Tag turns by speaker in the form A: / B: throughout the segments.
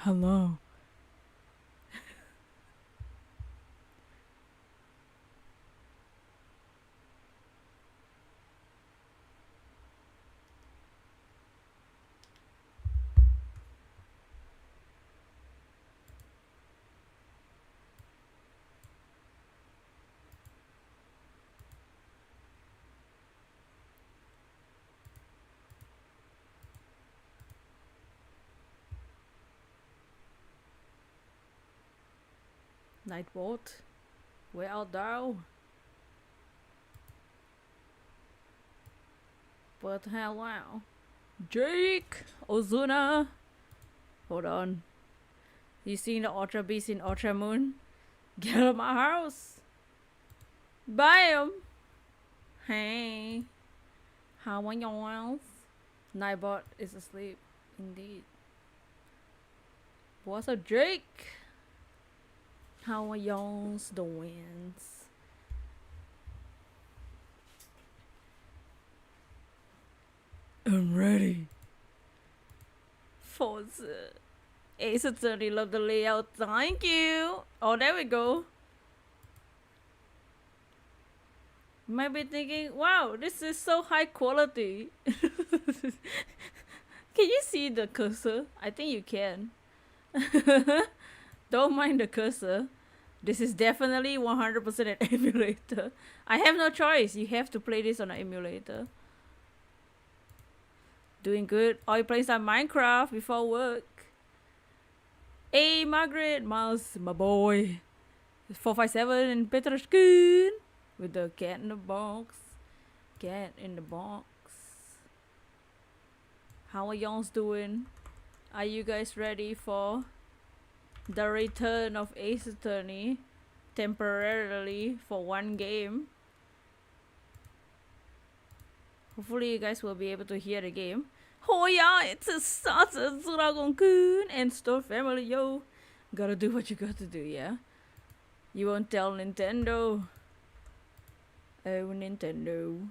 A: Hello. Nightbot, where art thou? But hello. Jake! Ozuna! Hold on. You seen the Ultra Beast in Ultra Moon? Get out of my house! Bam! Hey! How are y'all? Nightbot is asleep. Indeed. What's up, Jake? How are y'all's doing? I'm ready. Forza. Ace Attorney, love the layout. Thank you. Oh, there we go. You might be thinking, wow, this is so high quality. Can you see the cursor? I think you can. Don't mind the cursor. This is definitely 100% an emulator. I have no choice. You have to play this on an emulator. Doing good. Oh, you playing some Minecraft before work. Hey, Margaret, Miles, my boy. 457 and Petruskin with the cat in the box. Cat in the box. How are y'all doing? Are you guys ready for the return of Ace Attorney temporarily for one game? Hopefully you guys will be able to hear the game. Oh yeah, it's a Sasa Dragon-kun and Store Family, yo. Gotta do what you gotta do, yeah? You won't tell Nintendo. Oh, Nintendo.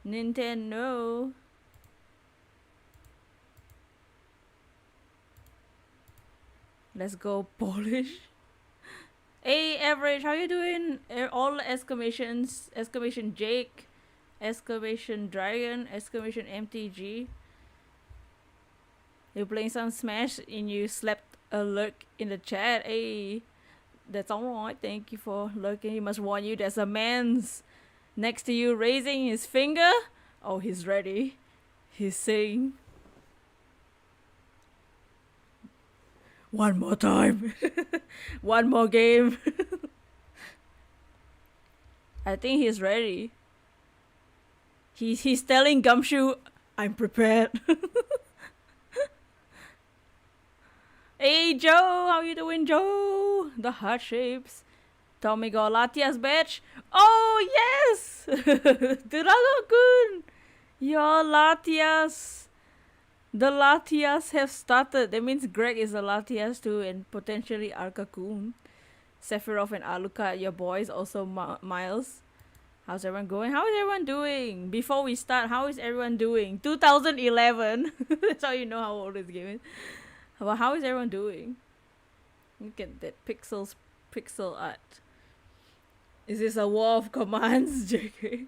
A: Nintendo. Let's go Polish. Hey, Average, how you doing? All exclamations. Exclamation Jake. Exclamation Dragon. Exclamation MTG. You're playing some Smash and you slept a lurk in the chat. Hey, that's alright. Thank you for lurking. He must warn you there's a man's next to you raising his finger. Oh, he's ready. He's saying, one more time. One more game. I think he's ready. He's telling Gumshoe, I'm prepared. Hey Joe, how you doing, Joe? The heart shapes. Tommy got Latias badge. Oh yes, Drago-kun, your Latias. The Latias have started. That means Greg is a Latias too, and potentially Arca-kun. Sephiroth and Alucard, your boys, also Miles. How's everyone going? How is everyone doing? Before we start, how is everyone doing? 2011. That's how you know how old this game is. But how is everyone doing? Look at that pixel art. Is this a war of commands, JK?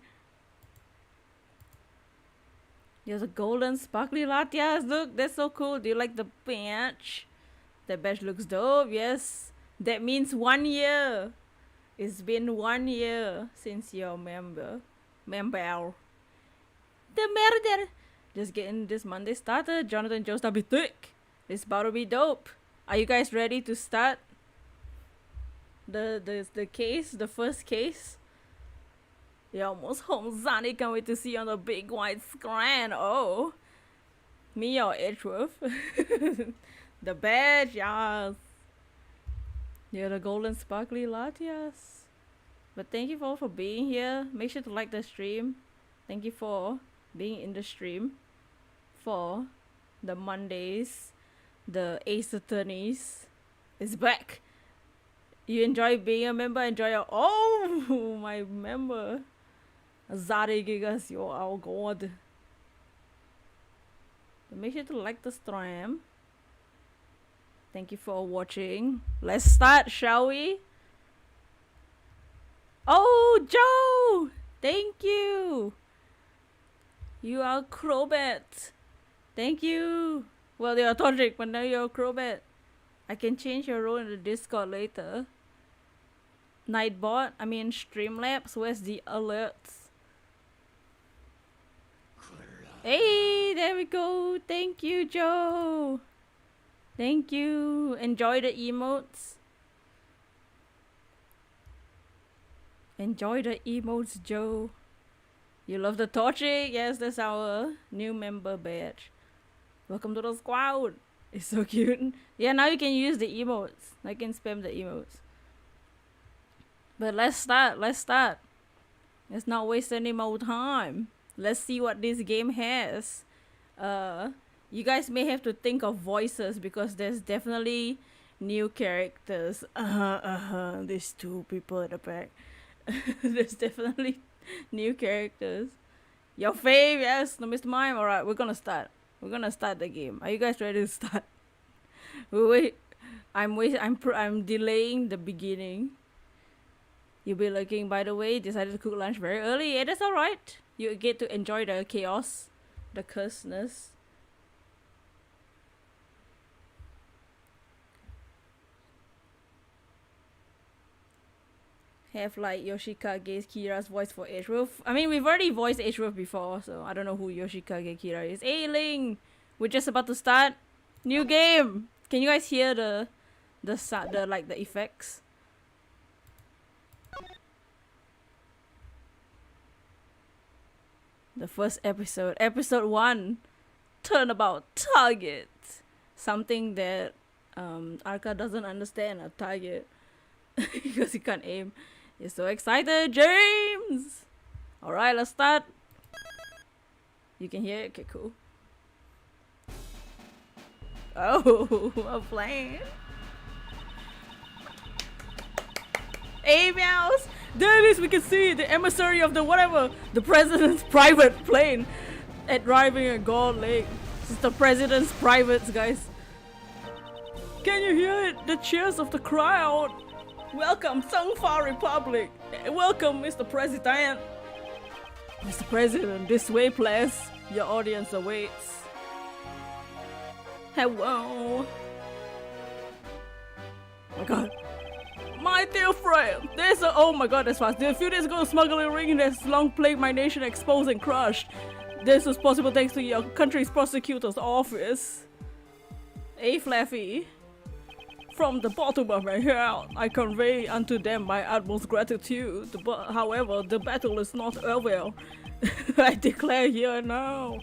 A: There's a golden sparkly Latias. Look, that's so cool. Do you like the badge? That badge looks dope. Yes. That means 1 year. It's been 1 year since you're member. The murder. Just getting this Monday started. Jonathan Joe's be thick. It's about to be dope. Are you guys ready to start the case, the first case? You're almost home, Zani. Can't wait to see you on the big white screen. Oh, me or Edgeworth. The badge, yes. You're the golden sparkly Latias. But thank you all for being here. Make sure to like the stream. Thank you for being in the stream for the Mondays. The Ace Attorneys is back. You enjoy being a member? Enjoy your... Oh, my member. Zari Gigas, yo, oh god. Make sure to like the stream. Thank you for watching. Let's start, shall we? Oh, Joe! Thank you! You are Crobat. Thank you. Well, you're Todrick, but now you're Crobat. I can change your role in the Discord later. Nightbot, Streamlabs, where's the alerts? Hey, there we go. Thank you, Joe. Thank you. Enjoy the emotes. Enjoy the emotes, Joe. You love the torching? Yes, that's our new member badge. Welcome to the squad. It's so cute. Yeah, now you can use the emotes. I can spam the emotes. But let's start. Let's not waste any more time. Let's see what this game has. You guys may have to think of voices because there's definitely new characters. There's two people at the back. There's definitely new characters. Your fave, yes, no Mr. Mime. Alright, we're gonna start. We're gonna start the game. Are you guys ready to start? Wait, I'm delaying the beginning. You'll be looking, by the way, decided to cook lunch very early. Yeah, that's alright. You get to enjoy the chaos, the curseness. Have like Yoshikage's Kira's voice for Edgeworth. We've already voiced Edgeworth before, so I don't know who Yoshikage Kira is. Hey Ling! We're just about to start. New game! Can you guys hear the effects? The first episode. Episode 1. Turnabout target. Something that Arca doesn't understand a target. Because he can't aim. You're so excited, James! Alright, let's start. You can hear it? Okay, cool. Oh, a plane. Hey, meows! There it is, we can see the emissary of the president's private plane arriving at Gold Lake. This is the president's privates, guys. Can you hear it? The cheers of the crowd. Welcome, Songfa Republic. Welcome, Mr. President. Mr. President, this way, please. Your audience awaits. Hello. Oh my god. My dear friend, oh my god, that's fast. A few days ago, a smuggling ring has long plagued my nation, exposed and crushed. This was possible thanks to your country's prosecutor's office. Hey, Fluffy. From the bottom of my heart, I convey unto them my utmost gratitude. But, however, the battle is not over. I declare here and now.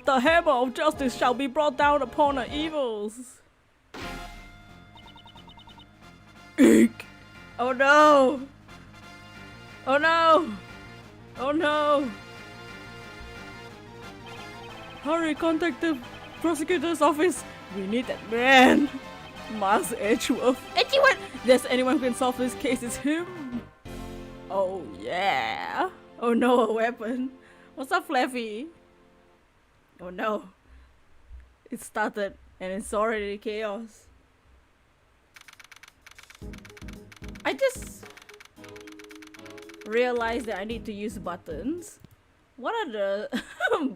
A: The hammer of justice shall be brought down upon our evils. Eek! Oh no! Oh no! Oh no! Hurry, contact the prosecutor's office. We need that man. Mas Edgeworth. Edgeworth! There's anyone who can solve this case, it's him. Oh yeah. Oh no, a weapon. What's up, Fluffy? Oh no. It started and it's already chaos. I just realized that I need to use buttons. What are the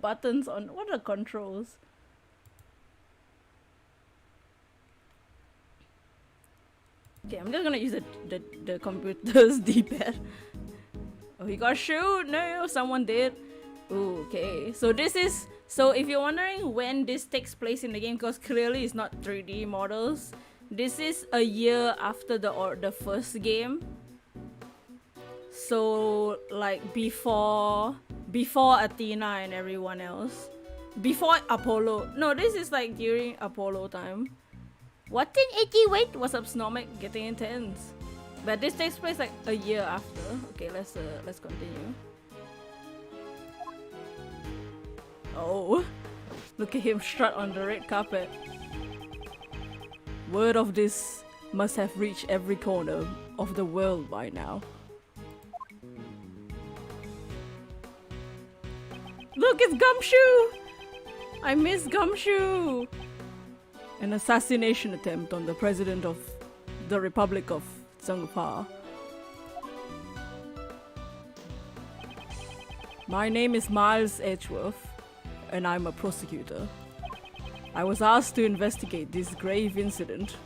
A: buttons on? What are the controls? Okay, I'm just gonna use the computer's D-pad. Oh, he got shoot! No, someone did. Ooh, okay, so if you're wondering when this takes place in the game, because clearly it's not 3D models, this is a year after the first game. So like before Athena and everyone else. Before Apollo. No, this is like during Apollo time. What in edgy? Wait, what's up, Snomic? Getting intense. But this takes place like a year after. Okay, let's continue. Oh, look at him strut on the red carpet. Word of this must have reached every corner of the world by now. Look, it's Gumshoe! I miss Gumshoe! An assassination attempt on the president of the Republic of Zhengfa. My name is Miles Edgeworth, and I'm a prosecutor. I was asked to investigate this grave incident,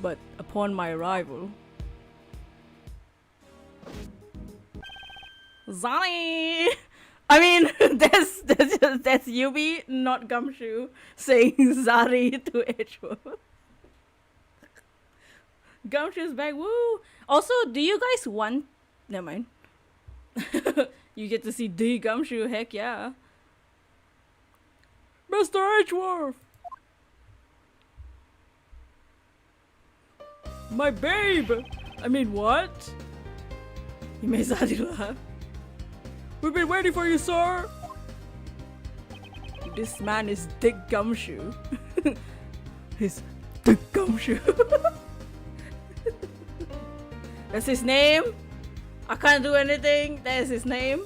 A: but upon my arrival... Zani! I mean, that's Yubi, not Gumshoe, saying Zari to Edgeworth. Gumshoe's back, woo! Also, do you guys want... Never mind. You get to see the Gumshoe, heck yeah. Mr. Edgeworth! My babe! I mean, what? He made Zari laugh. We've been waiting for you, sir! This man is Dick Gumshoe. He's Dick Gumshoe. That's his name? I can't do anything. That is his name.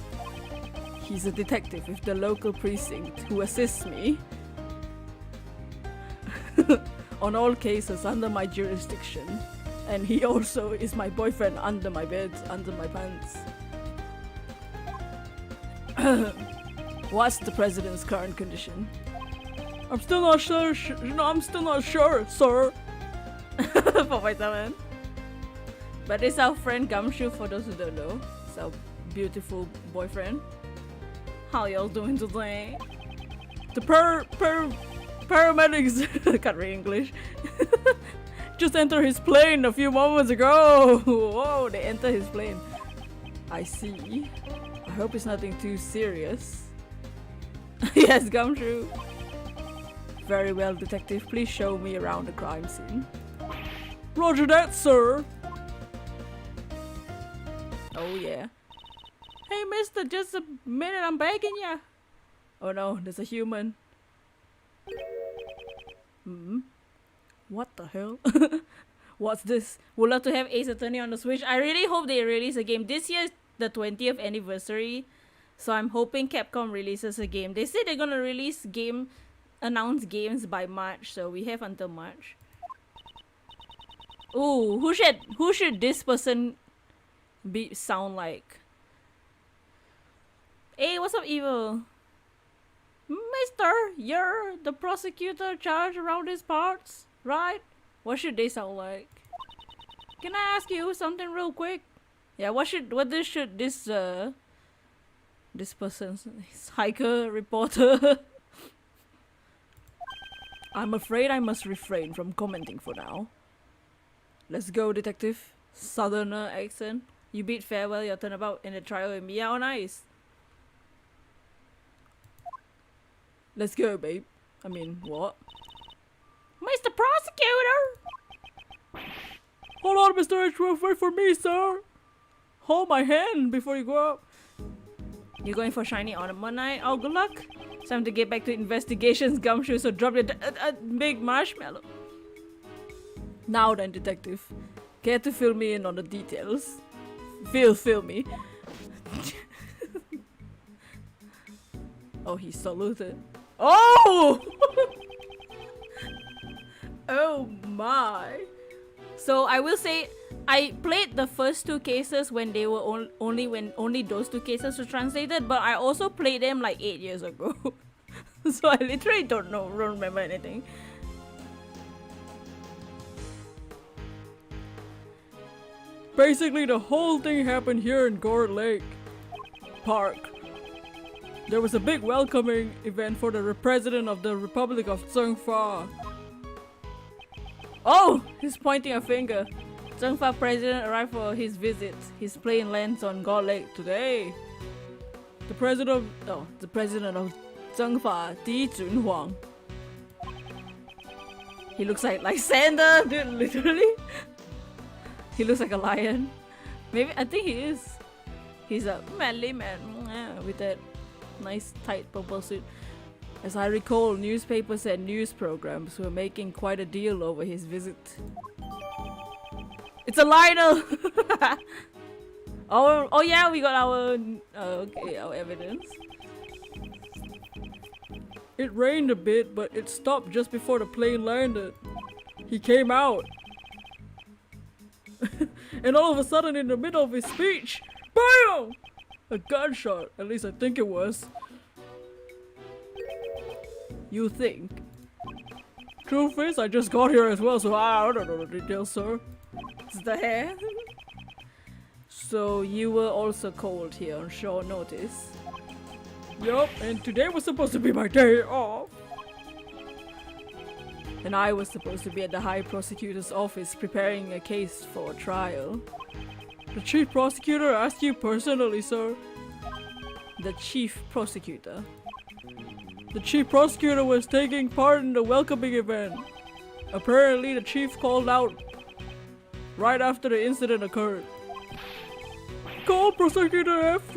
A: He's a detective with the local precinct who assists me on all cases under my jurisdiction. And he also is my boyfriend under my bed, under my pants. What's the president's current condition? I'm still not sure. I'm still not sure, sir. But it's our friend Gumshoe, for those who don't know. It's our beautiful boyfriend. How y'all doing today? The paramedics I can't read English. Just entered his plane a few moments ago. Whoa, they entered his plane. I see. I hope it's nothing too serious. Yes, Gumshoe. Very well, detective. Please show me around the crime scene. Roger that, sir. Oh yeah. Hey, mister, just a minute, I'm begging ya. Oh no, there's a human. What the hell? What's this? Would love to have Ace Attorney on the Switch. I really hope they release a game. This year is the 20th anniversary, so I'm hoping Capcom releases a game. They say they're gonna announce games by March, so we have until March. Ooh, who should this person sound like? Hey, what's up, Evil? Mister, you're the prosecutor charged around these parts, right? What should they sound like? Can I ask you something real quick? Yeah, what should this person's hiker reporter? I'm afraid I must refrain from commenting for now. Let's go, detective. Southerner accent. You bid farewell your turnabout in the trial with me. Yeah, nice. Let's go, babe. I mean, what? Mr. Prosecutor! Hold on, Mr. Edgeworth. Wait for me, sir. Hold my hand before you go up. You're going for shiny ornament night? Oh, good luck. It's time to get back to investigations, Gumshoe, so drop your big marshmallow. Now then, detective. Care to fill me in on the details? Fill me. Oh, he saluted. Oh! Oh my. So I will say, I played the first two cases when they were only those two cases were translated, but I also played them like 8 years ago. So I literally don't remember anything. Basically, the whole thing happened here in Gore Lake Park. There was a big welcoming event for the president of the Republic of Zhengfa. Oh! He's pointing a finger. Zhengfa president arrived for his visit. His plane lands on Gore Lake today. The president of Zhengfa, Di Junhuang. He looks like Lysander, dude, literally. He looks like a lion. Maybe, I think he is. He's a manly man with that nice tight purple suit. As I recall, newspapers and news programs were making quite a deal over his visit. It's a Lionel! oh yeah, we got our our evidence. It rained a bit, but it stopped just before the plane landed. He came out. And all of a sudden, in the middle of his speech, BAM! A gunshot. At least I think it was. You think? Truth is, I just got here as well, so I don't know the details, sir. It's the hair. So you were also called here on short notice. Yup, and today was supposed to be my day off. And I was supposed to be at the High Prosecutor's office preparing a case for a trial. The Chief Prosecutor asked you personally, sir. The Chief Prosecutor. The Chief Prosecutor was taking part in the welcoming event. Apparently the Chief called out right after the incident occurred. Call Prosecutor F.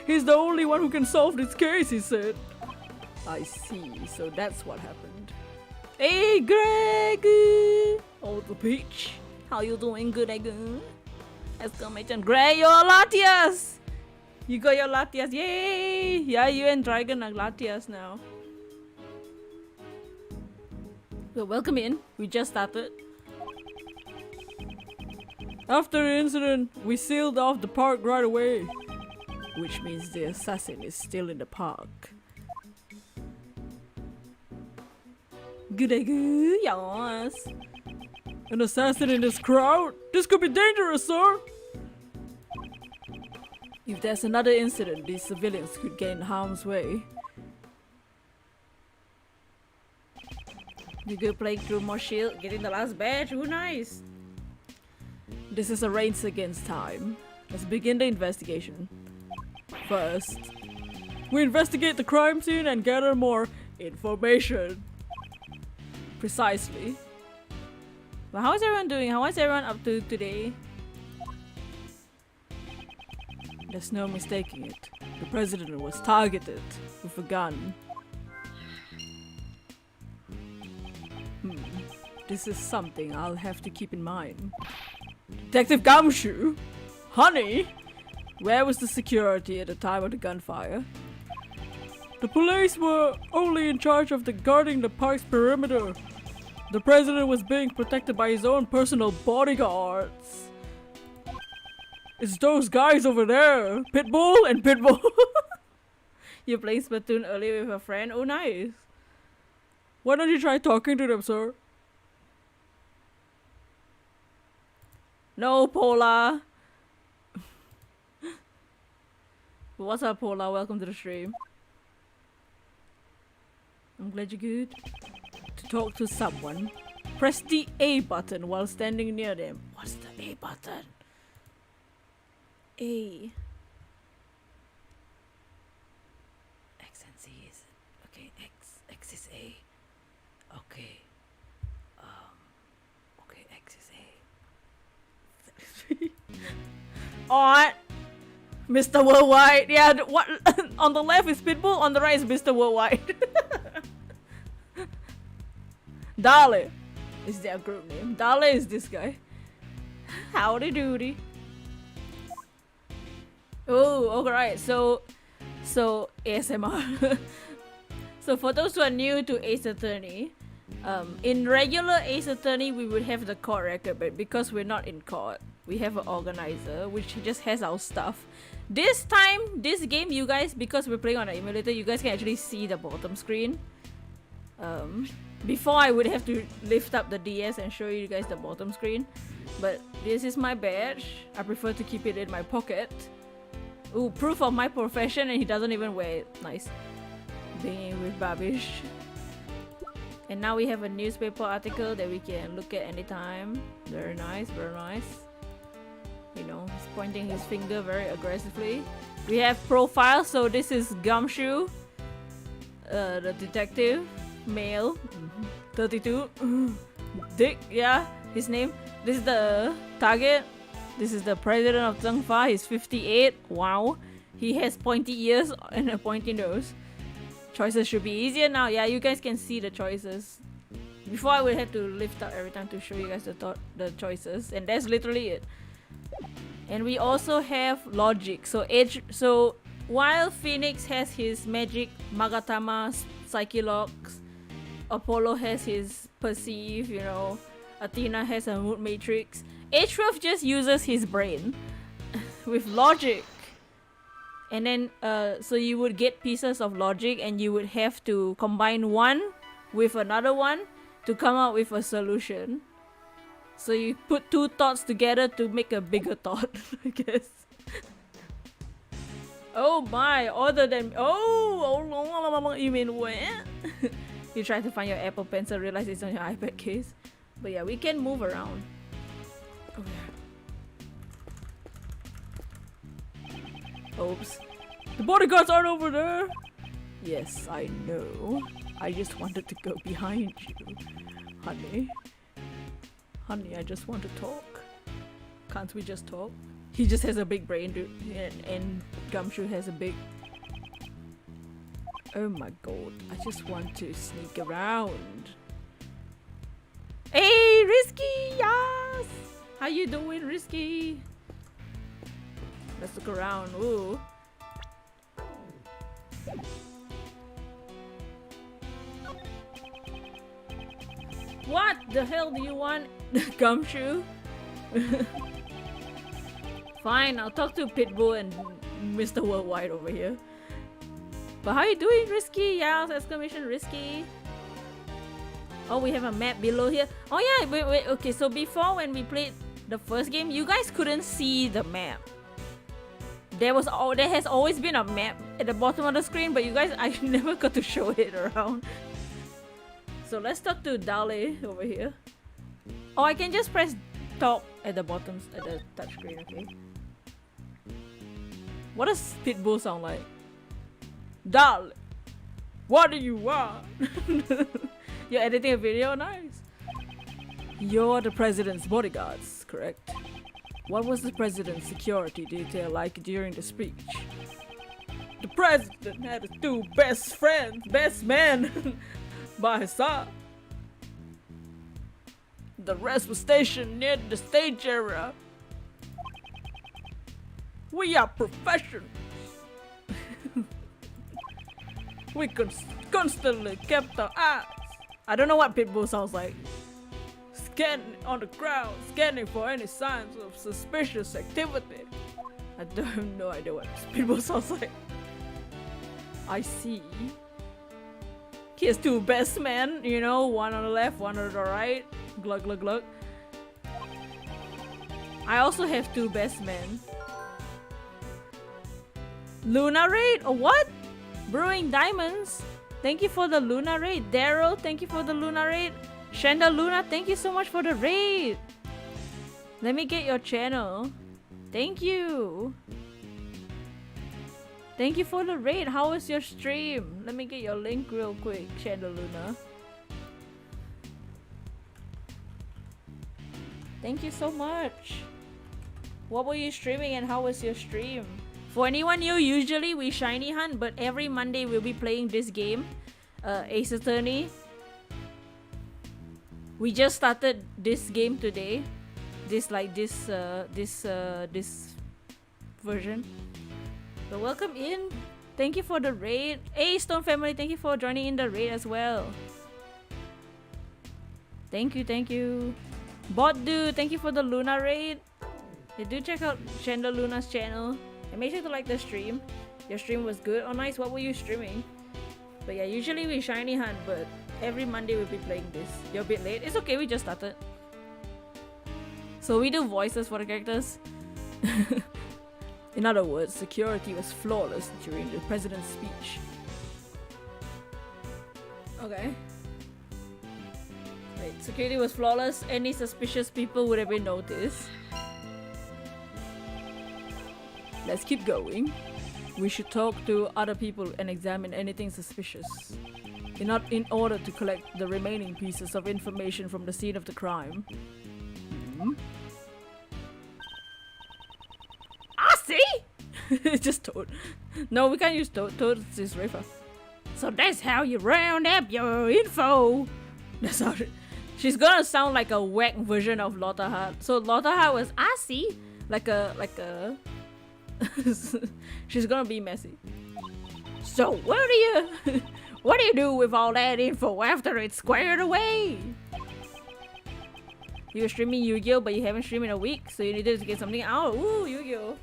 A: He's the only one who can solve this case, he said. I see, so that's what happened. Hey Greg! Oh, the peach. How you doing, Greg? Exclamation. Greg, your Latias! You got your Latias, yay! Yeah, you and Dragon are Latias now. So welcome in, we just started. After the incident, we sealed off the park right away. Which means the assassin is still in the park. Good, yes. An assassin in this crowd? This could be dangerous, sir! If there's another incident, these civilians could get in harm's way. You go playing through more shield, getting the last badge, ooh nice! This is a race against time. Let's begin the investigation. First, we investigate the crime scene and gather more information. Precisely. Well, how is everyone doing? How is everyone up to today? There's no mistaking it. The president was targeted with a gun. This is something I'll have to keep in mind. Detective Gumshoe? Honey? Where was the security at the time of the gunfire? The police were only in charge of guarding the park's perimeter. The president was being protected by his own personal bodyguards. It's those guys over there! Pitbull and Pitbull! You playing Splatoon earlier with a friend? Oh nice! Why don't you try talking to them, sir? No, Pola! What's up, Pola? Welcome to the stream. I'm glad you're good. To talk to someone, press the A button while standing near them. What's the A button? A. X and Z is okay. X is A. Okay. Okay. X is A. Alright, Mr. Worldwide. Yeah. What? On the left is Pitbull. On the right is Mr. Worldwide. Dale is their group name. Dale is this guy. Howdy doody. Oh, alright. So ASMR. So for those who are new to Ace Attorney, in regular Ace Attorney we would have the court record, but because we're not in court, we have an organizer which just has our stuff. This time, this game, you guys, because we're playing on an emulator, you guys can actually see the bottom screen. Before I would have to lift up the DS and show you guys the bottom screen, but this is my badge. I prefer to keep it in my pocket. Ooh, proof of my profession, and he doesn't even wear it. Nice. Being with Babish. And now we have a newspaper article that we can look at anytime. Very nice, very nice. You know, he's pointing his finger very aggressively. We have profile, so this is Gumshoe, the detective, male, 32. Dick, yeah, his name. This is the target. This is the president of Zhengfa. He's 58. Wow. He has pointy ears and a pointy nose. Choices should be easier now. Yeah, you guys can see the choices. Before I would have to lift up every time to show you guys the choices, and that's literally it. And we also have logic. So while Phoenix has his magic Magatama Psyche Locks, Apollo has his Perceive, you know, Athena has a Mood Matrix, Edgeworth just uses his brain with logic. And then, so you would get pieces of logic and you would have to combine one with another one to come up with a solution. So you put two thoughts together to make a bigger thought, I guess. Oh my, other than... Oh, you mean what? You try to find your Apple Pencil, realize it's on your iPad case. But yeah, we can move around. Oh yeah. Oops. The bodyguards aren't over there! Yes, I know. I just wanted to go behind you. Honey. Honey, I just want to talk. Can't we just talk? He just has a big brain, dude. And Gumshoe has a big... Oh my god. I just want to sneak around. Hey, Risky! Yes! How you doing, Risky? Let's look around. Ooh. What the hell do you want, Gumshoe? Fine, I'll talk to Pitbull and Mr. Worldwide over here. But how you doing, Risky? Yeah, exclamation Risky. Oh, we have a map below here. Oh yeah, wait, okay, so before when we played the first game, you guys couldn't see the map. There has always been a map at the bottom of the screen, but you guys, I never got to show it around. So let's talk to Dale over here. Oh, I can just press top at the bottom, at the touchscreen, okay? What does Pitbull sound like? Dale, what do you want? You're editing a video? Nice. You're the president's bodyguards, correct? What was the president's security detail like during the speech? The president had his two best men by his side. The rest was stationed near the stage area. We are professionals. We constantly kept our eyes. I don't know what Pitbull sounds like. Scanning on the ground, scanning for any signs of suspicious activity. I don't have no idea what Pitbull sounds like. I see. He has two best men, you know, one on the left, one on the right. Glug glug glug. I also have two best men. Luna Raid? Oh, what? Brewing Diamonds. Thank you for the Luna Raid. Daryl, thank you for the Luna Raid. Shanda Luna, thank you so much for the raid. Let me get your channel. Thank you. Thank you for the raid. How was your stream? Let me get your link real quick, Shanda Luna. Thank you so much. What were you streaming and how was your stream? For anyone new, usually we shiny hunt, but every Monday we'll be playing this game, Ace Attorney. We just started this game today. This version. So welcome in. Thank you for the raid. Hey Stone Family, thank you for joining in the raid as well. Thank you. Bot Dude, thank you for the Luna raid. Yeah, do check out Shanda Luna's channel. And make sure to like the stream. Your stream was good. Oh nice, what were you streaming? But yeah, usually we shiny hunt, but every Monday we'll be playing this. You're a bit late. It's okay, we just started. So we do voices for the characters. In other words, security was flawless during the president's speech. Okay. Wait, security was flawless. Any suspicious people would have been noticed. Let's keep going. We should talk to other people and examine anything suspicious. In order to collect the remaining pieces of information from the scene of the crime. I see! It's just Toad. No, we can't use Toad. Toad is Rafa. So that's how you round up your info. That's how she's gonna sound like a whack version of Lotta Hart. So Lotta Hart was I see, like a She's gonna be messy. So what do you do with all that info after it's squared away? You were streaming Yu-Gi-Oh, but you haven't streamed in a week, so you needed to get something out. Ooh, Yu-Gi-Oh.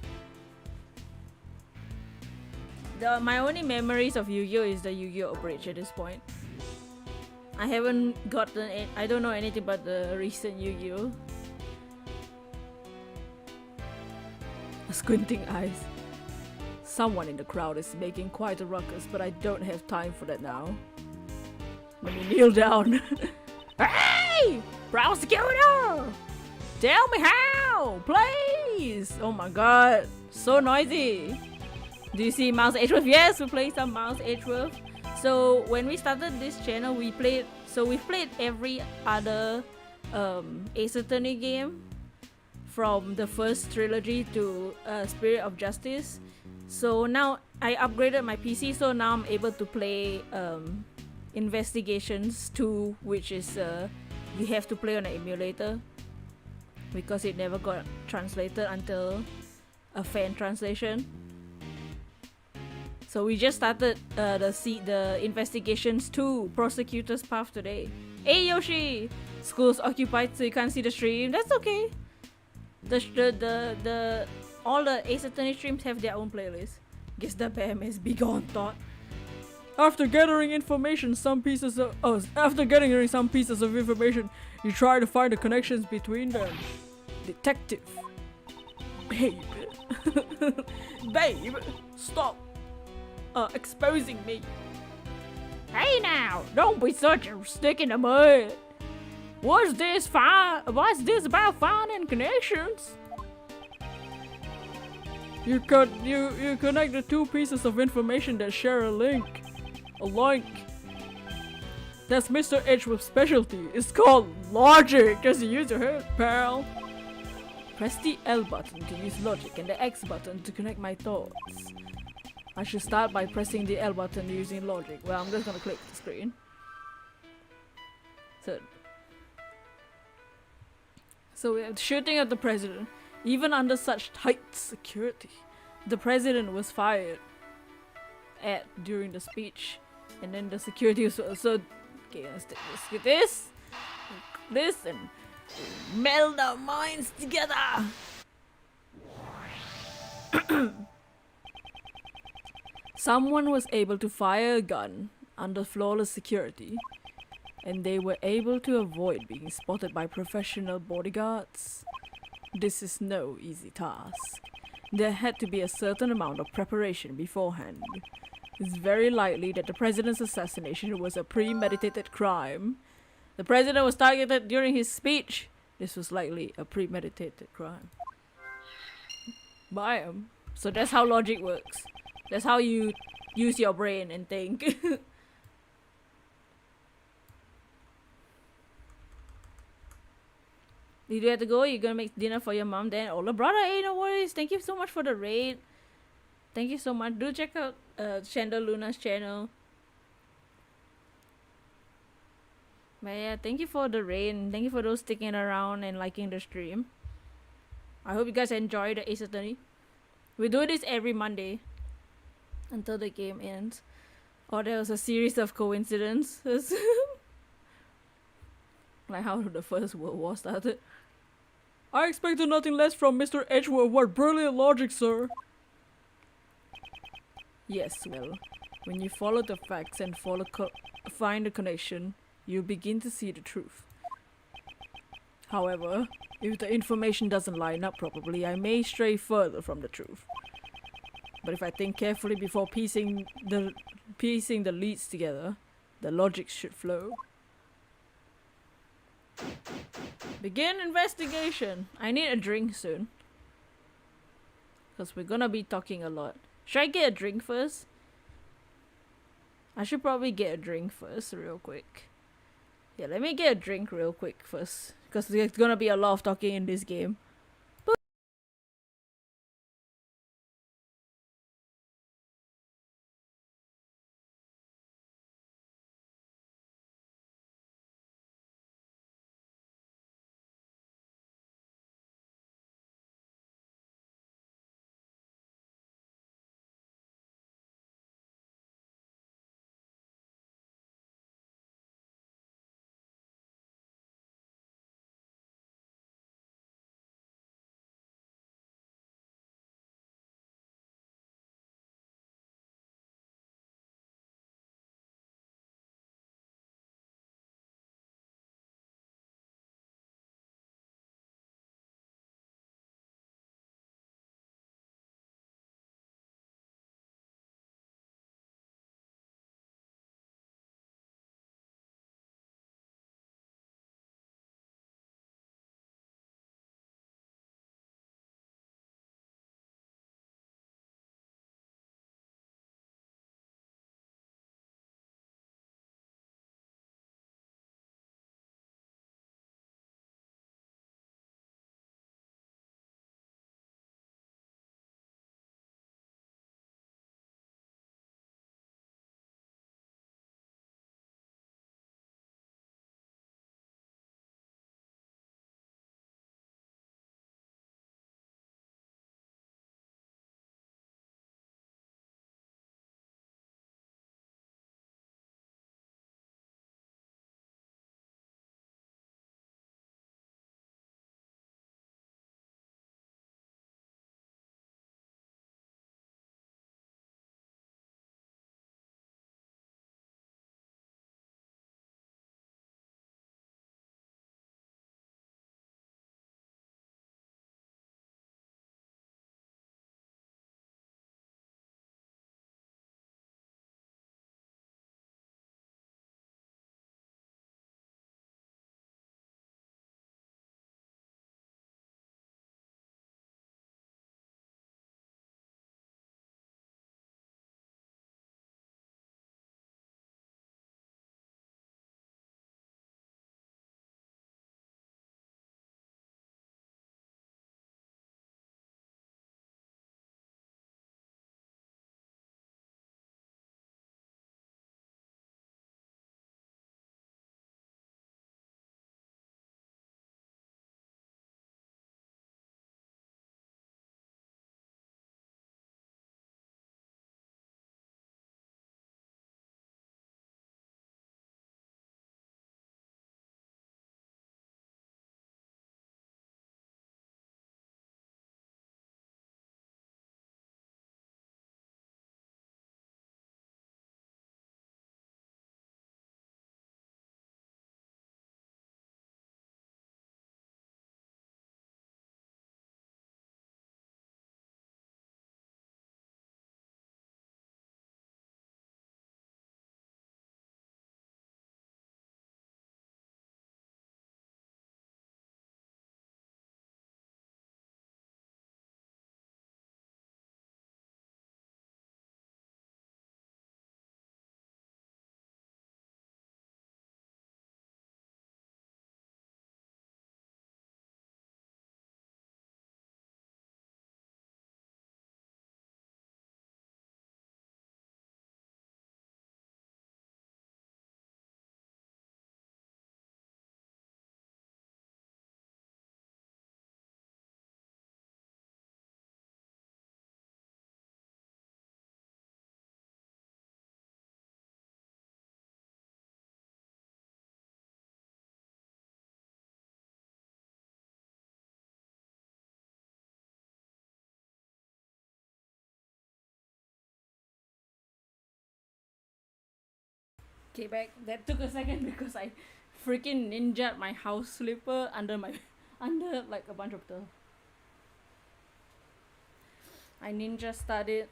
A: My only memories of Yu-Gi-Oh is the Yu-Gi-Oh bridge at this point. I haven't gotten it. I don't know anything about the recent Yu-Gi-Oh. Squinting eyes. Someone in the crowd is making quite a ruckus, but I don't have time for that now. Let me kneel down. Hey! Prosecutor! Tell me how! Please! Oh my god. So noisy. Do you see Mouse Edgeworth? Yes, we played some Mouse Edgeworth. So when we started this channel, we've played every other Ace Attorney game from the first trilogy to Spirit of Justice. So now I upgraded my PC, so now I'm able to play Investigations 2, which is you have to play on an emulator because it never got translated until a fan translation. So we just started the Investigations 2 Prosecutor's Path today. Hey Yoshi! School's occupied so you can't see the stream. That's okay. All the Ace Attorney streams have their own playlist. Guess the BAM is begone thought. After gathering some pieces of information, you try to find the connections between them. Detective. Babe. Babe, stop exposing me. Hey now, don't be such a stick in the mud. What's this about finding connections? You connect the two pieces of information that share a link. A link. That's Mr. Edgeworth's specialty. It's called logic. Just use your head, pal. Press the L button to use logic and the X button to connect my thoughts. I should start by pressing the L button using logic. Well, I'm just gonna click the screen. So we have the shooting of the president. Even under such tight security, the president was fired during the speech, and then the security was also okay. Let's get this, and meld our minds together. Someone was able to fire a gun under flawless security, and they were able to avoid being spotted by professional bodyguards. This is no easy task. There had to be a certain amount of preparation beforehand. It's very likely that the president's assassination was a premeditated crime. The president was targeted during his speech. This was likely a premeditated crime. Bam. So that's how logic works. That's how you use your brain and think. Did you have to go? You're gonna make dinner for your mom then? Oh, brother, hey, no worries. Thank you so much for the raid. Thank you so much. Do check out Chandler Luna's channel. But yeah, thank you for the raid. And thank you for those sticking around and liking the stream. I hope you guys enjoy the Ace Attorney. We do this every Monday until the game ends. Or there was a series of coincidences. Like how the First World War started. I expected nothing less from Mr. Edgeworth. What brilliant logic, sir. Yes, well, when you follow the facts and find the connection, you begin to see the truth. However, if the information doesn't line up properly, I may stray further from the truth. But if I think carefully before piecing the leads together, the logic should flow. Begin investigation. I need a drink soon. Because we're gonna be talking a lot. Should I get a drink first? I should probably get a drink first real quick. Yeah, let me get a drink real quick first. Because there's gonna be a lot of talking in this game. Okay, back. That took a second because I freaking ninja'd my house slipper under like a bunch of stuff. I ninja started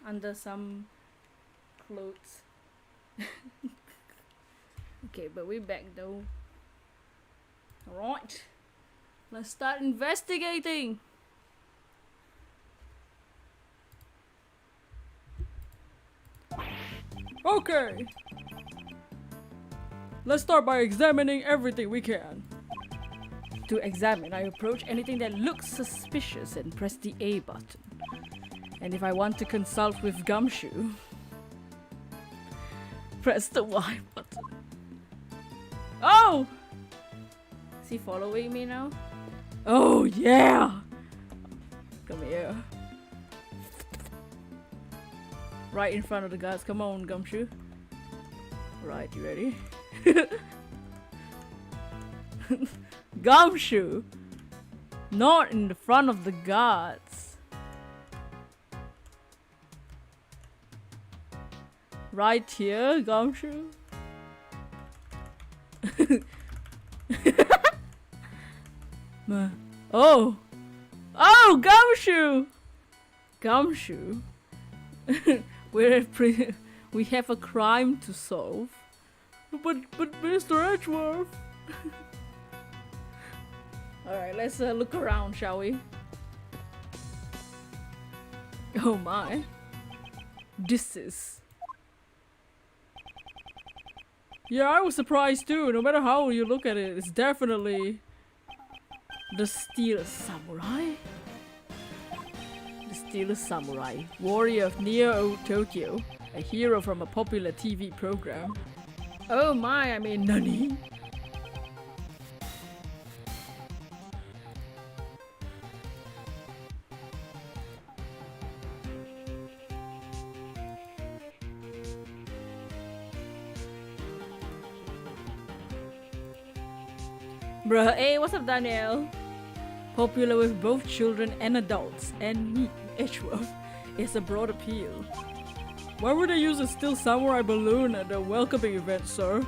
A: under some clothes. Okay, but we're back though. Alright. Let's start investigating. Okay. Let's start by examining everything we can. To examine, I approach anything that looks suspicious and press the A button. And if I want to consult with Gumshoe, press the Y button. Oh! Is he following me now? Oh yeah! Come here. Right in front of the guards. Come on, Gumshoe. Right, you ready? Gumshoe! Not in the front of the guards. Right here, Gumshoe. Oh! Oh, Gumshoe! Gumshoe? We have a crime to solve. But Mr. Edgeworth. Alright, let's look around, shall we? Oh my. This is... Yeah, I was surprised too. No matter how you look at it, it's definitely the Steel Samurai. The Steel Samurai, warrior of Neo Tokyo, a hero from a popular TV program. Oh my, I mean, nani? Bruh, hey, what's up, Daniel? Popular with both children and adults, and me, Edgeworth, is a broad appeal. Why would they use a Steel Samurai balloon at a welcoming event, sir?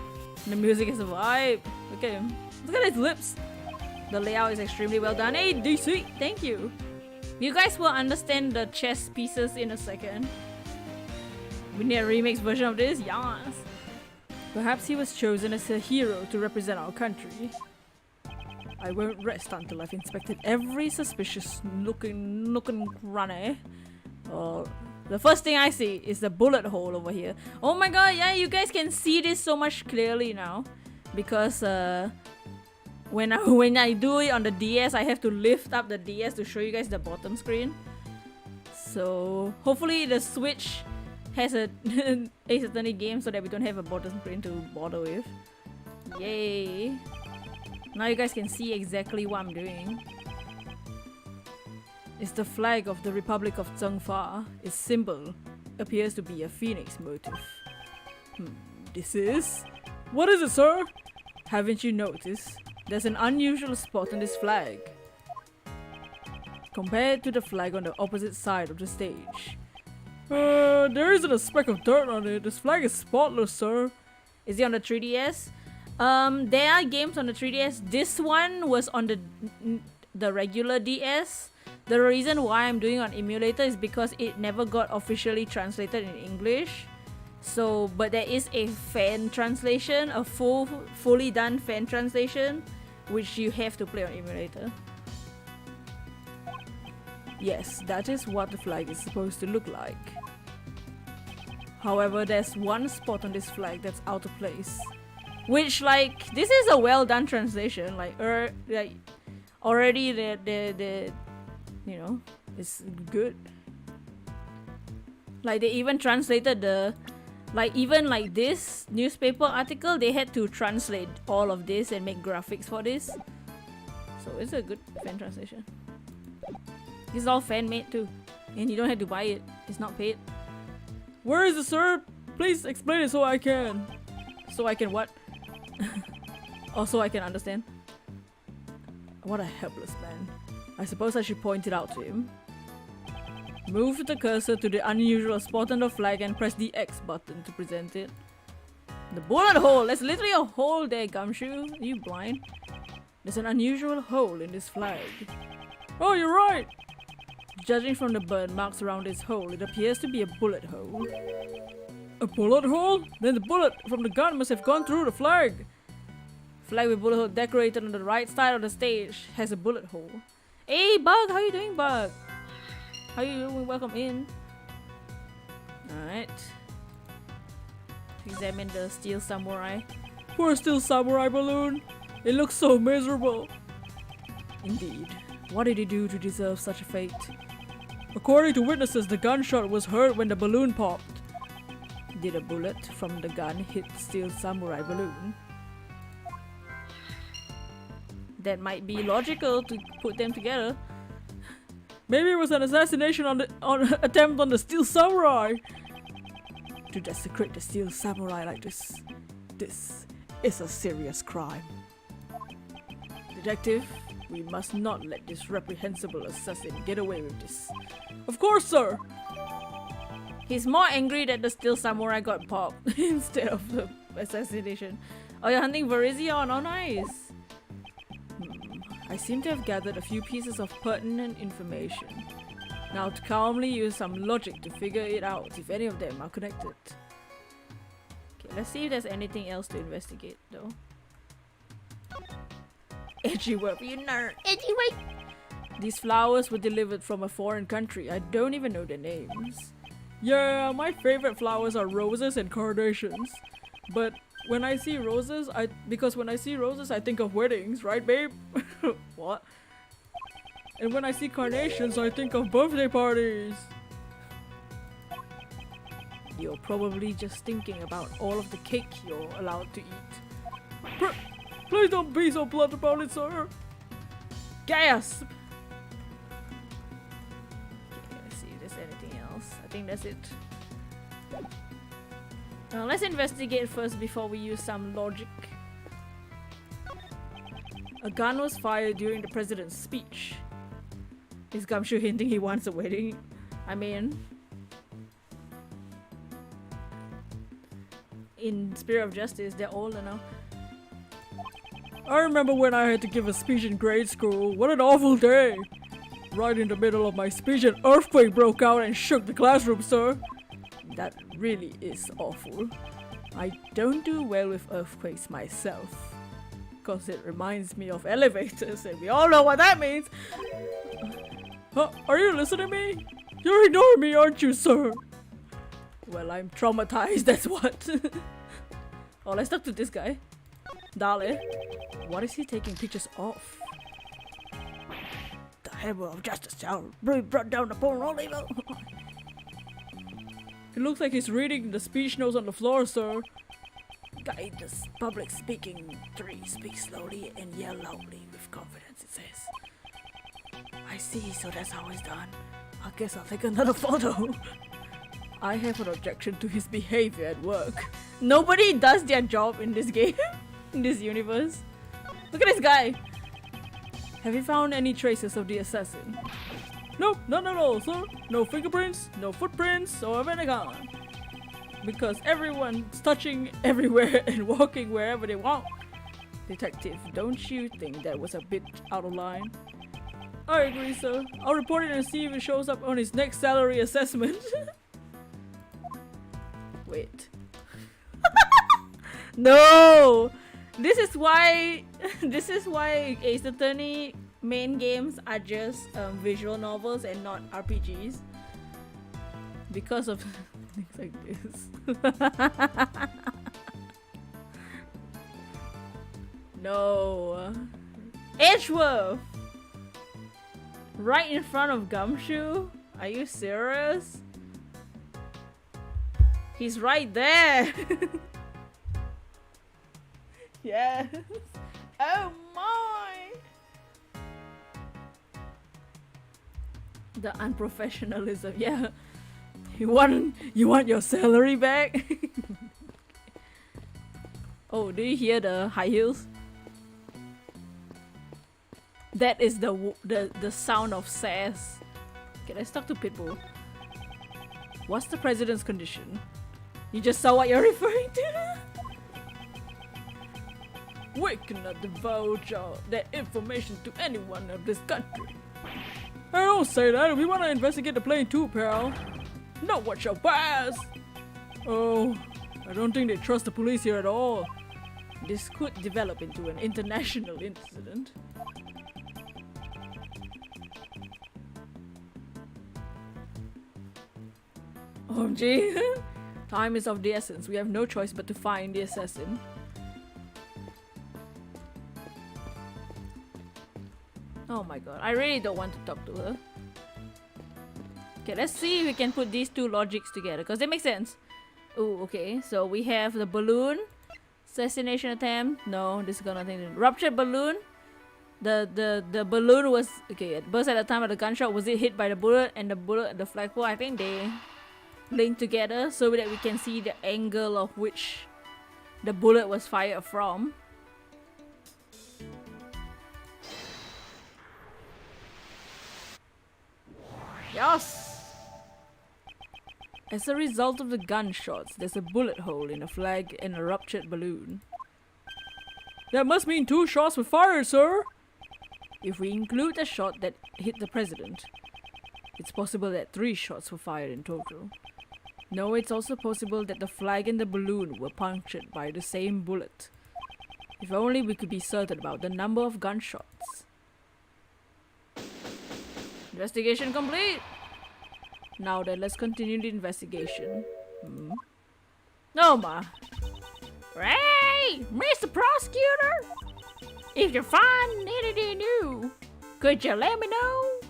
A: The music is a vibe. Look at him. Look at his lips. The layout is extremely well done. Hey, DC, thank you. You guys will understand the chess pieces in a second. We need a remix version of this? Yes. Perhaps he was chosen as a hero to represent our country. I won't rest until I've inspected every suspicious looking granny. The first thing I see is the bullet hole over here. Oh my god, yeah, you guys can see this so much clearly now. Because when I do it on the DS, I have to lift up the DS to show you guys the bottom screen. So hopefully the Switch has a Ace Attorney game so that we don't have a bottom screen to bother with. Yay! Now you guys can see exactly what I'm doing. It's the flag of the Republic of Zhengfa. Its symbol appears to be a phoenix motif. This is... What is it, sir? Haven't you noticed? There's an unusual spot on this flag. Compared to the flag on the opposite side of the stage. There isn't a speck of dirt on it. This flag is spotless, sir. Is it on the 3DS? There are games on the 3DS. This one was on the regular DS. The reason why I'm doing on emulator is because it never got officially translated in English. So, but there is a fan translation, a fully done fan translation, which you have to play on emulator. Yes, that is what the flag is supposed to look like. However, there's one spot on this flag that's out of place. Which, like, this is a well done translation. Like already the you know, it's good. Like they even translated the, like even like this newspaper article, they had to translate all of this and make graphics for this. So it's a good fan translation. This is all fan made too, and you don't have to buy it. It's not paid. Where is it, sir? Please explain it so I can. So I can what? Also, I can understand. What a helpless man. I suppose I should point it out to him. Move the cursor to the unusual spot on the flag and press the X button to present it. The bullet hole! There's literally a hole there, Gumshoe. Are you blind? There's an unusual hole in this flag. Oh, you're right! Judging from the burn marks around this hole, it appears to be a bullet hole. A bullet hole? Then the bullet from the gun must have gone through the flag. Flag with bullet hole decorated on the right side of the stage has a bullet hole. Hey, Bug! How you doing, Bug? How you doing? Welcome in. Alright. Examine the steel samurai. Poor steel samurai balloon. It looks so miserable. Indeed. What did he do to deserve such a fate? According to witnesses, the gunshot was heard when the balloon popped. Did a bullet from the gun hit the steel samurai balloon? That might be logical to put them together. Maybe it was an assassination attempt on the steel samurai. To desecrate the steel samurai like this is a serious crime. Detective, we must not let this reprehensible assassin get away with this. Of course, sir! He's more angry that the steel samurai got popped instead of the assassination. Oh, you're hunting Verizion? Oh, nice! I seem to have gathered a few pieces of pertinent information. Now to calmly use some logic to figure it out if any of them are connected. Okay, let's see if there's anything else to investigate though. Edgeworth, you nerd! Edgeworth! These flowers were delivered from a foreign country. I don't even know their names. Yeah, my favorite flowers are roses and carnations. But when I see roses, I think of weddings, right, babe? What? And when I see carnations, I think of birthday parties. You're probably just thinking about all of the cake you're allowed to eat. Please don't be so blunt about it, sir. Gasp! Okay, let's see if there's anything else. I think that's it. Now let's investigate first before we use some logic. A gun was fired during the president's speech. Is Gumshoe hinting he wants a wedding? I mean, in spirit of justice, they're older now. I remember when I had to give a speech in grade school. What an awful day! Right in the middle of my speech, an earthquake broke out and shook the classroom, sir. That really is awful. I don't do well with earthquakes myself, because it reminds me of elevators, and we all know what that means. Huh? Are you listening to me? You're ignoring me, aren't you, sir? Well, I'm traumatized, that's what. Oh, let's talk to this guy. Dale. What is he taking pictures of? The hammer of justice shall be brought down upon all evil. It looks like he's reading the speech notes on the floor, sir. Guide this public speaking 3. Speak slowly and yell loudly with confidence, it says. I see, so that's how it's done. I guess I'll take another photo. I have an objection to his behavior at work. Nobody does their job in this game, in this universe. Look at this guy. Have you found any traces of the assassin? Nope, none at all, sir. No fingerprints, no footprints, or of any kind. Because everyone's touching everywhere and walking wherever they want. Detective, don't you think that was a bit out of line? I agree, sir. I'll report it and see if it shows up on his next salary assessment. Wait. No! This is why Ace Attorney main games are just visual novels and not RPGs. Because of things like this. No. Edgeworth! Right in front of Gumshoe? Are you serious? He's right there! Yes! Oh my! The unprofessionalism, yeah. You want your salary back? Oh, do you hear the high heels? That is the sound of sass. Okay, let's talk to Pitbull. What's the president's condition? You just saw what you're referring to? We cannot divulge that information to anyone of this country. I don't say that. We want to investigate the plane too, pal. Not what shall pass. Oh, I don't think they trust the police here at all. This could develop into an international incident. Oh gee, time is of the essence. We have no choice but to find the assassin. Oh my god, I really don't want to talk to her. Okay, let's see if we can put these two logics together, because they make sense. Oh, okay, so we have the balloon. Assassination attempt. No, this is got nothing to do. Ruptured balloon. The balloon was... Okay, it burst at the time of the gunshot. Was it hit by the bullet? And the bullet at the flagpole, I think they linked together so that we can see the angle of which the bullet was fired from. Yes! As a result of the gunshots, there's a bullet hole in the flag and a ruptured balloon. That must mean 2 shots were fired, sir! If we include the shot that hit the president, it's possible that 3 shots were fired in total. No, it's also possible that the flag and the balloon were punctured by the same bullet. If only we could be certain about the number of gunshots. Investigation complete! Now then, let's continue the investigation. No, ma. Hey, Mr. Prosecutor! If you find anything new, could you let me know?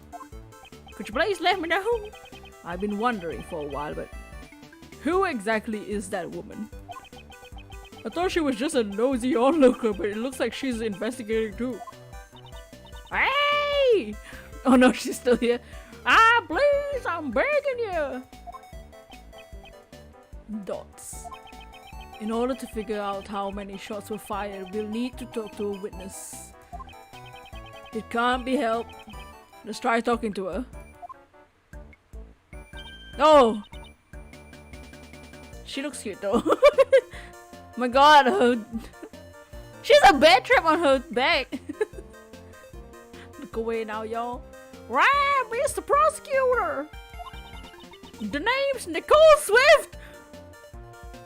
A: Could you please let me know? I've been wondering for a while, but who exactly is that woman? I thought she was just a nosy onlooker, but it looks like she's investigating too. Hey! Oh no, she's still here. Ah, please, I'm begging you. Dots. In order to figure out how many shots were fired, we'll need to talk to a witness. It can't be helped. Let's try talking to her. Oh! She looks cute though. My god, she's a bear trap on her back. Look away now, y'all. Right, Mr. Prosecutor! The name's Nicole Swift!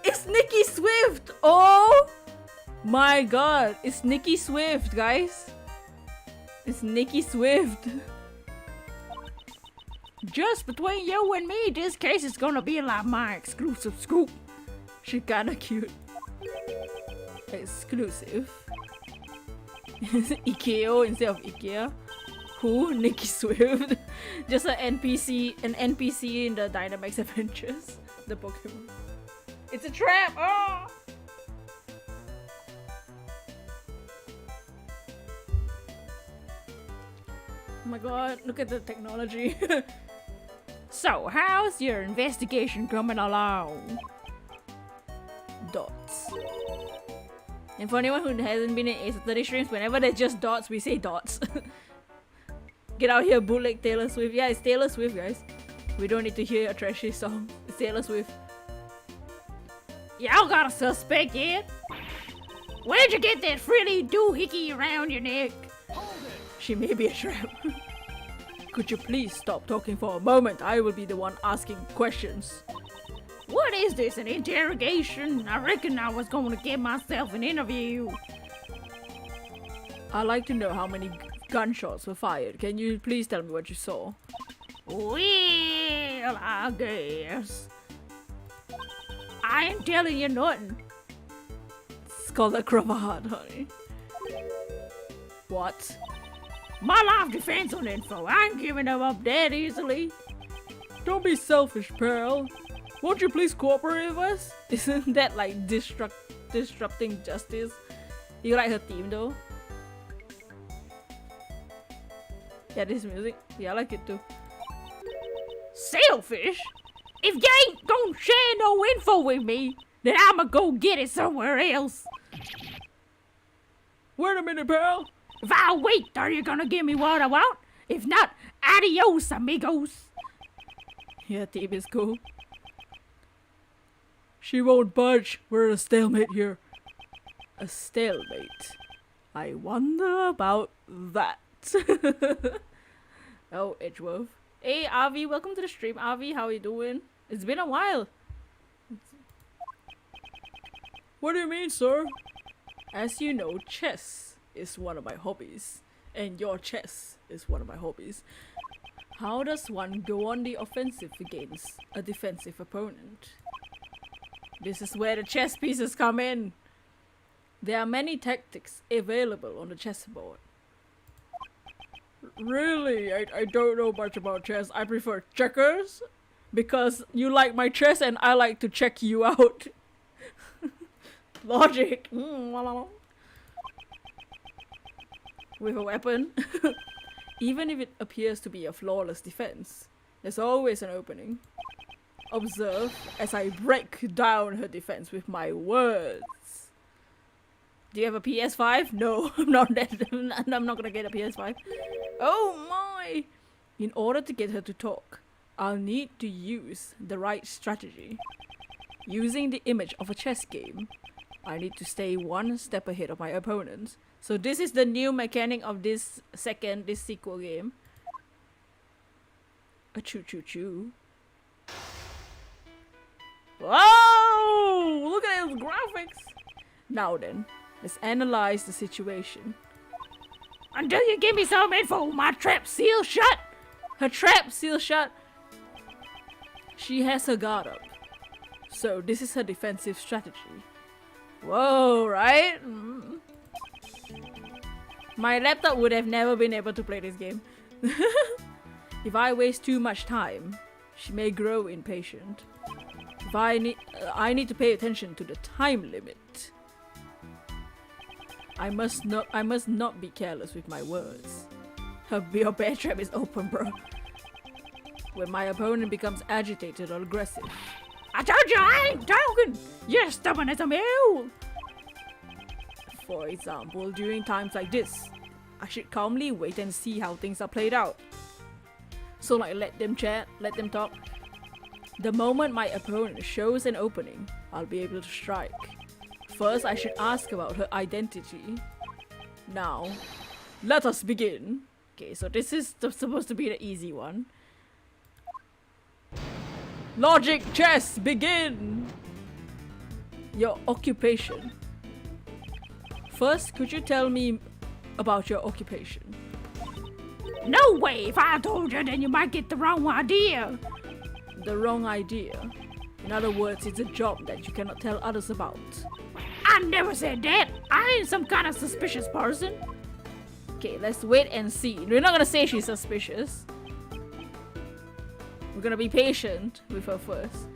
A: It's Nikki Swift! Oh my god, it's Nikki Swift, guys. It's Nikki Swift. Just between you and me, this case is gonna be like my exclusive scoop. She kinda cute. Exclusive. Ikeo instead of Ikea. Who? Nikki Swift. Just an NPC in the Dynamax Adventures. The Pokemon. It's a trap! Oh! Oh my god, look at the technology. So, how's your investigation coming along? Dots. And for anyone who hasn't been in Ace Attorney streams, whenever there's just dots, we say dots. Get out here, bootleg Taylor Swift. Yeah, it's Taylor Swift, guys. We don't need to hear a trashy song. It's Taylor Swift. Y'all got a suspect yet? Where'd you get that frilly doohickey around your neck? She may be a trap. Could you please stop talking for a moment? I will be the one asking questions. What is this, an interrogation? I reckon I was going to get myself an interview. I'd like to know how many gunshots were fired. Can you please tell me what you saw? Well, I guess. I ain't telling you nothing. It's called a cravat, honey. What? My life depends on info. I ain't giving them up that easily. Don't be selfish, pal. Won't you please cooperate with us? Isn't that like disrupting justice? You like her theme though? Yeah, this music. Yeah, I like it too. Selfish? If you ain't gonna share no info with me, then I'ma go get it somewhere else. Wait a minute, pal. If I wait, are you gonna give me what I want? If not, adios, amigos. Yeah, team is cool. She won't budge. We're at a stalemate here. A stalemate? I wonder about that. Oh, Edgeworth. Hey, Avi, welcome to the stream. Avi, how you doing? It's been a while. What do you mean, sir? As you know, chess is one of my hobbies. And your chess is one of my hobbies. How does one go on the offensive against a defensive opponent? This is where the chess pieces come in. There are many tactics available on the chessboard. Really? I don't know much about chess. I prefer checkers because you like my chess and I like to check you out. Logic. With a weapon. Even if it appears to be a flawless defense, there's always an opening. Observe as I break down her defense with my words. Do you have a PS5? No, I'm not gonna get a PS5. Oh my! In order to get her to talk, I'll need to use the right strategy. Using the image of a chess game, I need to stay one step ahead of my opponent. So this is the new mechanic of this sequel game. A choo-choo-choo. Whoa! Look at those graphics! Now then, let's analyze the situation. Until you give me some info, my trap sealed shut! Her trap sealed shut! She has her guard up. So this is her defensive strategy. Whoa, right? My laptop would have never been able to play this game. If I waste too much time, she may grow impatient. If I need to pay attention to the time limit. I must not be careless with my words. Your bear trap is open, bro. When my opponent becomes agitated or aggressive. I told you I ain't talking! You're stubborn as a mule! For example, during times like this, I should calmly wait and see how things are played out. So like let them chat, let them talk. The moment my opponent shows an opening, I'll be able to strike. First, I should ask about her identity. Now, let us begin. Okay, so this is supposed to be the easy one. Logic chess, begin! Your occupation. First, could you tell me about your occupation? No way! If I told you, then you might get the wrong idea. The wrong idea? In other words, it's a job that you cannot tell others about. I never said that! I ain't some kind of suspicious person. Okay, let's wait and see. We're not gonna say she's suspicious. We're gonna be patient with her first.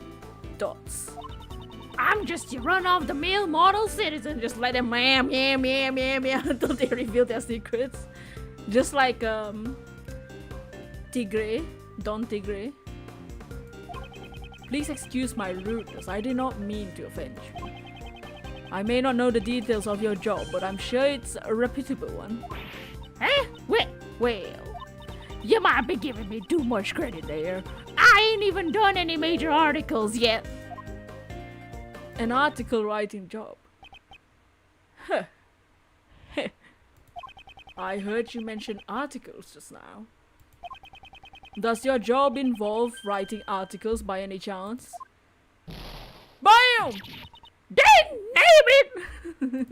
A: Dots. I'm just your run-of-the-mill model citizen. Just let them yam until they reveal their secrets. Just like Tigre, Don Tigre. Please excuse my rudeness. I did not mean to offend you. I may not know the details of your job, but I'm sure it's a reputable one. Eh? Well, you might be giving me too much credit there. I ain't even done any major articles yet. An article writing job. Huh. I heard you mention articles just now. Does your job involve writing articles by any chance? BAM! Then name it!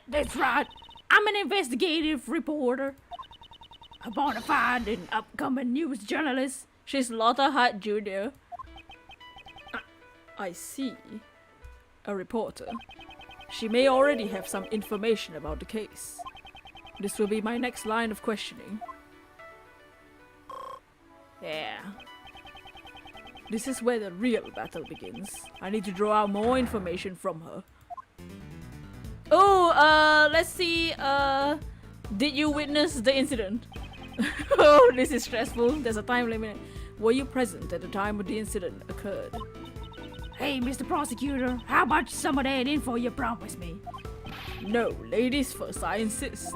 A: That's right. I'm an investigative reporter. A bona fide and upcoming news journalist. She's Lotta Hart Jr. I see. A reporter. She may already have some information about the case. This will be my next line of questioning. Yeah. This is where the real battle begins. I need to draw out more information from her. Oh, let's see. Did you witness the incident? Oh, this is stressful. There's a time limit. Were you present at the time when the incident occurred? Hey, Mr. Prosecutor, how about some of that info you promised me? No, ladies first, I insist.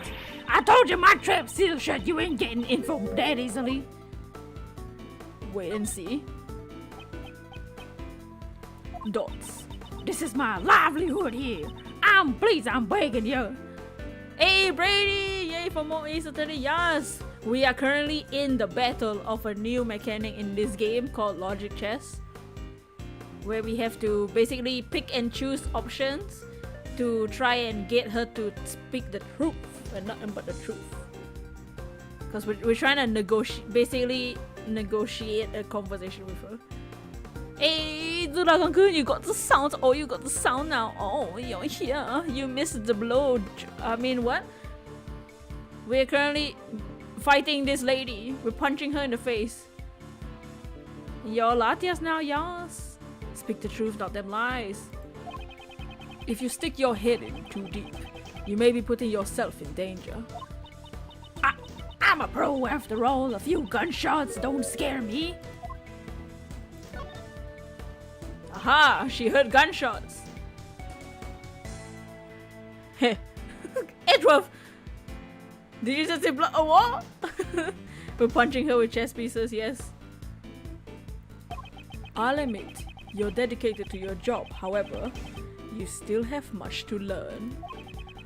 A: I told you my trap's still shut. You ain't getting info that easily. Wait and see. Dots. This is my livelihood here. I
B: Please, I'm begging you.
A: Hey Brady! Yay for more Ace Attorney, yes! We are currently in the battle of a new mechanic in this game called Logic Chess, where we have to basically pick and choose options to try and get her to speak the truth and nothing but the truth. Because we're trying to negotiate a conversation with her. Hey, Dragon-kun, you got the sound. Oh, you got the sound now. Oh, you're here. You missed the blow. I mean, what? We're currently fighting this lady. We're punching her in the face. You're Latias now, yes. Speak the truth, not them lies. If you stick your head in too deep, you may be putting yourself in danger.
B: I'm a pro after all. A few gunshots don't scare me.
A: Aha! She heard gunshots. Heh. Edgeworth! Did you just say blood? Oh, what? We're punching her with chess pieces, yes. I'll admit, you're dedicated to your job. However, you still have much to learn.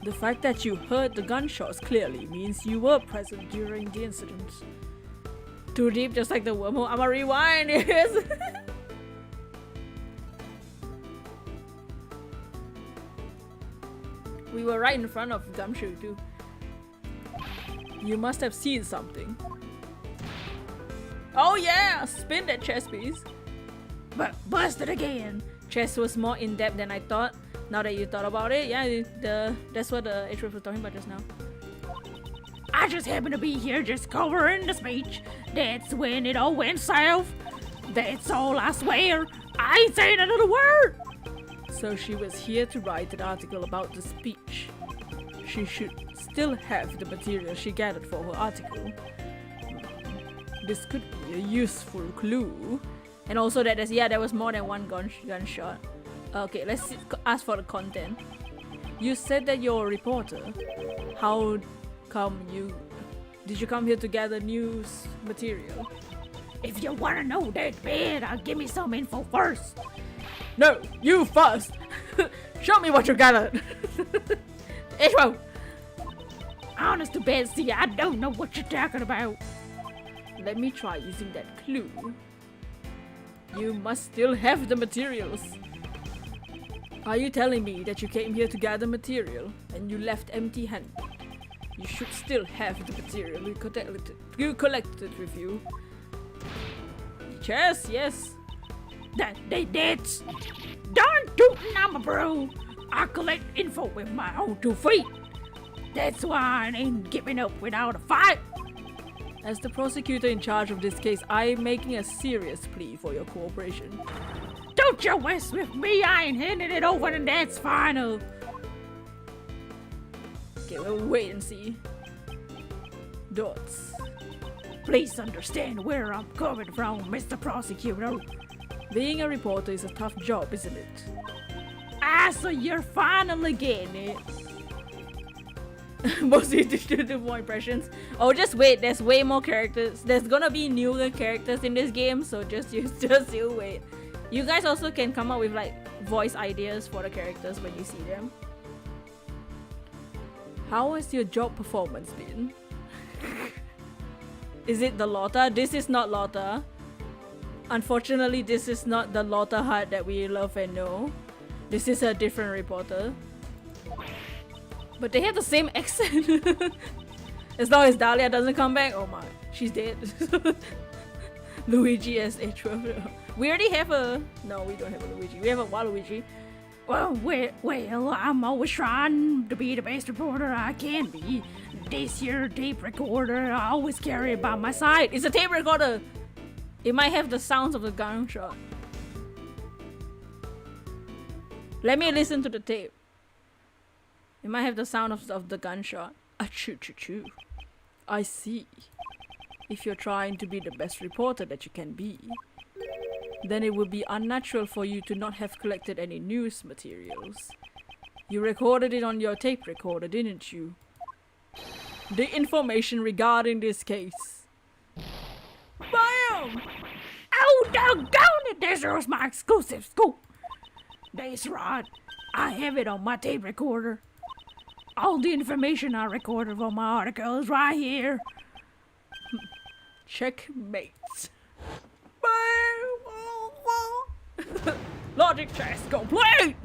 A: The fact that you heard the gunshots clearly means you were present during the incident. Too deep, just like the wormhole. I'ma rewind, yes! We were right in front of Gumshoe too. You must have seen something. Oh yeah! Spin that chess piece.
B: But bust it again.
A: Chess was more in-depth than I thought. Now that you thought about it, yeah, that's what the Edgeworth was talking about just now.
B: I just happened to be here just covering the speech. That's when it all went south. That's all, I swear. I ain't saying another word.
A: So she was here to write an article about the speech. She should still have the material she gathered for her article. This could be a useful clue. And also that there was more than one gunshot. Okay, let's ask for the content. You said that you're a reporter. How come did you come here to gather news material?
B: If you want to know that bad, give me some info first.
A: No, you first! Show me what you gathered! Edgeworth!
B: Honest to Betsy, I don't know what you're talking about.
A: Let me try using that clue. You must still have the materials. Are you telling me that you came here to gather material and you left empty-handed? You should still have the material you collected with you. Chess, yes.
B: That's darn tootin', I'm a bro. I collect info with my own 2 feet. That's why I ain't giving up without a fight.
A: As the prosecutor in charge of this case, I am making a serious plea for your cooperation.
B: Don't you mess with me, I ain't handing it over and that's final.
A: Okay, we'll wait and see. Dots.
B: Please understand where I'm coming from, Mr. Prosecutor.
A: Being a reporter is a tough job, isn't it?
B: So you're finally getting it.
A: Mostly to do more impressions. Oh, just wait, there's way more characters. There's gonna be newer characters in this game, so just you wait. You guys also can come up with like voice ideas for the characters when you see them. How has your job performance been? Is it the Lotta? This is not Lotta. Unfortunately, this is not the Lotta Hart that we love and know. This is a different reporter. But they have the same accent. As long as Dahlia doesn't come back, oh my, she's dead. Luigi as Edgeworth. We already have a... No, we don't have a Luigi. We have a Waluigi.
B: Well, I'm always trying to be the best reporter I can be. This here tape recorder, I always carry it by my side.
A: It's a tape recorder! It might have the sounds of the gunshot. Let me listen to the tape. It might have the sound of the gunshot. Achoo-choo-choo. I see. If you're trying to be the best reporter that you can be, then it would be unnatural for you to not have collected any news materials. You recorded it on your tape recorder, didn't you? The information regarding this case. BAM!
B: Oh, doggone it! This was my exclusive scoop. That's right. I have it on my tape recorder. All the information I recorded for my article is right here.
A: Checkmate. Logic test complete!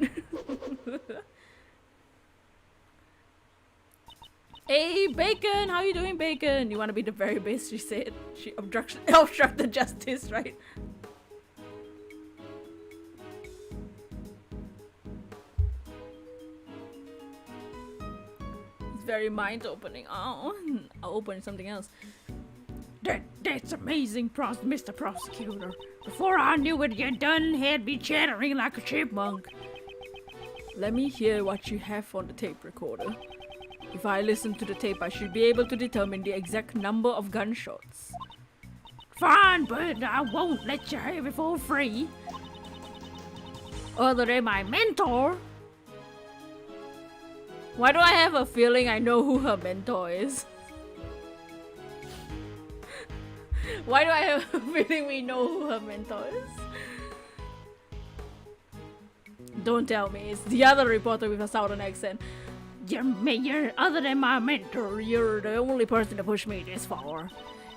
A: Hey, Bacon! How you doing, Bacon? You want to be the very best, she said. She obstructed justice, right? It's very mind-opening. Oh, I'll open something else.
B: That's amazing, Mr. Prosecutor. Before I knew it, you done had me chattering like a chipmunk.
A: Let me hear what you have on the tape recorder. If I listen to the tape, I should be able to determine the exact number of gunshots.
B: Fine, but I won't let you have it for free. Other than my mentor.
A: Why do I have a feeling I know who her mentor is? Why do I have a feeling we know who her mentor is? Don't tell me, it's the other reporter with a southern accent.
B: You're other than my mentor, you're the only person to push me this far.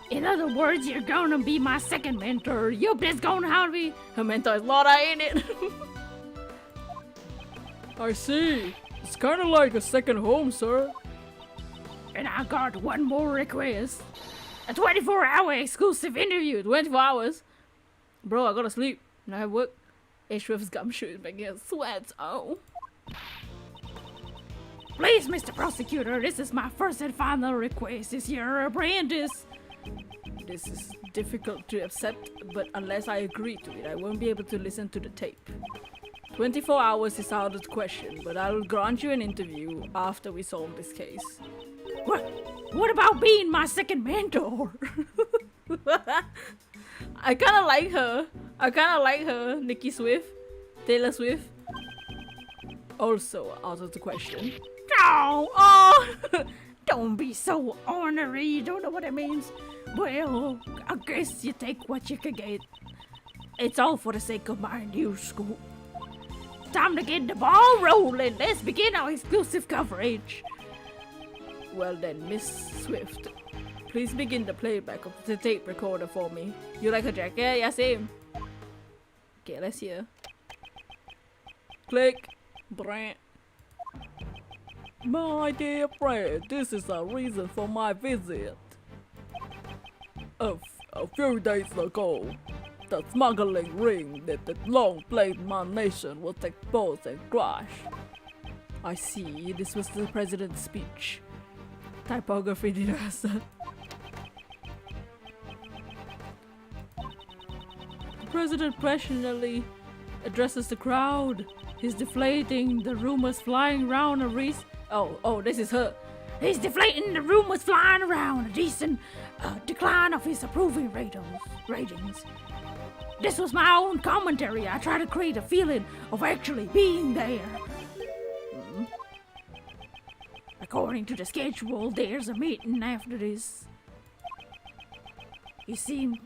B: In other words, you're gonna be my second mentor. Yup, that's gonna have to be.
A: Her mentor is Laura, ain't it? I see. It's kinda like a second home, sir.
B: And I got one more request. A 24-hour exclusive interview.
A: 24 hours? Bro, I gotta sleep. And I have work. Edgeworth's gumshoes making a sweat. Oh.
B: Please, Mr. Prosecutor, this is my first and final request. Is your apprentice?
A: This is difficult to accept, but unless I agree to it, I won't be able to listen to the tape. 24 hours is out of the question, but I will grant you an interview after we solve this case.
B: What about being my second mentor?
A: I kinda like her. Nicki Swift. Taylor Swift. Also out of the question.
B: Oh, don't be so ornery. You don't know what it means. Well, I guess you take what you can get. It's all for the sake of my new school. Time to get the ball rolling. Let's begin our exclusive coverage.
A: Well then, Miss Swift, please begin the playback of the tape recorder for me. You like her jacket? Yeah, same. Okay, let's hear. Click. Brant. My dear friend, this is the reason for my visit. A few days ago, the smuggling ring that had long plagued my nation was exposed and crushed. I see, this was the president's speech. Typography disaster. The president passionately addresses the crowd. He's deflating the rumors flying around a this is her.
B: He's deflating the rumors flying around a decent decline of his approving ratings. This was my own commentary. I try to create a feeling of actually being there. According to the schedule, there's a meeting after this. You seem...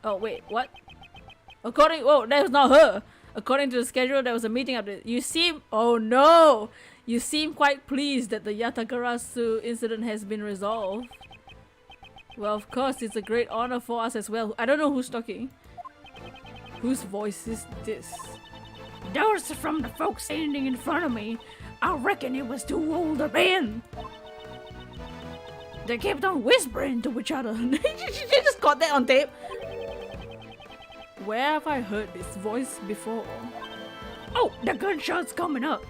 A: Oh, wait, what? That was not her. According to the schedule, there was a meeting after this. Oh no! You seem quite pleased that the Yatagarasu incident has been resolved. Well, of course, it's a great honor for us as well. I don't know who's talking. Whose voice is this?
B: Those from the folks standing in front of me. I reckon it was two older men. They kept on whispering to each other.
A: She just got that on tape. Where have I heard this voice before?
B: Oh, the gunshot's coming up.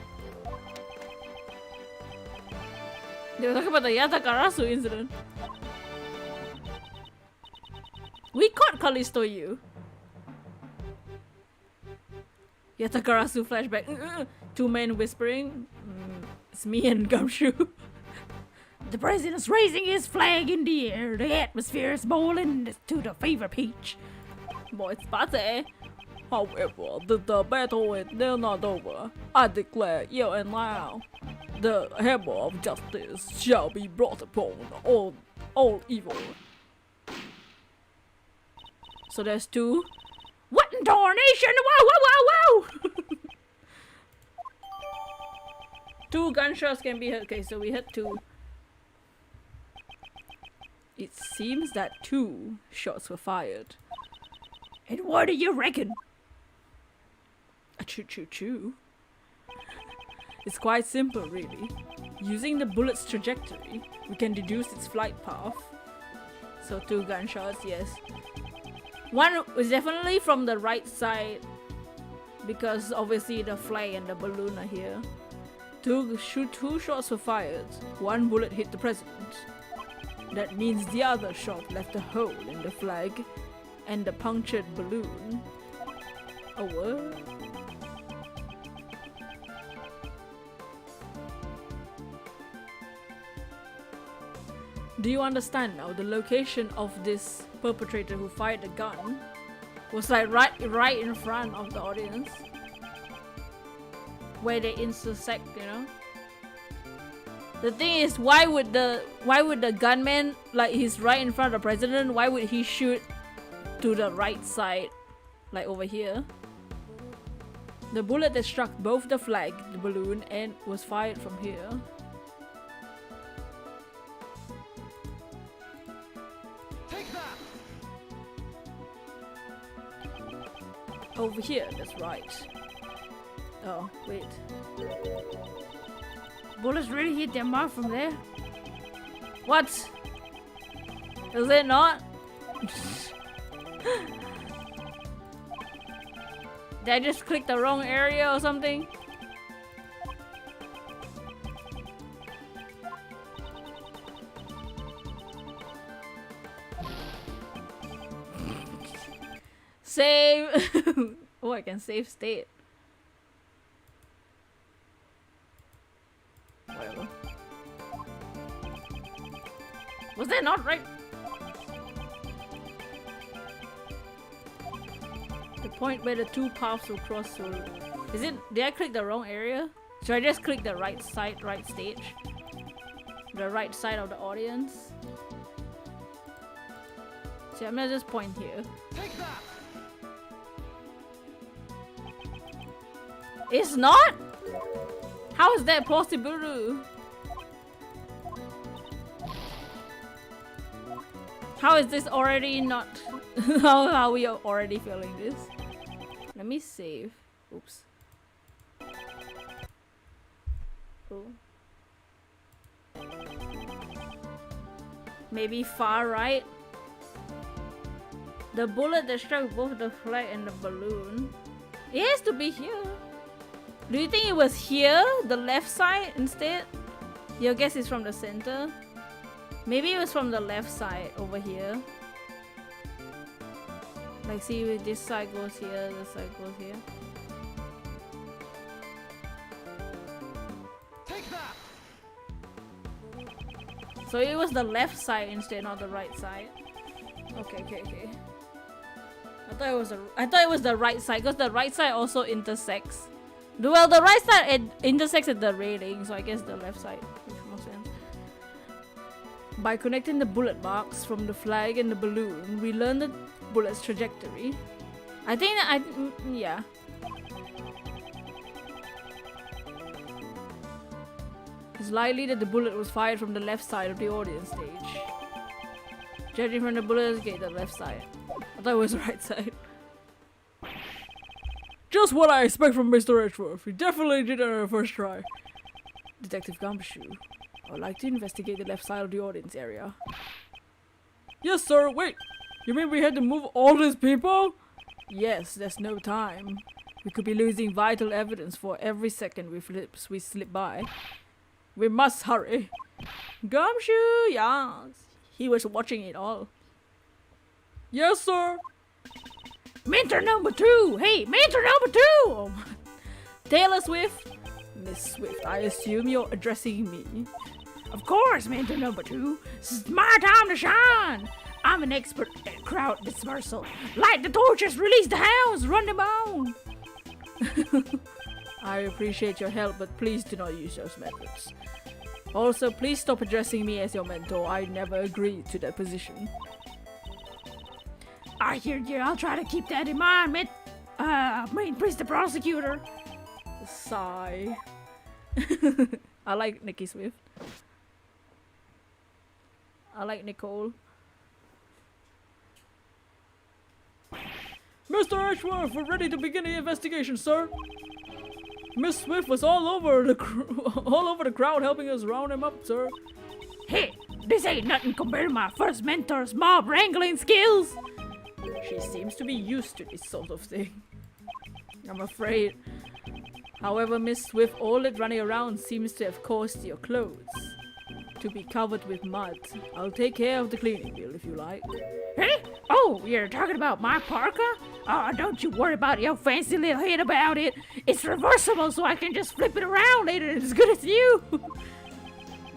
A: They were talking about the Yatakarasu incident. We caught Callisto you. Yatakarasu flashback. Two men whispering. It's me and Gumshoe.
B: The president's raising his flag in the air. The atmosphere is boiling to the fever pitch.
A: Boy, it's party. However, the battle is still not over. I declare, yell and loud, the hammer of justice shall be brought upon all evil. So there's two.
B: What in darnation? Whoa, whoa, whoa, whoa!
A: 2 gunshots can be heard. Okay, so we heard 2. It seems that 2 shots were fired.
B: And what do you reckon?
A: A choo-choo-choo. It's quite simple, really. Using the bullet's trajectory, we can deduce its flight path. So 2 gunshots, yes. One was definitely from the right side, because obviously the flag and the balloon are here. 2 shots were fired. 1 bullet hit the president. That means the other shot left a hole in the flag and the punctured balloon. A what? Do you understand now? The location of this perpetrator who fired the gun was like right in front of the audience, where they intersect, you know. The thing is, why would the gunman, like, he's right in front of the president, why would he shoot to the right side, like over here? The bullet that struck both the flag, the balloon, and was fired from here. Over here, that's right. Oh, wait.
B: Bullets really hit their mark from there.
A: What? Is it not? Did I just click the wrong area or something? Save! Oh, I can save state. Whatever. Was that not right? The point where the 2 paths will cross through. Is it? Did I click the wrong area? Should I just click the right side, right stage? The right side of the audience? See, I'm gonna just point here. Take that. It's not? How is that possible? How is this already not? How are we already feeling this? Let me save. Oops. Oh. Maybe far right? The bullet that struck both the flag and the balloon. It has to be here. Do you think it was here? The left side instead? Your guess is from the center? Maybe it was from the left side over here. Like, see, this side goes here, this side goes here. Take that. So it was the left side instead, not the right side. Okay. I thought it was the right side, because the right side also intersects. Well, the right side intersects at the railing, so I guess the left side makes more sense. By connecting the bullet marks from the flag and the balloon, we learn the bullet's trajectory. I think yeah. It's likely that the bullet was fired from the left side of the audience stage. Judging from the bullets, okay, the left side. I thought it was the right side. Just what I expect from Mr. Edgeworth. He definitely did it on the first try. Detective Gumshoe, I would like to investigate the left side of the audience area. Yes, sir. Wait. You mean we had to move all these people? Yes, there's no time. We could be losing vital evidence for every second we slip by. We must hurry. Gumshoe, yes. He was watching it all. Yes, sir.
B: Mentor number 2! Hey, mentor number 2! Oh,
A: Taylor Swift. Miss Swift, I assume you're addressing me.
B: of course, mentor number 2. It's my time to shine. I'm an expert at crowd dispersal. Light the torches, release the hounds, run them on.
A: I appreciate your help, but please do not use those methods. Also, please stop addressing me as your mentor. I never agreed to that position.
B: I hear you. I'll try to keep that in mind, Please, the prosecutor.
A: Sigh. I like Nikki Swift. I like Nicole. Mr. Edgeworth, we're ready to begin the investigation, sir. Miss Swift was all over the crowd helping us round him up, sir.
B: Hey, this ain't nothing compared to my first mentor's mob wrangling skills.
A: She seems to be used to this sort of thing, I'm afraid. However, Miss Swift, all that running around seems to have caused your clothes to be covered with mud. I'll take care of the cleaning bill if you like.
B: Hey? Oh, you're talking about my parka? Oh, don't you worry about your fancy little head about it. It's reversible, so I can just flip it around later as good as you.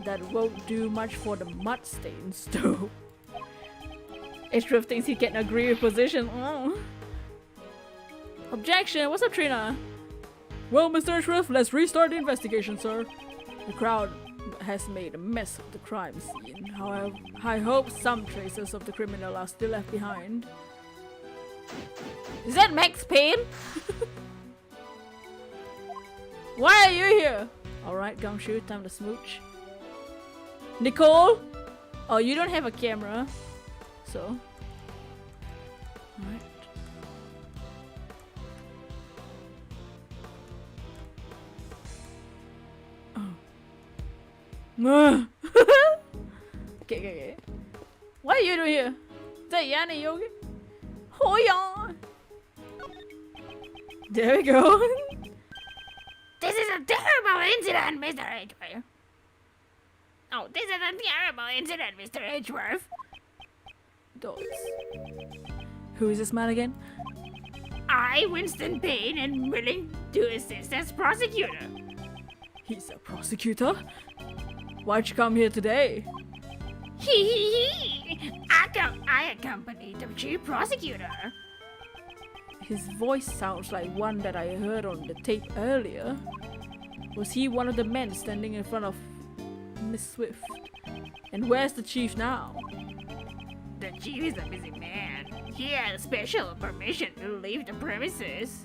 A: That won't do much for the mud stains, though. Edgeworth thinks he can agree with position. Oh. Objection! What's up, Trina? Well, Mr. Edgeworth, let's restart the investigation, sir. The crowd has made a mess of the crime scene. However, I hope some traces of the criminal are still left behind. Is that Max Payne? Why are you here? Alright, Gumshoe, time to smooch. Nicole? Oh, you don't have a camera. So. Alright. Oh. Okay. What are you doing here? Is that Yanni Yogi? Oh yeah. There we go.
B: This is a terrible incident, Mr. Edgeworth. Oh, this is a terrible incident, Mr. Edgeworth.
A: Dogs. Who is this man again?
B: I, Winston Payne, am willing to assist as prosecutor.
A: He's a prosecutor? Why'd you come here today?
B: I accompanied the chief prosecutor.
A: His voice sounds like one that I heard on the tape earlier. Was he one of the men standing in front of Miss Swift? And where's the chief now?
B: The chief is a busy man. He had special permission to leave the premises.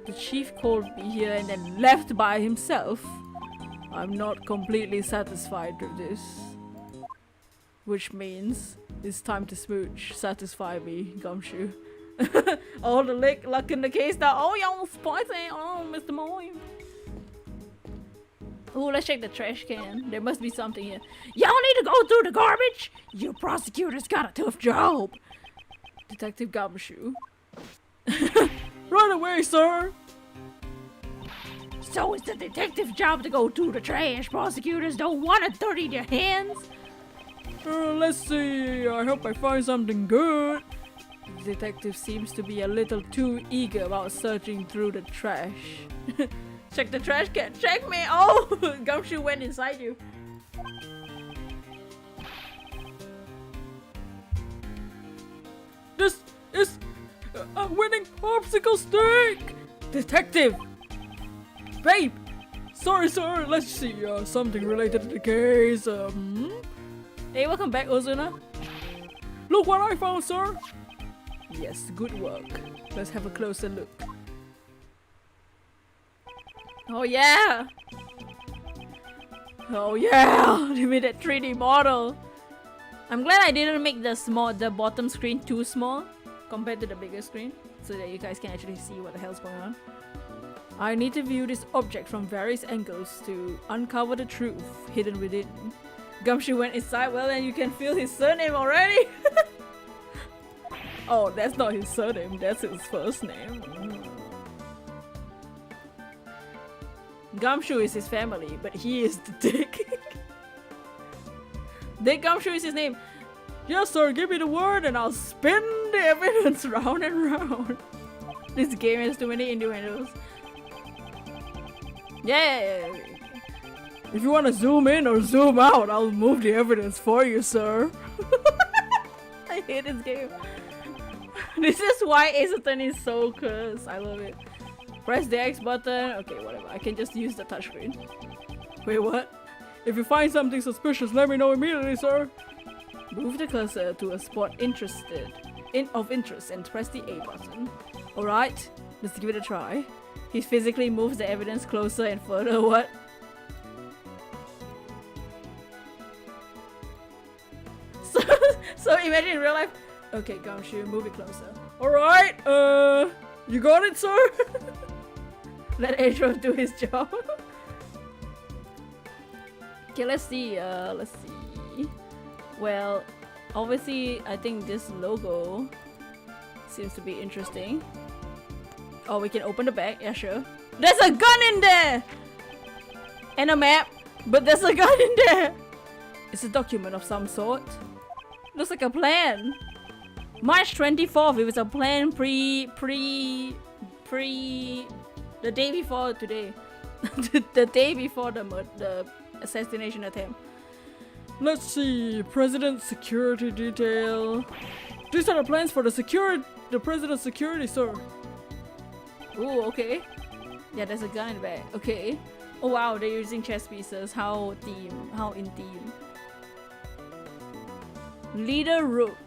A: The chief called me here and then left by himself. I'm not completely satisfied with this. Which means it's time to smooch. Satisfy me, Gumshoe. All the luck in the case that y'all spicy. Oh, Mr. Moy. Oh, let's check the trash can. There must be something here.
B: Y'all need to go through the garbage. Your prosecutor's got a tough job.
A: Detective Gumshoe. Right away, sir.
B: So it's the detective's job to go through the trash. Prosecutors don't want to dirty their hands.
A: Let's see. I hope I find something good. The detective seems to be a little too eager about searching through the trash. Check the trash can. Check me. Oh, Gumshoe went inside you. This is a winning popsicle stick. Detective. Babe. Sorry, sir. Let's see. Something related to the case. Hey, welcome back, Ozuna. Look what I found, sir. Yes, good work. Let's have a closer look. Oh yeah! Oh yeah! They made that 3D model. I'm glad I didn't make the bottom screen too small compared to the bigger screen, so that you guys can actually see what the hell's going on. I need to view this object from various angles to uncover the truth hidden within. Gumshoe went inside. Well, then you can feel his surname already. Oh, that's not his surname, that's his first name. Gumshoe is his family, but he is the dick. Dick Gumshoe is his name. Yes, sir, give me the word and I'll spin the evidence round and round. This game has too many innuendos. Yeah. If you want to zoom in or zoom out, I'll move the evidence for you, sir. I hate this game. This is why Ace Attorney is so cursed. I love it. Press the X button. Okay, whatever. I can just use the touchscreen. Wait, what? If you find something suspicious, let me know immediately, sir. Move the cursor to a spot of interest and press the A button. Alright, let's give it a try. He physically moves the evidence closer and further. What? imagine in real life. Okay, Gumshoe, move it closer. Alright, you got it, sir? Let Edgeworth do his job. Okay, let's see. Well, obviously, I think this logo seems to be interesting. Oh, we can open the bag. Yeah, sure. There's a gun in there! And a map, but there's a gun in there! It's a document of some sort. Looks like a plan. March 24th, it was a plan the day before today. The day before the assassination attempt. Let's see, President's security detail. These are the plans for the President's security, sir. Ooh, okay. Yeah, there's a gun in the bag. Okay. Oh wow, they're using chess pieces. How in theme. Leader Rook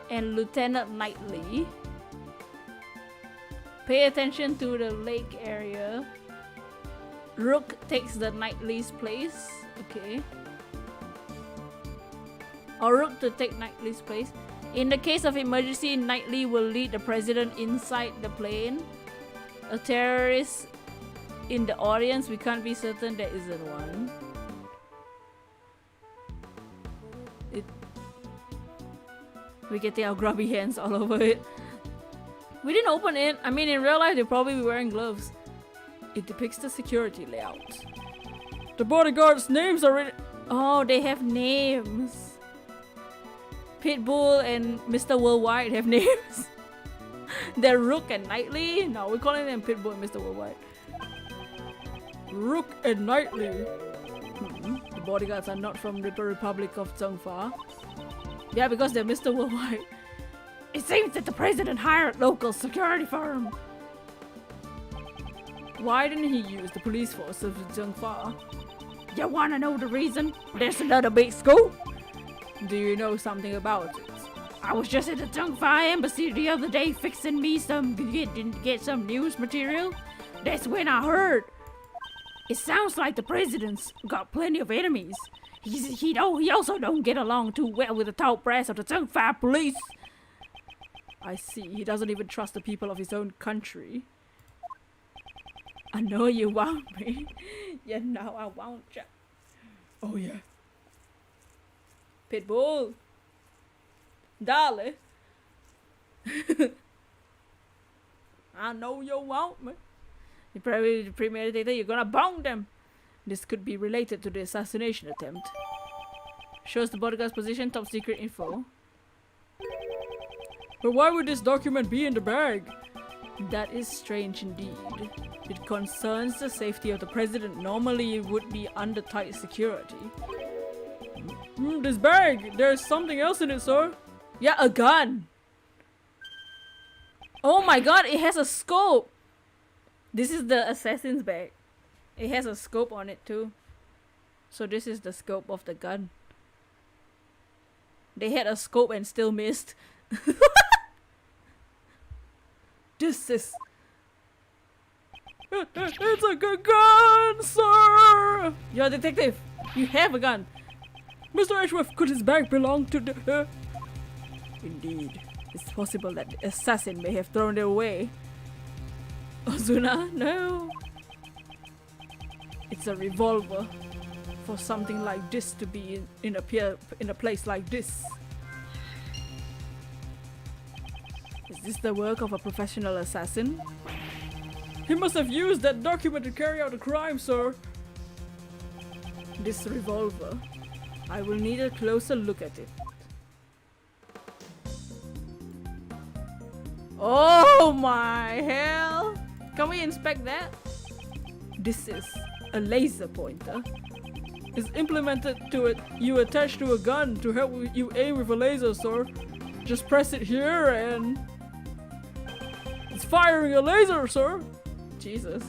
A: and Lieutenant Knightley. Pay attention to the lake area. Rook takes the Knightley's place. Okay. Or Rook to take Knightley's place. In the case of emergency, Knightley will lead the president inside the plane. A terrorist in the audience, we can't be certain there isn't one. We're getting our grubby hands all over it. We didn't open it. I mean, in real life, they'd probably be wearing gloves. It depicts the security layout. The bodyguards' names are written. Oh, they have names. Pitbull and Mr. Worldwide have names. They're Rook and Knightley. No, we're calling them Pitbull and Mr. Worldwide. Rook and Knightley. The bodyguards are not from the Republic of Zhengfa. Yeah, because they're Mr. Worldwide. It seems that the president hired a local security firm. Why didn't he use the police force of Zhengfa? You wanna know the reason? There's another big scoop. Do you know something about it? I was just at the Zhengfa embassy the other day fixing me get some news material. That's when I heard. It sounds like the president's got plenty of enemies. He also don't get along too well with the top brass of the Zhengfa police. I see. He doesn't even trust the people of his own country. I know you want me. You know I want you. Oh yeah. Pitbull. Darling. I know you want me. You probably premeditated. You're gonna bong them. This could be related to the assassination attempt. Shows the bodyguard's position, top secret info. But why would this document be in the bag? That is strange indeed. It concerns the safety of the president. Normally it would be under tight security. This bag! There's something else in it, sir. Yeah, a gun! Oh my god, it has a scope! This is the assassin's bag. It has a scope on it too. So this is the scope of the gun. They had a scope and still missed. This is... It's a good gun, sir! You're a detective. You have a gun. Mr. Edgeworth, could his bag belong to the... Indeed. It's possible that the assassin may have thrown it away. Ozuna, no. It's a revolver. For something like this to be in a place like this. Is this the work of a professional assassin? He must have used that document to carry out the crime, sir. This revolver. I will need a closer look at it. Oh my hell! Can we inspect that? This is a laser pointer. It's implemented to it. You attach to a gun to help you aim with a laser, sir. Just press it here and... It's firing a laser, sir! Jesus.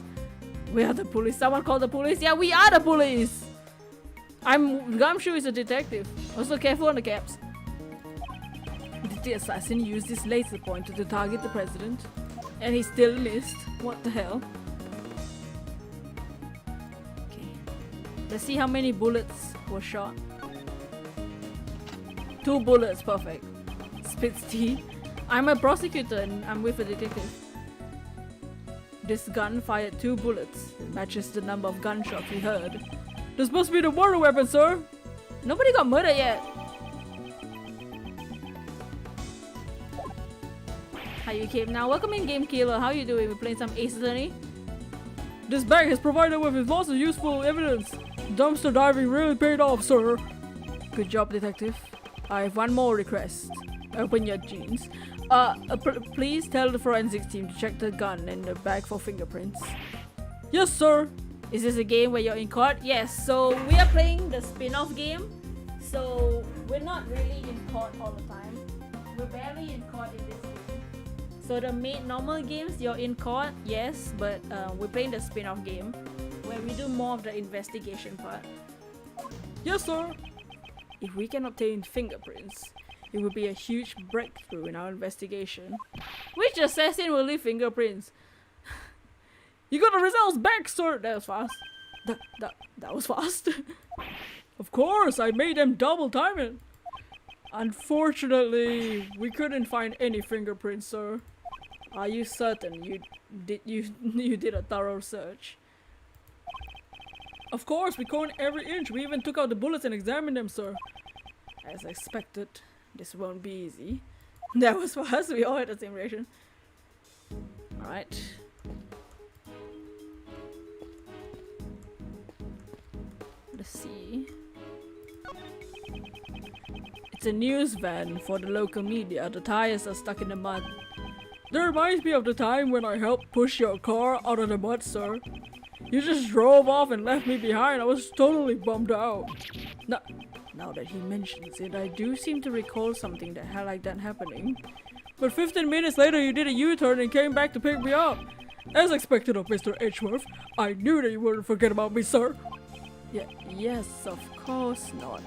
A: We are the police. Someone called the police. Yeah, we are the police! Gumshoe is a detective. Also careful on the caps. Did the assassin use this laser pointer to target the president? And he still missed. What the hell? Okay. Let's see how many bullets were shot. 2 bullets, perfect. Spits tea. I'm a prosecutor and I'm with a detective. This gun fired 2 bullets. It matches the number of gunshots we heard. This must be the murder weapon, sir. Nobody got murdered yet. How you came now? Welcome in, Game Killer. How you doing? We're playing some Ace Attorney. This bag has provided with lots of useful evidence. Dumpster diving really paid off, sir. Good job, detective. I have one more request. Open your jeans. Please tell the forensics team to check the gun and the bag for fingerprints. Yes, sir. Is this a game where you're in court? Yes. So we are playing the spin-off game. So we're not really in court all the time. We're barely in court in this game. So the normal games, you're in court, yes, but we're playing the spin-off game where we do more of the investigation part. Yes, sir. If we can obtain fingerprints, it would be a huge breakthrough in our investigation. Which assassin will leave fingerprints? You got the results back, sir. That was fast. That was fast. Of course, I made them double time it. Unfortunately, we couldn't find any fingerprints, sir. Are you certain you did a thorough search? Of course, we counted every inch. We even took out the bullets and examined them, sir. As expected, this won't be easy. That was fast. We all had the same reaction. Alright. Let's see. It's a news van for the local media. The tires are stuck in the mud. That reminds me of the time when I helped push your car out of the mud, sir. You just drove off and left me behind. I was totally bummed out. Now that he mentions it, I do seem to recall something like that happening. But 15 minutes later, you did a U-turn and came back to pick me up. As expected of Mr. Edgeworth, I knew that you wouldn't forget about me, sir. Yes, of course not.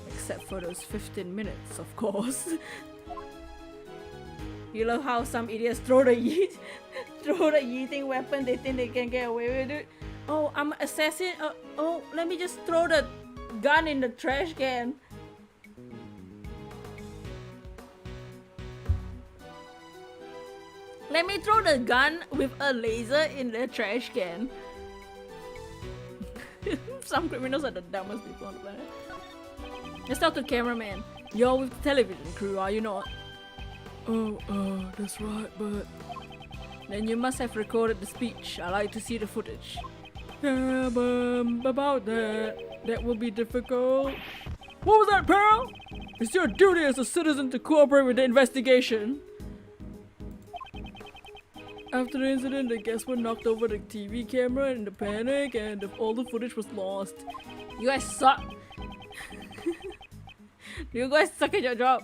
A: Except for those 15 minutes, of course. You love how some idiots throw the yeeting weapon. They think they can get away with it. Oh, I'm an assassin. Oh, let me just throw the gun in the trash can. Let me throw the gun with a laser in the trash can. Some criminals are the dumbest people on the planet. Let's talk to cameraman. You're with the television crew, are you not? Oh, that's right, but... Then you must have recorded the speech. I like to see the footage. Yeah, but about that will be difficult. What was that, pal? It's your duty as a citizen to cooperate with the investigation. After the incident, the guests were knocked over the TV camera in the panic and all the footage was lost. You guys suck. You guys suck at your job.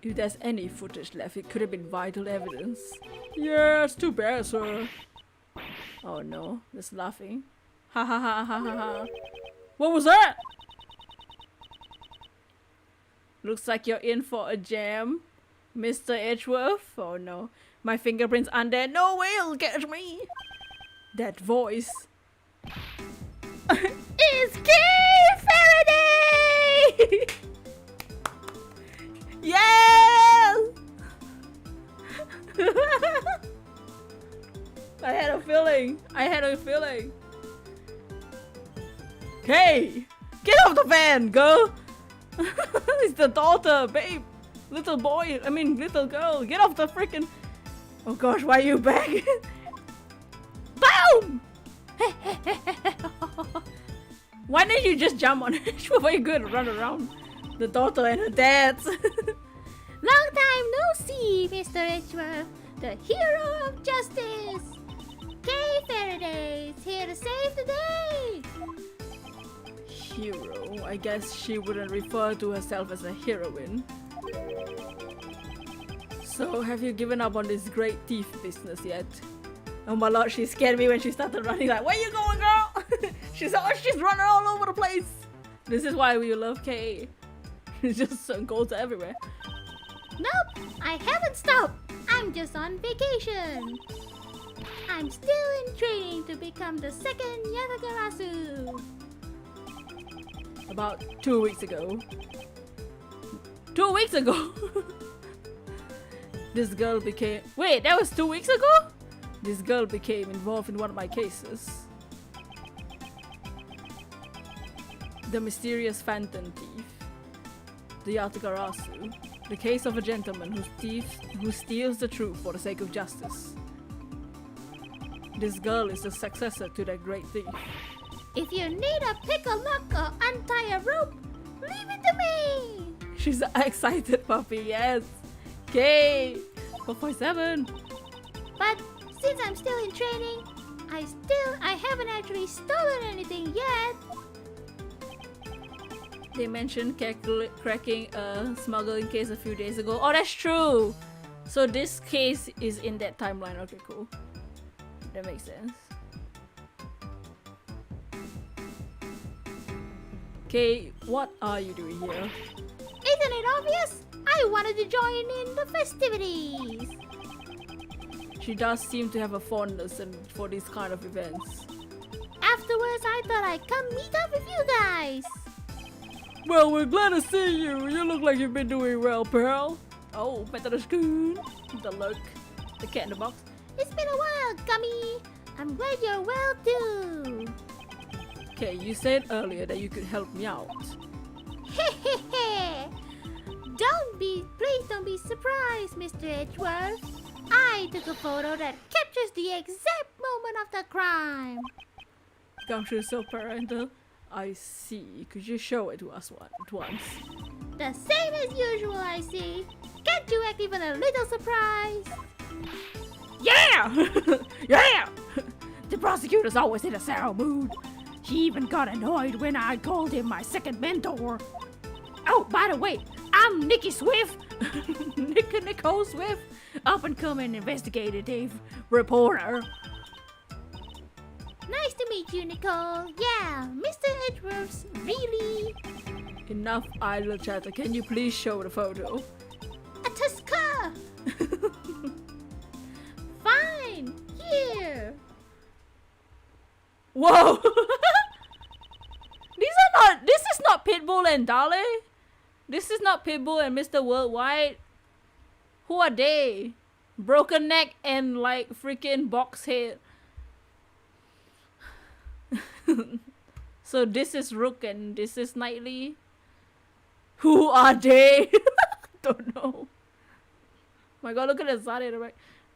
A: If there's any footage left, it could have been vital evidence. Yeah, it's too bad, sir. Oh no, just laughing. Ha ha ha ha ha ha. What was that? Looks like you're in for a jam, Mr. Edgeworth. Oh no, my fingerprints aren't there. No way it'll catch me. That voice. It's Kay Faraday! Yes! I had a feeling. Hey! Get off the van, girl! It's the daughter, babe! Little girl, get off the freaking... Oh gosh, why are you back? Boom! Why didn't you just jump on it? Before you could run around the daughter and her dads.
C: Long time no see, Mr. Edgeworth, the hero of justice. Kay Faraday is here to save the day.
A: Hero? I guess she wouldn't refer to herself as a heroine. So, have you given up on this great thief business yet? Oh my lord, she scared me when she started running like, where you going, girl? she's running all over the place. This is why we love Kay. She just goes everywhere.
C: Nope, I haven't stopped. I'm just on vacation. I'm still in training to become the second Yatagarasu.
A: About 2 weeks ago. 2 weeks ago. This girl became... Wait, that was 2 weeks ago? This girl became involved in one of my cases. The mysterious phantom thief. The Yatagarasu. The case of a gentleman who steals the truth for the sake of justice. This girl is the successor to that great thief.
C: If you need a pick a lock or untie a rope, leave it to me!
A: She's an excited puppy, yes. Okay, 447.
C: But since I'm still in training, I haven't actually stolen anything yet.
A: They mentioned cracking a smuggling case a few days ago. Oh, that's true. So this case is in that timeline. Okay, cool. That makes sense. Okay, what are you doing here?
C: Isn't it obvious? I wanted to join in the festivities.
A: She does seem to have a fondness for these kind of events.
C: Afterwards, I thought I'd come meet up with you guys.
A: Well, we're glad to see you. You look like you've been doing well, pal. Oh, Metaloscoon. The look. The cat in the box.
C: It's been a while, Gummy. I'm glad you're well too.
A: Okay, you said earlier that you could help me out.
C: Hehehe. Please don't be surprised, Mr. Edgeworth. I took a photo that captures the exact moment of the crime.
A: Gumshoe is so parental. I see. Could you show it to us once?
C: The same as usual, I see. Can't you act even a little surprised?
B: Yeah! Yeah! The prosecutor's always in a sour mood. He even got annoyed when I called him my second mentor. Oh, by the way, I'm Nikki Swift. Nicole Swift. Up and coming investigative reporter.
C: Nice to meet you, Nicole. Yeah, Mr. Edgeworth's really...
A: Enough idle chatter. Can you please show the photo?
C: a Tusker! Fine, here.
A: Whoa! This is not Pitbull and Dale. This is not Pitbull and Mr. Worldwide. Who are they? Broken neck and like freaking box head. So this is Rook and this is Knightley. Who are they? Don't know. My god, look at the side of the right.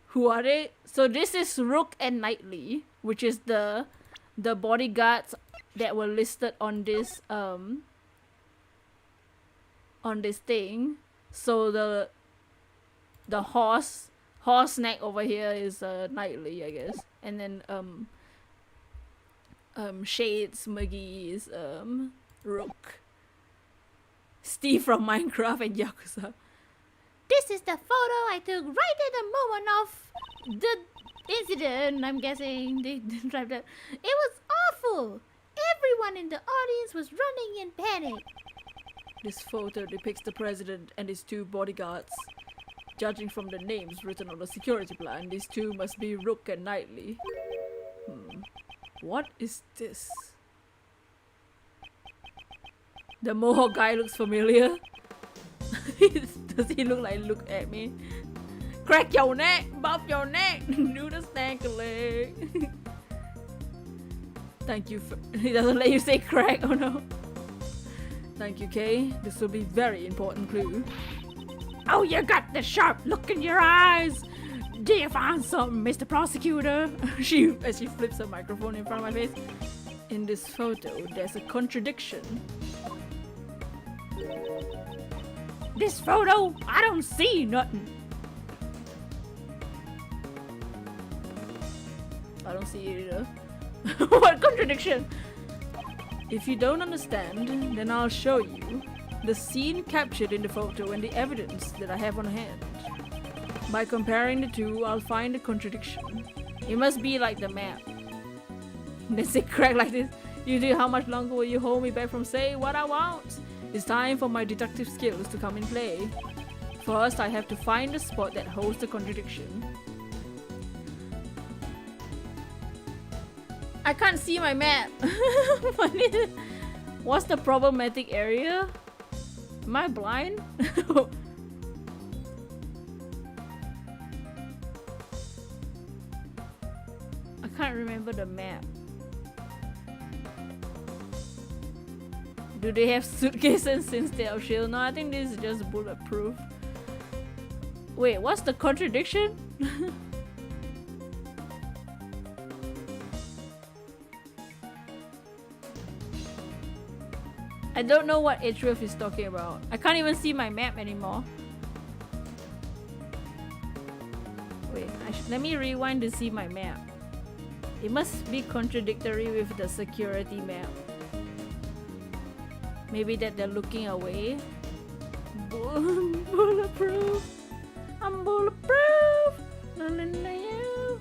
A: Who are they? So this is Rook and Knightley, which is the bodyguards that were listed on this thing. So the horse neck over here is Knightley, I guess. And then Shades McGee is Rook. Steve from Minecraft and Yakuza.
C: This is the photo I took right at the moment of the incident. I'm guessing they drive that. It was awful. Everyone in the audience was running in panic.
A: This photo depicts the president and his two bodyguards. Judging from the names written on the security plan, these two must be Rook and Knightley. What is this? The Mohawk guy looks familiar. Does he look at me? Crack your neck, bump your neck, do the snake leg. Thank you for... He doesn't let you say crack, oh no. Thank you, Kay. This will be very important clue.
B: Oh, you got the sharp look in your eyes. Did you find something, Mr. Prosecutor?
A: As she flips her microphone in front of my face. In this photo, there's a contradiction.
B: This photo, I don't see nothing.
A: I don't see it either. What contradiction? If you don't understand, then I'll show you the scene captured in the photo and the evidence that I have on hand. By comparing the two, I'll find a contradiction. It must be like the map. They say crack like this. You do, how much longer will you hold me back from saying what I want? It's time for my detective skills to come in play. First, I have to find the spot that holds the contradiction. I can't see my map. What's the problematic area? Am I blind? I can't remember the map. Do they have suitcases instead of shield? No, I think this is just bulletproof. Wait, what's the contradiction? I don't know what Edgeworth is talking about. I can't even see my map anymore. Wait, let me rewind to see my map. It must be contradictory with the security map. Maybe that they're looking away. Bulletproof. I'm bulletproof. You.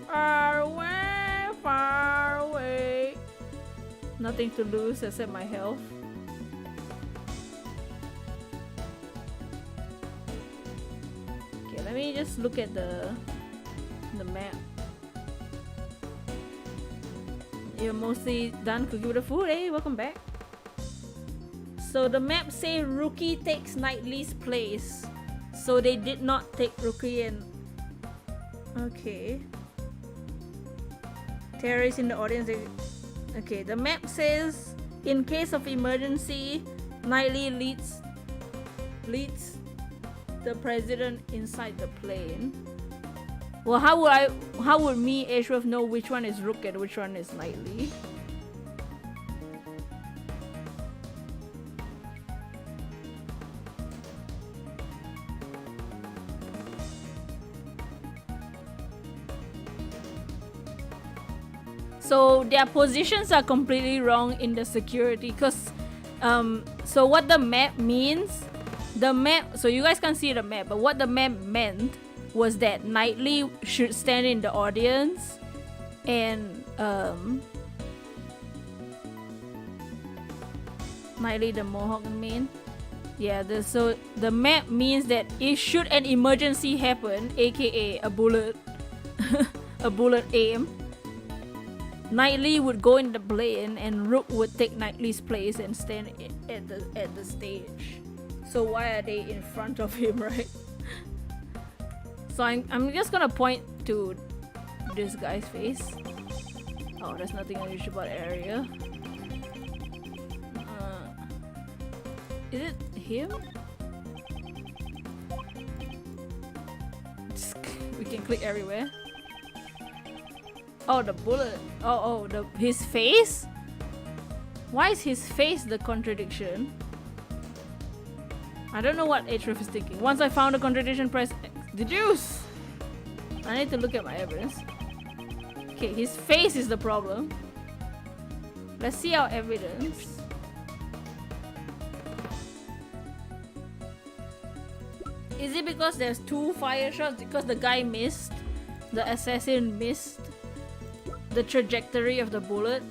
A: Far away, far away. Nothing to lose except my health. Okay, let me just look at the map. You're mostly done cooking with the food. Hey, welcome back. So the map say Rookie takes Knightley's place. So they did not take Rookie and... Okay. Terrorists in the audience. Okay, the map says in case of emergency, Knightley leads the president inside the plane. Well, how would me, Edgeworth, know which one is Rook and which one is Knightley? So their positions are completely wrong in the security because so what the map means, so you guys can't see the map, but what the map meant was that Knightley should stand in the audience and Knightley the Mohawk main. Yeah, so the map means that if should an emergency happen, aka a bullet a bullet aim, Knightley would go in the plane and Rook would take Knightley's place and stand at the stage. So why are they in front of him, right? So I'm just gonna point to this guy's face. Oh, there's nothing unusual about the area. Is it him? We can click everywhere. Oh, the bullet. Oh, his face? Why is his face the contradiction? I don't know what Edgeworth is thinking. Once I found a contradiction, press X. Deduce! I need to look at my evidence. Okay, his face is the problem. Let's see our evidence. Is it because there's 2 fire shots? Because the guy missed? The assassin missed the trajectory of the bullet?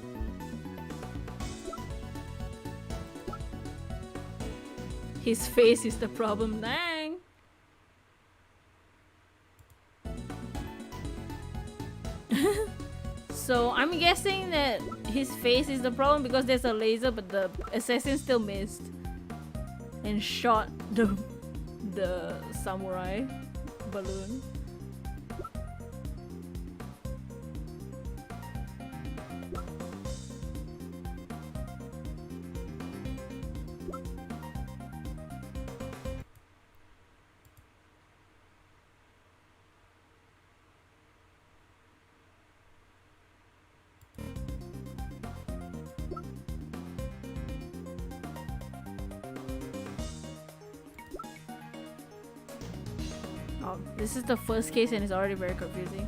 A: His face is the problem. Dang! So I'm guessing that his face is the problem because there's a laser, but the assassin still missed and shot the samurai balloon. Oh, this is the first case and it's already very confusing.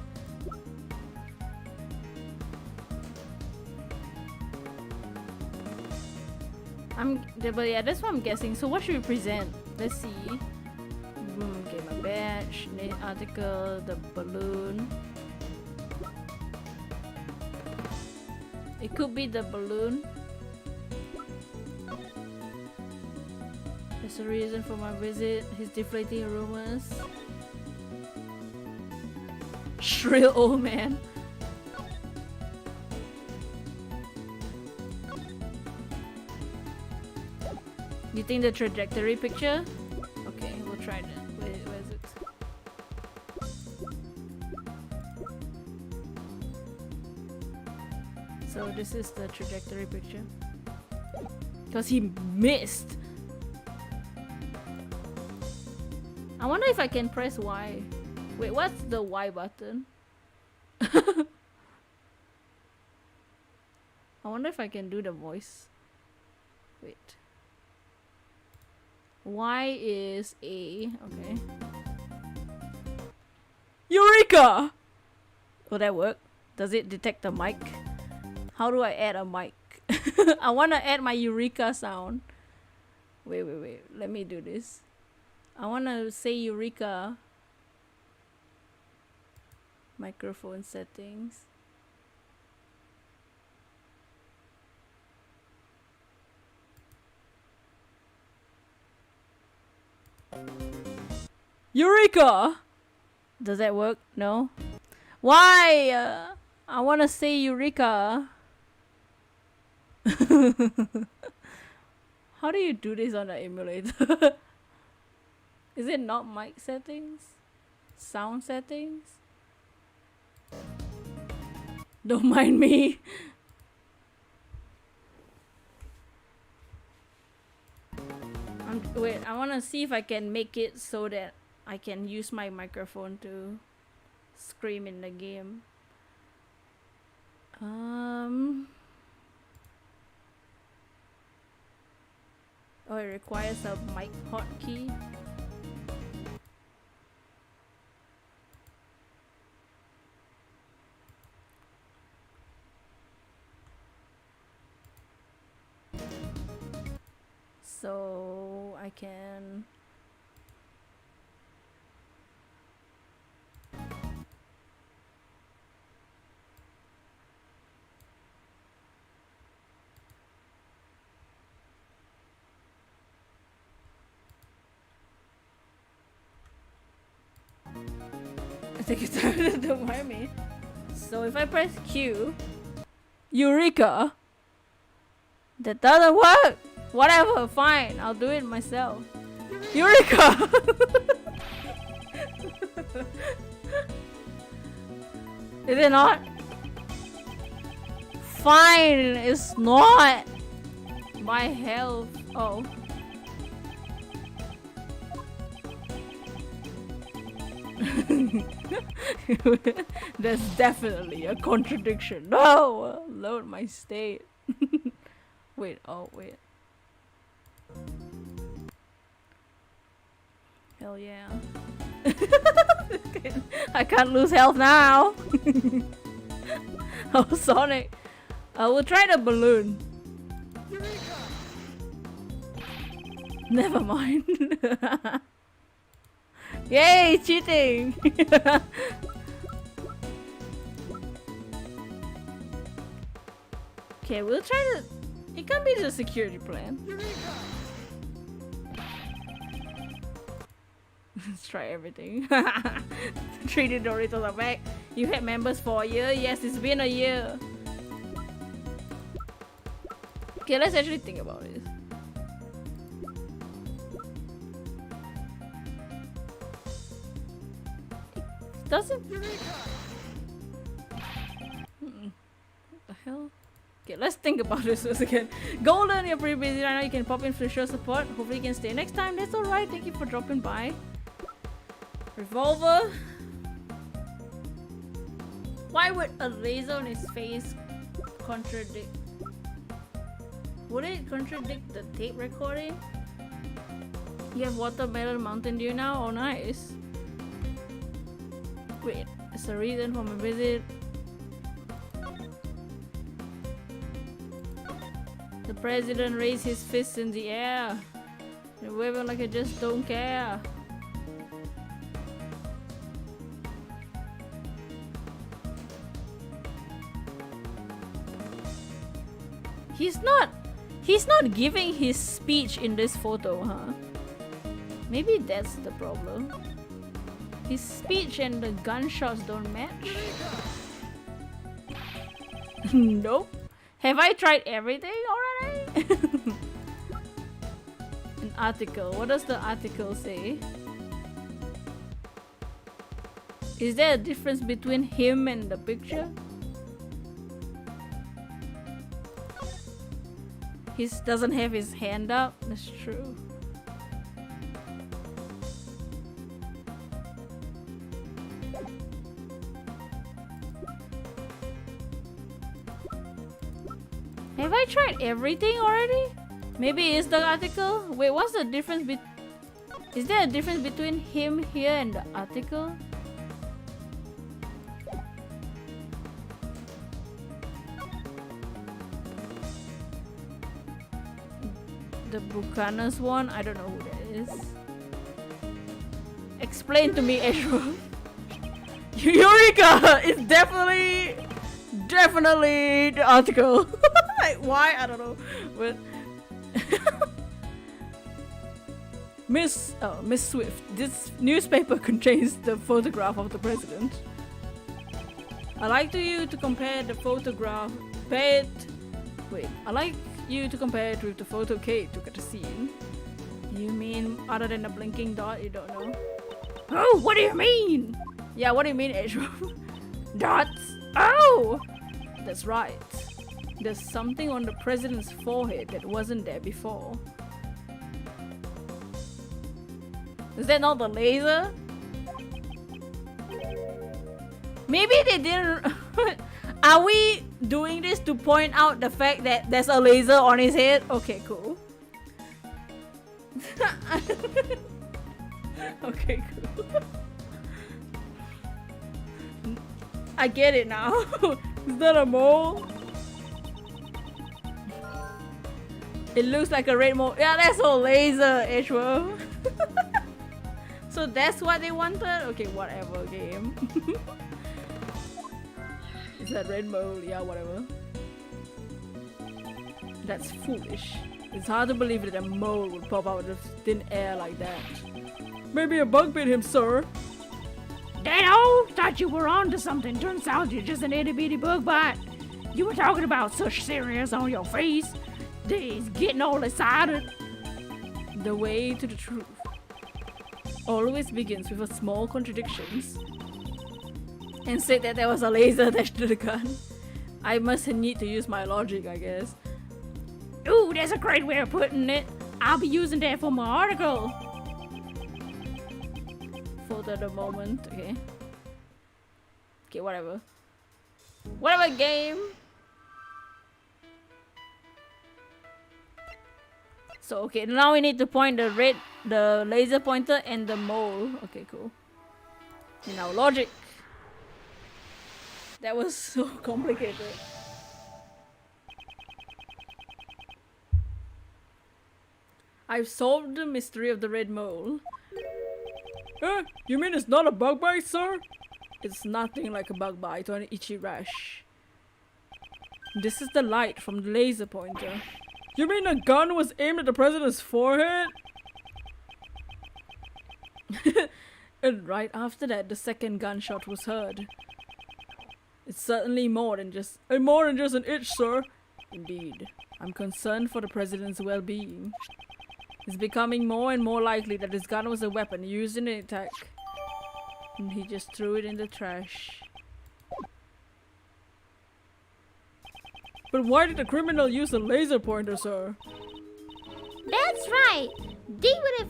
A: But yeah, that's what I'm guessing. So what should we present? Let's see. Okay, my badge, article, the balloon. It could be the balloon. There's a reason for my visit. He's deflating rumors. Shrill old man. You think the trajectory picture? Okay, we'll try that. Where is it? So this is the trajectory picture. Because he missed. I wonder if I can press Y. Wait, what's the Y button? I wonder if I can do the voice. Wait. Y is A. Okay. Eureka! Will that work? Does it detect the mic? How do I add a mic? I want to add my Eureka sound. Wait. Let me do this. I want to say Eureka. Microphone settings. Eureka! Does that work? No? Why? I want to say Eureka. How do you do this on the emulator? Is it not mic settings? Sound settings? Don't mind me. Wait, I want to see if I can make it so that I can use my microphone to scream in the game. Oh, it requires a mic hotkey. So I can take your time, don't mind me. So if I press Q, Eureka! That doesn't work! Whatever, fine, I'll do it myself. Eureka! Is it not? Fine, it's not! My health. Oh. There's definitely a contradiction. No! Load my state. Wait, oh, wait. Hell yeah. I can't lose health now. Oh, Sonic. We'll try the balloon. Never mind. Yay, cheating! Okay, we'll try to... It can be the security plan. Let's try everything. 3D Doritos are back. You had members for a year? Yes, it's been a year. Okay, let's actually think about it. Doesn't... What the hell? Okay, let's think about this once again. Golden, you're pretty busy right now. You can pop in for show support. Hopefully you can stay next time. That's alright. Thank you for dropping by. Revolver. Why would a laser on his face contradict? Would it contradict the tape recording? You have Watermelon Mountain Dew now? Oh, nice. Wait, it's a reason for my visit. The president raised his fist in the air. They're waving like I just don't care. He's not giving his speech in this photo, huh? Maybe that's the problem. His speech and the gunshots don't match. Nope. Have I tried everything already? article. What does the article say? Is there a difference between him and the picture? He doesn't have his hand up. That's true. Have I tried everything already? Maybe it's the article? Wait, what's the difference is there a difference between him here and the article? The Buchanan's one? I don't know who that is. Explain to me, Edgeworth. Eureka! It's definitely the article. Like, why? I don't know. But Miss Swift, this newspaper contains the photograph of the president. I'd like you to compare the photograph. I like you to compare it with the photo Kate took at the scene. You mean other than the blinking dot? You don't know? Oh, what do you mean? Yeah, what do you mean, Edgeworth? Dots? Oh! That's right. There's something on the president's forehead that wasn't there before. Is that not the laser? Maybe they didn't... Are we doing this to point out the fact that there's a laser on his head? Okay, cool. Okay, cool. I get it now. Is that a mole? It looks like a red mole. Yeah, that's a laser, Edgeworth. So that's what they wanted? Okay, whatever, game. Is that red mole? Yeah, whatever. That's foolish. It's hard to believe that a mole would pop out of thin air like that. Maybe a bug bit him, sir.
B: Dano, thought you were on to something. Turns out you're just an itty bitty bug bite. You were talking about such serious on your face. He's getting all excited.
A: The way to the truth always begins with a small contradictions. And said that there was a laser attached to the gun. I must need to use my logic, I guess.
B: Ooh, that's a great way of putting it. I'll be using that for my article.
A: For the moment, okay. Okay, whatever. Whatever, game. So okay, now we need to point the laser pointer and the mole. Okay, cool. Now logic. That was so complicated. I've solved the mystery of the red mole. You mean it's not a bug bite, sir? It's nothing like a bug bite or an itchy rash. This is the light from the laser pointer. You mean the gun was aimed at the president's forehead? And right after that, the second gunshot was heard. It's certainly more than just an itch, sir. Indeed, I'm concerned for the president's well-being. It's becoming more and more likely that his gun was a weapon used in an attack. And he just threw it in the trash. But why did the criminal use a laser pointer, sir?
C: That's right. They would have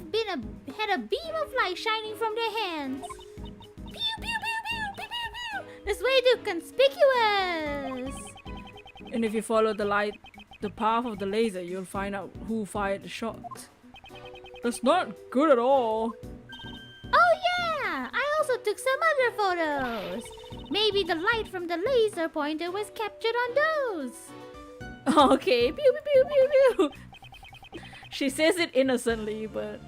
C: had a beam of light shining from their hands. Pew pew pew pew pew pew pew. That's way too conspicuous.
A: And if you follow the path of the laser, you'll find out who fired the shot. That's not good at all.
C: Oh yeah! I also took some other photos. Maybe the light from the laser pointer was captured on those.
A: Okay, pew pew pew pew pew. She says it innocently, but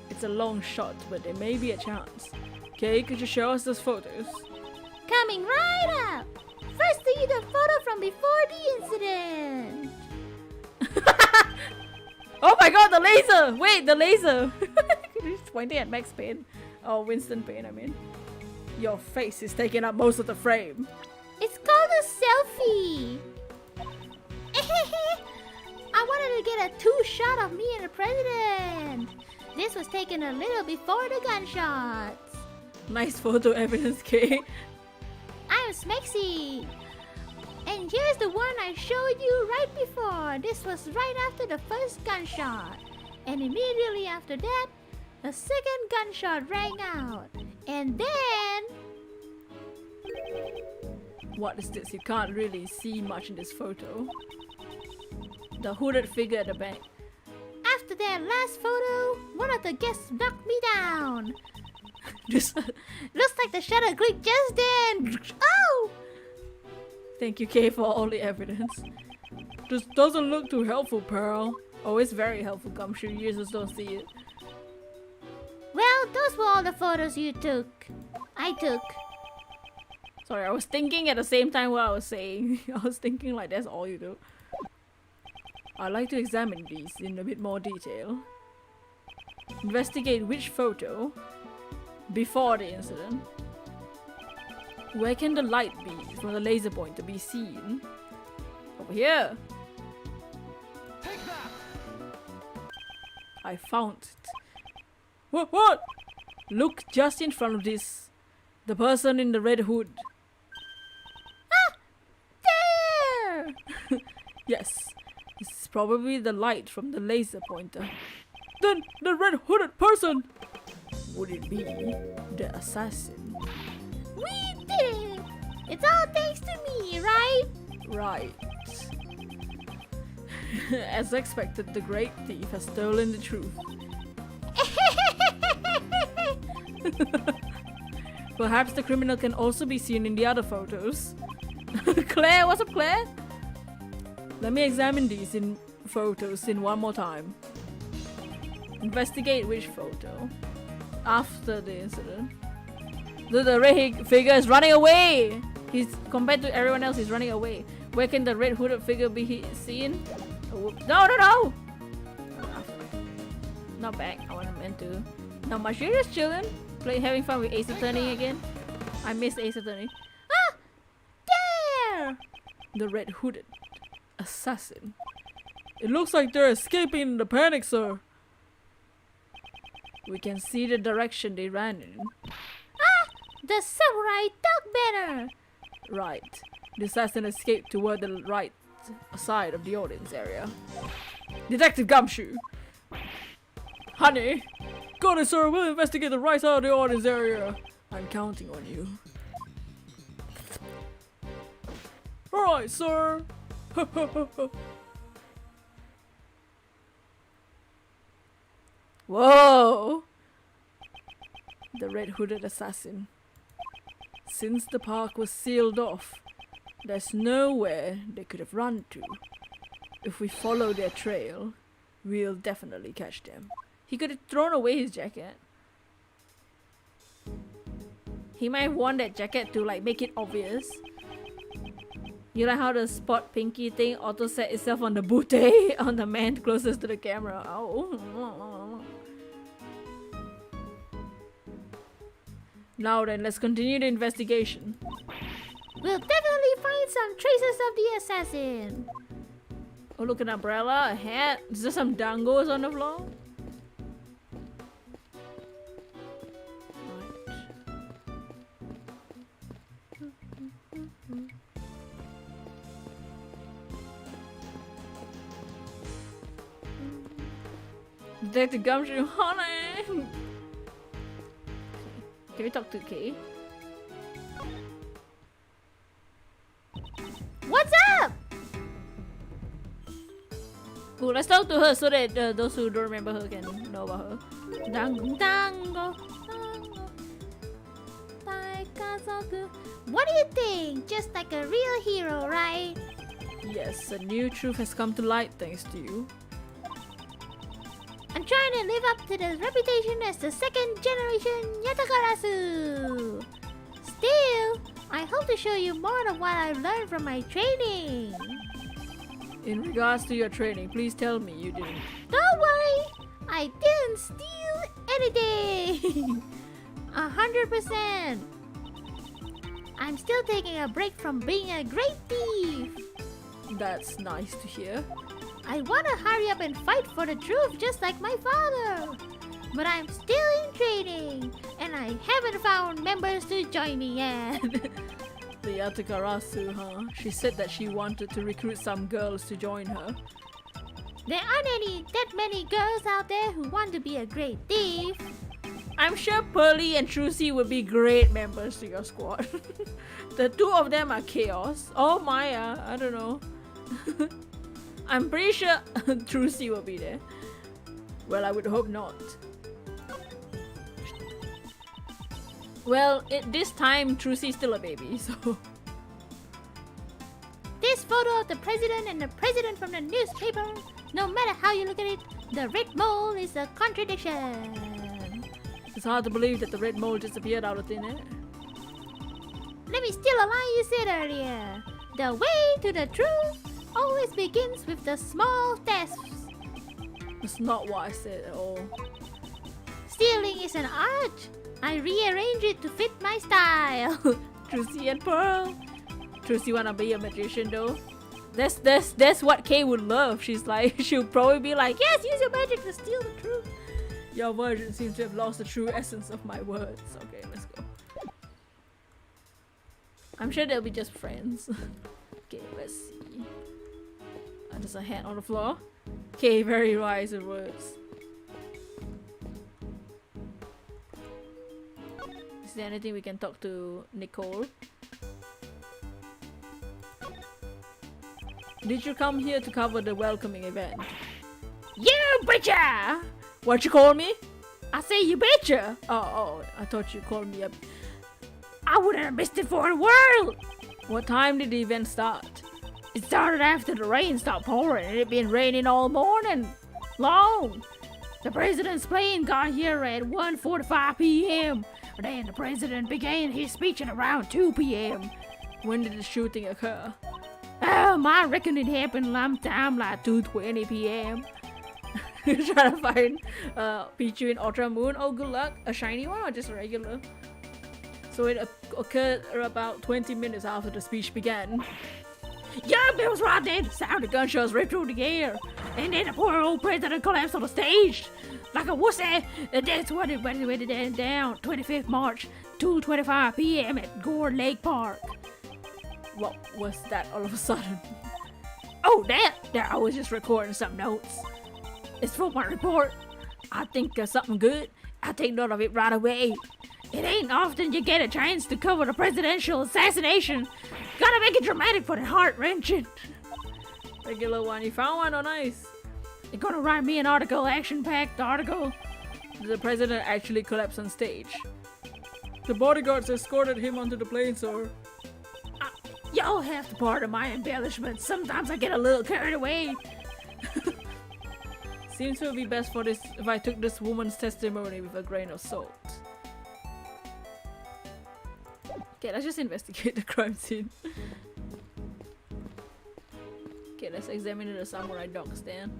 A: it's a long shot, but there may be a chance. Okay, could you show us those photos?
C: Coming right up. First, see the photo from before the incident.
A: Oh my god, the laser! Wait, the laser! He's pointing at Max Payne. Oh, Winston Payne, I mean. Your face is taking up most of the frame.
C: It's called a selfie. I wanted to get a shot of me and the president. This was taken a little before the gunshots.
A: Nice photo evidence, Kay.
C: I'm Smexy. And here's the one I showed you right before. This was right after the first gunshot. And immediately after that, a second gunshot rang out. And then...
A: What is this? You can't really see much in this photo. The hooded figure at the back.
C: After that last photo, one of the guests knocked me down.
A: This
C: Looks like the shutter clicked just then. Oh!
A: Thank you, Kay, for all the evidence. This doesn't look too helpful, Pearl. Oh, it's very helpful, Gumshoe. You just don't see it.
C: Well, those were all the photos you took. I took.
A: Sorry, I was thinking at the same time what I was saying. I was thinking like that's all you do. I'd like to examine these in a bit more detail. Investigate which photo before the incident. Where can the light be from the laser pointer be seen? Over here. I found it. What? Look just in front of this. The person in the red hood.
C: There!
A: Yes. This is probably the light from the laser pointer. Then the red hooded person! Would it be the assassin?
C: We did it! It's all thanks to me, right?
A: Right. As expected, the great thief has stolen the truth. Perhaps the criminal can also be seen in the other photos. Claire, what's up, Claire? Let me examine these in photos in one more time. Investigate which photo. After the incident. The red figure is running away! He's, compared to everyone else, he's running away. Where can the red hooded figure be seen? Oh, no! Not back. I wasn't meant to. Not much. You're just chilling. Having fun with Ace Attorney again. I miss Ace Attorney.
C: Ah! There!
A: The red hooded assassin. It looks like they're escaping in the panic, sir. We can see the direction they ran in.
C: Ah! The samurai dog banner!
A: Right. The assassin escaped toward the right side of the audience area. Detective Gumshoe! Honey! Got it, sir! We'll investigate the right side of the audience area! I'm counting on you. Alright, sir! Whoa! The red hooded assassin. Since the park was sealed off, there's nowhere they could have run to. If we follow their trail, we'll definitely catch them. He could have thrown away his jacket. He might have worn that jacket to like make it obvious. You like how the spot pinky thing auto set itself on the booty on the man closest to the camera. Oh. Now then, let's continue the investigation.
C: We'll definitely find some traces of the assassin.
A: Oh, look, an umbrella, a hat. Is there some dangos on the floor? Detective Gumshoe, honey! Can we talk to Kay?
C: What's up?
A: Cool, let's talk to her so that those who don't remember her can know about her.
C: Dango. What do you think? Just like a real hero, right?
A: Yes, a new truth has come to light thanks to you.
C: I'm trying to live up to the reputation as the second generation Yatakarasu. Still, I hope to show you more of what I've learned from my training.
A: In regards to your training, please tell me you didn't.
C: Don't worry, I didn't steal anything. 100%. I'm still taking a break from being a great thief.
A: That's nice to hear.
C: I want to hurry up and fight for the truth just like my father. But I'm still in training, and I haven't found members to join me yet.
A: The Yatakarasu, huh? She said that she wanted to recruit some girls to join her.
C: There aren't that many girls out there who want to be a great thief.
A: I'm sure Pearly and Trucy would be great members to your squad. The two of them are chaos. Oh Maya, I don't know. I'm pretty sure Trucy will be there. Well, I would hope not. Well, this time Trucy's still a baby, so...
C: This photo of the president and the president from the newspaper, no matter how you look at it, the red mole is a contradiction.
A: It's hard to believe that the red mole disappeared out of thin air.
C: Let me steal a line you said earlier. The way to the truth always begins with the small steps.
A: That's not what I said at all.
C: Stealing is an art. I rearrange it to fit my style.
A: Trucy and Pearl. Trucy wanna be a magician though. That's what Kay would love. She'll probably be like, yes, use your magic to steal the truth. Your version seems to have lost the true essence of my words. Okay, let's go. I'm sure they'll be just friends. Okay, let's see. There's a hand on the floor. Okay, very wise words. Is there anything we can talk to Nicole? Did you come here to cover the welcoming event? You betcha! What you call me? I say you betcha! Oh, I thought you called me a... I wouldn't have missed it for the world! What time did the event start? It started after the rain stopped pouring and it been raining all morning long. The president's plane got here at 1:45 p.m. Then the president began his speech at around 2 p.m. When did the shooting occur? I reckon it happened sometime like 2:20 p.m. Trying to find Pichu in Ultra Moon. Oh, good luck. A shiny one or just a regular? So it occurred about 20 minutes after the speech began. Yeah, Bill's right there. The sound of gunshots ripped through the air. And then the poor old president collapsed on the stage. Like a wussy. That's what it went down. 25th March, 2:25 p.m. at Gore Lake Park. What was that all of a sudden? Oh, that! I was just recording some notes. It's for my report. I think there's something good. I'll take note of it right away. It ain't often you get a chance to cover the presidential assassination. Gotta make it dramatic for the heart-wrenching. Regular one. You found one? Oh, nice. You're gonna write me an article, action-packed article. Did the president actually collapse on stage? The bodyguards escorted him onto the plane, sir. Y'all have to pardon my embellishments. Sometimes I get a little carried away. Seems to be best for this if I took this woman's testimony with a grain of salt. Okay, let's just investigate the crime scene. Okay, let's examine the samurai dog stand.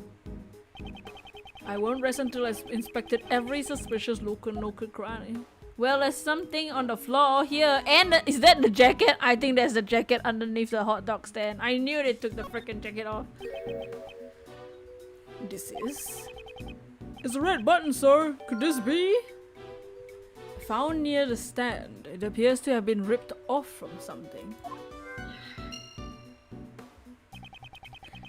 A: I won't rest until I've inspected every suspicious local crime. Well, there's something on the floor here. And is that the jacket? I think there's the jacket underneath the hot dog stand. I knew they took the freaking jacket off. This is... It's a red button, sir. Could this be? Found near the stand. It appears to have been ripped off from something.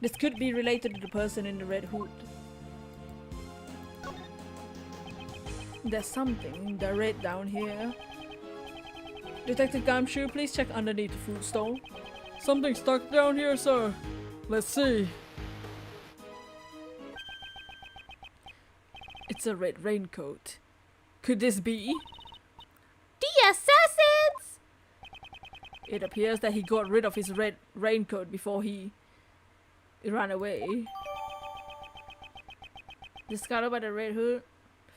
A: This could be related to the person in the red hood. There's something in the red down here. Detective Gumshoe, please check underneath the food stall. Something stuck down here, sir. Let's see. It's a red raincoat. Could this be?
C: The assassins!
A: It appears that he got rid of his red raincoat before he ran away. Discovered by the red hood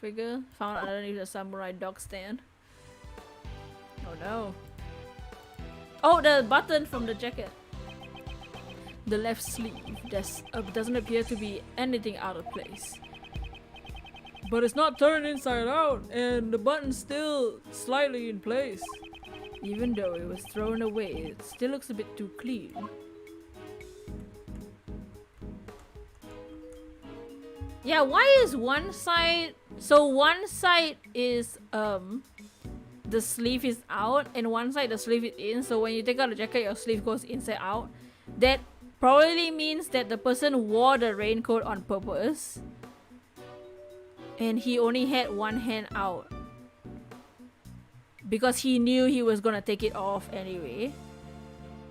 A: figure found underneath the samurai dog stand. Oh no. Oh, the button from the jacket. The left sleeve doesn't appear to be anything out of place. But it's not turned inside out, and the button's still slightly in place. Even though it was thrown away, it still looks a bit too clean. Yeah, why is one side... So one side is, the sleeve is out, and one side the sleeve is in. So when you take out the jacket, your sleeve goes inside out. That probably means that the person wore the raincoat on purpose. And he only had one hand out. Because he knew he was gonna take it off anyway.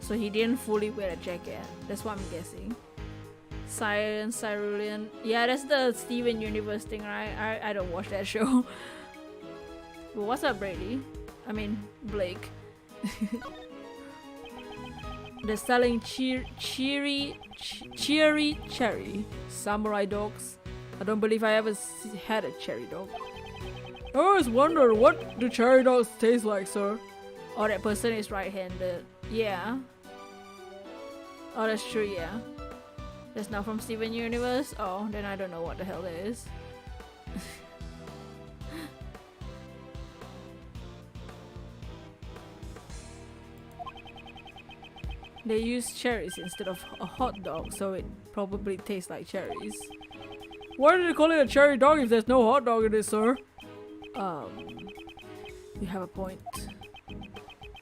A: So he didn't fully wear a jacket. That's what I'm guessing. Siren, Cyrulean. Yeah, that's the Steven Universe thing, right? I don't watch that show. Well, what's up, Brady? I mean, Blake. They're selling cheery cherry samurai dogs. I don't believe I ever had a cherry dog. I always wonder, what do cherry dogs taste like, sir? Oh, that person is right-handed. Yeah. Oh, that's true, yeah. That's not from Steven Universe? Oh, then I don't know what the hell that is. They use cherries instead of a hot dog, so it probably tastes like cherries. Why did they call it a cherry dog if there's no hot dog in it, sir? You have a point.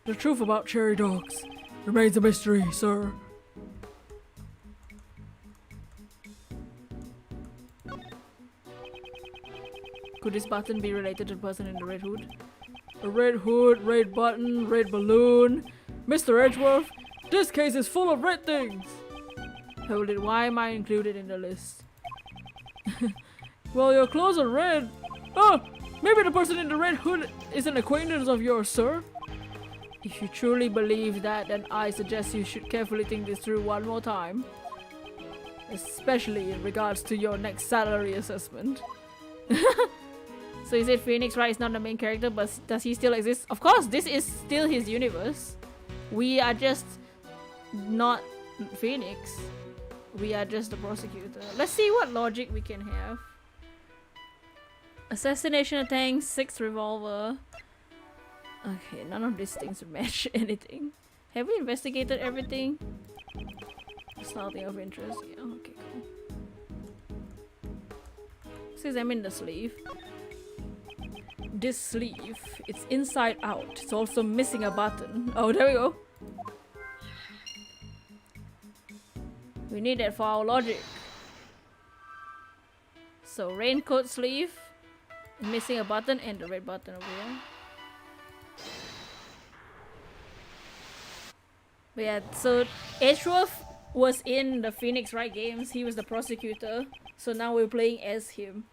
A: The truth about cherry dogs remains a mystery, sir. Could this button be related to the person in the red hood? A red hood, red button, red balloon. Mr. Edgeworth, this case is full of red things! Hold it, why am I included in the list? Well, your clothes are red. Oh, maybe the person in the red hood is an acquaintance of yours, sir? If you truly believe that, then I suggest you should carefully think this through one more time. Especially in regards to your next salary assessment. So you said Phoenix Wright is not the main character, but does he still exist? Of course, this is still his universe. We are just not Phoenix. We are just the prosecutor. Let's see what logic we can have. Assassination attempt, 6 revolver. Okay, none of these things match anything. Have we investigated everything? It's nothing of interest. Yeah, okay, cool. Let's examine the sleeve. This sleeve, it's inside out. It's also missing a button. Oh, there we go. We need that for our logic. So raincoat sleeve, missing a button, and the red button over here. But yeah, so Edgeworth was in the Phoenix Wright games. He was the prosecutor. So now we're playing as him.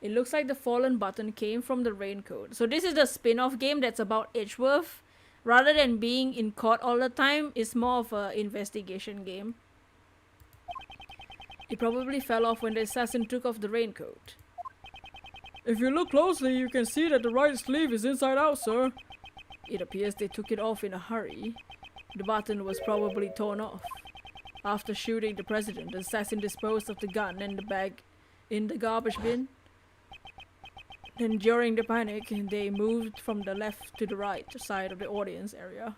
A: It looks like the fallen button came from the raincoat. So this is the spin-off game that's about Edgeworth. Rather than being in court all the time, it's more of an investigation game. It probably fell off when the assassin took off the raincoat. If you look closely, you can see that the right sleeve is inside out, sir. It appears they took it off in a hurry. The button was probably torn off. After shooting the president, the assassin disposed of the gun and the bag in the garbage bin. Then during the panic, they moved from the left to the right side of the audience area.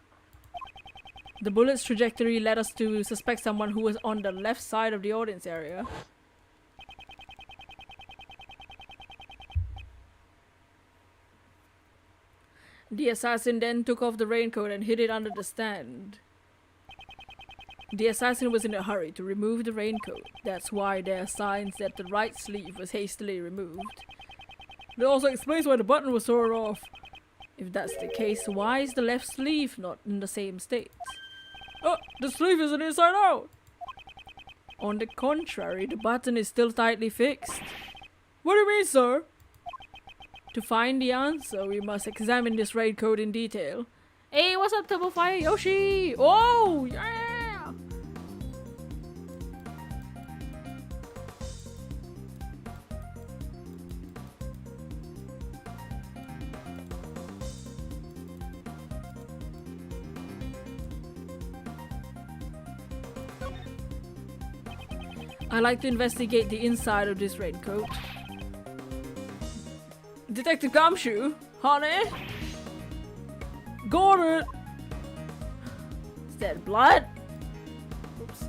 A: The bullet's trajectory led us to suspect someone who was on the left side of the audience area. The assassin then took off the raincoat and hid it under the stand. The assassin was in a hurry to remove the raincoat. That's why there are signs that the right sleeve was hastily removed. It also explains why the button was torn off. If that's the case, why is the left sleeve not in the same state? Oh, the sleeve isn't inside out! On the contrary, the button is still tightly fixed. What do you mean, sir? To find the answer, we must examine this raincoat in detail. Hey, what's up, Turbo Fire Yoshi? Oh, yeah! I like to investigate the inside of this raincoat. Detective Gumshoe, honey? Got it! Is that blood? Oops.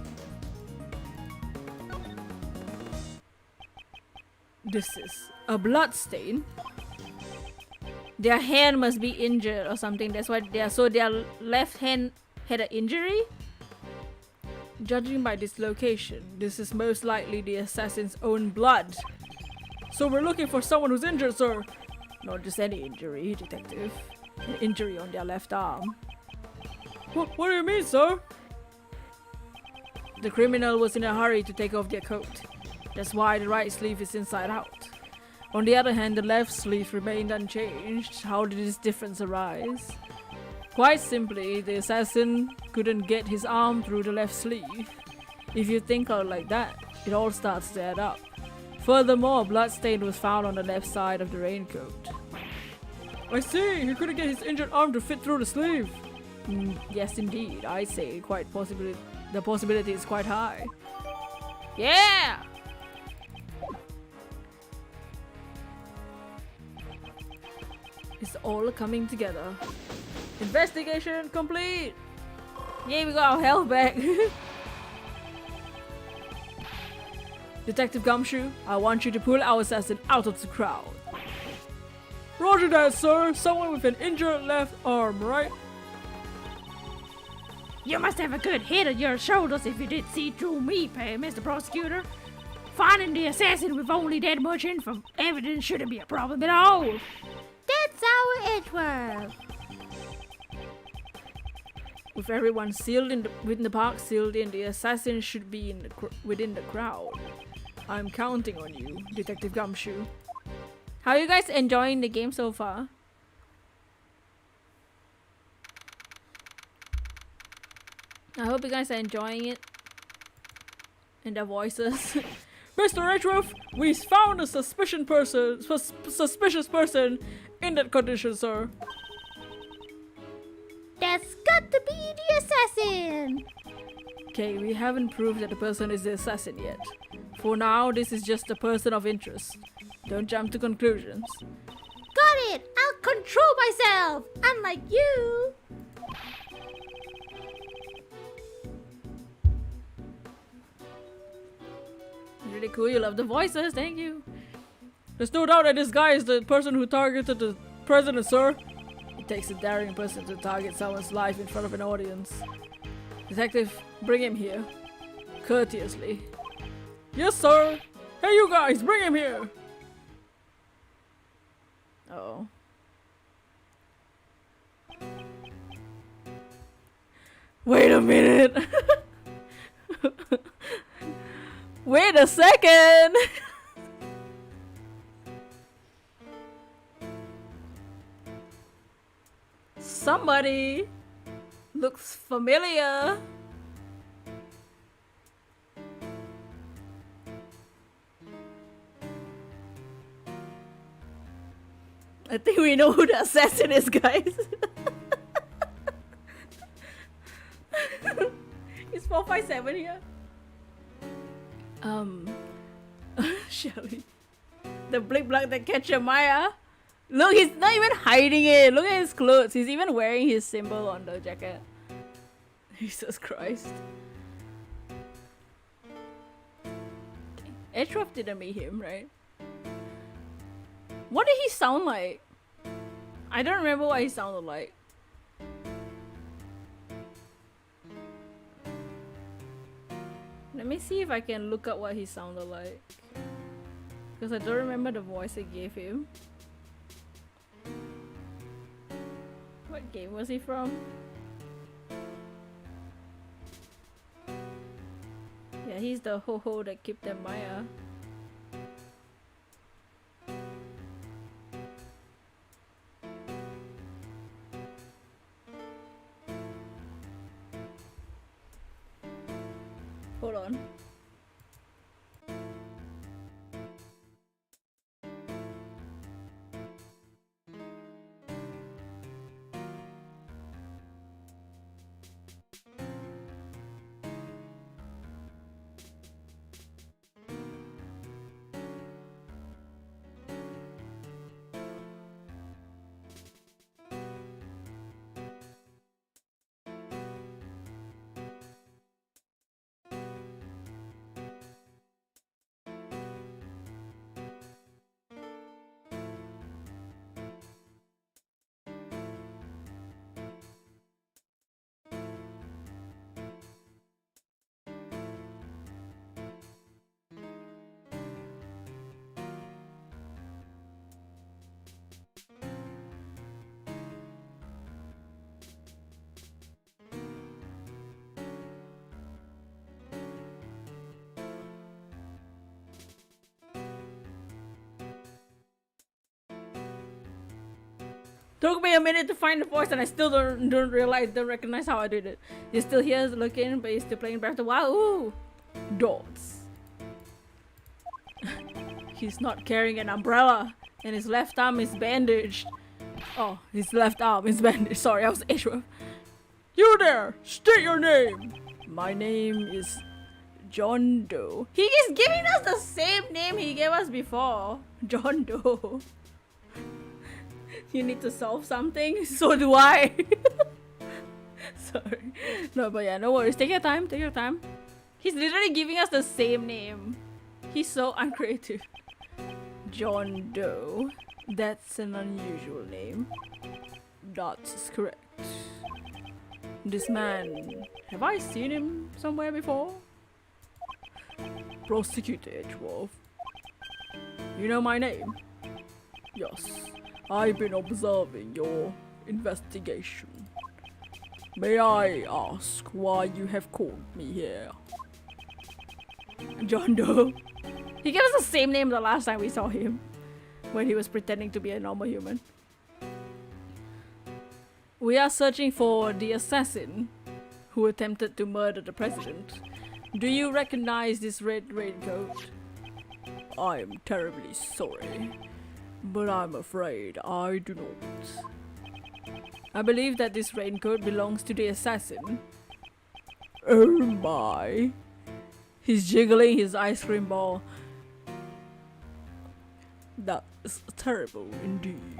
A: This is a blood stain. Their hand must be injured or something. That's why their left hand had an injury. Judging by this location, this is most likely the assassin's own blood. So we're looking for someone who's injured, sir. Not just any injury, detective. An injury on their left arm. What do you mean, sir? The criminal was in a hurry to take off their coat. That's why the right sleeve is inside out. On the other hand, the left sleeve remained unchanged. How did this difference arise? Quite simply, the assassin couldn't get his arm through the left sleeve. If you think of it like that, it all starts to add up. Furthermore, a blood stain was found on the left side of the raincoat. I see, he couldn't get his injured arm to fit through the sleeve. Yes, indeed, I say the possibility is quite high. Yeah! It's all coming together. Investigation complete! Yay, we got our health back! Detective Gumshoe, I want you to pull our assassin out of the crowd. Roger that, sir. Someone with an injured left arm, right?
B: You must have a good head on your shoulders if you did see through me, Mr. Prosecutor. Finding the assassin with only that much evidence shouldn't be a problem at all.
C: That's our Edgeworth.
A: With everyone within the park sealed in, the assassin should be within the crowd. I'm counting on you, Detective Gumshoe. How are you guys enjoying the game so far? I hope you guys are enjoying it. And their voices. Mr. Edgeworth, we found a suspicious person in that condition, sir.
C: That's got to be the assassin.
A: Okay, we haven't proved that the person is the assassin yet. For now, this is just a person of interest. Don't jump to conclusions.
C: Got it! I'll control myself! Unlike you!
A: Really cool, you love the voices, thank you. There's no doubt that this guy is the person who targeted the president, sir. It takes a daring person to target someone's life in front of an audience. Detective, bring him here. Courteously. Yes, sir! Hey, you guys, bring him here! Uh-oh. Wait a minute! Wait a second! Somebody looks familiar. I think we know who the assassin is, guys. Is 457 here? Shelly. The blink block that catcher Maya. Look, he's not even hiding it. Look at his clothes. He's even wearing his symbol on the jacket. Jesus Christ. Edgeworth didn't meet him, right? What did he sound like? I don't remember what he sounded like. Let me see if I can look up what he sounded like. Because I don't remember the voice I gave him. What game was he from? Yeah, he's the ho-ho that kept them Maya. Hold on. Took me a minute to find the voice and I still don't recognize how I did it. He's still here looking, but he's still playing Breath of the Wild. Ooh! Dots. He's not carrying an umbrella and his left arm is bandaged. Oh, his left arm is bandaged. Sorry, I was Edgeworth. You there! State your name! My name is John Doe. He is giving us the same name he gave us before. John Doe. You need to solve something? So do I. Sorry. No, but yeah, no worries. Take your time. Take your time. He's literally giving us the same name. He's so uncreative. John Doe. That's an unusual name. That's correct. This man, have I seen him somewhere before? Prosecutor Edgeworth. You know my name? Yes. I've been observing your investigation. May I ask why you have called me here? John Doe. He gave us the same name the last time we saw him, when he was pretending to be a normal human. We are searching for the assassin who attempted to murder the president. Do you recognize this red raincoat? I'm terribly sorry, but I'm afraid I do not. I believe that this raincoat belongs to the assassin. Oh my. He's jiggling his ice cream ball. That's terrible indeed.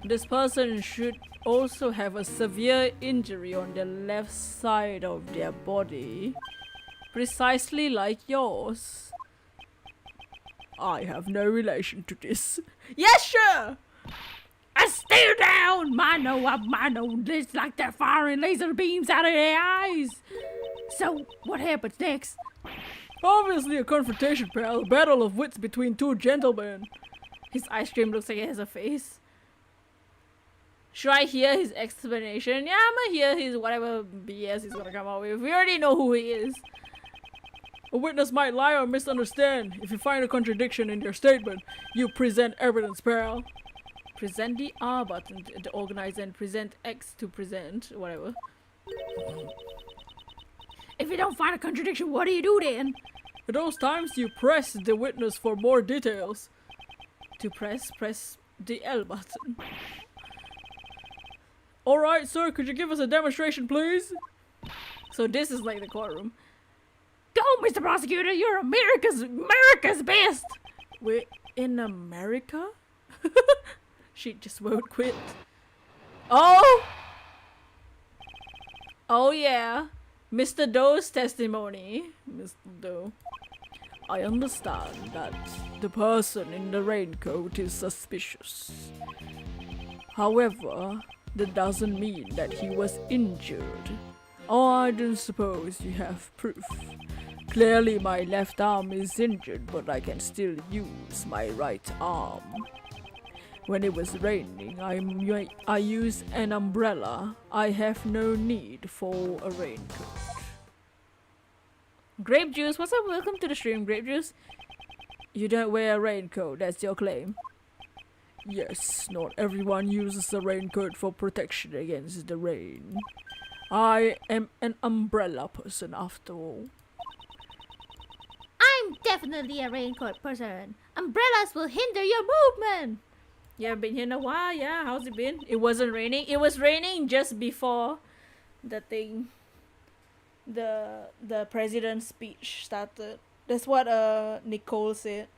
A: This person should also have a severe injury on the left side of their body, precisely like yours. I have no relation to this. Yes, sure!
B: I stare down! Mano, it's like they're firing laser beams out of their eyes. So, what happens next?
A: Obviously a confrontation, pal. A battle of wits between two gentlemen. His ice cream looks like it has a face. Should I hear his explanation? Yeah, I'm gonna hear his whatever BS he's gonna come out with. We already know who he is. A witness might lie or misunderstand. If you find a contradiction in their statement, you present evidence, pal. Present the R button to organize and present X to present, whatever.
B: If you don't find a contradiction, what do you do then?
A: At those times, you press the witness for more details. To press the L button. Alright, sir, could you give us a demonstration, please? So this is like the courtroom.
B: Go, Mr. Prosecutor, you're America's best!
A: We're in America? She just won't quit. Oh! Oh yeah. Mr. Doe's testimony. Mr. Doe. I understand that the person in the raincoat is suspicious. However, that doesn't mean that he was injured. Oh, I don't suppose you have proof. Clearly my left arm is injured, but I can still use my right arm. When it was raining, I used an umbrella. I have no need for a raincoat. Grape Juice, what's up? Welcome to the stream, Grape Juice. You don't wear a raincoat, that's your claim. Yes, not everyone uses a raincoat for protection against the rain. I am an umbrella person after all.
C: I'm definitely a raincoat person. Umbrellas will hinder your movement.
A: Yeah, I've been here in a while. Yeah, how's it been? It wasn't raining. It was raining just before the thing. The president's speech started. That's what Nicole said.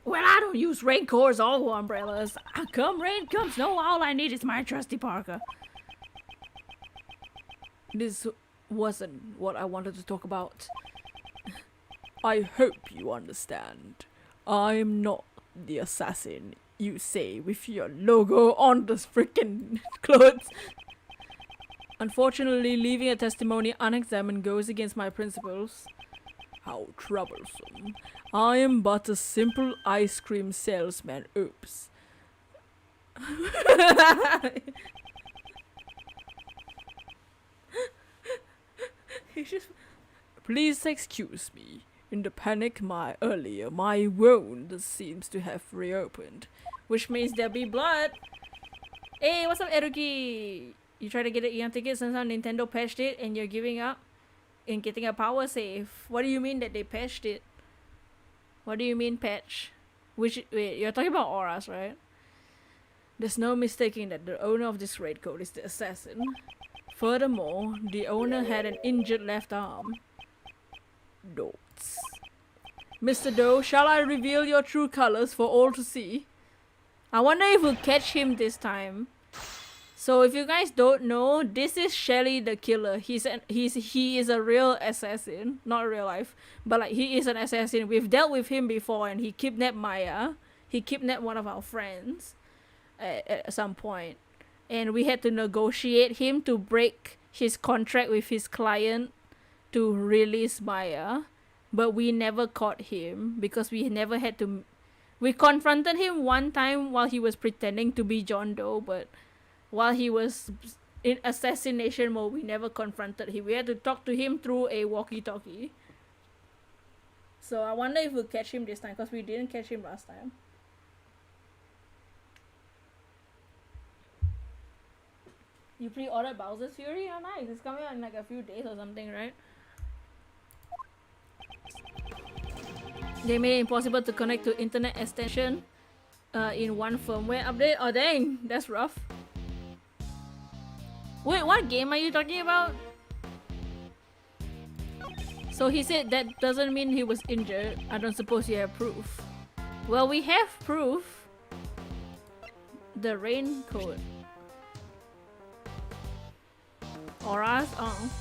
B: Well, I don't use raincoats or umbrellas. Come rain, come snow, all I need is my trusty parka.
A: This wasn't what I wanted to talk about. I hope you understand. I'm not the assassin you say with your logo on the freaking clothes. Unfortunately, leaving a testimony unexamined goes against my principles. How troublesome. I am but a simple ice cream salesman. Oops. Please excuse me. In the panic my wound seems to have reopened. Which means there'll be blood. Hey, what's up, Eruki? You try to get an Eon ticket since Nintendo patched it and you're giving up in getting a power save. What do you mean that they patched it? What do you mean patch? Wait, you're talking about auras, right? There's no mistaking that the owner of this raincoat is the assassin. Furthermore, the owner had an injured left arm. Notes. Mr. Doe, shall I reveal your true colors for all to see? I wonder if we'll catch him this time. So if you guys don't know, this is Shelly the killer. He is a real assassin, not real life, but like he is an assassin. We've dealt with him before, and he kidnapped Maya. He kidnapped one of our friends at some point, and we had to negotiate him to break his contract with his client to release Maya, but we never caught him because we never had to. We confronted him one time while he was pretending to be John Doe, but while he was in assassination mode, we never confronted him. We had to talk to him through a walkie-talkie. So I wonder if we'll catch him this time, because we didn't catch him last time. You pre-ordered Bowser's Fury? Oh nice, it's coming out in like a few days or something, right? They made it impossible to connect to internet extension in one firmware update. Oh dang, that's rough. Wait, what game are you talking about? So he said that doesn't mean he was injured. I don't suppose you have proof. Well, we have proof. The raincoat. Auras? Oh.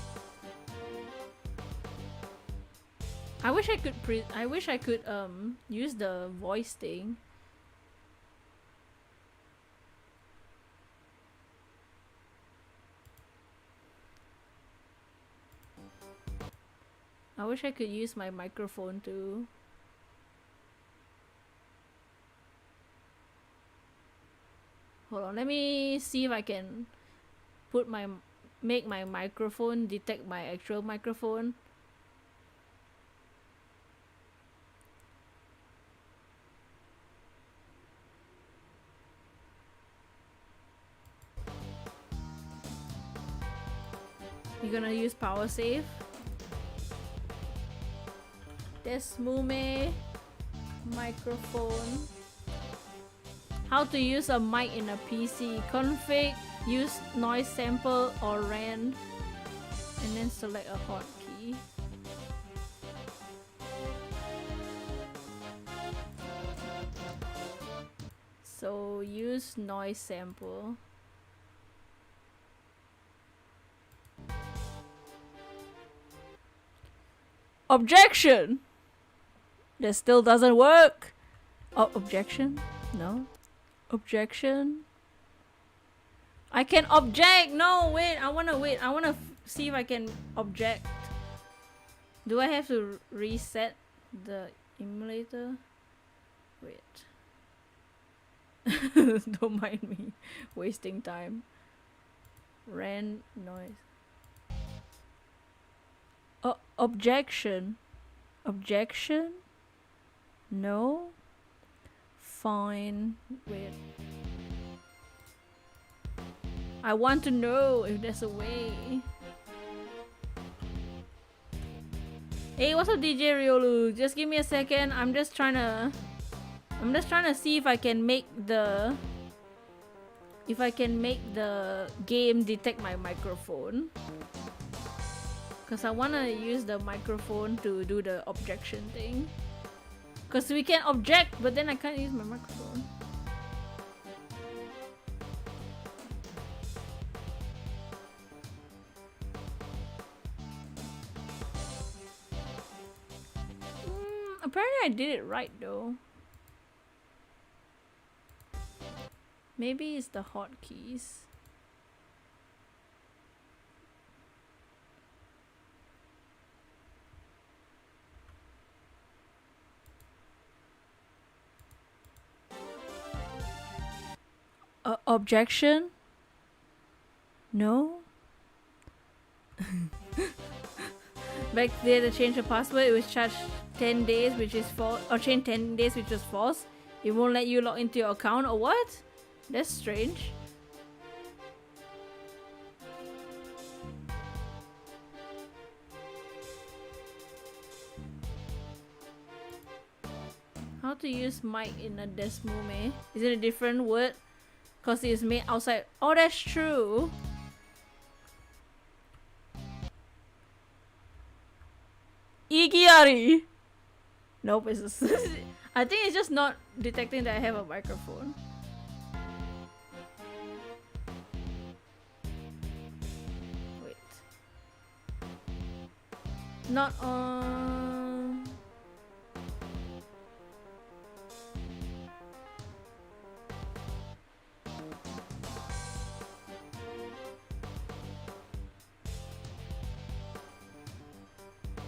A: I wish I could use the voice thing. I wish I could use my microphone too. Hold on, let me see if I can make my microphone detect my actual microphone. You're gonna use power save. Desmume microphone. How to use a mic in a PC. Config, use noise sample or rand, and then select a hotkey. So use noise sample. Objection! That still doesn't work. Oh, objection? No. Objection. I can object. No, wait. I wanna see if I can object. Do I have to reset the emulator? Wait. Don't mind me wasting time. Rand noise. Objection. Objection? No? Fine. Wait. I want to know if there's a way. Hey, what's up, DJ Riolu? Just give me a second. I'm just trying to see if I can make the game detect my microphone. Because I want to use the microphone to do the objection thing. Because we can object, but then I can't use my microphone. Apparently I did it right though. Maybe it's the hotkeys. Objection? No? Back there to change the password, it was charged 10 days, which is false, or change 10 days, which is false. It won't let you log into your account, or what? That's strange. How to use mic in a desmume? Is it a different word? Because it's made outside. Oh, that's true. Igiari. Nope, it's just I think it's just not detecting that I have a microphone. Wait. Not on.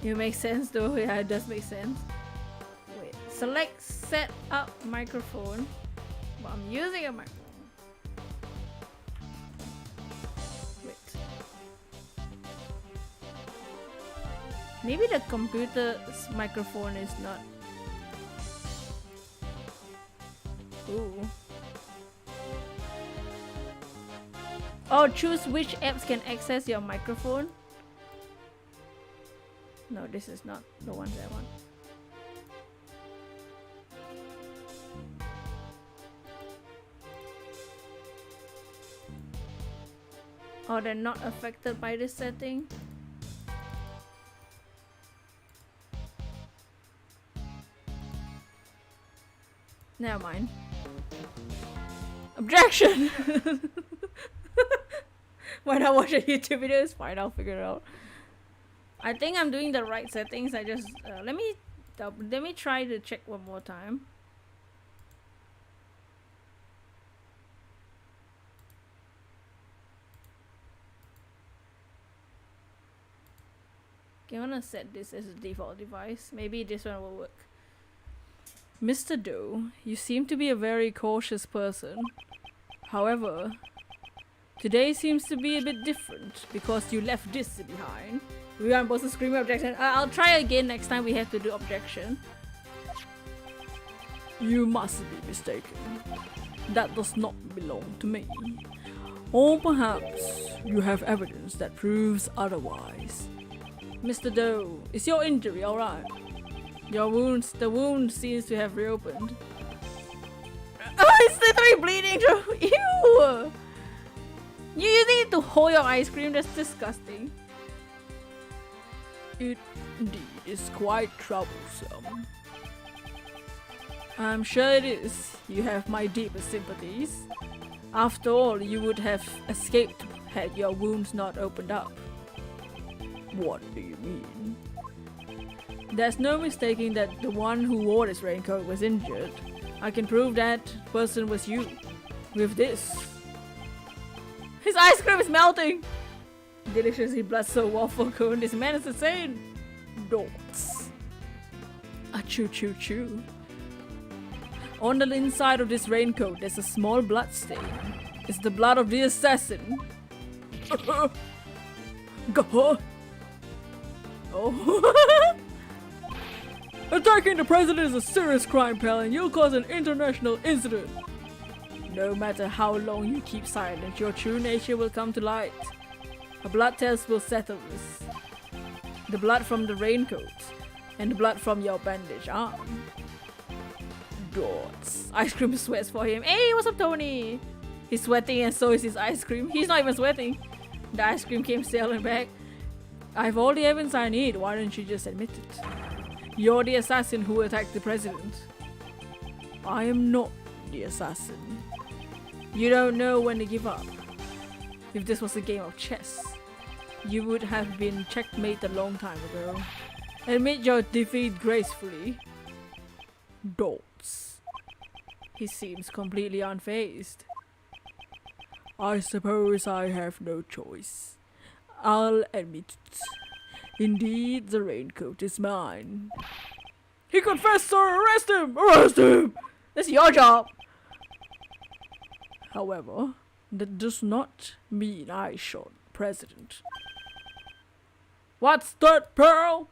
A: It makes sense though. Yeah, it does make sense. Wait, select set up microphone. But I'm using a microphone. Wait. Maybe the computer's microphone is not. Ooh. Oh, choose which apps can access your microphone. No, this is not the ones I want. Oh, they're not affected by this setting. Never mind. Objection! Why not watch a YouTube video? It's fine, I'll figure it out. I think I'm doing the right settings. I just let me try to check one more time. Okay, I'm gonna set this as a default device. Maybe this one will work. Mr. Doe, you seem to be a very cautious person. However, today seems to be a bit different because you left this behind. We aren't supposed to scream objection. I'll try again next time we have to do objection. You must be mistaken. That does not belong to me. Or perhaps you have evidence that proves otherwise. Mr. Doe, is your injury alright? The wound seems to have reopened. Oh, it's literally bleeding through. Ew! You need to hold your ice cream. That's disgusting. It indeed is quite troublesome. I'm sure it is. You have my deepest sympathies. After all, you would have escaped had your wounds not opened up. What do you mean? There's no mistaking that the one who wore this raincoat was injured. I can prove that person was you. With this. His ice cream is melting! Deliciously blood-soaked waffle cone. This man is insane! Dots. A choo-choo-choo. On the inside of this raincoat, there's a small blood stain. It's the blood of the assassin. Go. Oh. Attacking the president is a serious crime, pal, and you'll cause an international incident. No matter how long you keep silent, your true nature will come to light. A blood test will settle this. The blood from the raincoat, and the blood from your bandaged arm. Dots. Ice cream sweats for him. Hey, what's up, Tony? He's sweating and so is his ice cream. He's not even sweating. The ice cream came sailing back. I have all the evidence I need. Why don't you just admit it? You're the assassin who attacked the president. I am not the assassin. You don't know when to give up. If this was a game of chess, you would have been checkmate a long time ago. Admit your defeat gracefully. Dots. He seems completely unfazed. I suppose I have no choice. I'll admit it. Indeed, the raincoat is mine. He confessed, sir! Arrest him! Arrest him! That's your job! However, that does not mean I shot President. What's that, Pearl?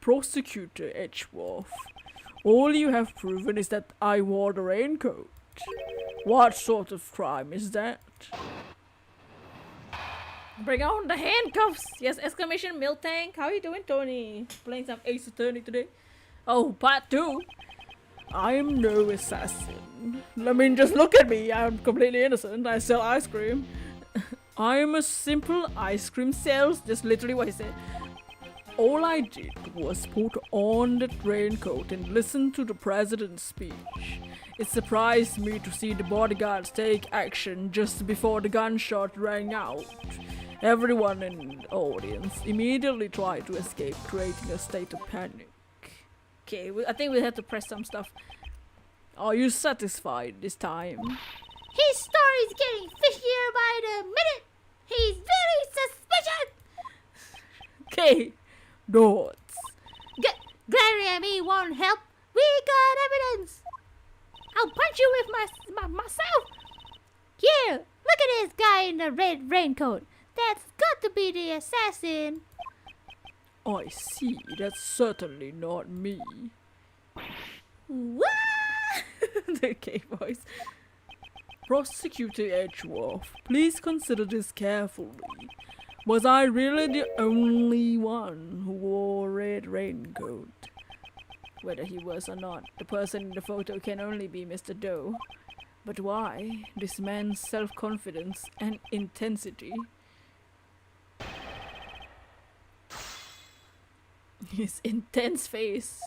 A: Prosecutor Edgeworth. All you have proven is that I wore the raincoat. What sort of crime is that?
B: Bring on the handcuffs! Yes, exclamation milk tank. How you doing, Tony? Playing some Ace Attorney today.
A: Oh, part 2. I'm no assassin. I mean, just look at me. I'm completely innocent. I sell ice cream. I'm a simple ice cream sales. That's literally what he said. All I did was put on that raincoat and listen to the president's speech. It surprised me to see the bodyguards take action just before the gunshot rang out. Everyone in the audience immediately tried to escape, creating a state of panic.
B: Okay, I think we have to press some stuff.
A: Are you satisfied this time?
C: His story's getting fishier by the minute. He's very suspicious.
A: Okay, dots.
C: Gary and me won't help. We got evidence. I'll punch you with myself. Here, look at this guy in the red raincoat. That's got to be the assassin.
A: I see. That's certainly not me.
C: What?
A: The gay voice. Prosecutor Edgeworth, please consider this carefully. Was I really the only one who wore a red raincoat? Whether he was or not, the person in the photo can only be Mr. Doe. But why this man's self-confidence and intensity? His intense face.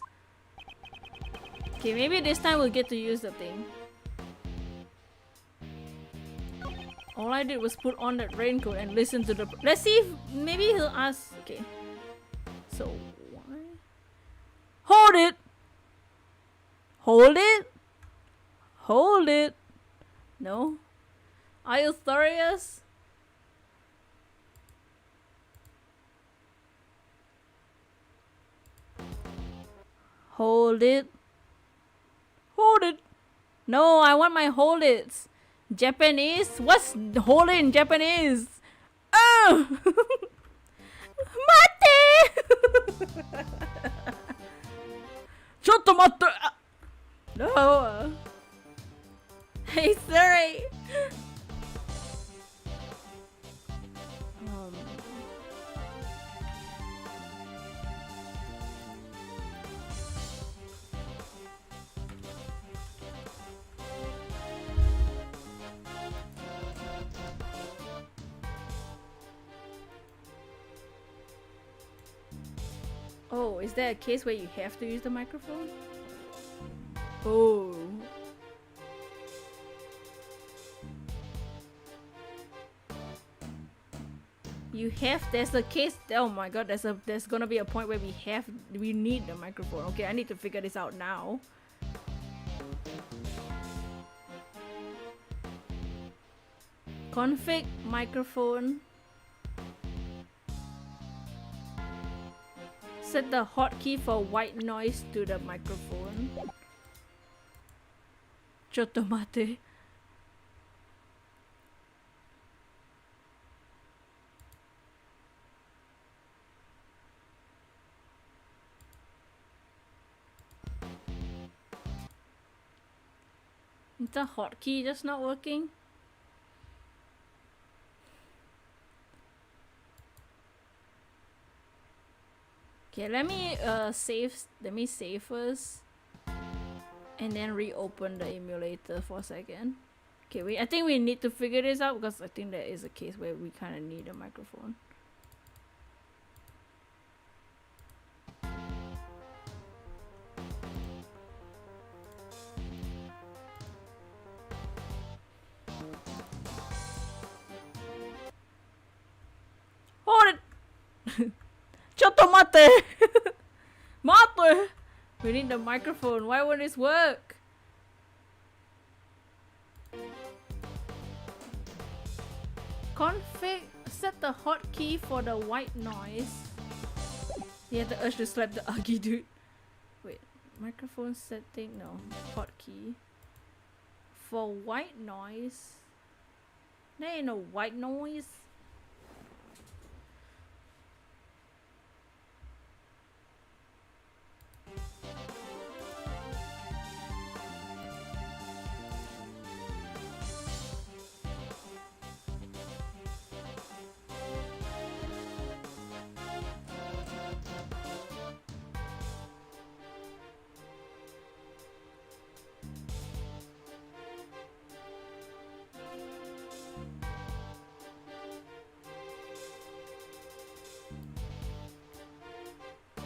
B: Okay, maybe this time we'll get to use the thing. All I did was put on that raincoat and listen to the... Let's see if maybe he'll ask... Okay. So, why?
A: Hold it! Hold it! Hold it!
B: No? Are you serious?
A: Hold it! Hold it!
B: No, I want my hold it. Japanese? What's hold it in Japanese?
A: Mate! ちょっと待って!
B: No. Hey Siri. Oh, is there a case where you have to use the microphone?
A: Oh.
B: You have, there's a case, oh my god, there's gonna be a point where we need the microphone. Okay, I need to figure this out now. Config microphone. Set the hotkey for white noise to the microphone.
A: ちょっと待って.
B: Is the hotkey just not working? Okay, let me save first and then reopen the emulator for a second. Okay, I think we need to figure this out because I think there is a case where we kind of need a microphone.
A: Hold it! ちょっと待って!
B: 待って! We need the microphone. Why won't this work? Config. Set the hotkey for the white noise. You have the urge to slap the Uggy dude. Wait. Microphone setting? No. Hotkey. For white noise. There ain't no white noise.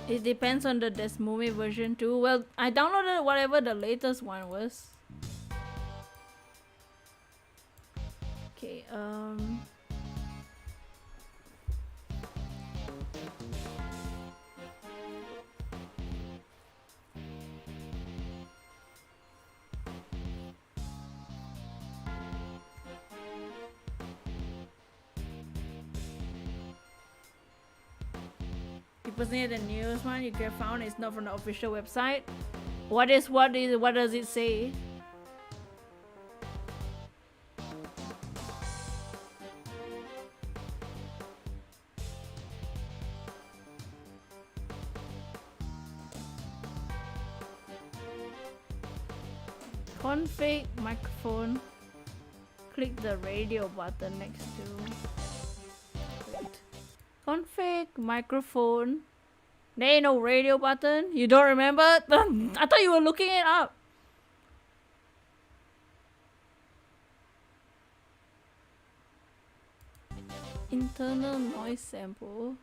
A: It depends on this movie version too. Well, I downloaded whatever the latest one was. Okay, Personally, the newest one you can found is not from the official website. What does it say? Config microphone. Click the radio button next to. Wait. Config microphone. There ain't no radio button. You don't remember? I thought you were looking it up. Internal noise sample.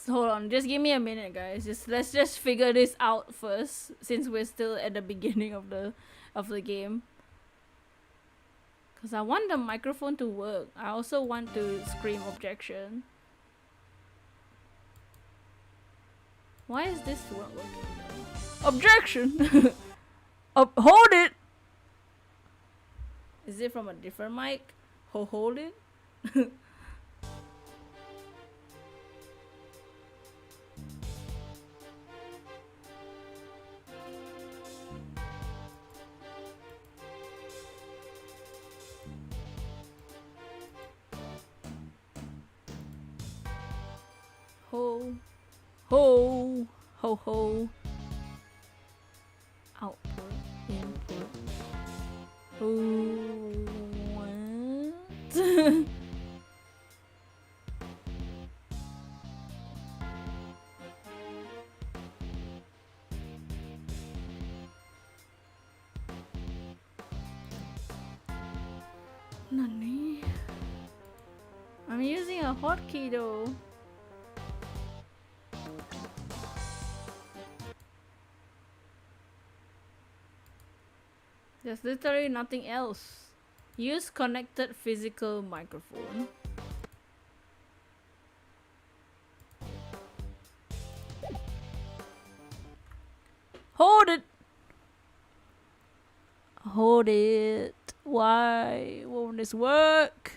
A: Hold on, just give me a minute, guys. Let's just figure this out first, since we're still at the beginning of the game. Cause I want the microphone to work. I also want to scream objection. Why is this not working though? Objection! Hold it! Is it from a different mic? Hold it? Ho, ho, ho, ho. Output, input. What? Nani? I'm using a hotkey though. There's literally nothing else. Use connected physical microphone. Hold it! Hold it. Why won't this work?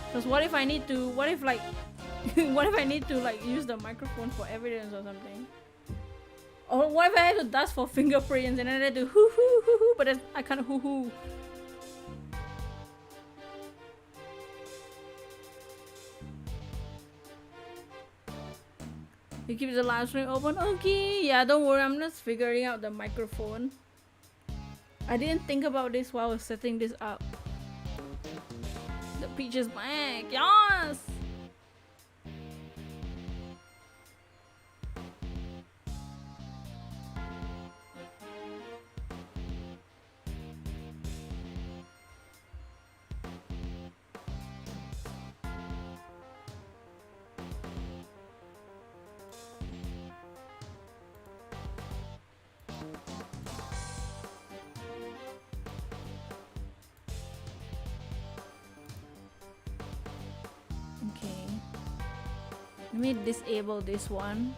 A: Because what if I need to, what if I need to like use the microphone for evidence or something? Or what if I have to dust for fingerprints and then I have to hoo hoo hoo hoo, but then I can't hoo hoo. You keep the live stream open? Okay, yeah, don't worry, I'm just figuring out the microphone. I didn't think about this while I was setting this up. The peach is back, yes! Let me disable this one.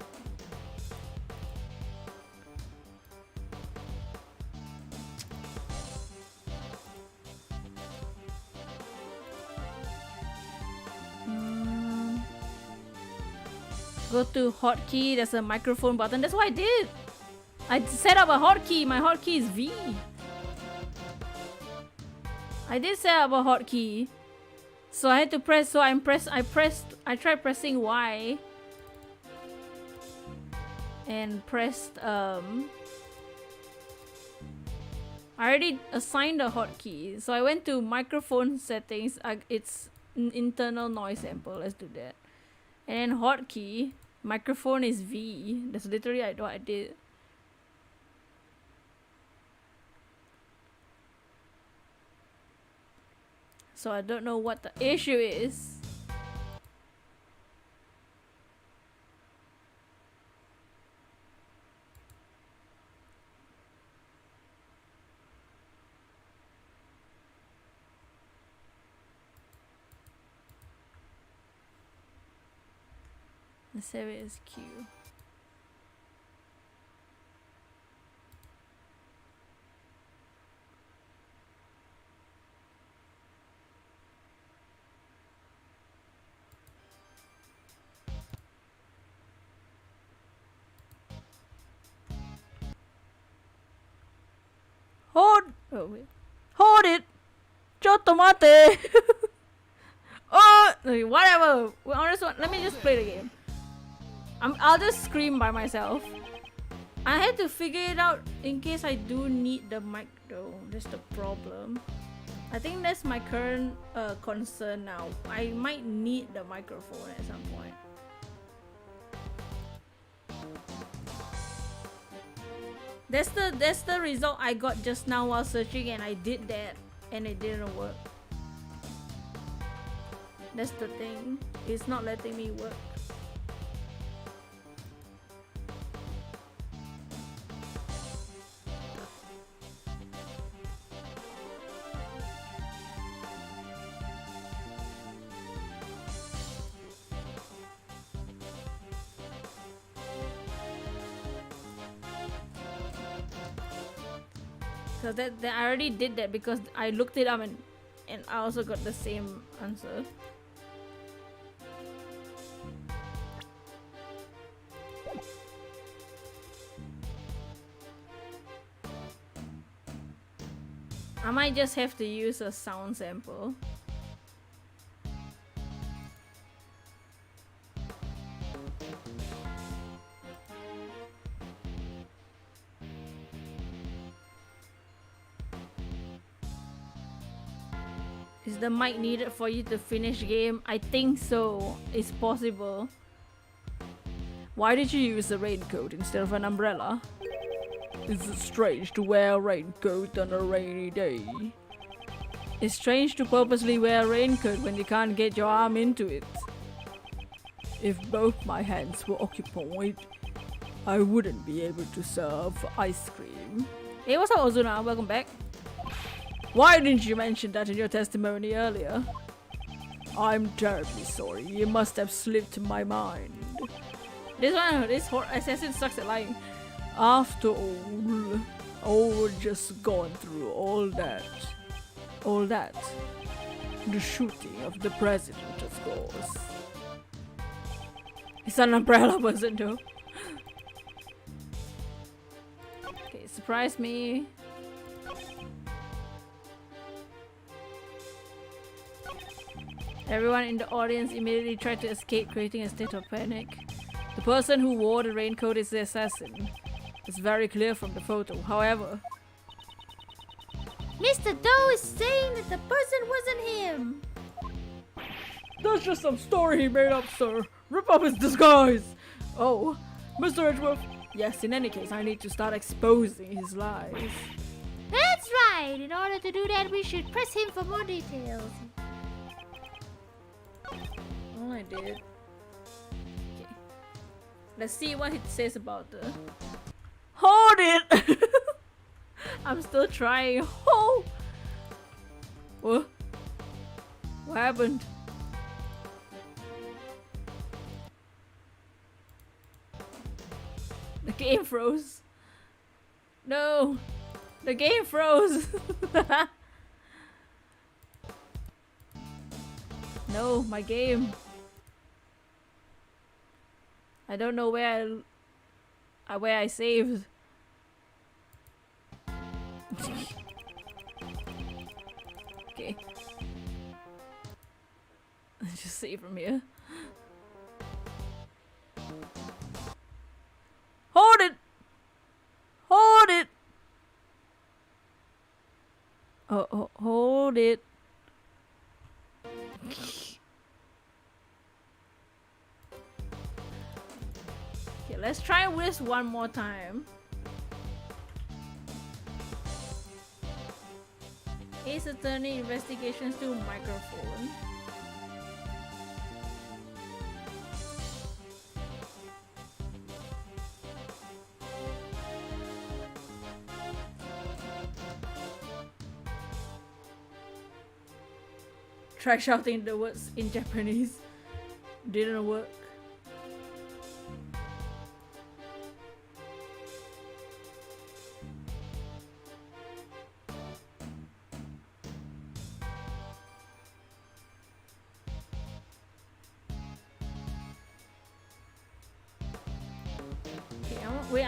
A: Go to hotkey, there's a microphone button. That's what I did. I set up a hotkey. My hotkey is V. I did set up a hotkey. So I had to press, so I tried pressing Y. And pressed, I already assigned a hotkey. So I went to microphone settings. It's an internal noise sample. Let's do that. And then hotkey, microphone is V. That's literally what I did. So I don't know what the issue is. Let's save it as Q. Oh wait. Hold it! Chotomate! Oh! Whatever! Let me just play the game. I'll just scream by myself. I had to figure it out in case I do need the mic though. That's the problem. I think that's my current concern now. I might need the microphone at some point. That's the result I got just now while searching, and I did that and it didn't work. That's the thing. It's not letting me work. So that I already did that because I looked it up and I also got the same answer. I might just have to use a sound sample. Is the mic needed for you to finish game? I think so. It's possible. Why did you use a raincoat instead of an umbrella? Is it strange to wear a raincoat on a rainy day? It's strange to purposely wear a raincoat when you can't get your arm into it. If both my hands were occupied, I wouldn't be able to serve ice cream. Hey, what's up, Ozuna? Welcome back. Why didn't you mention that in your testimony earlier? I'm terribly sorry. You must have slipped my mind. This assassin sucks at lying. After all, just gone through all that. The shooting of the president, of course. It's an umbrella person though. Okay, surprise me. Everyone in the audience immediately tried to escape, creating a state of panic. The person who wore the raincoat is the assassin. It's very clear from the photo. However,
C: Mr. Doe is saying that the person wasn't him.
A: that's just some story he made up, sir. Rip up his disguise. Oh, Mr. Edgeworth. Yes, in any case, I need to start exposing his lies.
C: That's right. In order to do that, we should press him for more details.
A: All I did. Okay. Let's see what it says about the. Hold it! I'm still trying. Oh! What? What happened? The game froze. No! The game froze! No, my game. I don't know where I saved. Okay. Just see from here. Hold it! Hold it! Oh, hold it. Okay, let's try this one more time. Ace Attorney investigations to microphone. Try shouting the words in Japanese. Didn't work. Okay, wait,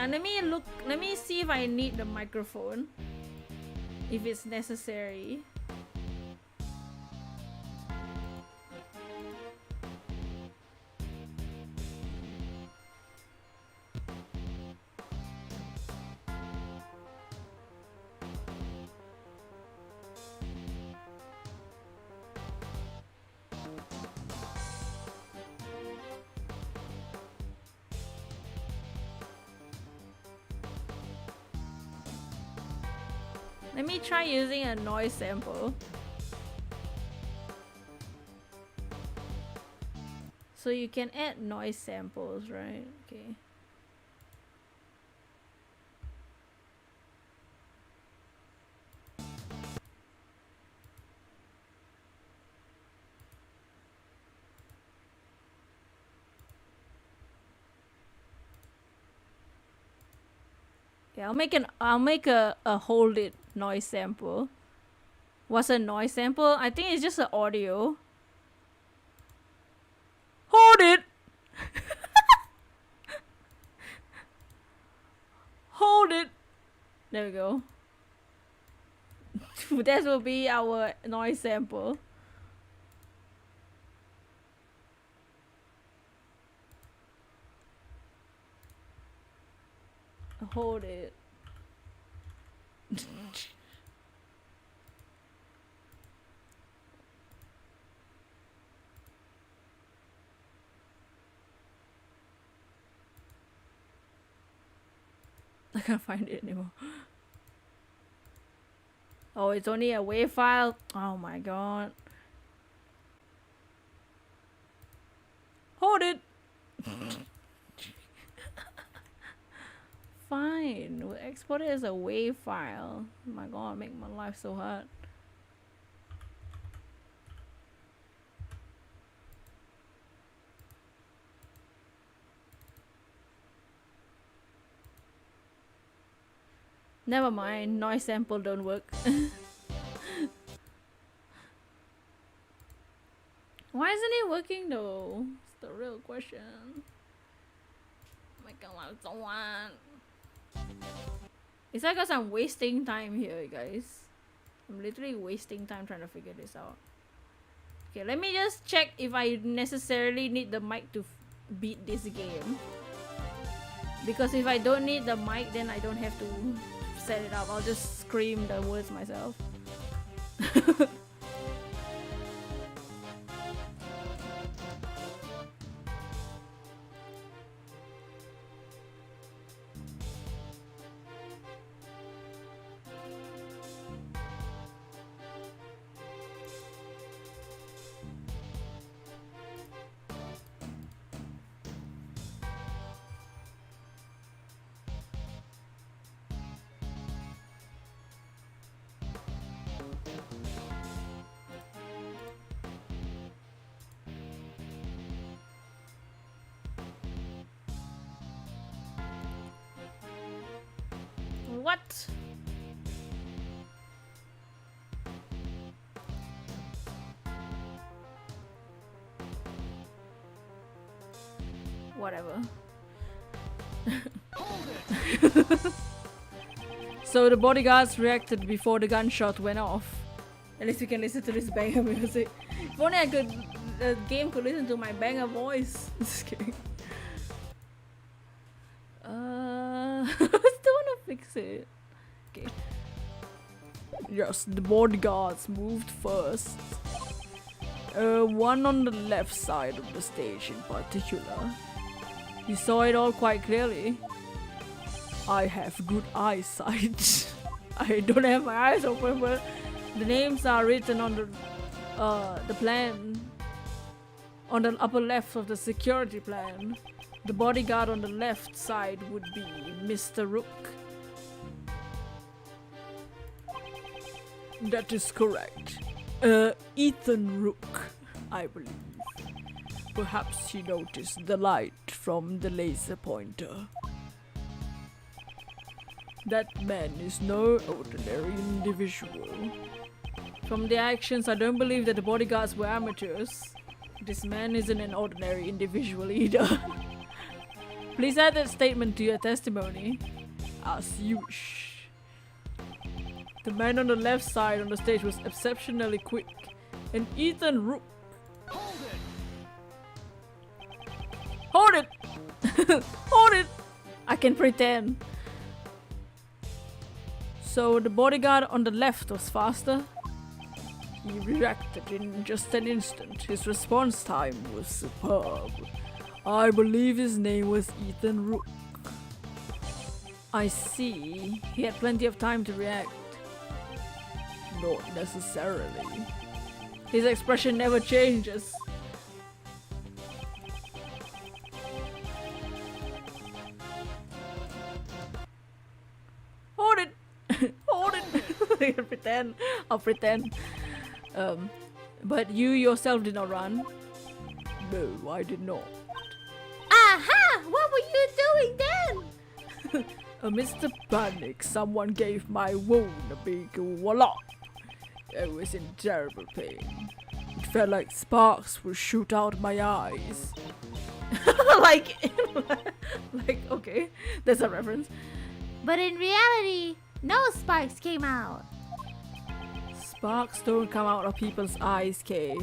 A: let me see if I need the microphone. If it's necessary. Let me try using a noise sample. So you can add noise samples, right? Okay. Okay, I'll make a hold it noise sample. What's a noise sample? I think it's just an audio. Hold it. Hold it. There we go. That will be our noise sample. Hold it. I can't find it anymore. Oh, it's only a WAV file. Oh my god. Hold it. Fine, we'll export it as a WAV file. Oh my god, make my life so hard. Never mind, noise sample don't work. Why isn't it working though? It's the real question. Oh my god, what's the one? It's like because I'm wasting time here, guys. I'm literally wasting time trying to figure this out. Okay, let me just check if I necessarily need the mic to beat this game. Because if I don't need the mic, then I don't have to set it up. I'll just scream the words myself. What? Whatever. So the bodyguards reacted before the gunshot went off. At least we can listen to this banger music. If only I could the game could listen to my banger voice. Just kidding. I still wanna fix it. Okay. Yes, the bodyguards moved first. One on the left side of the stage in particular. You saw it all quite clearly. I have good eyesight. I don't have my eyes open, but the names are written on the plan. On the upper left of the security plan. The bodyguard on the left side would be Mr. Rook. That is correct. Ethan Rook, I believe. Perhaps he noticed the light from the laser pointer. That man is no ordinary individual. From the actions, I don't believe that the bodyguards were amateurs. This man isn't an ordinary individual either. Please add that statement to your testimony. As you wish. The man on the left side on the stage was exceptionally quick. And Ethan Rook. Hold it! Hold it! I can pretend. So the bodyguard on the left was faster. He reacted in just an instant. His response time was superb. I believe his name was Ethan Rook. I see. He had plenty of time to react. Not necessarily. His expression never changes. Hold it! Hold it! Pretend. I'll pretend. But you yourself did not run? No, I did not.
C: Aha! What were you doing then?
A: Mr. Panic, someone gave my wound a big wallop. I was in terrible pain. It felt like sparks would shoot out my eyes. like, okay, that's a reference.
C: But in reality, no sparks came out.
A: Sparks don't come out of people's eyes, Kay.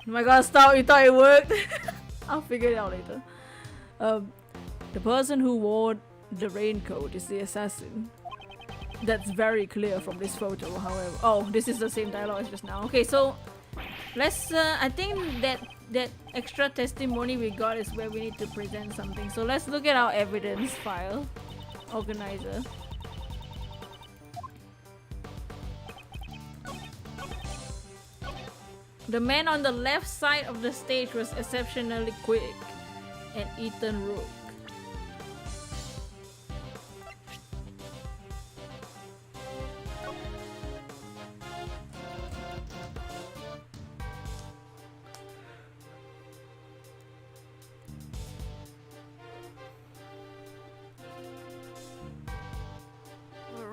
A: Oh my god, stop, you thought it worked? I'll figure it out later. The person who wore the raincoat is the assassin. That's very clear from this photo, however. Oh, this is the same dialogue as just now. Okay, so let's I think that extra testimony we got is where we need to present something. So let's look at our evidence file. Organizer. The man on the left side of the stage was exceptionally quick, and Ethan Rook.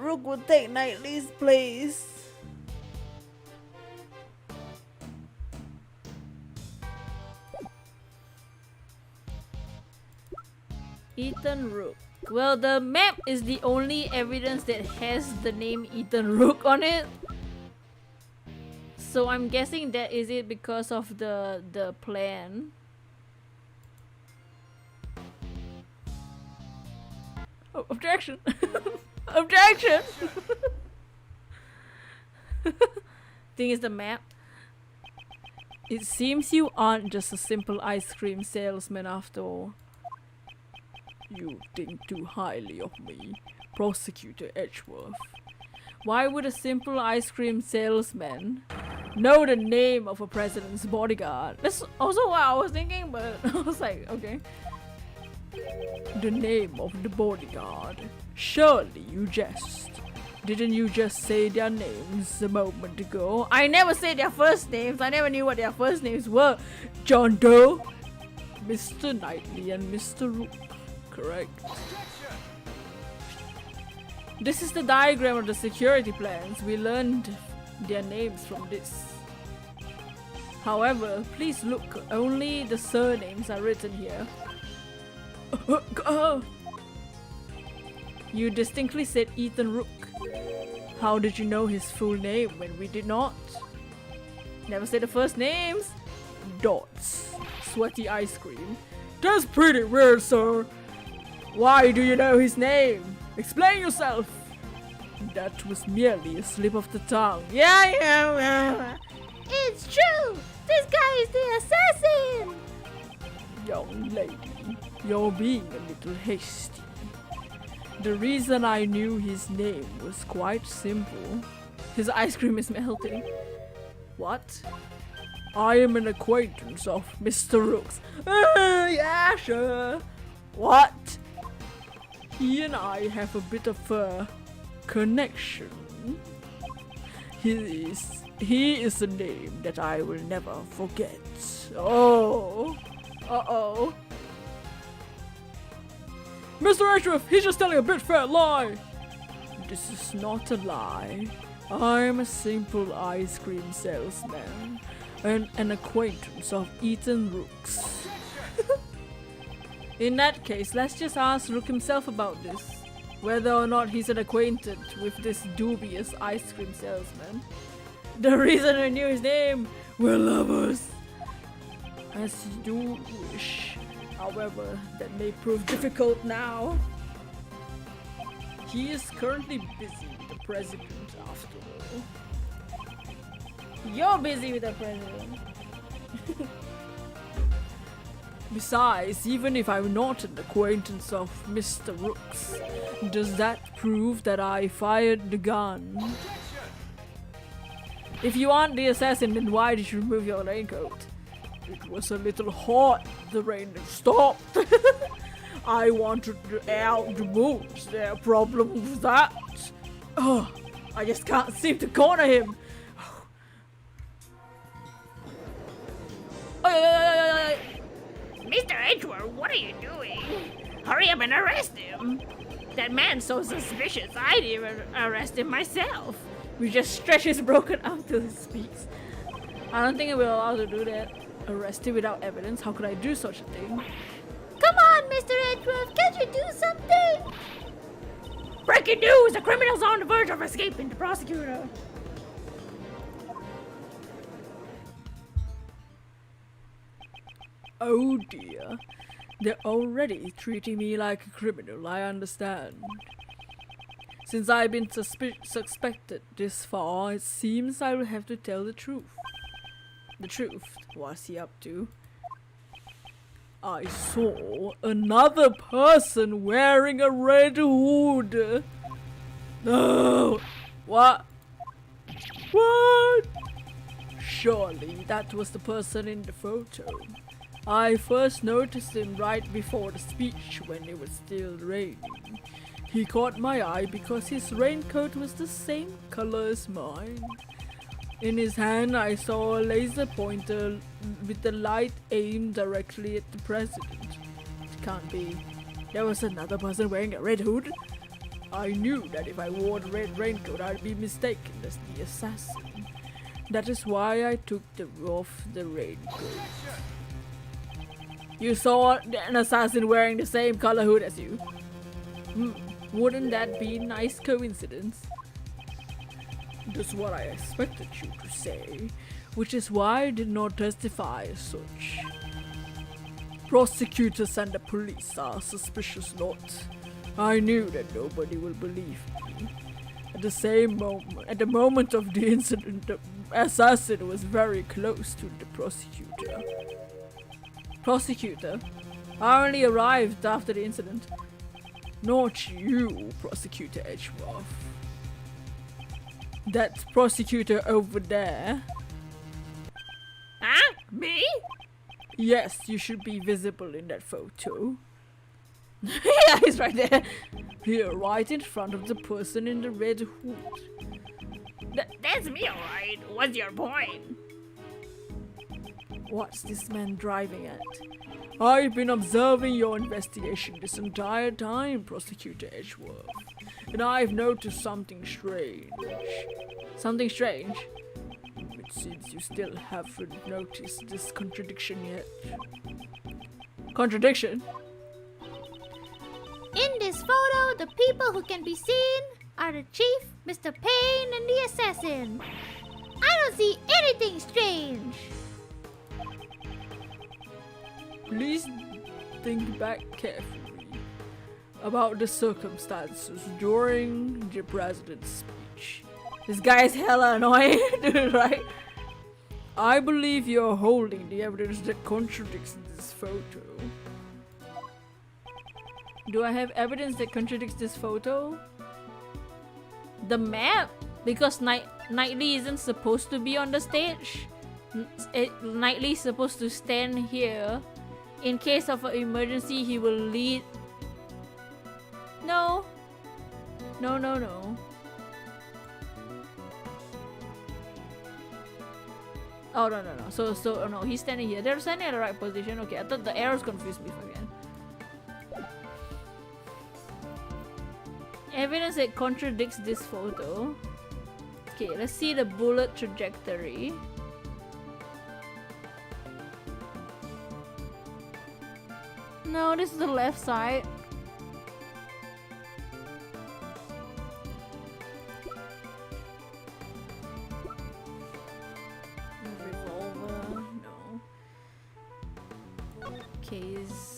A: Rook would take Knightley's place. Ethan Rook. Well, the map is the only evidence that has the name Ethan Rook on it. So I'm guessing that is it because of the plan. Oh, objection! Objection! Thing is the map. It seems you aren't just a simple ice cream salesman after all. You think too highly of me, Prosecutor Edgeworth. Why would a simple ice cream salesman know the name of a president's bodyguard? That's also what I was thinking, but I was like, okay. The name of the bodyguard. Surely you jest. Didn't you just say their names a moment ago? I never said their first names. I never knew what their first names were. John Doe, Mr. Knightley, and Mr. Rook. Correct. This is the diagram of the security plans. We learned their names from this. However, please look, only the surnames are written here. You distinctly said Ethan Rook. How did you know his full name when we did not? Never say the first names. Dots. Sweaty ice cream. That's pretty weird, sir. Why do you know his name? Explain yourself. That was merely a slip of the tongue. Yeah.
C: It's true! This guy is the assassin!
A: Young lady, you're being a little hasty. The reason I knew his name was quite simple. His ice cream is melting. What? I am an acquaintance of Mr. Rooks. Yeah, sure. What? He and I have a bit of a connection. He is a name that I will never forget. Oh. Uh-oh. Mr. Edgeworth, he's just telling a big fat lie. This is not a lie. I'm a simple ice cream salesman and an acquaintance of Ethan Rooks. In that case, let's just ask Rook himself about this. Whether or not he's an acquainted with this dubious ice cream salesman. The reason I knew his name, we're lovers. As you wish. However, that may prove difficult now. He is currently busy with the president after all. You're busy with the president. Besides, even if I'm not an acquaintance of Mr. Rooks, does that prove that I fired the gun? If you aren't the assassin, then why did you remove your raincoat? It was a little hot. The rain stopped. I wanted to air out the wounds. There a problem with that? Oh, I just can't seem to corner him.
B: Mr. Edgeworth, what are you doing? Hurry up and arrest him. That man's so suspicious, I'd even arrest him myself.
A: We just stretch his broken arm till he speaks. I don't think we're allowed to do that. Arrested without evidence? How could I do such a thing?
C: Come on, Mr. Edgeworth, can't you do something?
B: Breaking news! The criminal's on the verge of escaping the prosecutor.
A: Oh dear. They're already treating me like a criminal, I understand. Since I've been suspected this far, it seems I will have to tell the truth. The truth? What's he up to? I saw another person wearing a red hood. No! What? What? Surely that was the person in the photo. I first noticed him right before the speech when it was still raining. He caught my eye because his raincoat was the same color as mine. In his hand, I saw a laser pointer with the light aimed directly at the president. It can't be. There was another person wearing a red hood. I knew that if I wore the red raincoat, I'd be mistaken as the assassin. That is why I took off the raincoat. You saw an assassin wearing the same color hood as you? Wouldn't that be a nice coincidence? That's what I expected you to say, which is why I did not testify as such. Prosecutors and the police are suspicious lot. I knew that nobody will believe me. At the moment of the incident, the assassin was very close to the prosecutor. Prosecutor? I only arrived after the incident. Not you, Prosecutor Edgeworth. That prosecutor over there.
B: Huh? Me?
A: Yes, you should be visible in that photo. Yeah, he's right there. Here, right in front of the person in the red hood.
B: That's me, alright. What's your point?
A: What's this man driving at? I've been observing your investigation this entire time, Prosecutor Edgeworth. And I've noticed something strange. Something strange? It seems you still haven't noticed this contradiction yet. Contradiction?
C: In this photo, the people who can be seen are the chief, Mr. Payne, and the assassin. I don't see any anything strange.
A: Please think back carefully about the circumstances during the president's speech. This guy is hella annoying, right? I believe you're holding the evidence that contradicts this photo. Do I have evidence that contradicts this photo? The map? Because Knightley isn't supposed to be on the stage. Knightley is supposed to stand here. In case of an emergency, he will lead. No. No, no, no. Oh, no, no, no. So, no, he's standing here. They're standing at the right position. Okay, I thought the arrows confused me again. Evidence that contradicts this photo. Okay, let's see the bullet trajectory. No, this is the left side. Revolver, no. Case.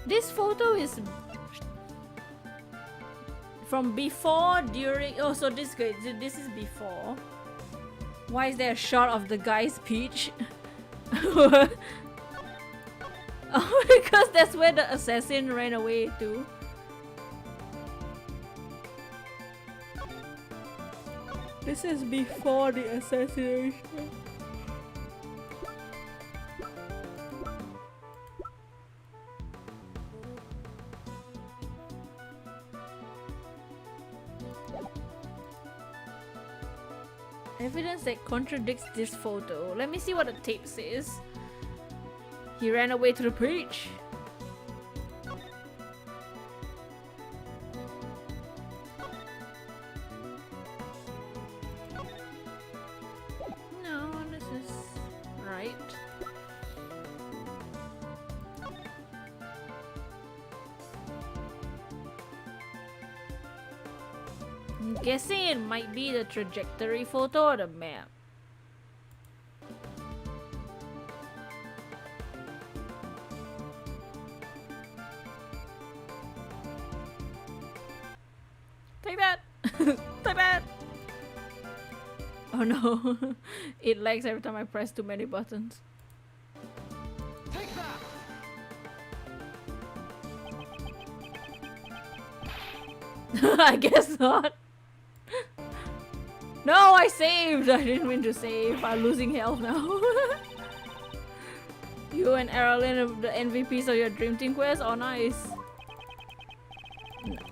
A: This photo is from before, during. Oh, so this is before. Why is there a shot of the guy's peach? Oh, because that's where the assassin ran away to. This is before the assassination. Evidence that contradicts this photo. Let me see what the tape says. He ran away to the preach. No, this is right. I'm guessing it might be the trajectory photo or the map. Take that! Take that! Oh no, it lags every time I press too many buttons.
D: Take that!
A: I guess not. No, I saved! I didn't mean to save. I'm losing health now. You and Erlyn are the MVPs of your Dream Team quest? Oh, nice.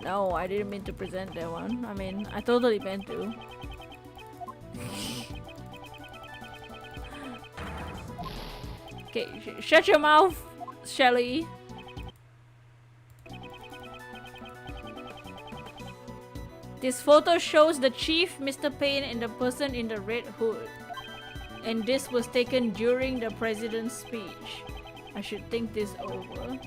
A: No, I didn't mean to present that one. I mean, I totally meant to. Okay, shut your mouth, Shelly. This photo shows the chief, Mr. Payne, and the person in the red hood. And this was taken during the president's speech. I should think this over.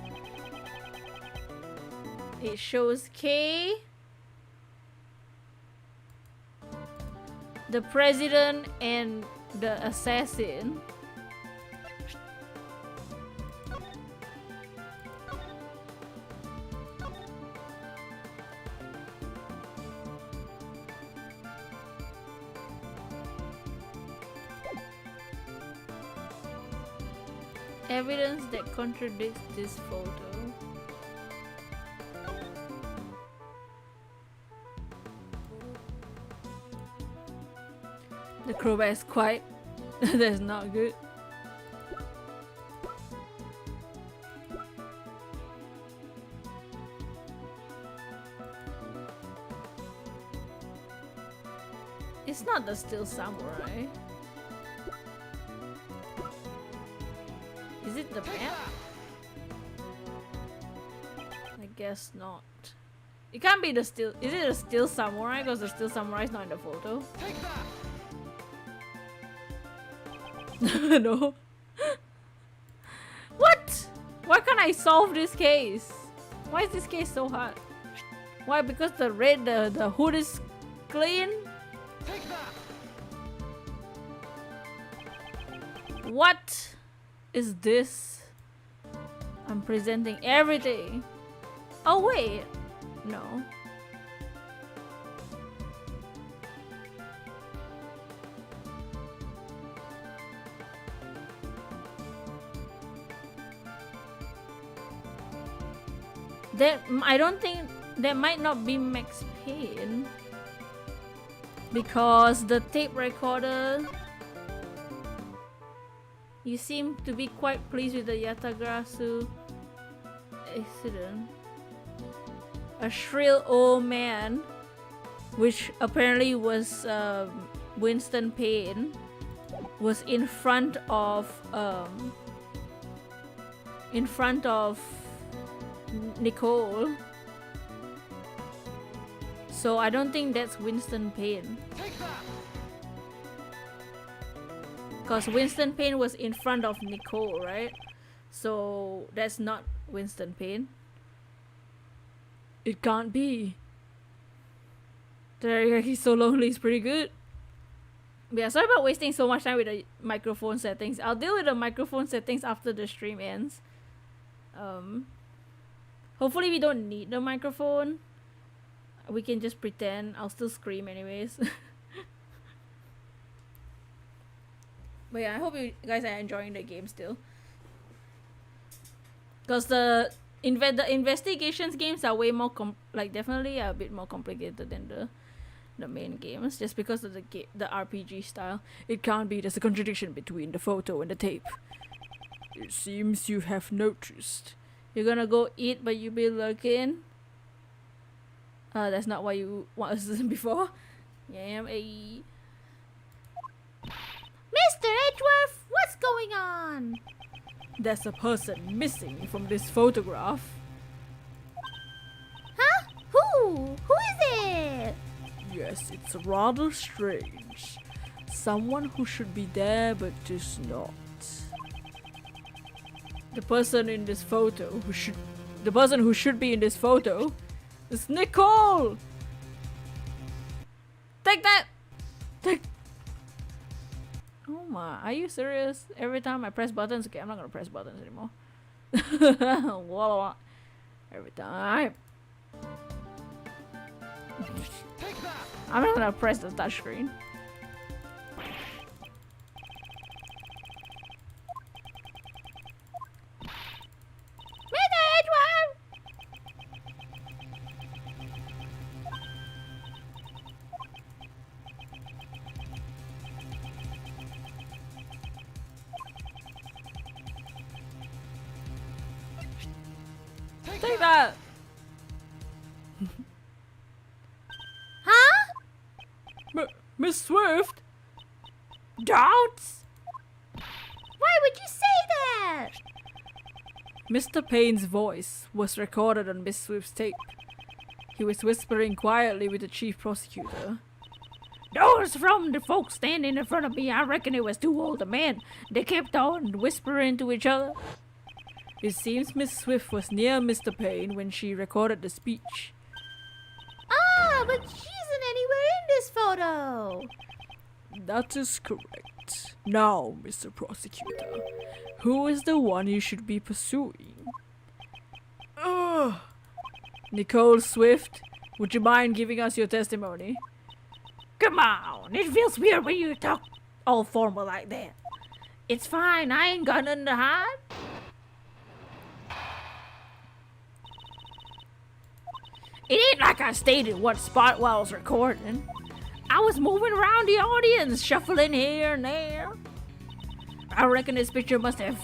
A: It shows Kay, the president, and the assassin. Evidence that contradicts this photo. The crowbar is quite. That's not good. It's not the Steel Samurai. Is it the map? guess not. It can't be the still. Is it a still samurai? Because the still samurai is not in the photo.
D: Take that!
A: No. What? Why can't I solve this case? Why is this case so hard? Why? Because the hood is clean?
D: Take that!
A: What is this? I'm presenting everything. Oh wait. No. That I don't think that might not be Max Payne because the tape recorder. You seem to be quite pleased with the Yatagrasu incident. A shrill old man, which apparently was Winston Payne, was in front of Nicole. So I don't think that's Winston Payne.
D: Take that!
A: Because Winston Payne was in front of Nicole, right? So that's not Winston Payne. It can't be. He's so lonely, it's pretty good. But yeah, sorry about wasting so much time with the microphone settings. I'll deal with the microphone settings after the stream ends. Hopefully we don't need the microphone. We can just pretend. I'll still scream anyways. But yeah, I hope you guys are enjoying the game still. Because the investigations games are way more definitely a bit more complicated than the main games, just because of the RPG style. It can't be. There's a contradiction between the photo and the tape. It seems you have noticed. You're gonna go eat, but you be looking. That's not what you was before. Yeah,
C: Mr. Edgeworth, what's going on?
A: There's a person missing from this photograph.
C: Huh? Who is it?
A: Yes, it's rather strange. Someone who should be there but is not. The person in this photo who should be in this photo is Nicole. Take that. Oh my, are you serious? Every time I press buttons, okay, I'm not gonna press buttons anymore. Every time.
D: Take that!
A: I'm not gonna press the touchscreen.
C: Mr. Edgeworth!
A: Take that!
C: Huh?
A: Miss Swift?
C: Doubts? Why would you say that?
A: Mr. Payne's voice was recorded on Miss Swift's tape. He was whispering quietly with the chief prosecutor.
B: Those from the folks standing in front of me, I reckon it was two older men. They kept on whispering to each other.
A: It seems Miss Swift was near Mr. Payne when she recorded the speech.
C: Ah, but she isn't anywhere in this photo.
A: That is correct. Now, Mr. Prosecutor, who is the one you should be pursuing? Ugh. Nicole Swift, would you mind giving us your testimony?
B: Come on, it feels weird when you talk all formal like that. It's fine, I ain't got nothing to hide. It ain't like I stayed in one spot while I was recording. I was moving around the audience, shuffling here and there. I reckon this picture must have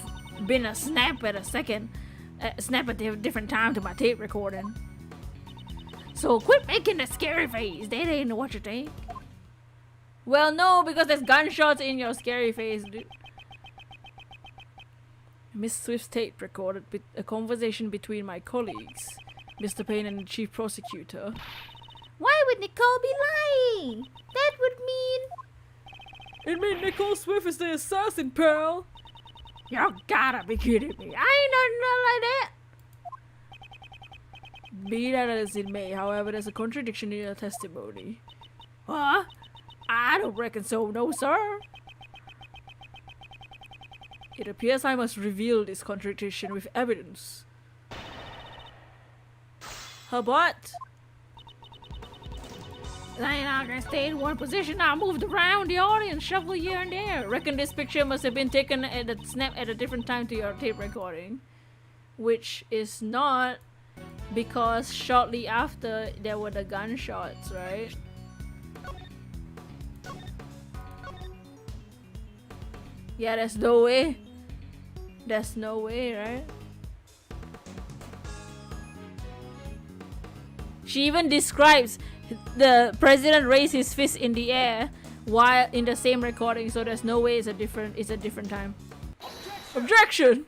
B: been a snap at a different time to my tape recording. So quit making a scary face. That ain't what you think.
A: Well, no, because there's gunshots in your scary face, dude. Miss Swift's tape recorded a conversation between my colleagues. Mr. Payne and the Chief Prosecutor.
C: Why would Nicole be lying? That would mean...
A: It means Nicole Swift is the assassin, pal!
B: You gotta be kidding me. I ain't done nothing like that.
A: Be that as it may, however, there's a contradiction in your testimony.
B: Huh? I don't reckon so, no, sir.
A: It appears I must reveal this contradiction with evidence. Her butt!
B: I ain't not gonna stay in one position. I moved around the audience, shuffle here and there.
A: Reckon this picture must have been taken at a snap at a different time to your tape recording. Which is not, because shortly after there were the gunshots, right? Yeah, there's no way. There's no way, right? She even describes the president raised his fist in the air while in the same recording, so there's no way it's a different time. Objection!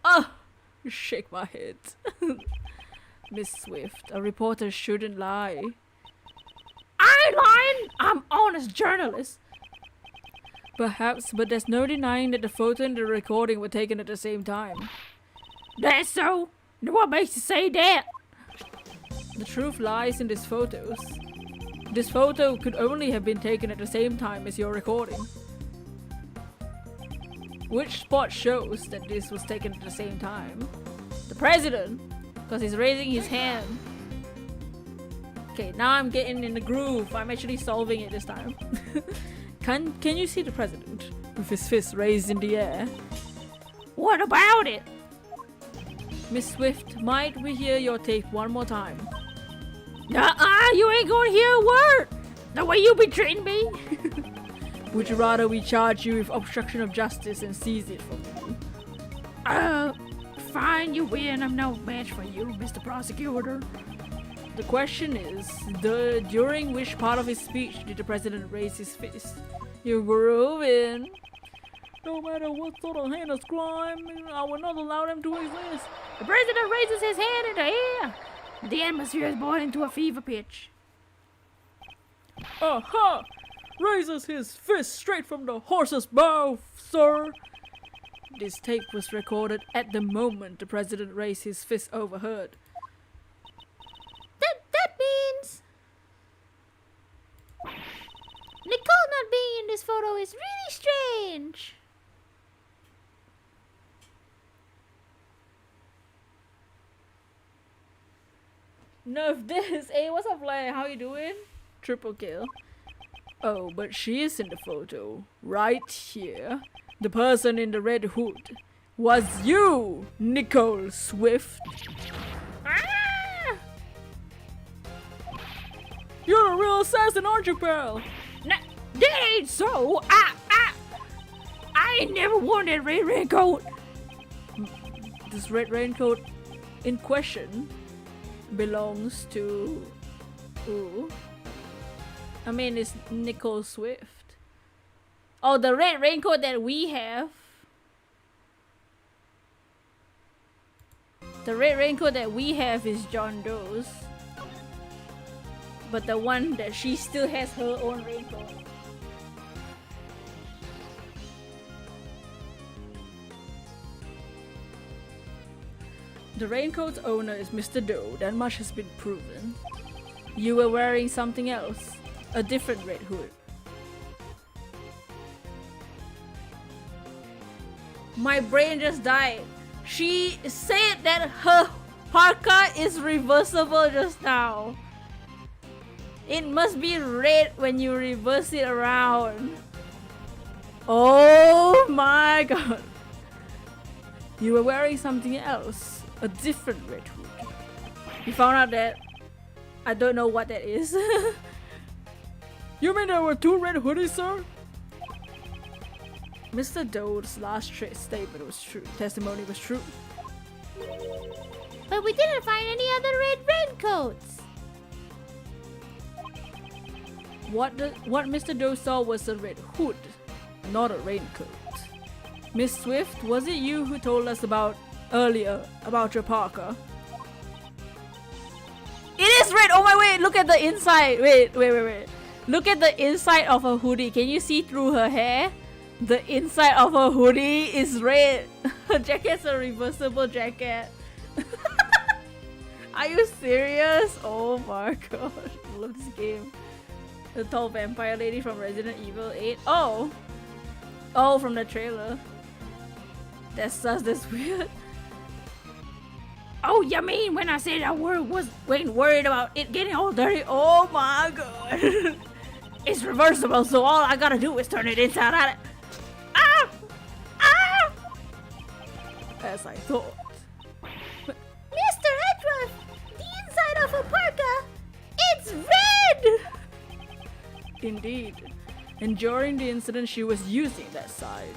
A: Oh, you shake my head. Miss Swift, a reporter shouldn't lie.
B: I ain't lying. I'm honest journalist.
A: Perhaps, but there's no denying that the photo and the recording were taken at the same time.
B: That's so. What makes you say that?
A: The truth lies in these photos. This photo could only have been taken at the same time as your recording. Which spot shows that this was taken at the same time? The president, because he's raising his hand. Okay, now I'm getting in the groove. I'm actually solving it this time. Can you see the president with his fist raised in the air?
B: What about it?
A: Miss Swift, might we hear your tape one more time?
B: You ain't gonna hear a word. The way you be treating me.
A: Would you rather we charge you with obstruction of justice and seize it from you?
B: Fine, you win. I'm no match for you, Mr. Prosecutor.
A: The question is, during which part of his speech did the president raise his fist? You're grooving. No matter what sort of heinous crime, I will not allow them to exist.
B: The president raises his hand in the air. The atmosphere is boiling to a fever pitch.
A: Aha! Raises his fist straight from the horse's mouth, sir! This tape was recorded at the moment the president raised his fist overheard.
C: That means... Nicole not being in this photo is really strange.
A: Nerf this! Hey, what's up, Blair? How you doing? Triple kill. Oh, but she is in the photo. Right here. The person in the red hood. Was you, Nicole Swift.
B: Ah!
A: You're a real assassin, aren't you, pal?
B: That ain't so. I ain't never worn that red raincoat.
A: This red raincoat in question belongs to who? I mean, it's Nicole Swift. Oh, the red raincoat that we have. The red raincoat that we have is John Doe's. But the one that she still has her own raincoat. The raincoat's owner is Mr. Doe, that much has been proven. You were wearing something else, a different red hood. My brain just died. She said that her parka is reversible just now. It must be red when you reverse it around. Oh my god. You were wearing something else. A different red hood. You found out that I don't know what that is. You mean there were two red hoodies, sir? Mr. Doe's last statement was true. Testimony was true.
C: But we didn't find any other red raincoats.
A: What Mr. Doe saw was a red hood, not a raincoat. Miss Swift, was it you who told us earlier about your parka? Yes, red. Oh my wait, look at the inside. Wait. Look at the inside of her hoodie. Can you see through her hair? The inside of her hoodie is red. Her jacket's a reversible jacket. Are you serious? Oh my god. I love this game. The tall vampire lady from Resident Evil 8. Oh! Oh, from the trailer. That's sus, that's weird.
B: Oh, you mean when I said I wasn't worried about it getting all dirty?
A: Oh my god.
B: It's reversible, so all I gotta do is turn it inside out. Ah! Ah!
A: As I thought.
C: Mr. Edgeworth, the inside of a parka, it's red!
A: Indeed. And during the incident, she was using that side.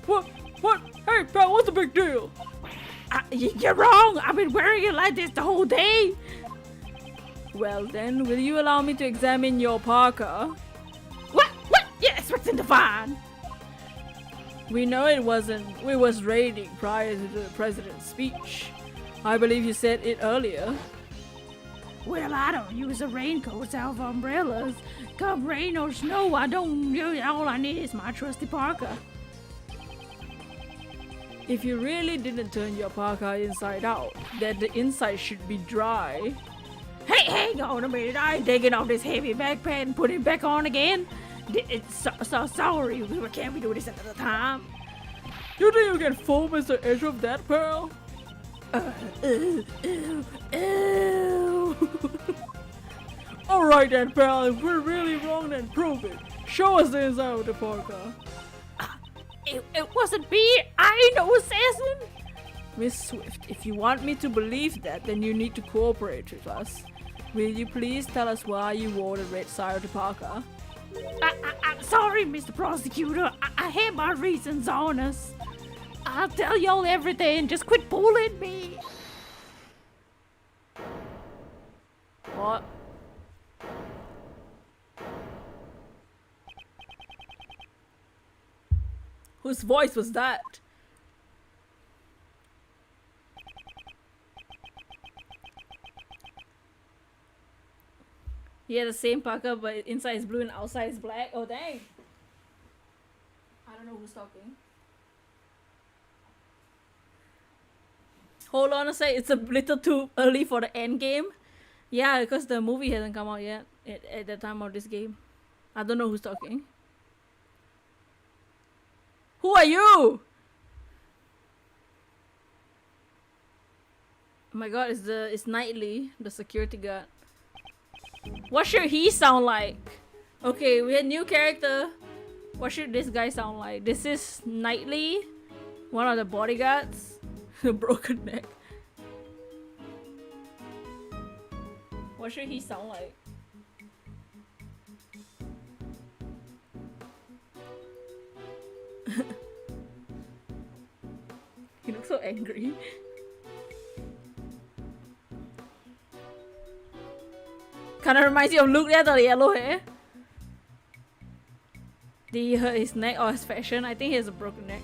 A: What? Hey, pal, what's the big deal?
B: You're wrong. I've been wearing it like this the whole day.
A: Well then, will you allow me to examine your parka?
B: What? Yes, what's in the van?
A: We know it was raining prior to the president's speech. I believe you said it earlier.
B: Well, I don't use a raincoat out of umbrellas. Come rain or snow, all I need is my trusty parka.
A: If you really didn't turn your parka inside out, then the inside should be dry.
B: Hey, hang on a minute. I ain't taking off this heavy backpack and putting it back on again. It's so sorry. Can't we do this another time?
A: You think you can foam as the edge of that, Pearl? Alright then, pal. If we're really wrong, then prove it. Show us the inside of the parka.
B: It wasn't me. I ain't no assassin.
A: Miss Swift, if you want me to believe that, then you need to cooperate with us. Will you please tell us why you wore the red side of the parka?
B: I'm sorry, Mr. Prosecutor. I had my reasons on us. I'll tell y'all everything. Just quit bullying me.
A: What? Whose voice was that? Yeah, the same parka, but inside is blue and outside is black. Oh dang! I don't know who's talking. Hold on a sec, it's a little too early for the end game. Yeah, because the movie hasn't come out yet at the time of this game. I don't know who's talking. Who are you? Oh my god, it's Knightley, the security guard. What should he sound like? Okay, we had new character. What should this guy sound like? This is Knightley, one of the bodyguards. Broken neck. What should he sound like? He looks so angry. Kinda reminds you of Luke there, the yellow hair. Did he hurt his neck or his fashion? I think he has a broken neck.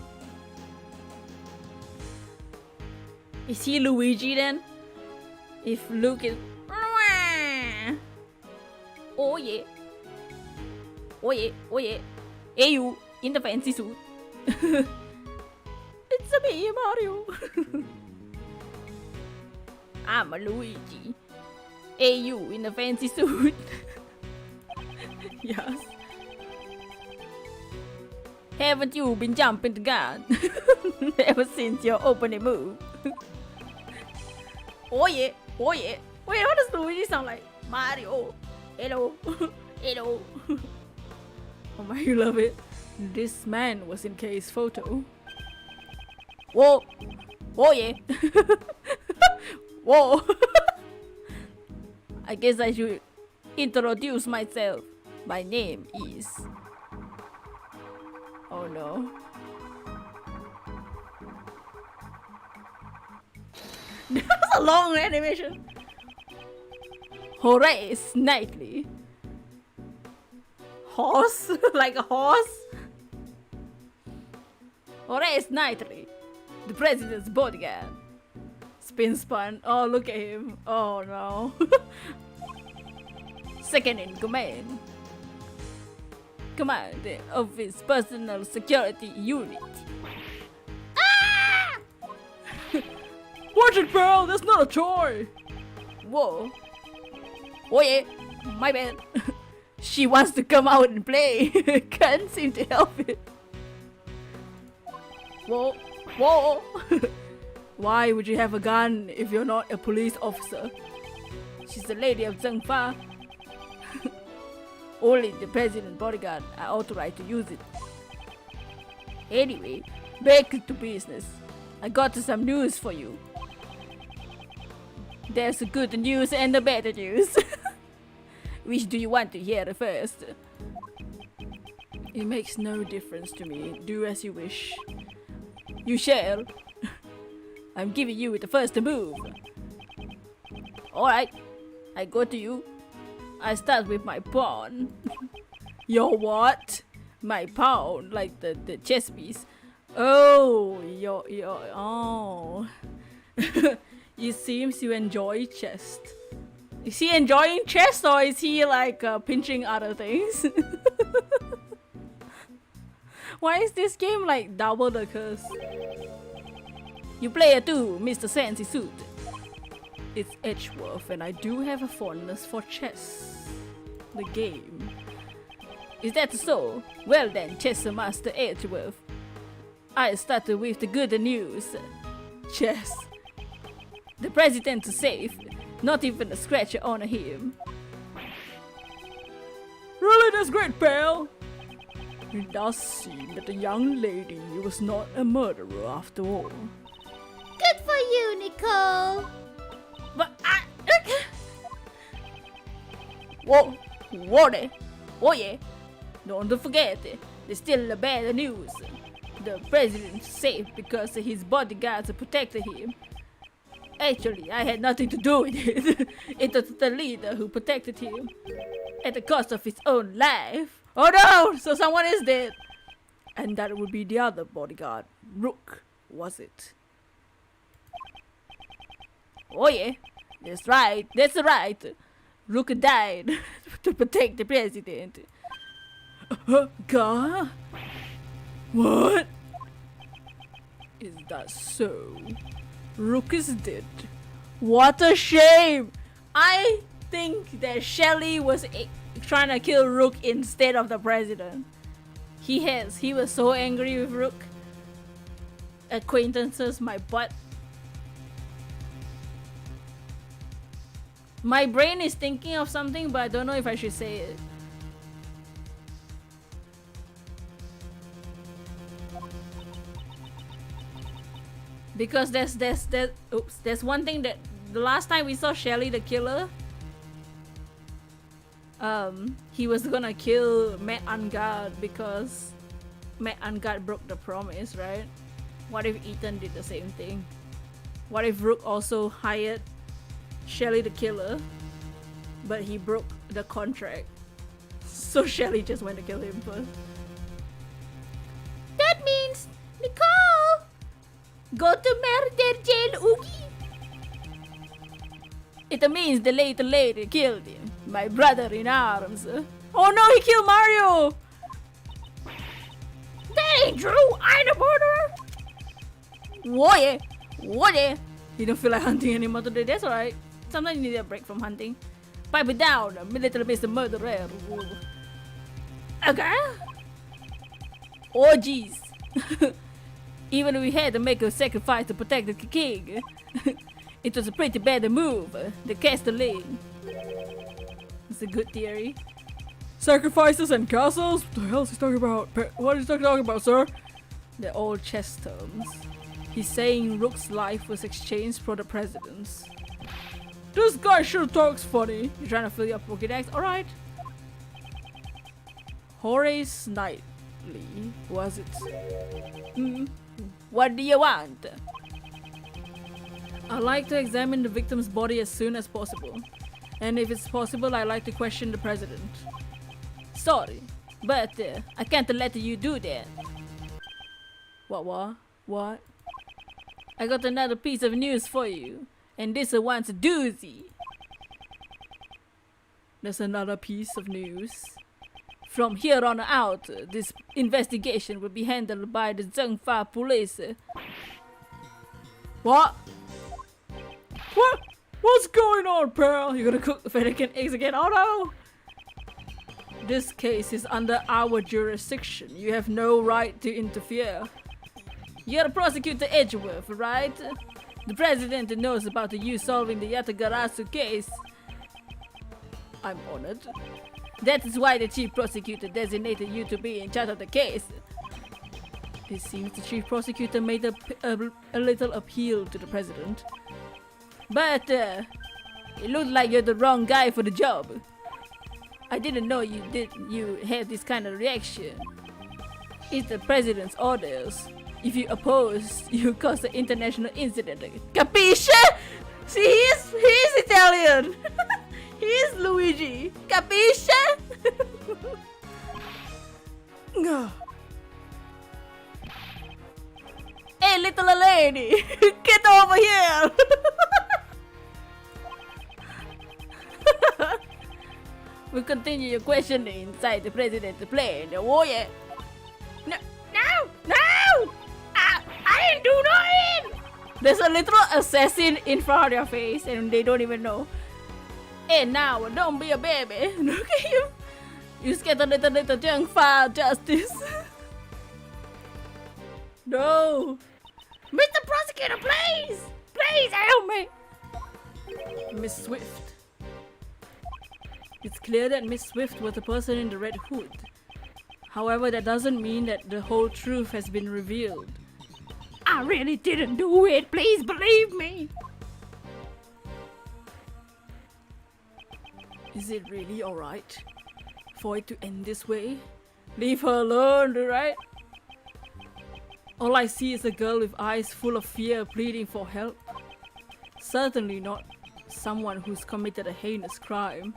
A: Is he Luigi then? If Luke is... Oh yeah. Oh yeah, oh yeah. Hey you, in the fancy suit. It's a me, Mario. I'm a Luigi. Hey you, in the fancy suit. Yes. Haven't you been jumping the gun ever since your opening move? Oh yeah, oh yeah. Wait, what does Luigi sound like? Mario. Hello. Hello. Oh my, you love it. This man was in Kay's photo. Whoa. Oh yeah. Whoa. I guess I should introduce myself. My name is... Oh no. That was a long animation. Horace Knightley. Horse? Like a horse? Horace Knightley, the president's bodyguard. Spun. Oh, look at him. Oh no. Second in command. Command of his personal security unit.
C: Ah!
A: Watch it, pal! That's not a toy! Whoa. Oh yeah, my bad. She wants to come out and play. Can't seem to help it. Whoa. Whoa. Why would you have a gun if you're not a police officer? She's the lady of Zhengfa. Only the president bodyguard are authorized to use it. Anyway, back to business. I got some news for you. There's the good news and the bad news. Which do you want to hear first? It makes no difference to me. Do as you wish. You shall. I'm giving you the first move. Alright, I go to you. I start with my pawn. Your what? My pawn, like the chess piece. Oh, your oh. It seems you enjoy chess. Is he enjoying chess or is he like pinching other things? Why is this game like double the curse? You play it too, Mr. Fancy Suit. It's Edgeworth and I do have a fondness for chess. The game. Is that so? Well then, Chess Master Edgeworth. I started with the good news. Chess. The president is safe. Not even a scratch on him. Really, that's great, pal. It does seem that the young lady was not a murderer after all.
C: Good for you, Nicole.
A: But I... Whoa, what? Oh yeah. Don't forget, there's still bad news. The president's safe because his bodyguards protected him. Actually, I had nothing to do with it. It was the leader who protected him. At the cost of his own life. Oh no! So someone is dead. And that would be the other bodyguard. Rook, was it? Oh yeah, that's right, that's right. Rook died to protect the president. God? What? Is that so? Rook is dead. What a shame! I think that Shelly was trying to kill Rook instead of the president. He was so angry with Rook. Acquaintances, my butt. My brain is thinking of something, but I don't know if I should say it. Because there's one thing that the last time we saw Shelly the killer, he was gonna kill Matt Ungard because Matt Ungard broke the promise, right? What if Ethan did the same thing? What if Rook also hired Shelly the killer, but he broke the contract, so Shelly just went to kill him first?
C: That means Nicole, go to murder jail, Oogie.
A: It means the late lady killed him, my brother in arms. Oh no, he killed Mario!
C: That ain't true. I ain't a murderer.
A: What? You don't feel like hunting anymore today? That's alright. Sometimes you need a break from hunting. Pipe it down, military Mr. Murderer. Okay? Oh jeez. Even we had to make a sacrifice to protect the king. It was a pretty bad move. The Castellane. It's a good theory. Sacrifices and castles? What the hell is he talking about? What is he talking about, sir? They're all chess terms. He's saying Rook's life was exchanged for the president's. This guy sure talks funny. You're trying to fill your Pokédex? Alright. Horace Knightley, was it? What do you want? I'd like to examine the victim's body as soon as possible. And if it's possible, I'd like to question the president. Sorry, but I can't let you do that. What? I got another piece of news for you, and this one's a doozy. There's another piece of news. From here on out, this investigation will be handled by the Zhengfa police. What? What? What's going on, Pearl? You gonna cook the Vatican eggs again? Oh no! This case is under our jurisdiction. You have no right to interfere. You're the prosecutor Edgeworth, right? The president knows about you solving the Yatagarasu case. I'm honored. That is why the chief prosecutor designated you to be in charge of the case. It seems the chief prosecutor made a little appeal to the president. But it looked like you're the wrong guy for the job. I didn't know you had this kind of reaction. It's the president's orders. If you oppose, you cause an international incident. Capisce? See, he's Italian. He's Luigi. Capisce? Hey, little lady, get over here. We continue your questioning inside the president's plane. Oh yeah. No! I didn't do nothing! There's a little assassin in front of your face and they don't even know. Hey now, don't be a baby. Look at you. You scared a little junk file justice. No. Mr. Prosecutor, please! Please help me! Miss Swift. It's clear that Miss Swift was the person in the red hood. However, that doesn't mean that the whole truth has been revealed.
B: I really didn't do it. Please believe me.
A: Is it really alright for it to end this way? Leave her alone, right? All I see is a girl with eyes full of fear pleading for help. Certainly not someone who's committed a heinous crime.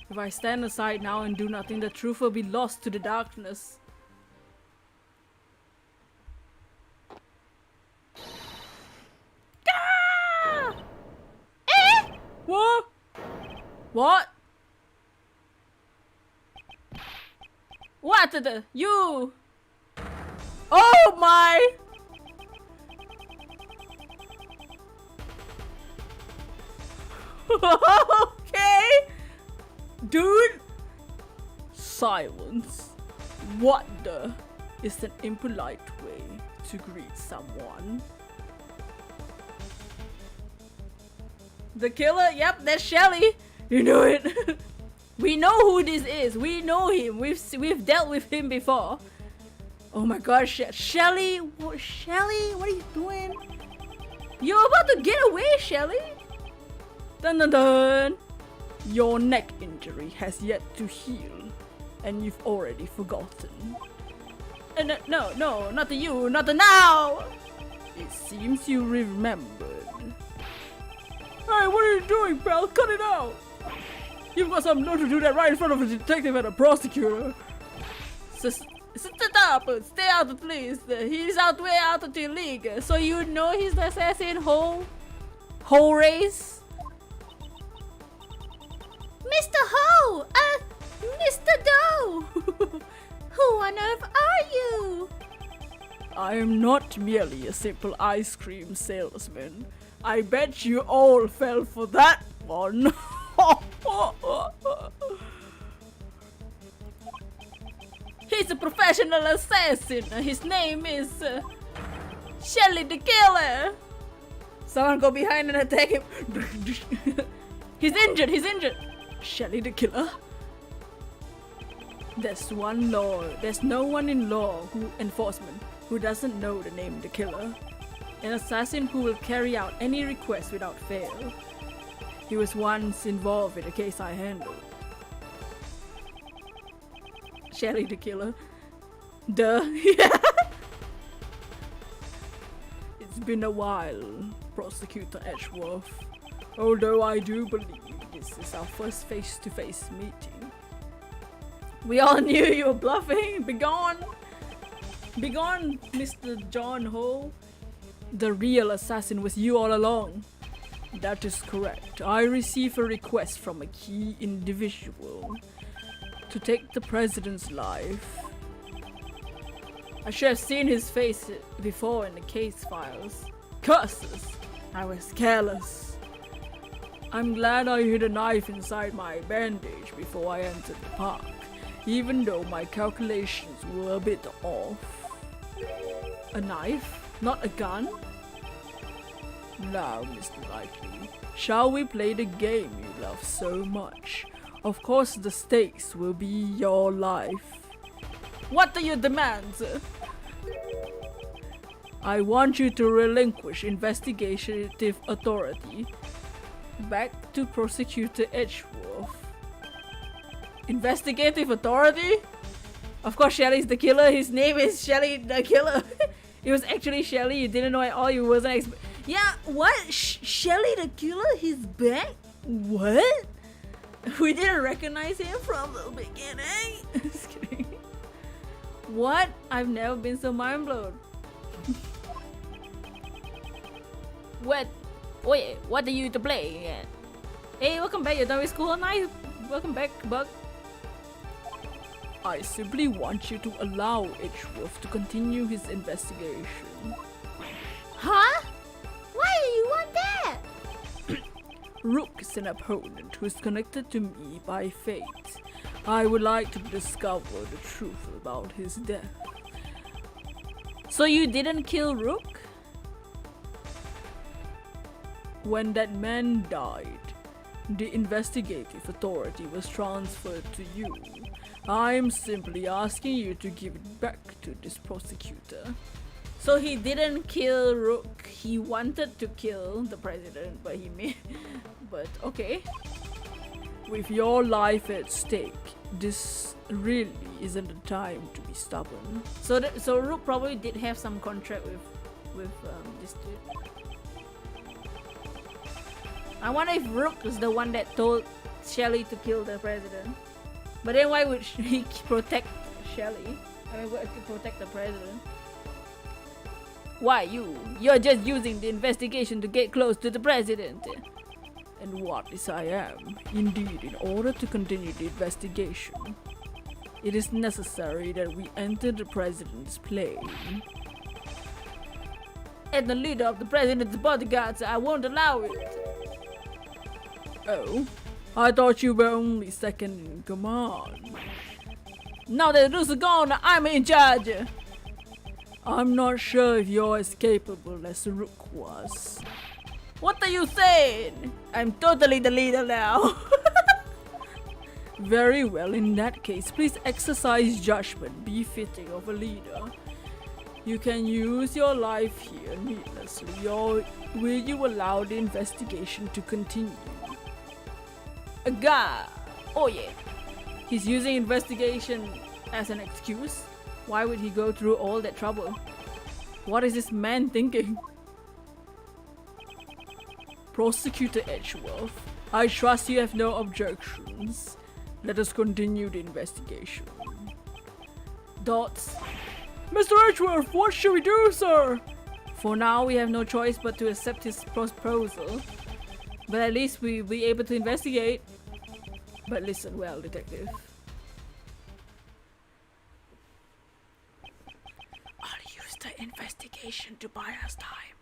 A: If I stand aside now and do nothing, the truth will be lost to the darkness. Ah! Eh? What? What? What the? You? Oh my! Okay! Dude! Silence. What the? Is an impolite way to greet someone. The killer? Yep, that's Shelly. You know it. We know who this is. We know him. We've dealt with him before. Oh my gosh, Shelly! Shelly, what are you doing? You're about to get away, Shelly! Dun dun dun! Your neck injury has yet to heal, and you've already forgotten. No, not you, not now! It seems you remembered. Hey, what are you doing, pal? Cut it out! You've got some nerve to do that right in front of a detective and a prosecutor. Stop! Stay out, please. He's way out of the league. So you know he's the assassin whole race?
C: Mr. Ho! Mr. Doe! Who on earth are you?
A: I am not merely a simple ice cream salesman. I bet you all fell for that one. He's a professional assassin. His name is Shelly the Killer. Someone go behind and attack him. He's injured. Shelly the Killer. There's no one in law enforcement who doesn't know the name the Killer. An assassin who will carry out any request without fail. He was once involved in a case I handled. Shelly the Killer. Duh. Yeah. It's been a while, Prosecutor Edgeworth. Although I do believe this is our first face-to-face meeting. We all knew you were bluffing. Begone! Begone, Mr. John Ho. The real assassin was you all along. That is correct. I received a request from a key individual to take the president's life. I should have seen his face before in the case files. Curses! I was careless. I'm glad I hid a knife inside my bandage before I entered the park, even though my calculations were a bit off. A knife? Not a gun? Now, Mr. Knightley, shall we play the game you love so much? Of course the stakes will be your life. What do you demand, sir? I want you to relinquish investigative authority back to Prosecutor Edgeworth. Investigative authority? Of course Shelly's the killer. His name is Shelly the killer. It was actually Shelly. You didn't know at all. You wasn't yeah, what? Shelly the killer? He's back? What? We didn't recognize him from the beginning? Just kidding. What? I've never been so mind blown. What? Wait, what are you to play? Hey, welcome back. You're done with school? Nice. Welcome back, Bug. I simply want you to allow Edgeworth to continue his investigation.
C: Huh? Why do you want that?
A: Rook is an opponent who is connected to me by fate. I would like to discover the truth about his death. So you didn't kill Rook? When that man died, the investigative authority was transferred to you. I'm simply asking you to give it back to this prosecutor. So he didn't kill Rook. He wanted to kill the president, but he made... But okay. With your life at stake, this really isn't the time to be stubborn. So Rook probably did have some contract with this dude. I wonder if Rook is the one that told Shelly to kill the president. But then why would he protect Shelly? I mean, protect the president. Why you? You're just using the investigation to get close to the president. And what is I am? Indeed, in order to continue the investigation, it is necessary that we enter the president's plane. As the leader of the president's bodyguards, I won't allow it. Oh, I thought you were only second in command. Now that Rook's gone, I'm in charge. I'm not sure if you're as capable as Rook was. What are you saying? I'm totally the leader now. Very well, in that case, please exercise judgment befitting of a leader. You can use your life here needlessly, or will you allow the investigation to continue? Oh yeah. He's using investigation as an excuse? Why would he go through all that trouble? What is this man thinking? Prosecutor Edgeworth, I trust you have no objections. Let us continue the investigation. Dots. Mr. Edgeworth, what should we do, sir? For now, we have no choice but to accept his proposal. But at least we'll be able to investigate. But listen well, detective. I'll use the investigation to buy us time.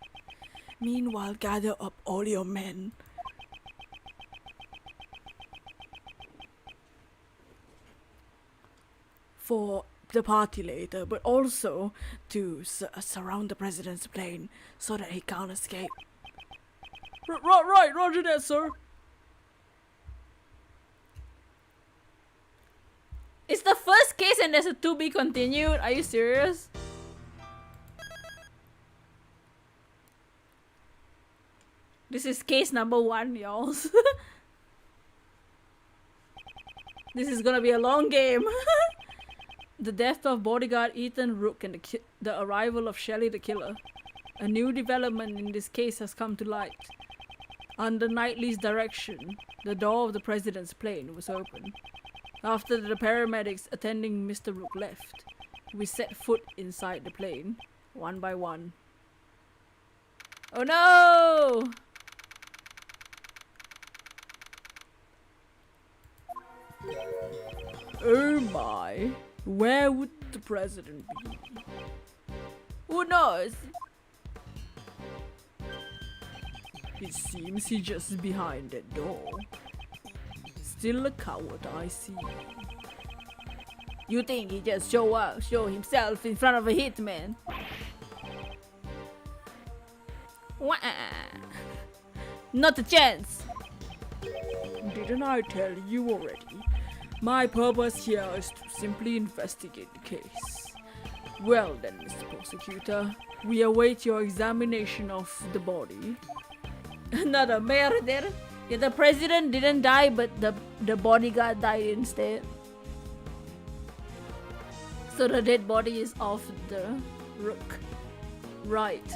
A: Meanwhile, gather up all your men. For the party later, but also to surround the president's plane so that he can't escape. Right, roger that, sir. It's the first case and there's a to be continued. Are you serious? This is case number 1, y'all. This is gonna be a long game. The death of bodyguard Ethan Rook and the arrival of Shelly the killer. A new development in this case has come to light. Under Knightley's direction, the door of the president's plane was opened. After the paramedics attending Mr. Rook left, we set foot inside the plane, one by one. Oh no! Oh my. Where would the president be? Who knows? It seems he's just behind that door. Still a coward, I see. You think he just show himself in front of a hitman? Wah! Not a chance! Didn't I tell you already? My purpose here is to simply investigate the case. Well then, Mr. Prosecutor, we await your examination of the body. Another murder? Yeah, the president didn't die, but the bodyguard died instead. So the dead body is off the rook. Right.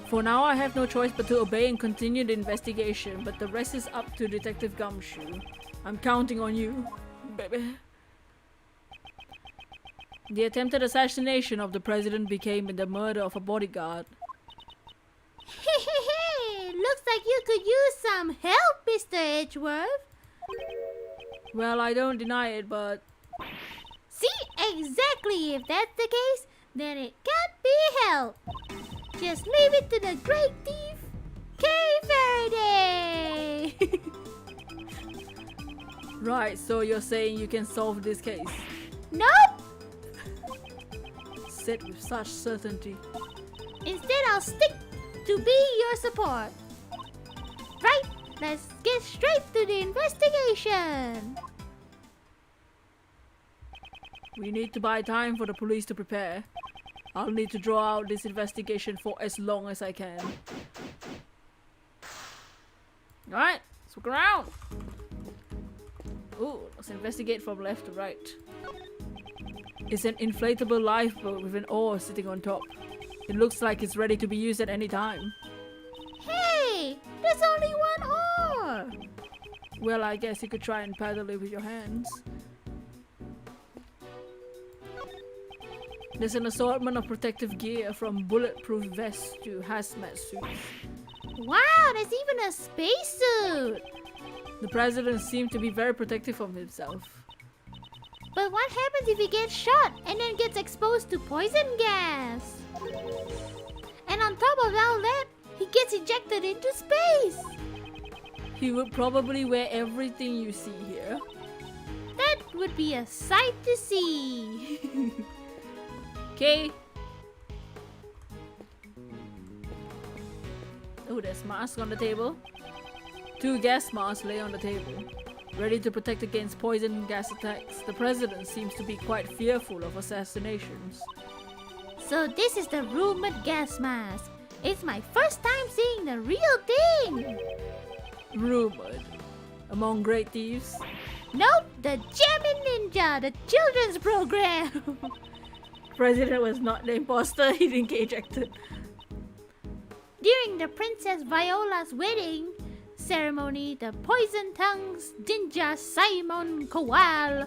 A: For now, I have no choice but to obey and continue the investigation, but the rest is up to Detective Gumshoe. I'm counting on you, baby. The attempted assassination of the president became the murder of a bodyguard.
C: Hey, looks like you could use some help, Mr. Edgeworth.
A: Well, I don't deny it, but...
C: See, exactly. If that's the case, then it can't be helped. Just leave it to the great thief, K. Faraday.
A: Right, so you're saying you can solve this case?
C: Nope.
A: Said with such certainty.
C: Instead, I'll stick to be your support. Right, let's get straight to the investigation.
A: We need to buy time for the police to prepare. I'll need to draw out this investigation for as long as I can. Alright, let's look around. Ooh, let's investigate from left to right. It's an inflatable lifeboat with an oar sitting on top. It looks like it's ready to be used at any time.
C: Hey, there's only one oar.
A: Well, I guess you could try and paddle it with your hands. There's an assortment of protective gear from bulletproof vests to hazmat suits.
C: Wow, there's even a spacesuit.
A: The president seemed to be very protective of himself.
C: But what happens if he gets shot and then gets exposed to poison gas? And on top of all that, he gets ejected into space.
A: He would probably wear everything you see here.
C: That would be a sight to see.
A: Okay. Oh, there's masks on the table. 2 gas masks lay on the table, ready to protect against poison gas attacks. The president seems to be quite fearful of assassinations.
C: So this is the rumored gas mask. It's my first time seeing the real thing.
A: Rumored. Among great thieves?
C: Nope, the Jamming Ninja, the children's program.
A: President was not the imposter, he didn't get ejected.
C: During the Princess Viola's wedding ceremony, the Poison Tongues Ninja Simon Kowal.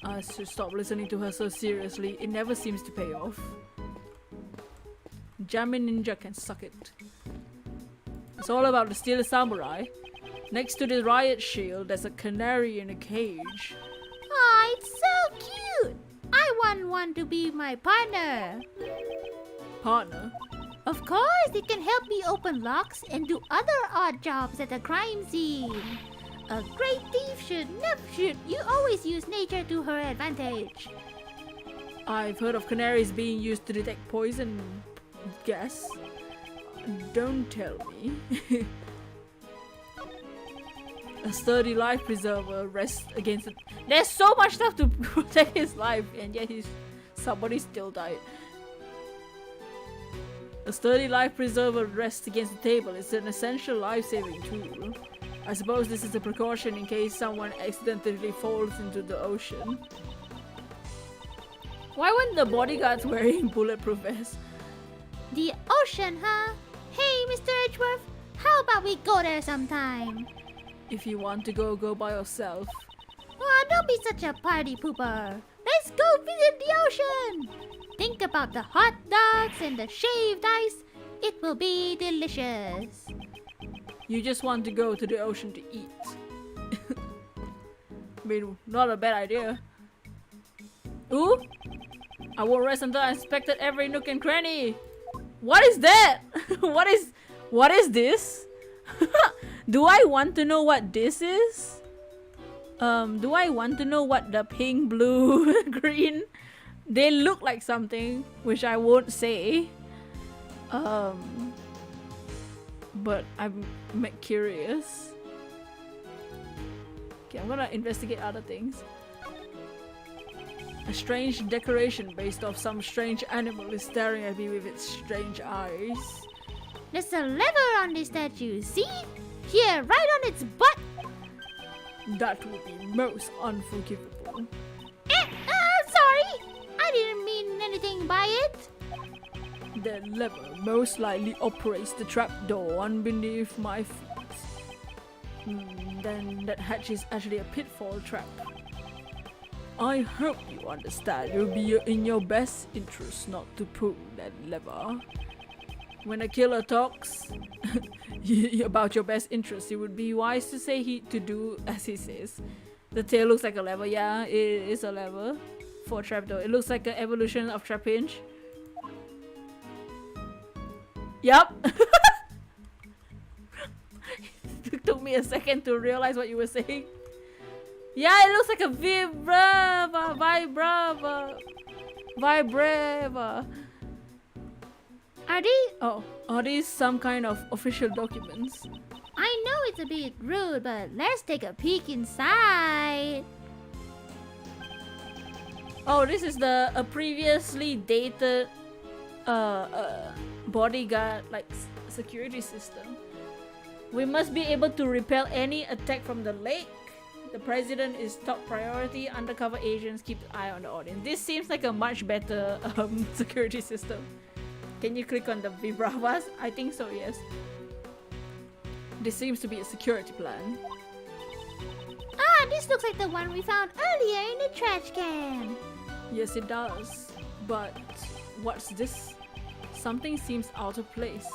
A: I should stop listening to her so seriously. It never seems to pay off. Jamming Ninja can suck it. It's all about the Steel Samurai. Next to the riot shield, there's a canary in a cage.
C: Aw, it's so cute. I want one to be my partner.
A: Partner?
C: Of course, it can help me open locks and do other odd jobs at the crime scene. A great thief should you always use nature to her advantage.
A: I've heard of canaries being used to detect poison gas. Don't tell me. A sturdy life preserver rests against it. There's so much stuff to protect his life, and yet somebody still died. A sturdy life preserver rests against the table. It's an essential life-saving tool. I suppose this is a precaution in case someone accidentally falls into the ocean. Why weren't the bodyguards wearing bulletproof vests?
C: The ocean, huh? Hey, Mr. Edgeworth, how about we go there sometime?
A: If you want to go by yourself.
C: Oh, don't be such a party pooper. Let's go visit the ocean. Think about the hot dogs and the shaved ice It will be delicious.
A: You just want to go to the ocean to eat. I mean, not a bad idea. Ooh! I won't rest until I inspected every nook and cranny. What is that? What is this? Do I want to know what this is? Do I want to know what the pink, blue, green? They look like something, which I won't say. But I'm curious. Okay, I'm gonna investigate other things. A strange decoration based off some strange animal is staring at me with its strange eyes.
C: There's a lever on this statue, see? Here, right on its butt.
A: That would be most unforgivable.
C: Sorry. I didn't mean anything by it.
A: The lever most likely operates the trapdoor underneath my feet. Then that hatch is actually a pitfall trap. I hope you understand it will be in your best interest not to pull that lever. When a killer talks about your best interest, it would be wise to say to do as he says. The tail looks like a lever. Yeah, it is a lever for a trapdoor. It looks like an evolution of trap hinge. Yup. It took me a second to realize what you were saying. Yeah, it looks like a vibrava. Are these some kind of official documents?
C: I know it's a bit rude, but let's take a peek inside.
A: Oh, this is a previously dated bodyguard security system. We must be able to repel any attack from the lake. The president is top priority. Undercover agents keep an eye on the audience. This seems like a much better security system. Can you click on the Vibravas? I think so, yes. This seems to be a security plan.
C: Ah, this looks like the one we found earlier in the trash can.
A: Yes, it does. But what's this? Something seems out of place.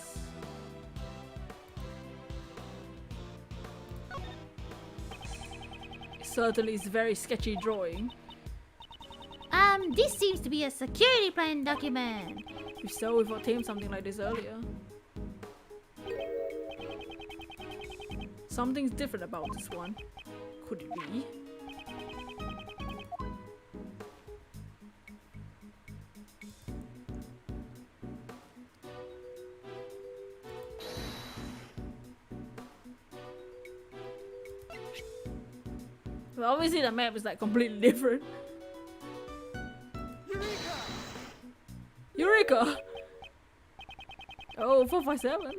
A: Certainly is very sketchy drawing.
C: This seems to be a security plan document.
A: If so, we've obtained something like this earlier. Something's different about this one. Could it be? Well, obviously the map is like completely different. Eureka! Oh, 457.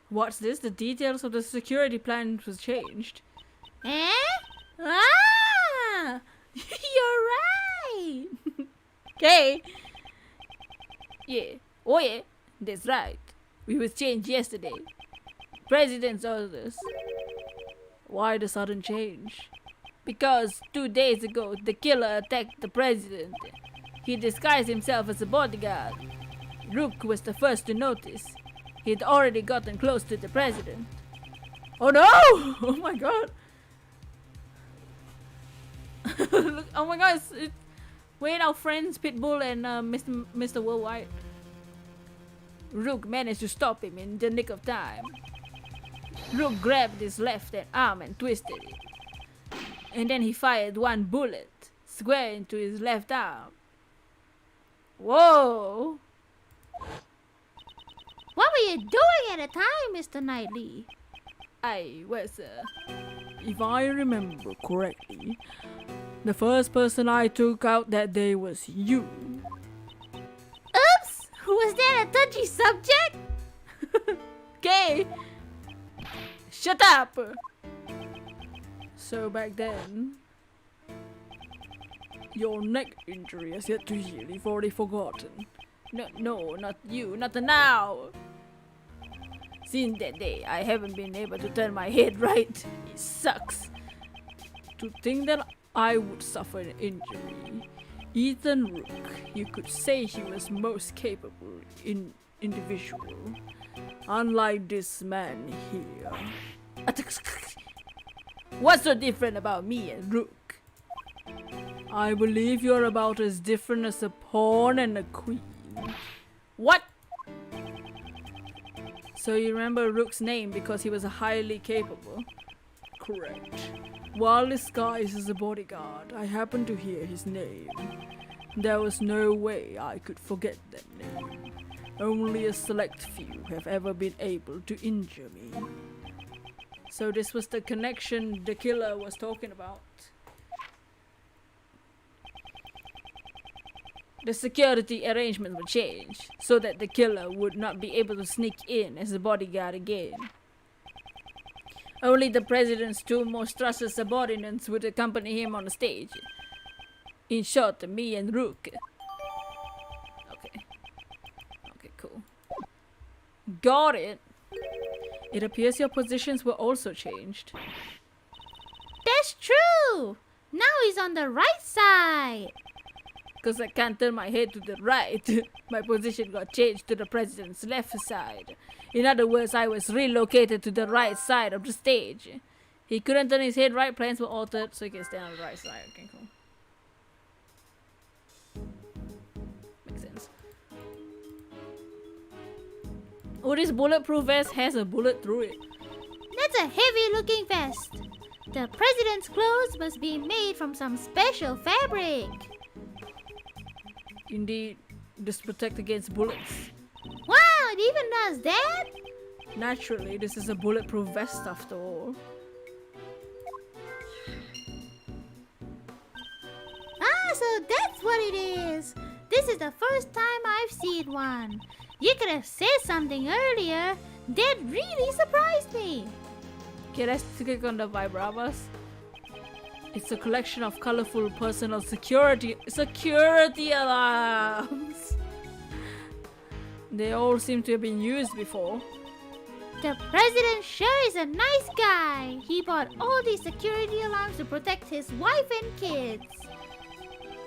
A: What's this? The details of the security plan was changed.
C: Eh? Ah! You're right!
A: Okay. Yeah. Oh yeah. That's right. We was changed yesterday. President's orders. Why the sudden change? Because 2 days ago, the killer attacked the president. He disguised himself as a bodyguard. Rook was the first to notice. He'd already gotten close to the president. Oh no! Oh my god! Look, oh my god! Wait, our friends Pitbull and Mr. Worldwide. Rook managed to stop him in the nick of time. Rook grabbed his left arm and twisted it. And then he fired one bullet square into his left arm. Whoa!
C: What were you doing at the time, Mr. Knightley?
A: I was, if I remember correctly, the first person I took out that day was you.
C: Oops! Was that a touchy subject?
A: Okay! Shut up! So back then, your neck injury has yet to heal. You've already forgotten. No, not you, not now. Since that day, I haven't been able to turn my head right. It sucks. To think that I would suffer an injury. Ethan Rook, you could say he was most capable individual. Unlike this man here. What's so different about me and Rook? I believe you're about as different as a pawn and a queen. What? So you remember Rook's name because he was highly capable? Correct. While disguised as a bodyguard, I happened to hear his name. There was no way I could forget that name. Only a select few have ever been able to injure me. So this was the connection the killer was talking about. The security arrangement would change so that the killer would not be able to sneak in as a bodyguard again. Only the president's two most trusted subordinates would accompany him on the stage. In short, me and Rook. Okay. Okay, cool. Got it. It appears your positions were also changed.
C: That's true! Now he's on the right side!
A: Because I can't turn my head to the right, my position got changed to the president's left side. In other words, I was relocated to the right side of the stage. He couldn't turn his head right, plans were altered, so he can stand on the right side. Okay, cool. Makes sense. Oh, this bulletproof vest has a bullet through it.
C: That's a heavy-looking vest. The president's clothes must be made from some special fabric.
A: Indeed, this protect against bullets.
C: Wow, it even does that?
A: Naturally, this is a bulletproof vest after all.
C: Ah, so that's what it is. This is the first time I've seen one. You could have said something earlier. That really surprised me.
A: Okay, let's click on the Vibrabas. It's a collection of colorful personal security alarms. They all seem to have been used before.
C: The president sure is a nice guy. He bought all these security alarms to protect his wife and kids.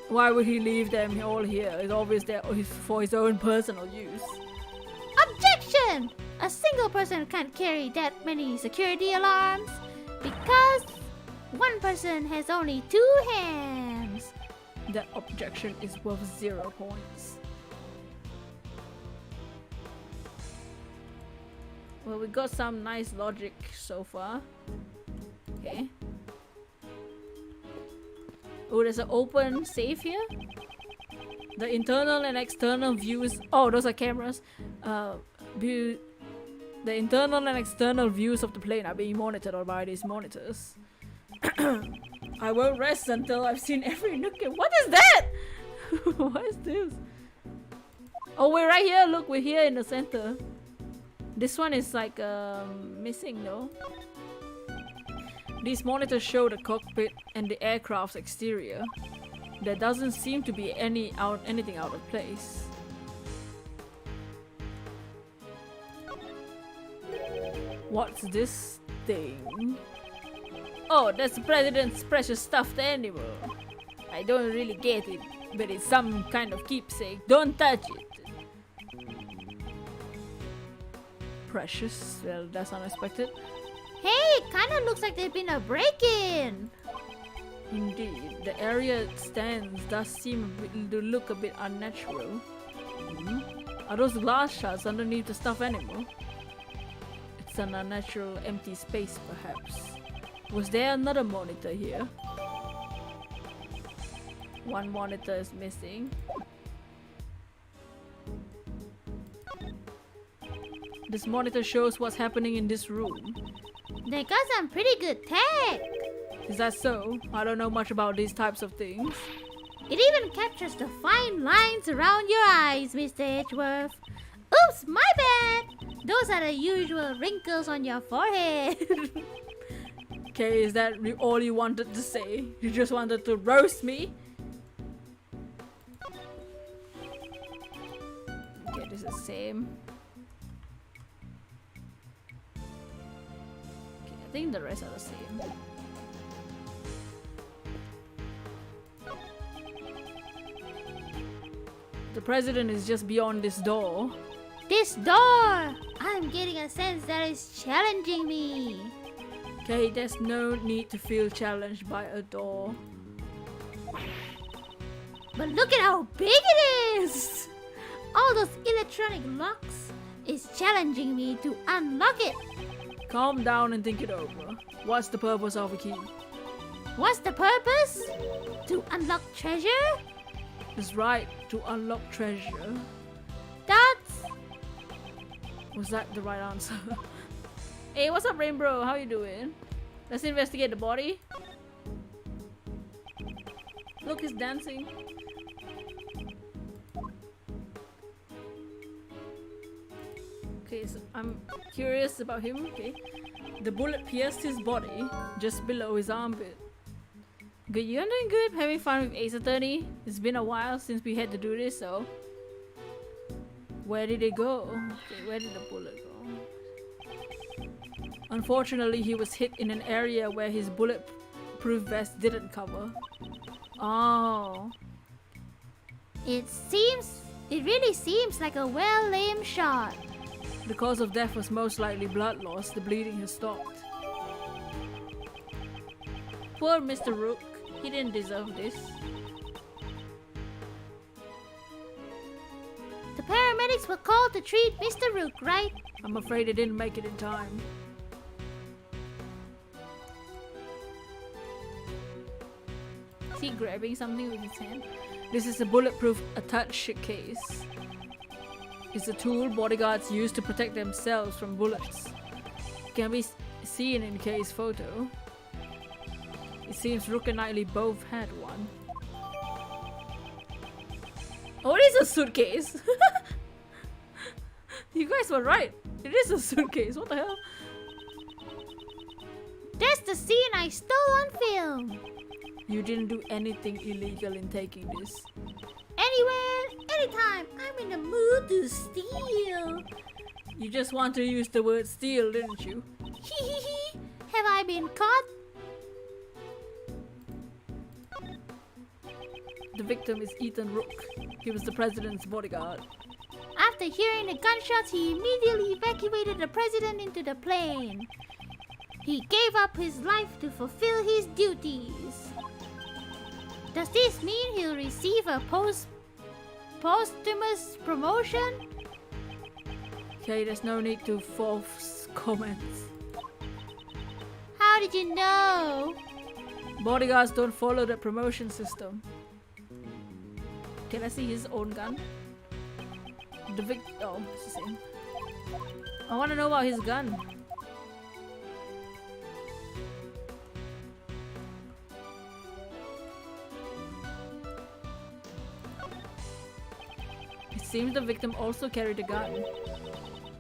A: Why would he leave them all here? It's obvious they're for his own personal use.
C: Objection! A single person can't carry that many security alarms because one person has only 2 hands.
A: That objection is worth 0 points. Well, we got some nice logic so far. Okay. Oh, there's an open safe here. The internal and external views. Oh, those are cameras. The internal and external views of the plane are being monitored by these monitors. I won't rest until I've seen every nook and... What is that? What is this? Oh, we're right here. Look, we're here in the center. This one is like missing though. These monitors show the cockpit and the aircraft's exterior. There doesn't seem to be anything out of place. What's this thing? Oh, that's the president's precious stuffed animal. I don't really get it, but it's some kind of keepsake. Don't touch it. Precious? Well, that's unexpected.
C: Hey, it kinda looks like there's been a break-in.
A: Indeed, the area it stands does seem to look a bit unnatural. Are those glass shards underneath the stuffed animal? It's an unnatural empty space, perhaps. Was there another monitor here? One monitor is missing. This monitor shows what's happening in this room.
C: They got some pretty good tech.
A: Is that so? I don't know much about these types of things.
C: It even captures the fine lines around your eyes, Mr. Edgeworth. Oops, my bad. Those are the usual wrinkles on your forehead.
A: Okay, is that all you wanted to say? You just wanted to roast me? Okay, this is same. Okay, I think the rest are the same. The president is just beyond this door.
C: This door! I'm getting a sense that it's challenging me.
A: Okay, there's no need to feel challenged by a door.
C: But look at how big it is! All those electronic locks is challenging me to unlock it.
A: Calm down and think it over. What's the purpose of a key?
C: What's the purpose? To unlock treasure?
A: It's right, to unlock treasure.
C: That's...
A: Was that the right answer? Hey, what's up, Rainbow? How you doing? Let's investigate the body. Look, he's dancing. Okay, so I'm curious about him. Okay, the bullet pierced his body just below his armpit. Good, you? I'm doing good. Having fun with Ace Attorney. It's been a while since we had to do this, so where did it go? Okay, where did the bullet go? Unfortunately, he was hit in an area where his bulletproof vest didn't cover. Oh.
C: It really seems like a well-aimed shot.
A: The cause of death was most likely blood loss. The bleeding has stopped. Poor Mr. Rook. He didn't deserve this.
C: The paramedics were called to treat Mr. Rook, right?
A: I'm afraid they didn't make it in time. Is he grabbing something with his hand? This is a bulletproof attaché case. It's a tool bodyguards use to protect themselves from bullets. It can be seen in case photo. It seems Rook and Knightley both had one. Oh, it is a suitcase! You guys were right. It is a suitcase. What the hell?
C: That's the scene I stole on film.
A: You didn't do anything illegal in taking this.
C: Anywhere, anytime, I'm in the mood to steal.
A: You just want to use the word steal, didn't you?
C: Hehehe. Have I been caught?
A: The victim is Ethan Rook. He was the president's bodyguard.
C: After hearing the gunshots, he immediately evacuated the president into the plane. He gave up his life to fulfill his duties. Does this mean he'll receive a posthumous promotion?
A: Okay, there's no need to false comments.
C: How did you know?
A: Bodyguards don't follow the promotion system. Can I see his own gun? Oh, it's the same. I want to know about his gun. It seems the victim also carried a gun.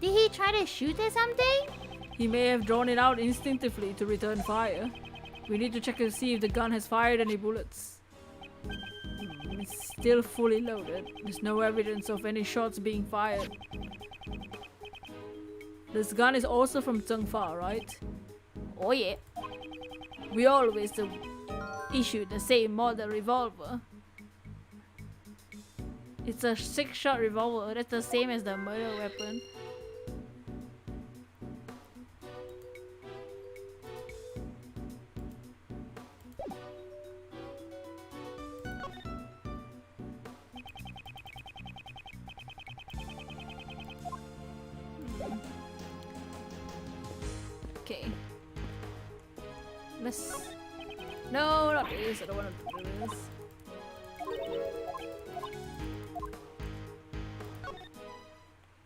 C: Did he try to shoot at something?
A: He may have drawn it out instinctively to return fire. We need to check to see if the gun has fired any bullets. It's still fully loaded. There's no evidence of any shots being fired. This gun is also from Zhengfa, right?
C: Oh yeah.
A: We always issue the same model revolver. It's a 6-shot revolver. That's the same as the murder weapon. Okay. Let's... No, not this. I don't want to do this.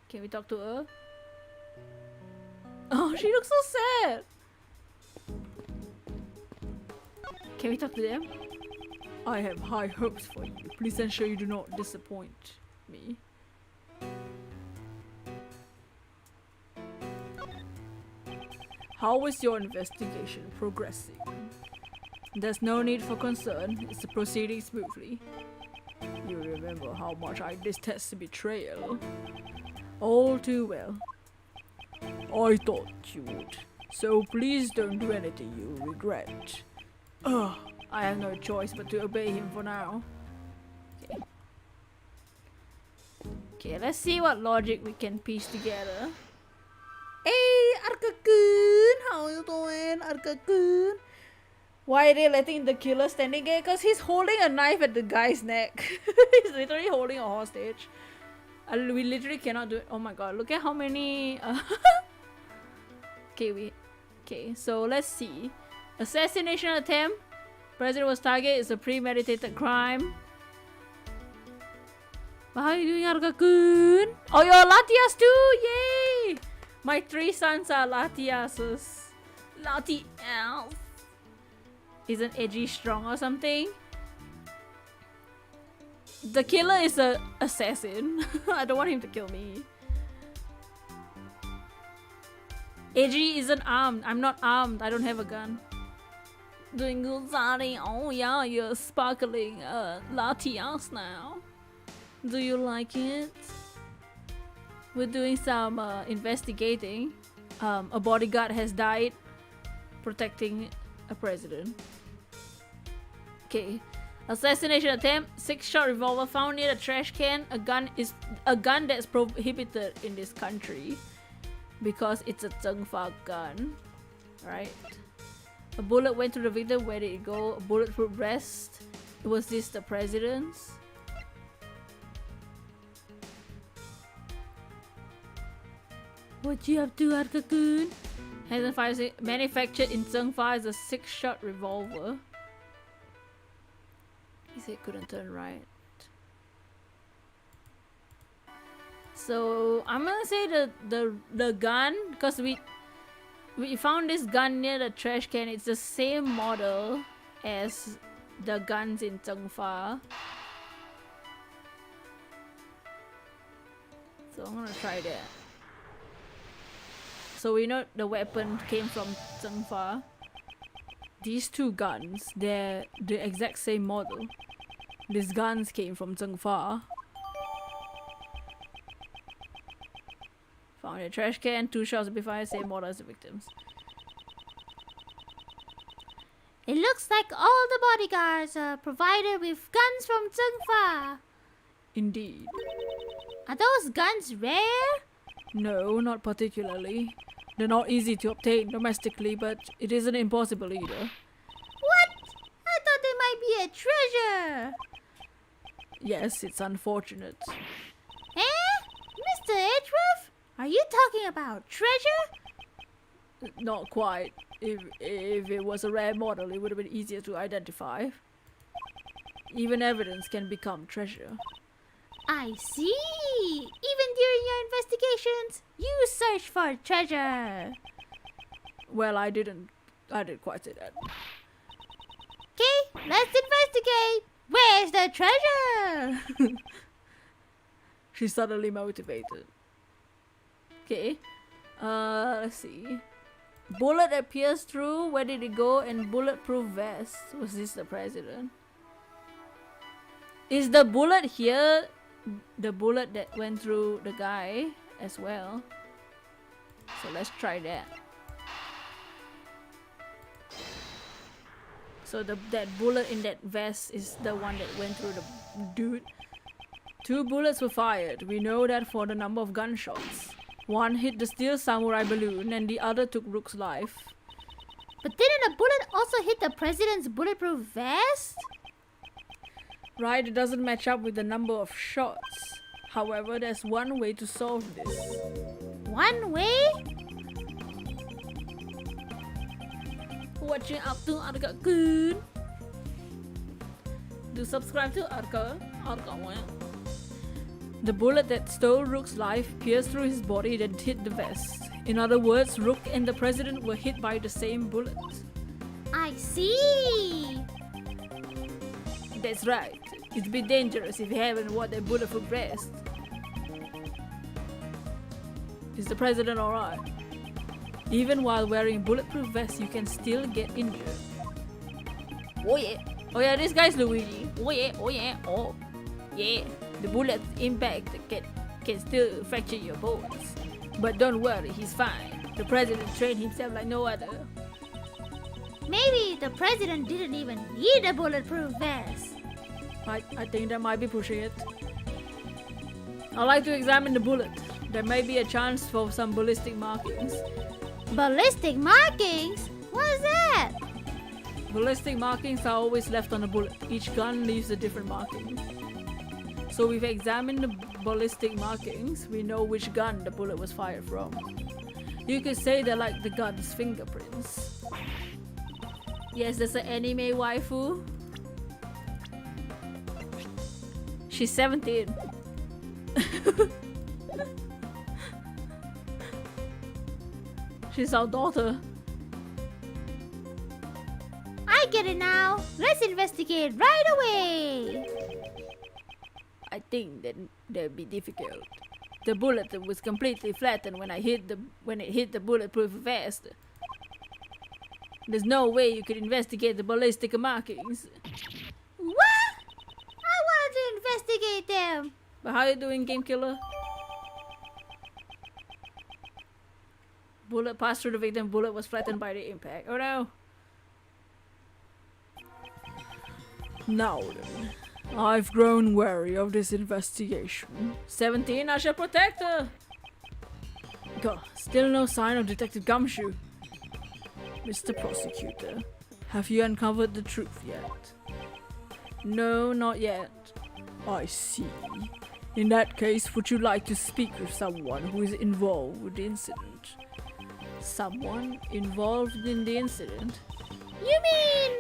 A: Can we talk to her? Oh, she looks so sad. Can we talk to them? I have high hopes for you. Please ensure you do not disappoint me. How is your investigation progressing? There's no need for concern. It's proceeding smoothly. You remember how much I detest betrayal? All too well. I thought you would. So please don't do anything you regret. Ugh, I have no choice but to obey him for now. Okay. Okay, let's see what logic we can piece together. Hey, Arka-kun! How you doing, Arka-kun? Why are they letting the killer standing there? Because he's holding a knife at the guy's neck. He's literally holding a hostage. We literally cannot do it. Oh my god, look at how many... Okay, so let's see. Assassination attempt. President was targeted. It's a premeditated crime. But how are you doing, Arka-kun? Oh, you're Latias too! Yay! My 3 sons are Latiases. Latias. Isn't Edgy strong or something? The killer is a assassin. I don't want him to kill me. Edgy isn't armed. I'm not armed. I don't have a gun. Doing good, Zari. Oh yeah, you're sparkling Latias now. Do you like it? We're doing some investigating. A bodyguard has died protecting a president. Okay. Assassination attempt. 6-shot revolver found near the trash can. A gun that's prohibited in this country because it's a Zhengfa gun. Right. A bullet went through the victim. Where did it go? A bulletproof vest. Was this the president's? What you up to, Arka-kun? Hasn't fired. Manufactured in Zhengfa is a 6-shot revolver. He said couldn't turn right. So I'm gonna say the gun, because we found this gun near the trash can. It's the same model as the guns in Zhengfa. So I'm gonna try that. So we know the weapon came from Zhengfa. These 2 guns, they're the exact same model. These guns came from Zhengfa. Found a trash can, 2 shots be fired, same model as the victims.
C: It looks like all the bodyguards are provided with guns from Zhengfa.
A: Indeed.
C: Are those guns rare?
A: No, not particularly. They're not easy to obtain domestically, but it isn't impossible either.
C: What? I thought they might be a treasure.
A: Yes, it's unfortunate.
C: Eh? Mr. Edgeworth? Are you talking about treasure?
A: Not quite. If it was a rare model, it would have been easier to identify. Even evidence can become treasure.
C: I see. Even during your investigations, you search for treasure.
A: Well, I didn't quite say that.
C: Okay, let's investigate. Where's the treasure?
A: She's suddenly motivated. Okay. Let's see. Bullet that pierced through. Where did it go? And bulletproof vest. Was this the president? Is the bullet here the bullet that went through the guy as well? So let's try that. So that bullet in that vest is the one that went through the dude. 2 bullets were fired. We know that for the number of gunshots. One hit the steel samurai balloon and the other took Rook's life.
C: But didn't a bullet also hit the president's bulletproof vest?
A: Right, it doesn't match up with the number of shots. However, there's one way to solve this.
C: One way?
A: What you up to, Arka-kun? Do subscribe to Arka. The bullet that stole Rook's life pierced through his body then hit the vest. In other words, Rook and the president were hit by the same bullet.
C: I see.
A: That's right. It's a bit dangerous if you haven't worn a bulletproof vest. Is the president alright? Even while wearing bulletproof vest, you can still get injured. Oh yeah. Oh yeah, this guy's Luigi. Oh yeah, oh yeah, oh. Yeah, the bullet impact can still fracture your bones. But don't worry, he's fine. The president trained himself like no other.
C: Maybe the president didn't even need a bulletproof vest.
A: I think that might be pushing it. I'd like to examine the bullet. There may be a chance for some ballistic markings.
C: Ballistic markings? What is that?
A: Ballistic markings are always left on a bullet. Each gun leaves a different marking. So we've examined the ballistic markings. We know which gun the bullet was fired from. You could say they're like the gun's fingerprints. Yes, that's an anime waifu. She's 17. She's our daughter.
C: I get it now. Let's investigate right away.
A: I think that'd be difficult. The bullet was completely flattened when it hit the bulletproof vest. There's no way you could investigate the ballistic markings.
C: What? I wanted to investigate them.
A: But how you doing, Game Killer? Bullet passed through the victim. Bullet was flattened by the impact. Oh no. Now then, I've grown wary of this investigation. 17, I shall protect her. God, still no sign of Detective Gumshoe. Mr. Prosecutor, have you uncovered the truth yet? No, not yet. I see. In that case, would you like to speak with someone who is involved with the incident? Someone involved in the incident?
C: You mean?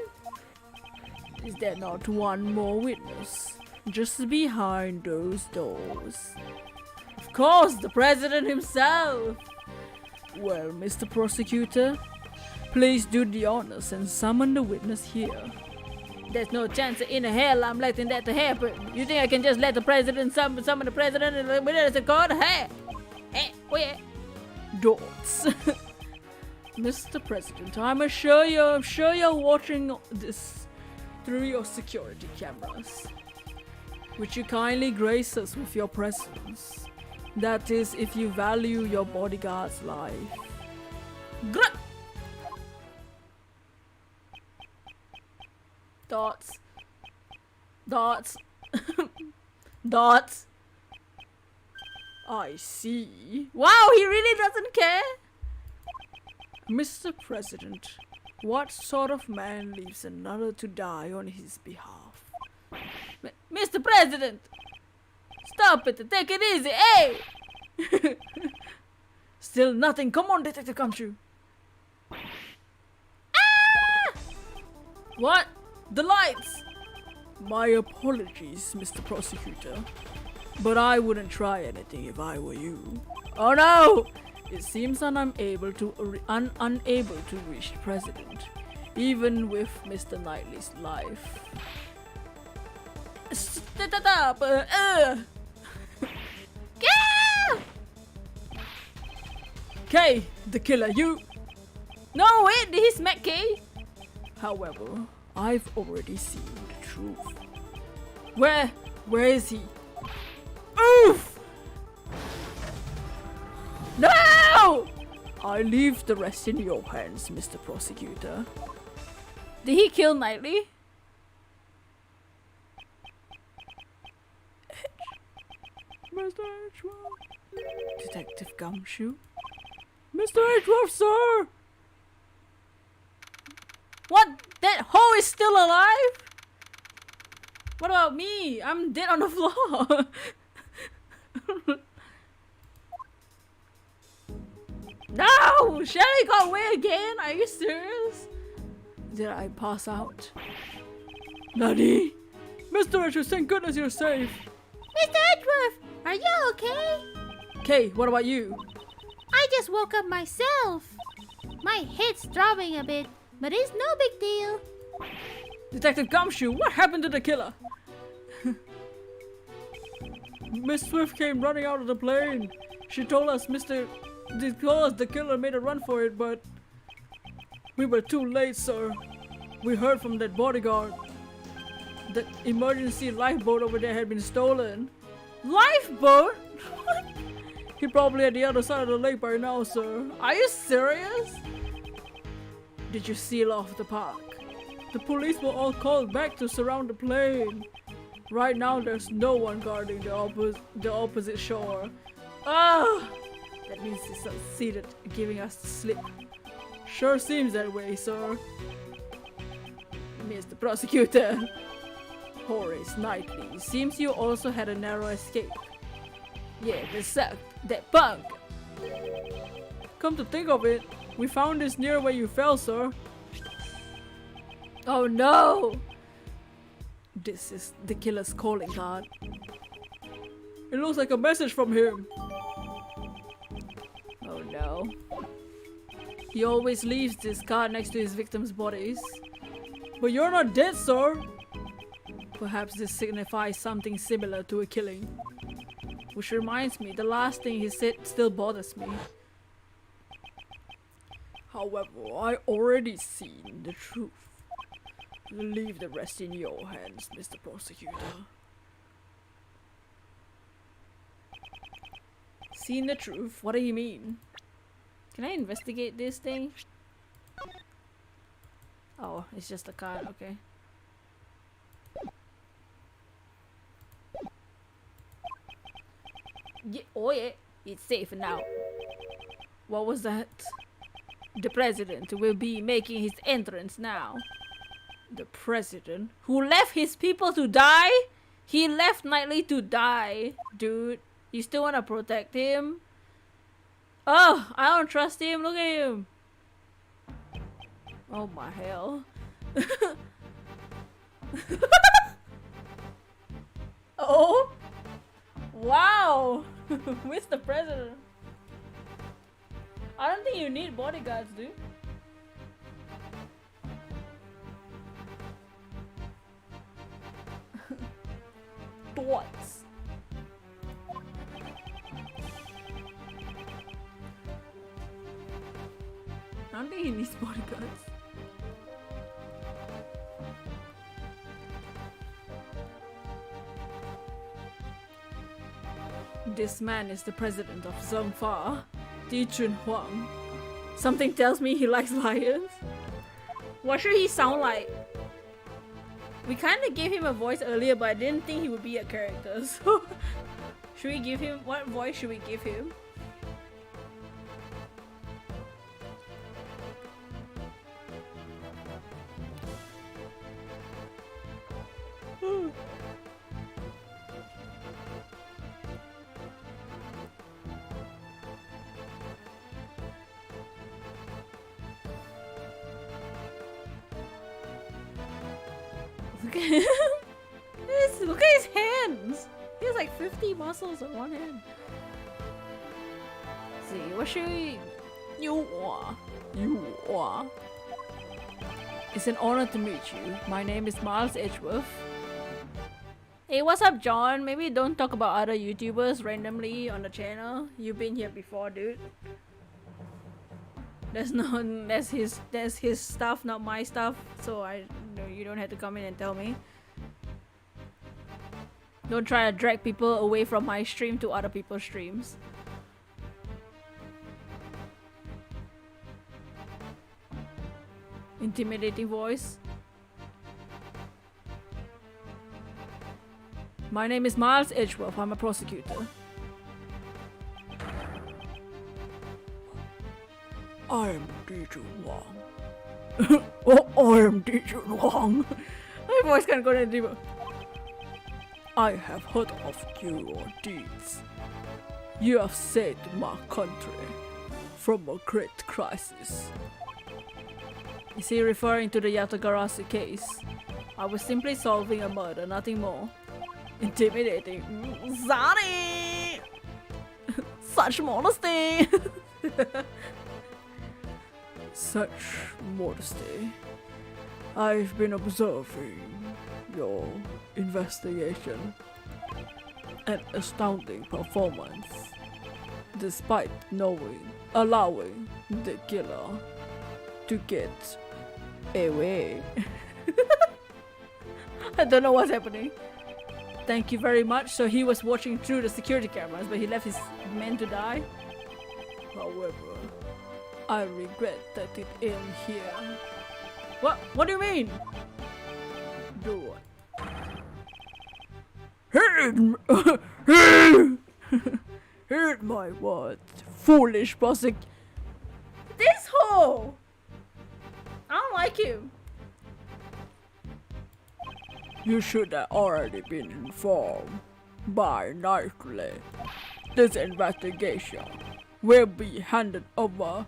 A: Is there not one more witness? Just behind those doors. Of course, the president himself! Well, Mr. Prosecutor, please do the honors and summon the witness here. There's no chance in hell I'm letting that to happen. You think I can just let the president summon the president and the witness in court? Hey! Hey! Oh yeah! Dots. Mr. President, I'm sure you're watching this through your security cameras. Would you kindly grace us with your presence? That is, if you value your bodyguard's life. Grr! Dots. Dots. Dots. I see. Wow, he really doesn't care. Mr. President, what sort of man leaves another to die on his behalf? Mr. President! Stop it! Take it easy! Hey! Still nothing. Come on, Detective Gumshoe. Ah! What? The lights! My apologies, Mr. Prosecutor. But I wouldn't try anything if I were you. Oh no! It seems I'm unable to reach the president, even with Mr. Knightley's life. Stop! Kay, the killer, you. No, wait, he's met Kay. However, I've already seen the truth. Where is he? Oof! No! I leave the rest in your hands, Mr. Prosecutor. Did he kill Knightley? Mr. Edgeworth. Detective Gumshoe. Mr. Edgeworth, sir! What? That hoe is still alive? What about me? I'm dead on the floor. No! Shelly got away again? Are you serious? Did I pass out? Nani? Mr. Edgeworth, thank goodness you're safe.
C: Mr. Edgeworth, are you okay?
A: Okay, what about you?
C: I just woke up myself. My head's throbbing a bit, but it's no big deal.
A: Detective Gumshoe, what happened to the killer? Miss Swift came running out of the plane. She told us the killer made a run for it, but we were too late, sir. We heard from that bodyguard. The emergency lifeboat over there had been stolen. Lifeboat? He probably at the other side of the lake by now, sir. Are you serious? Did you seal off the park? The police were all called back to surround the plane. Right now, there's no one guarding the opposite shore. Ah! That means he's succeeded in giving us the slip. Sure seems that way, sir. Mr. Prosecutor. Horace Knightley, seems you also had a narrow escape. Yeah, they sucked. That punk! Come to think of it, we found this near where you fell, sir. Oh no! This is the killer's calling card. It looks like a message from him. Oh no. He always leaves this card next to his victims' bodies. But you're not dead, sir! Perhaps this signifies something similar to a killing. Which reminds me, the last thing he said still bothers me. However, I already seen the truth. Leave the rest in your hands, Mr. Prosecutor. Seen the truth? What do you mean? Can I investigate this thing? Oh, it's just a card, okay. Yeah, oh yeah, it's safe now. What was that? The president will be making his entrance now. The president? Who left his people to die? He left Knightley to die. Dude, you still wanna protect him? Oh, I don't trust him. Look at him. Oh my hell. Oh. Wow. Mr. President. I don't think you need bodyguards, dude. Thoughts. I don't think he needs bodyguards. This man is the president of Zhongfa, Di Chunhuang. Something tells me he likes lions. What should he sound like? We kind of gave him a voice earlier, but I didn't think he would be a character. So, should we give him? What voice should we give him? Look at his hands! He has like 50 muscles on one hand. Let's see, what should we... You are. It's an honor to meet you. My name is Miles Edgeworth. Hey, what's up, John? Maybe don't talk about other YouTubers randomly on the channel. You've been here before, dude. That's his stuff, not my stuff. So you don't have to come in and tell me. Don't try to drag people away from my stream to other people's streams. Intimidating voice. My name is Miles Edgeworth. I'm a prosecutor. I am DJ Wang. Oh, I am DJ Wang. My voice can't go any deeper. I have heard of your deeds. You have saved my country from a great crisis. Is he referring to the Yatagarasu case? I was simply solving a murder, nothing more. Intimidating. Sorry! Such modesty! Such modesty. I've been observing your investigation. An astounding performance. Despite allowing the killer to get away. I don't know what's happening. Thank you very much. So he was watching through the security cameras, but he left his men to die. However, I regret that it ended here. What? What do you mean? Do what? He Heed my words, foolish prosecutor. This hoe! I don't like him. You should have already been informed by Knightley. This investigation will be handed over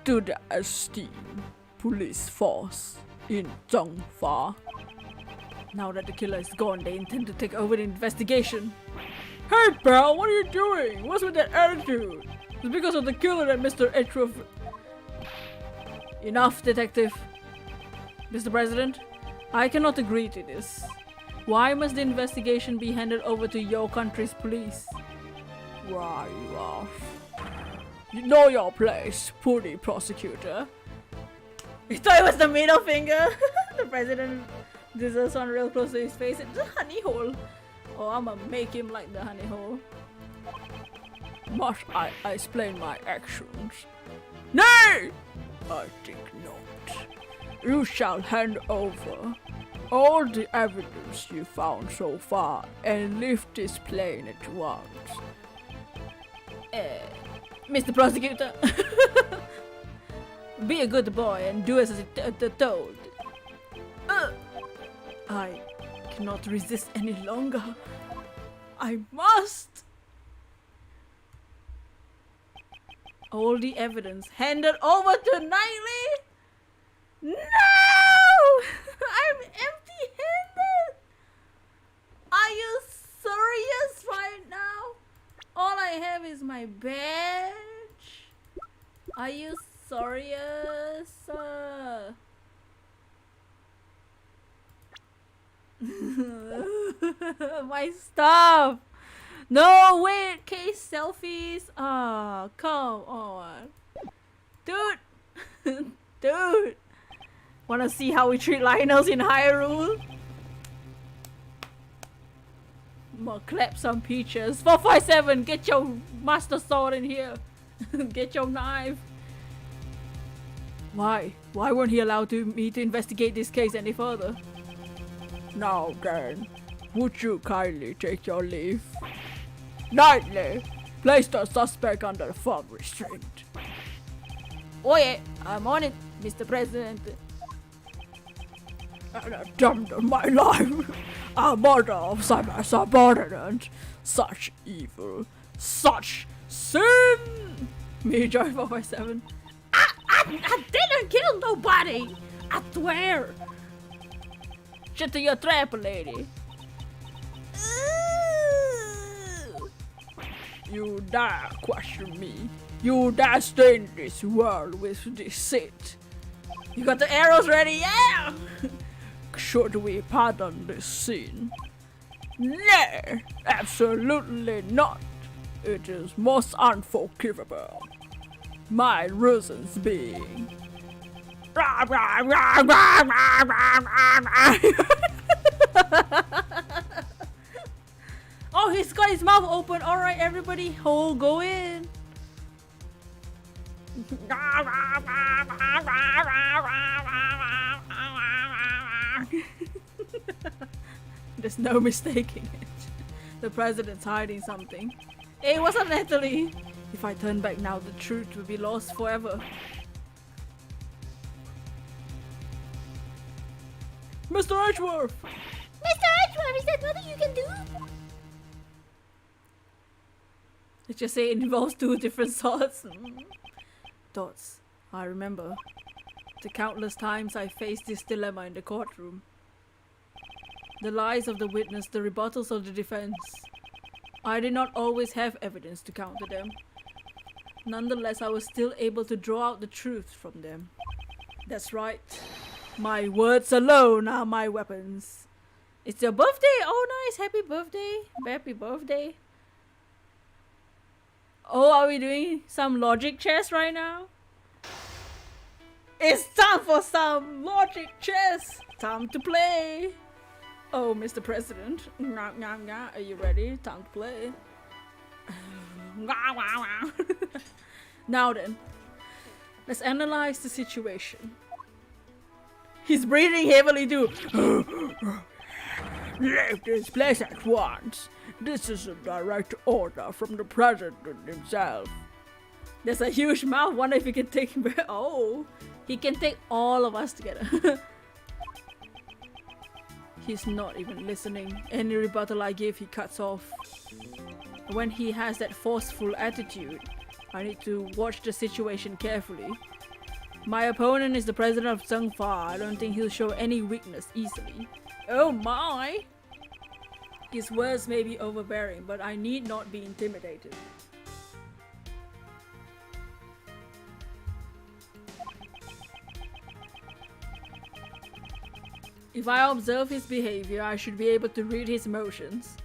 A: to the esteemed police force in Zhongfa. Now that the killer is gone, they intend to take over the investigation. Hey pal, what are you doing? What's with that attitude? It's because of the killer that Mr. Edgeworth... Enough, detective. Mr. President, I cannot agree to this. Why must the investigation be handed over to your country's police? Why, you ask? You know your place, pretty prosecutor. You thought it was the middle finger? The president deserves one real close to his face. It's a honey hole. Oh, I'ma make him like the honey hole. Must I explain my actions? Nay! I think not. You shall hand over all the evidence you found so far and leave this plane at once. Mr. Prosecutor, be a good boy and do as told. I cannot resist any longer. I must. All the evidence handed over to Knightley? No! I'm empty-handed! Are you serious right now? All I have is my badge. Are you serious? My stuff! No, wait! Case selfies! Ah, come on. Dude! Dude! Wanna see how we treat Lionels in Hyrule? I'ma clap some peaches. 457, get your master sword in here. Get your knife. Why? Why weren't he allowed me to investigate this case any further? Now then, would you kindly take your leave? Knightley, place the suspect under firm restraint. Oh yeah, I'm on it, Mr. President. An attempt on my life, a murder of my subordinate, such evil, such sin! Me, Joy 457.
B: I didn't kill nobody! I swear!
A: Shut to your trap, lady. You dare question me. You dare stain this world with deceit. You got the arrows ready, yeah! Should we pardon this sin? Nay, absolutely not. It is most unforgivable. My reasons being... Oh, he's got his mouth open. Alright, everybody, go in. There's no mistaking it. The president's hiding something. Hey, what's up, Natalie? If I turn back now, the truth will be lost forever. Mr. Edgeworth!
C: Mr. Edgeworth, is there nothing you can do?
A: Let's just say it involves two different swords. Thoughts. I remember the countless times I faced this dilemma in the courtroom. The lies of the witness, the rebuttals of the defense. I did not always have evidence to counter them. Nonetheless, I was still able to draw out the truth from them. That's right. My words alone are my weapons. It's your birthday! Oh nice! Happy birthday! Happy birthday! Oh, are we doing some logic chess right now? It's time for some logic chess! Time to play! Oh, Mr. President. Are you ready? Time to play. Now then, let's analyze the situation. He's breathing heavily too.
B: Leave this place at once. This is a direct order from the president himself.
A: There's a huge mouth. Wonder if he can take. Oh, he can take all of us together. He's not even listening. Any rebuttal I give, he cuts off. When he has that forceful attitude, I need to watch the situation carefully. My opponent is the president of Zhengfa. I don't think he'll show any weakness easily. Oh my! His words may be overbearing, but I need not be intimidated. If I observe his behavior, I should be able to read his emotions.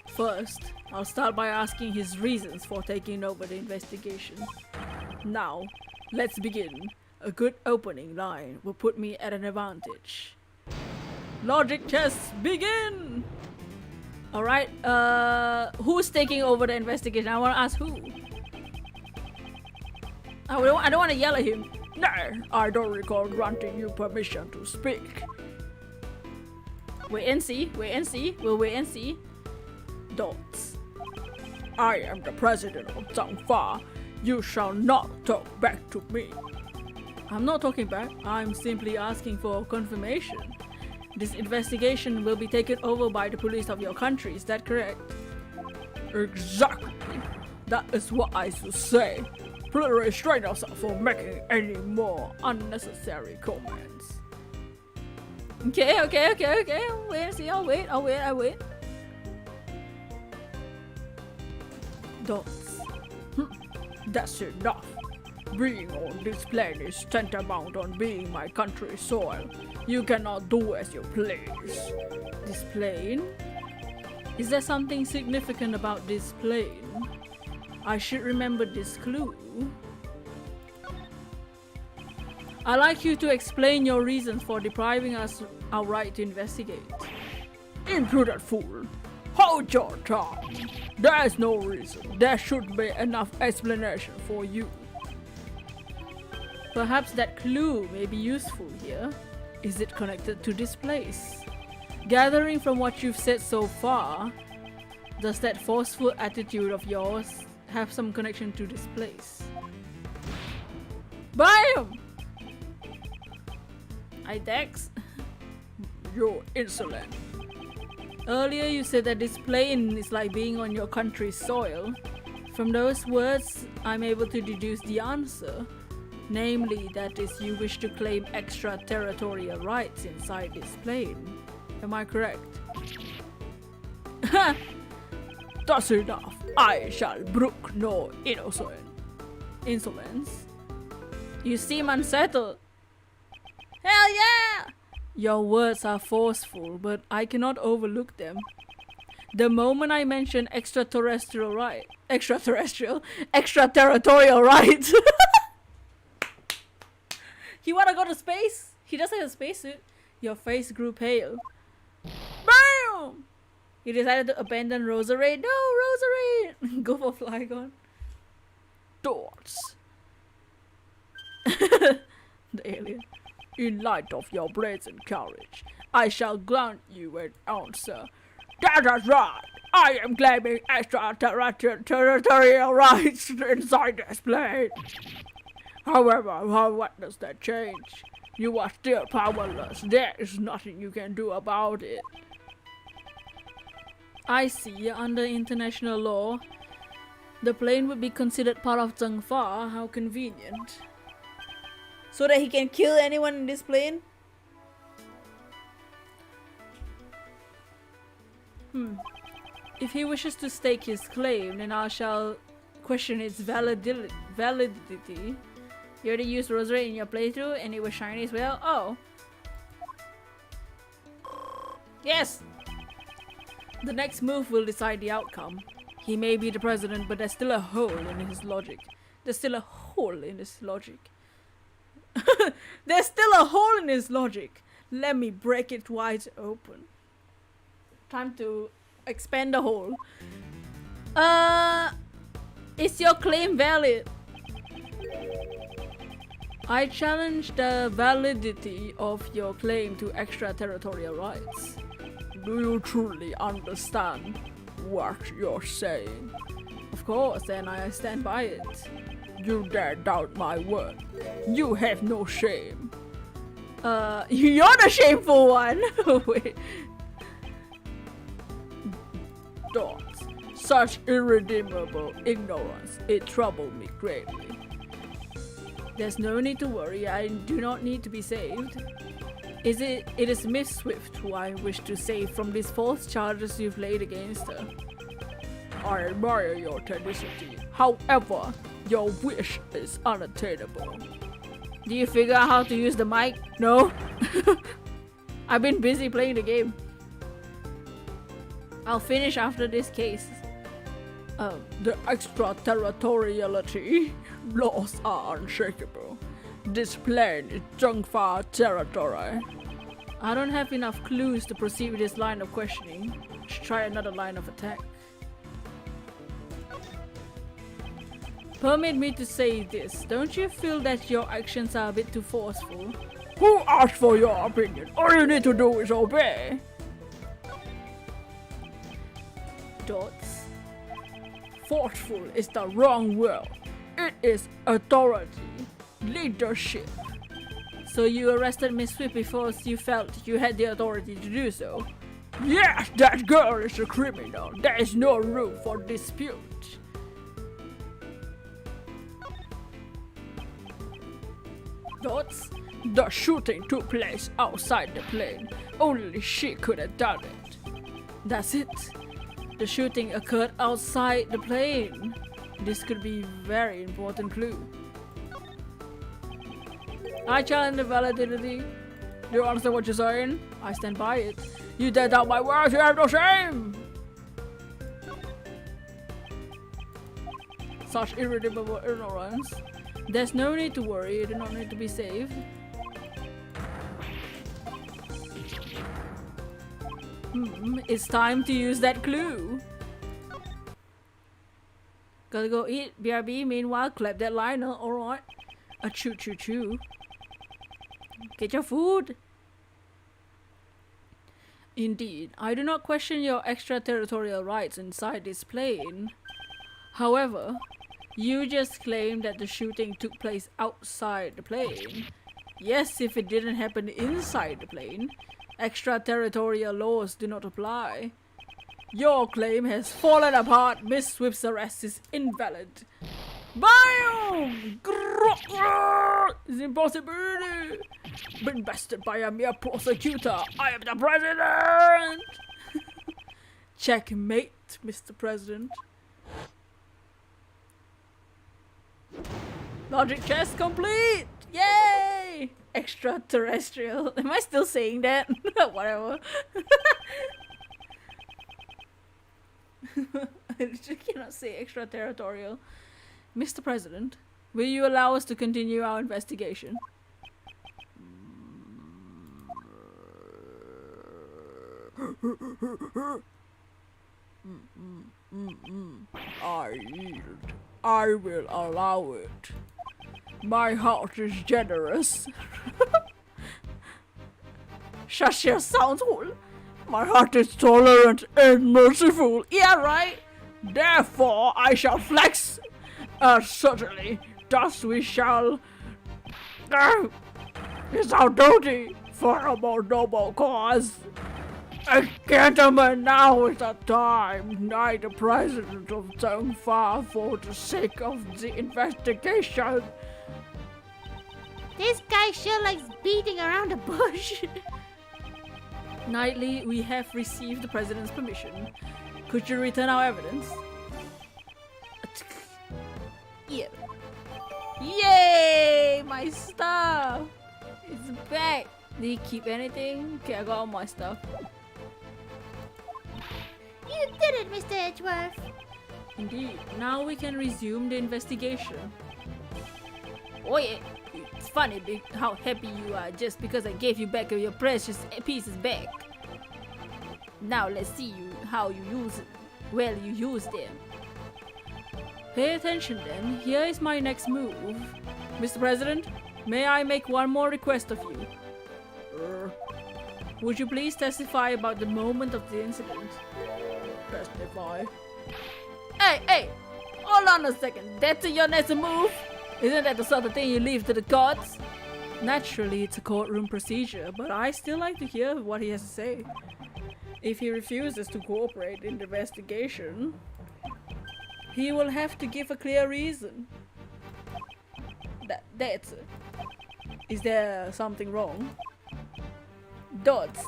A: First, I'll start by asking his reasons for taking over the investigation. Now, let's begin. A good opening line will put me at an advantage. Logic tests begin! Alright, who's taking over the investigation? I want to ask who. I don't want to yell at him.
B: No, I don't recall granting you permission to speak.
A: Wait and see, wait and see, we'll wait and see. Dots.
B: I am the president of Zhangfa. You shall not talk back to me.
A: I'm not talking back, I'm simply asking for confirmation. This investigation will be taken over by the police of your country, is that correct?
B: Exactly. That is what I should say. Please restrain yourself from making any more unnecessary comments.
A: Okay. Wait and see, I'll wait. Dots.
B: That's enough. Being on this plane is tantamount on being my country's soil. You cannot do as you please.
A: This plane? Is there something significant about this plane? I should remember this clue. I'd like you to explain your reasons for depriving us our right to investigate.
B: Impudent fool! Hold your tongue! There is no reason. There should be enough explanation for you.
A: Perhaps that clue may be useful here. Is it connected to this place? Gathering from what you've said so far, does that forceful attitude of yours have some connection to this place? BAM! I text.
B: You're insolent.
A: Earlier you said that this plane is like being on your country's soil. From those words, I'm able to deduce the answer. Namely, that is, you wish to claim extraterritorial rights inside this plane. Am I correct?
B: That's enough. I shall brook no
A: Insolence? You seem unsettled. Hell yeah! Your words are forceful, but I cannot overlook them. The moment I mention extraterritorial rights. You wanna go to space? He doesn't have a spacesuit. Your face grew pale. BAM! He decided to abandon Rosary. No, Rosary! Go for Flygon.
B: Dots.
A: The alien.
B: In light of your brazen courage, I shall grant you an answer. That is right. I am claiming extraterritorial rights inside this plane. However, what does that change? You are still powerless. There is nothing you can do about it.
A: I see. Under international law, the plane would be considered part of Zhengfa. How convenient. So that he can kill anyone in this plane? If he wishes to stake his claim, then I shall question its validity. You already used Rosary in your playthrough and it was shiny as well? Oh. Yes! The next move will decide the outcome. He may be the president, but there's still a hole in his logic. There's still a hole in his logic. There's still a hole in his logic. Let me break it wide open. Time to expand the hole. Is your claim valid? I challenge the validity of your claim to extraterritorial rights. Do you truly understand what you're saying? Of course, and I stand by it. You dare doubt my word. You have no shame. You're the shameful one! Wait. Don't. Such irredeemable ignorance, it troubled me greatly. There's no need to worry, I do not need to be saved. It is Miss Swift who I wish to save from these false charges you've laid against her. I admire your tenacity. However, your wish is unattainable. Do you figure out how to use the mic? No? I've been busy playing the game. I'll finish after this case. The extraterritoriality laws are unshakable. This plane is Jungfa territory. I don't have enough clues to proceed with this line of questioning. Should try another line of attack. Permit me to say this. Don't you feel that your actions are a bit too forceful? Who asked for your opinion? All you need to do is obey. Dots. Forceful is the wrong word. It is authority. Leadership. So you arrested Miss Swift because you felt you had the authority to do so? Yes, that girl is a criminal. There is no room for dispute. Dots? The shooting took place outside the plane. Only she could have done it. That's it. The shooting occurred outside the plane. This could be a very important clue. I challenge the validity. Do you understand what you're saying? I stand by it. You dare doubt my words, you have no shame! Such irredeemable ignorance. There's no need to worry, you do not need to be saved. It's time to use that clue. Gotta go eat, BRB, meanwhile clap that liner, alright. A choo choo choo. Get your food! Indeed, I do not question your extraterritorial rights inside this plane. However, you just claimed that the shooting took place outside the plane. Yes, if it didn't happen inside the plane, extraterritorial laws do not apply. Your claim has fallen apart. Miss Swift's arrest is invalid. BAM! It's impossible. Been bested by a mere prosecutor. I am the president! Checkmate, Mr. President. Logic test complete! Yay! Extraterrestrial. Am I still saying that? Whatever. I just cannot say extraterritorial. Mr. President, will you allow us to continue our investigation? I yield. I will allow it. My heart is generous. Shut your sound hole. My heart is tolerant and merciful. Yeah, right? Therefore, I shall flex. Certainly, thus we shall. It's our duty for a more noble cause. Gentlemen, now is the time. I, the president of Zhengfa, for the sake of the investigation.
C: This guy sure likes beating around the bush.
A: Knightley, we have received the president's permission. Could you return our evidence? Yeah. Yay! My stuff! It's back! Did you keep anything? Okay, I got all my stuff.
C: You did it, Mr. Edgeworth.
A: Indeed. Now we can resume the investigation. Oh yeah, it's funny how happy you are just because I gave you back your precious pieces back. Now let's see how you use it. Well, you use them. Pay attention then. Here is my next move. Mr. President, may I make one more request of you? Would you please testify about the moment of the incident? Testify. Hey! Hold on a second. That's your next move? Isn't that the sort of thing you leave to the courts? Naturally, it's a courtroom procedure, but I still like to hear what he has to say. If he refuses to cooperate in the investigation, he will have to give a clear reason. That's it. Is there something wrong? Dots.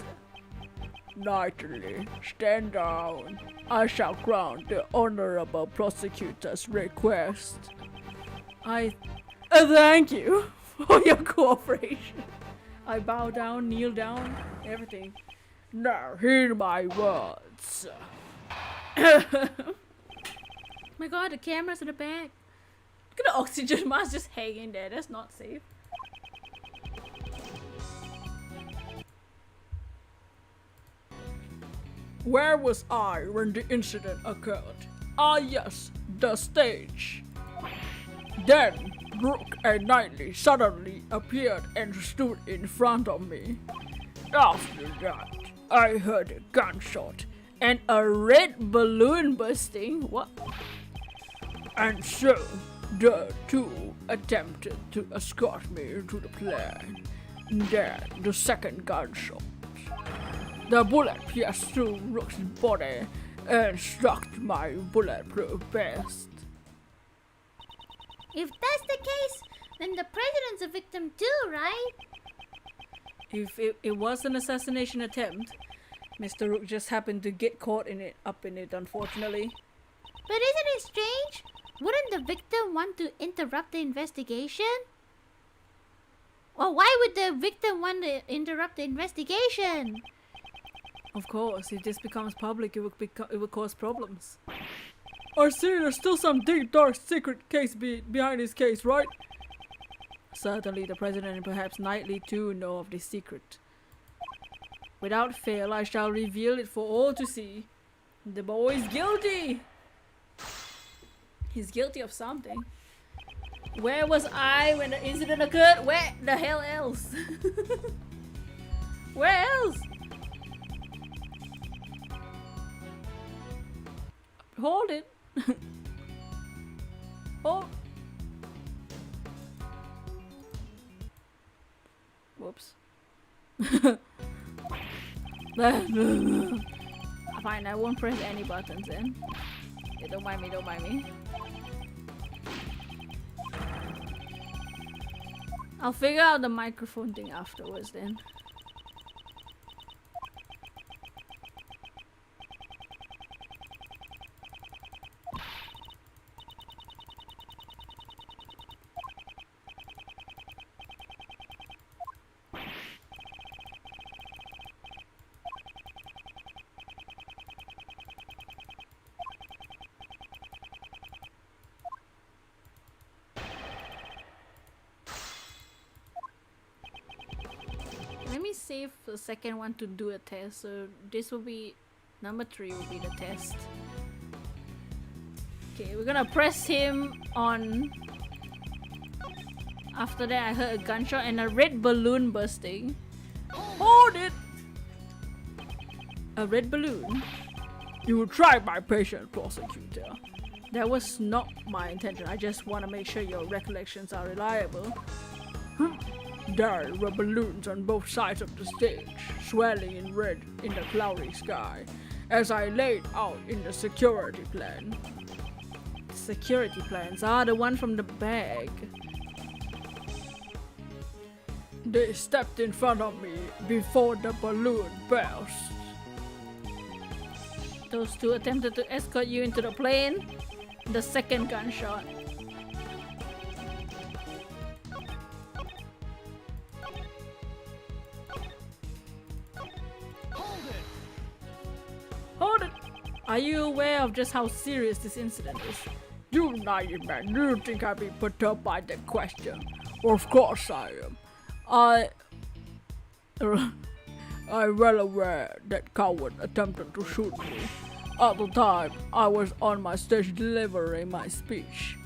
A: Naturally, stand down. I shall grant the honorable prosecutor's request. Thank you for your cooperation. I bow down, kneel down, everything. Now hear my words.
C: My god, the camera's in the back.
A: Look at the oxygen mask just hanging there. That's not safe. Where was I when the incident occurred? Ah yes, the stage. Then Brooke and Knightley suddenly appeared and stood in front of me. After that, I heard a gunshot and a red balloon bursting. What? And so, the two attempted to escort me to the plane. Then the second gunshot. The bullet pierced through Rook's body and struck my bulletproof vest.
C: If that's the case, then the president's a victim too, right?
A: If it was an assassination attempt, Mr. Rook just happened to get caught up in it, unfortunately.
C: But isn't it strange? Wouldn't the victim want to interrupt the investigation? Or why would the victim want to interrupt the investigation?
A: Of course, if this becomes public, it would cause problems. I see there's still some deep, dark, secret case behind this case, right? Certainly the president and perhaps Knightley too know of this secret. Without fail, I shall reveal it for all to see. The boy is guilty! He's guilty of something. Where was I when the incident occurred? Where the hell else? Where else? Hold it. Oh. Whoops. Fine, I won't press any buttons then. Yeah, don't mind me, don't mind me. I'll figure out the microphone thing afterwards then. Let me save the second one to do a test, so this will be number 3 will be the test. Okay, we're gonna press him on. After that I heard a gunshot and a red balloon bursting. Hold it! A red balloon? You tried my patience, prosecutor. That was not my intention. I just want to make sure your recollections are reliable. There were balloons on both sides of the stage, swirling in red in the cloudy sky, as I laid out in the security plan. The security plans are the one from the bag. They stepped in front of me before the balloon burst. Those two attempted to escort you into the plane. The second gunshot. Hold it! Are you aware of just how serious this incident is? You naive man, you think I'd be perturbed by that question? Of course I am. I'm well aware that coward attempted to shoot me. At the time, I was on my stage delivering my speech.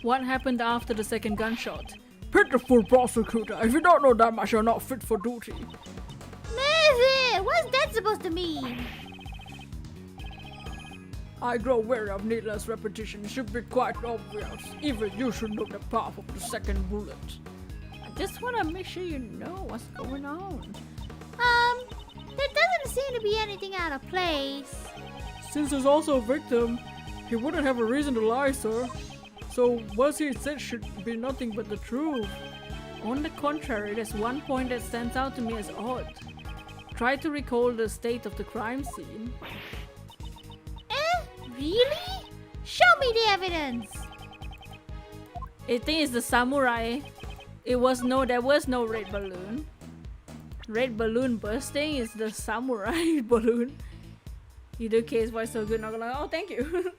A: What happened after the second gunshot? Pitiful prosecutor, if you don't know that much, you're not fit for duty.
C: Listen, what's that supposed to mean?
A: I grow weary of needless repetition. It should be quite obvious. Even you should know the path of the second bullet. I just want to make sure you know what's going on.
C: There doesn't seem to be anything out of place.
A: Since there's also a victim, he wouldn't have a reason to lie, sir. So what he said should be nothing but the truth. On the contrary, there's one point that stands out to me as odd. Try to recall the state of the crime scene.
C: Really? Show me the evidence.
A: I think it's the samurai. There was no red balloon. Red balloon bursting is the samurai balloon. Either case, why so good? Not gonna lie. Oh, thank you.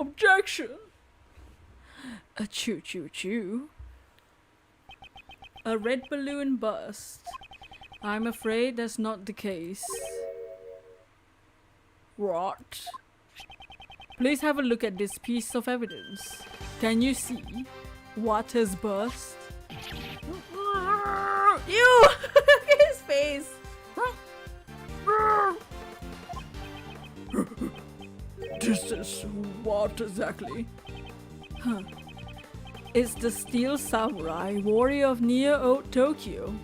A: Objection! A choo choo choo. A red balloon burst. I'm afraid that's not the case. What? Please have a look at this piece of evidence. Can you see what has burst? Ew! Look at his face! This is what exactly? Huh. It's the Steel Samurai, warrior of near Tokyo.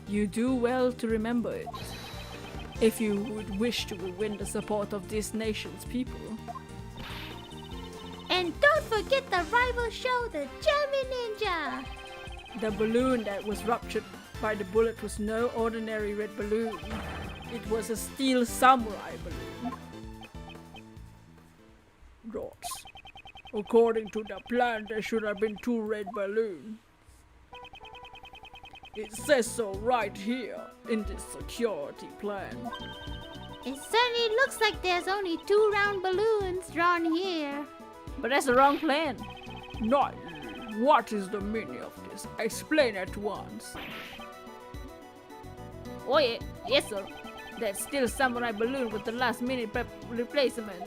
A: You do well to remember it, if you would wish to win the support of this nation's people.
C: And don't forget the rival show, the German Ninja.
A: The balloon that was ruptured by the bullet was no ordinary red balloon. It was a Steel Samurai balloon. Dots. According to the plan, there should have been 2 red balloons. It says so right here in this security plan.
C: It certainly looks like there's only 2 round balloons drawn here.
A: But that's the wrong plan. Not. What is the meaning of this? Explain at once. Oh yeah, yes sir. That Steel Samurai balloon with the last minute replacement.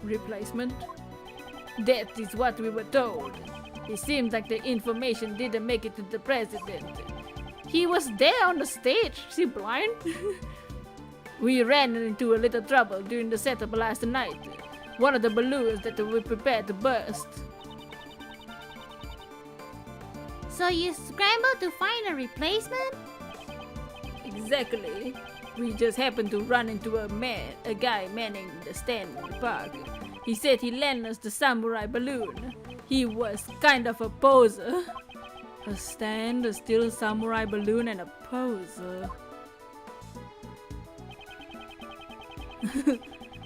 A: Replacement? That is what we were told. It seems like the information didn't make it to the president. He was there on the stage. Is he blind? We ran into a little trouble during the setup last night. One of the balloons that we prepared to burst.
C: So you scrambled to find a replacement?
A: Exactly. We just happened to run into a guy manning the stand in the park. He said he lent us the samurai balloon. He was kind of a poser. A stand, a Steel Samurai balloon, and a poser.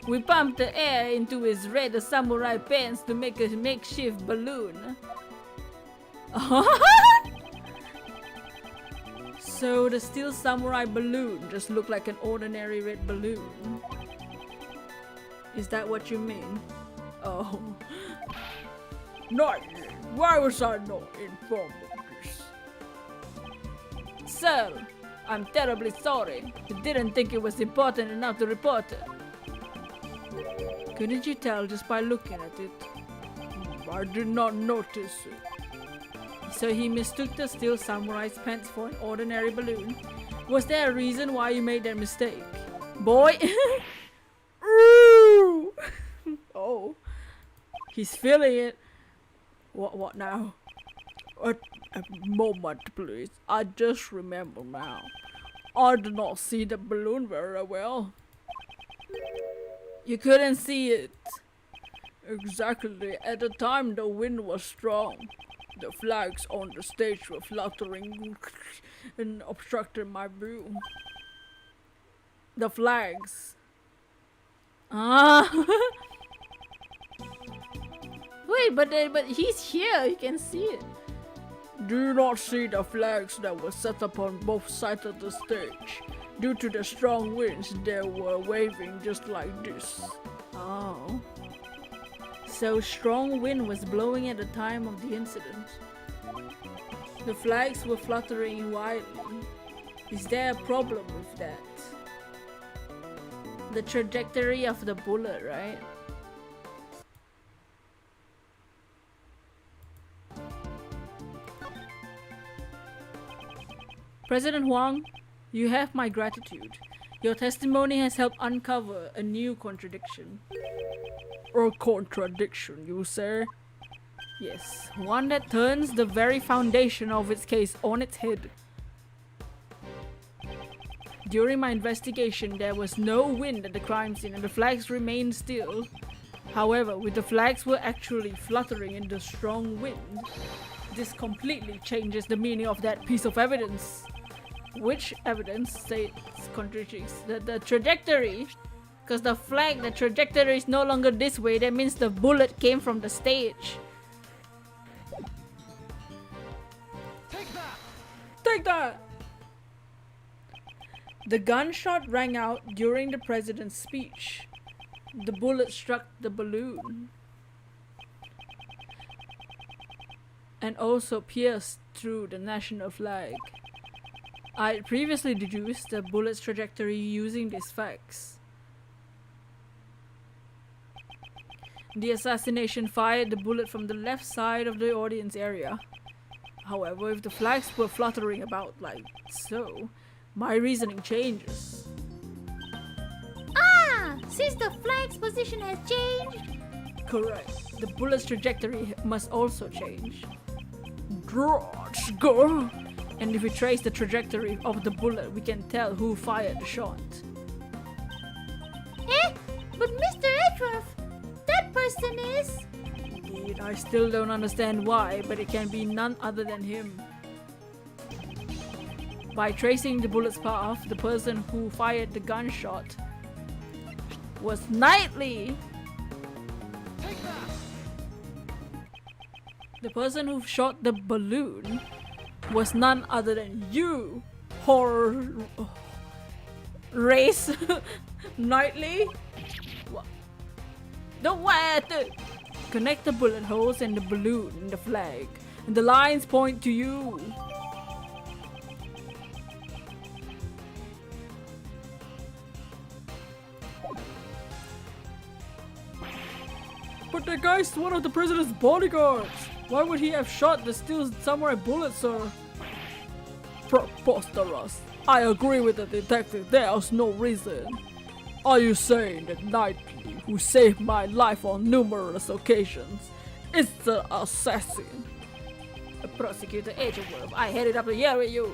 A: We pumped the air into his red samurai pants to make a makeshift balloon. So the Steel Samurai balloon just looked like an ordinary red balloon. Is that what you mean? Oh. Not yet. Why was I not informed of this? Sir, I'm terribly sorry. I didn't think it was important enough to report it. Couldn't you tell just by looking at it? I did not notice it. So he mistook the Steel Samurai's pants for an ordinary balloon. Was there a reason why you made that mistake? Boy! Oh. He's feeling it. What now? A moment, please. I just remember now. I did not see the balloon very well. You couldn't see it. Exactly. At the time, the wind was strong. The flags on the stage were fluttering and obstructed my view. The flags. Ah. Wait, but he's here. You can see it. Do you not see the flags that were set up on both sides of the stage? Due to the strong winds, they were waving just like this. Oh. So strong wind was blowing at the time of the incident. The flags were fluttering wildly. Is there a problem with that? The trajectory of the bullet, right? President Huang, you have my gratitude. Your testimony has helped uncover a new contradiction. A contradiction, you say? Yes, one that turns the very foundation of its case on its head. During my investigation, there was no wind at the crime scene and the flags remained still. However, with the flags were actually fluttering in the strong wind, this completely changes the meaning of that piece of evidence. Which evidence states contradicts the trajectory? Because the trajectory is no longer this way, that means the bullet came from the stage.
D: Take that!
A: Take that! The gunshot rang out during the president's speech. The bullet struck the balloon and also pierced through the national flag. I had previously deduced the bullet's trajectory using these facts. The assassination fired the bullet from the left side of the audience area. However, if the flags were fluttering about like so, my reasoning changes.
C: Ah! Since the flag's position has changed.
A: Correct. The bullet's trajectory must also change. Go! And if we trace the trajectory of the bullet, we can tell who fired the shot.
C: Eh? But Mr. Edgeworth, that person is...
A: Indeed, I still don't understand why, but it can be none other than him. By tracing the bullet's path, the person who fired the gunshot was Knightley!
D: Take that!
A: The person who shot the balloon was none other than you, Race Knightley. The what? Connect the bullet holes and the balloon in the flag, and the lines point to you. But the guy's one of the president's bodyguards. Why would he have shot the steel samurai bullet, sir? Preposterous. I agree with the detective. There's no reason. Are you saying that Knightley, who saved my life on numerous occasions, is the assassin? Prosecutor Edgeworth, I headed up here with you.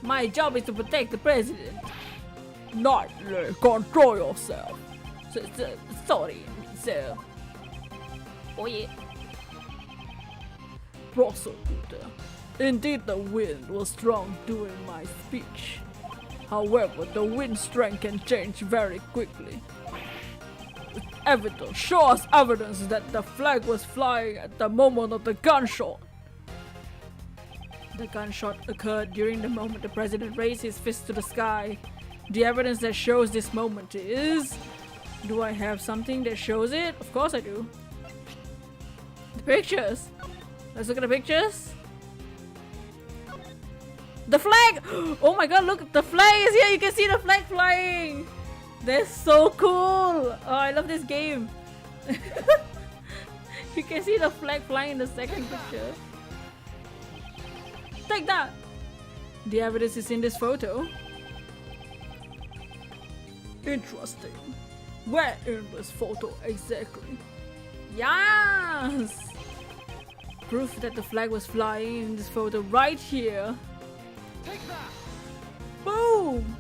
A: My job is to protect the president. Knightley, control yourself. Sorry, sir. Oh yeah. Prosecutor, indeed the wind was strong during my speech. However, the wind strength can change very quickly. Evidence, show us evidence that the flag was flying at the moment of the gunshot. The gunshot occurred during the moment the president raised his fist to the sky. The evidence that shows this moment is... Do I have something that shows it? Of course I do. The pictures. Let's look at the pictures. The flag! Oh my god, look, the flag is here! You can see the flag flying! That's so cool! Oh, I love this game. You can see the flag flying in the second picture. Take that! The evidence is in this photo. Interesting. Where in this photo exactly? Yes! Proof that the flag was flying in this photo right here.
D: Take that!
A: Boom!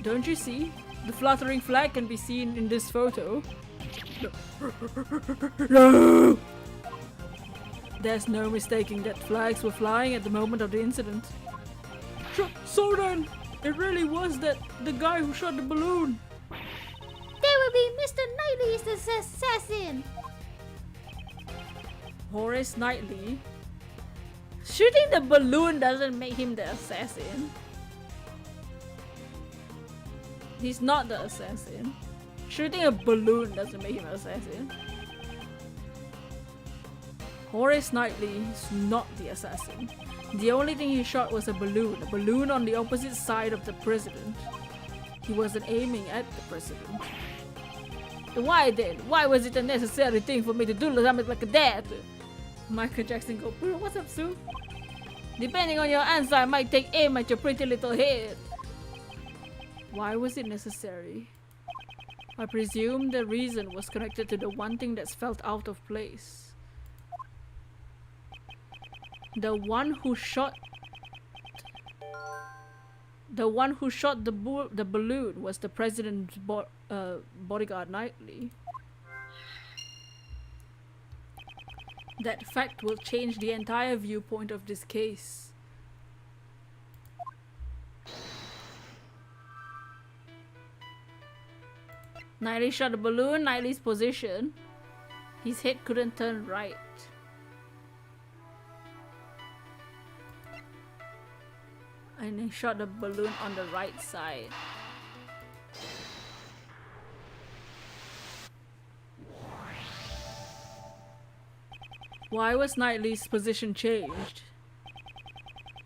A: Don't you see? The fluttering flag can be seen in this photo. No! There's no mistaking that flags were flying at the moment of the incident. So then, it really was the guy who shot the balloon.
C: That would be Mr. Knightley is the assassin.
A: Horace Knightley. Shooting the balloon doesn't make him the assassin. He's not the assassin. Shooting a balloon doesn't make him an assassin. Horace Knightley is not the assassin. The only thing he shot was a balloon on the opposite side of the president. He wasn't aiming at the president. Why then? Why was it a necessary thing for me to do something like that? Michael Jackson go, "Bro, what's up, Sue? Depending on your answer, I might take aim at your pretty little head." Why was it necessary? I presume the reason was connected to the one thing that's felt out of place. The one who shot the balloon was the president's bodyguard Knightley. That fact will change the entire viewpoint of this case. Knightley shot the balloon. Knightley's position. His head couldn't turn right. And he shot the balloon on the right side. Why was Knightley's position changed?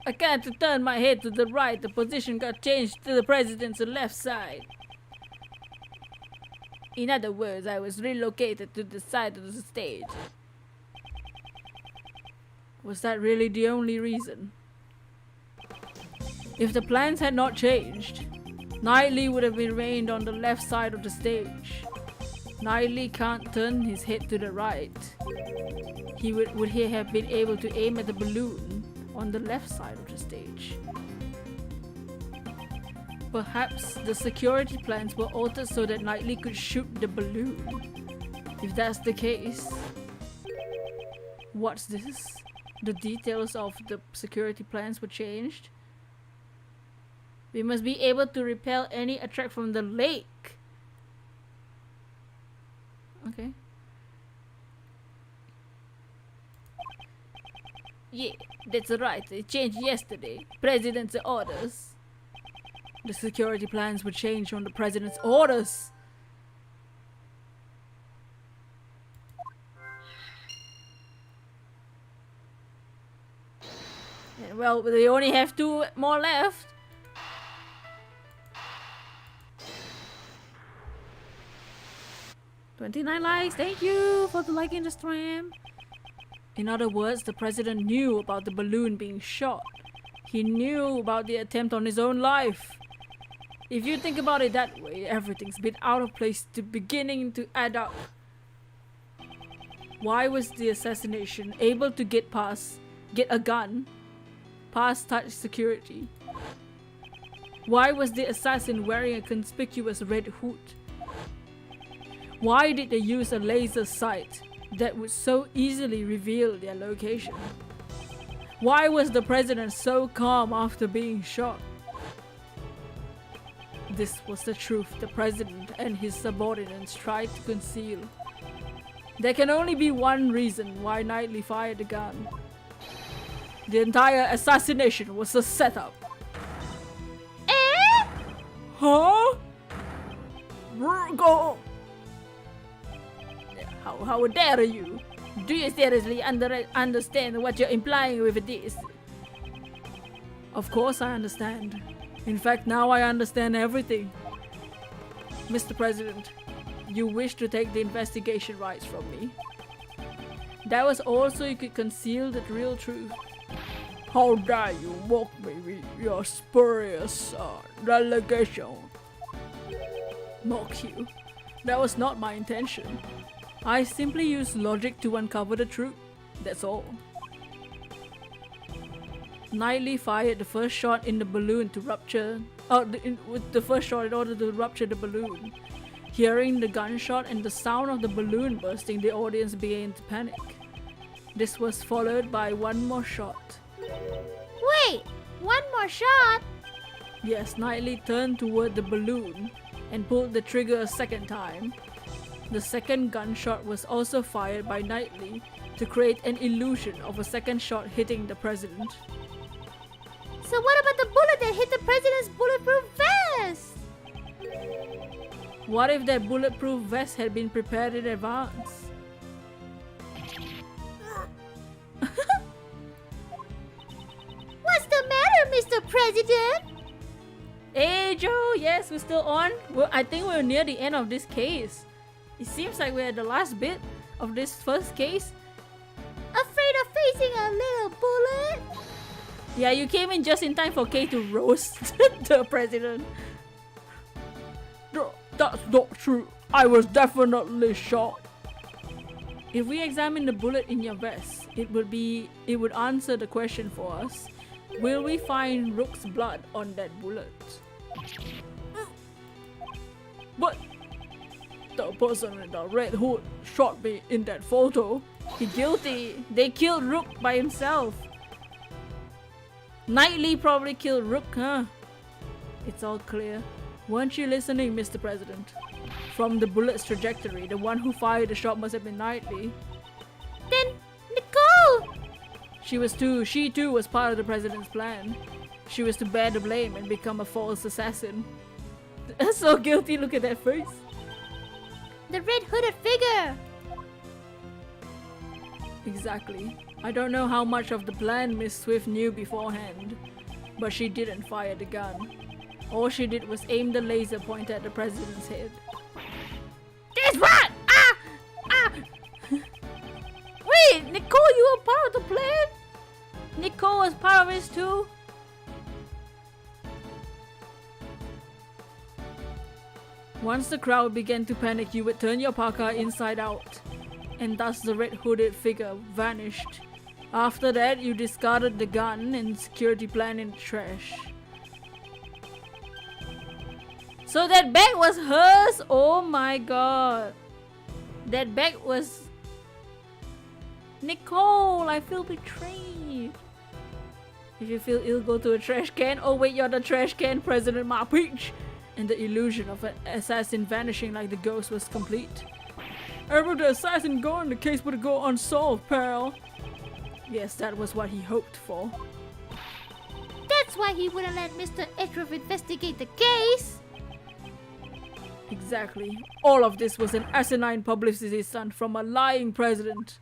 A: I can't turn my head to the right. The position got changed to the president's left side. In other words, I was relocated to the side of the stage. Was that really the only reason? If the plans had not changed, Knightley would have remained on the left side of the stage. Knightley can't turn his head to the right. Would he have been able to aim at the balloon on the left side of the stage? Perhaps the security plans were altered so that Knightley could shoot the balloon. If that's the case, what's this? The details of the security plans were changed. We must be able to repel any attack from the lake. Okay. Yeah, that's right. It changed yesterday. President's orders. The security plans were changed on the president's orders. And well, they only have 2 more left. $29 likes. Thank you for the liking the stream. In other words, the president knew about the balloon being shot. He knew about the attempt on his own life. If you think about it that way, everything's been out of place to beginning to add up. Why was the assassination able to get a gun past touch security? Why was the assassin wearing a conspicuous red hood? Why did they use a laser sight that would so easily reveal their location? Why was the president so calm after being shot? This was the truth the president and his subordinates tried to conceal. There can only be one reason why Knightley fired the gun. The entire assassination was a setup.
C: Eh?
A: Huh? Go! How dare you? Do you seriously understand what you're implying with this? Of course I understand. In fact, now I understand everything. Mr. President, you wish to take the investigation rights from me. That was all so you could conceal the real truth. How dare you mock me with your spurious delegation? Mock you? That was not my intention. I simply used logic to uncover the truth. That's all. Knightley fired the first shot in the balloon to rupture. With the first shot in order to rupture the balloon. Hearing the gunshot and the sound of the balloon bursting, the audience began to panic. This was followed by one more shot.
C: Wait, one more shot?
A: Yes, Knightley turned toward the balloon and pulled the trigger a second time. The second gunshot was also fired by Knightley to create an illusion of a second shot hitting the president.
C: So what about the bullet that hit the president's bulletproof vest?
A: What if that bulletproof vest had been prepared in advance?
C: What's the matter, Mr. President?
A: Hey Joe, yes, we're still on. Well, I think we're near the end of this case. It seems like we're at the last bit of this first case.
C: Afraid of facing a little bullet?
A: Yeah, you came in just in time for Kay to roast the president. That's not true. I was definitely shot. If we examine the bullet in your vest, it would answer the question for us. Will we find Rook's blood on that bullet? But the person in the red hood shot me in that photo. He's guilty. They killed Rook by himself. Knightley probably killed Rook, huh? It's all clear. Weren't you listening, Mr. President? From the bullet's trajectory, the one who fired the shot must have been Knightley.
C: Then Nicole!
A: She too was part of the president's plan. She was to bear the blame and become a false assassin. That's so guilty, look at that face.
C: The red hooded figure!
A: Exactly. I don't know how much of the plan Miss Swift knew beforehand, but she didn't fire the gun. All she did was aim the laser pointer at the president's head.
C: This what?
A: Wait, Nicole, you were part of the plan? Nicole was part of it too? Once the crowd began to panic, you would turn your parka inside out, and thus the red-hooded figure vanished. After that, you discarded the gun and security plan in the trash. So that bag was hers? Oh my god. That bag was... Nicole, I feel betrayed. If you feel ill, go to a trash can. Oh wait, you're the trash can, President Ma Peach. And the illusion of an assassin vanishing like the ghost was complete. Ever the assassin gone, the case would go unsolved, pal. Yes, that was what he hoped for.
C: That's why he wouldn't let Mr. Edgeworth investigate the case!
A: Exactly. All of this was an asinine publicity stunt from a lying president.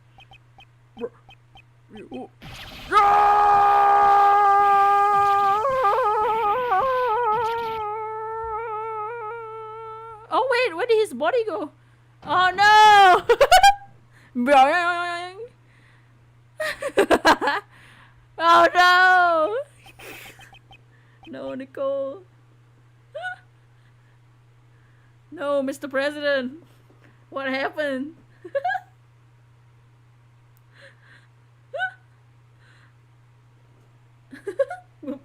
A: Oh wait, where did his body go? Oh no! Oh no! No, Nicole. No, Mr. President. What happened?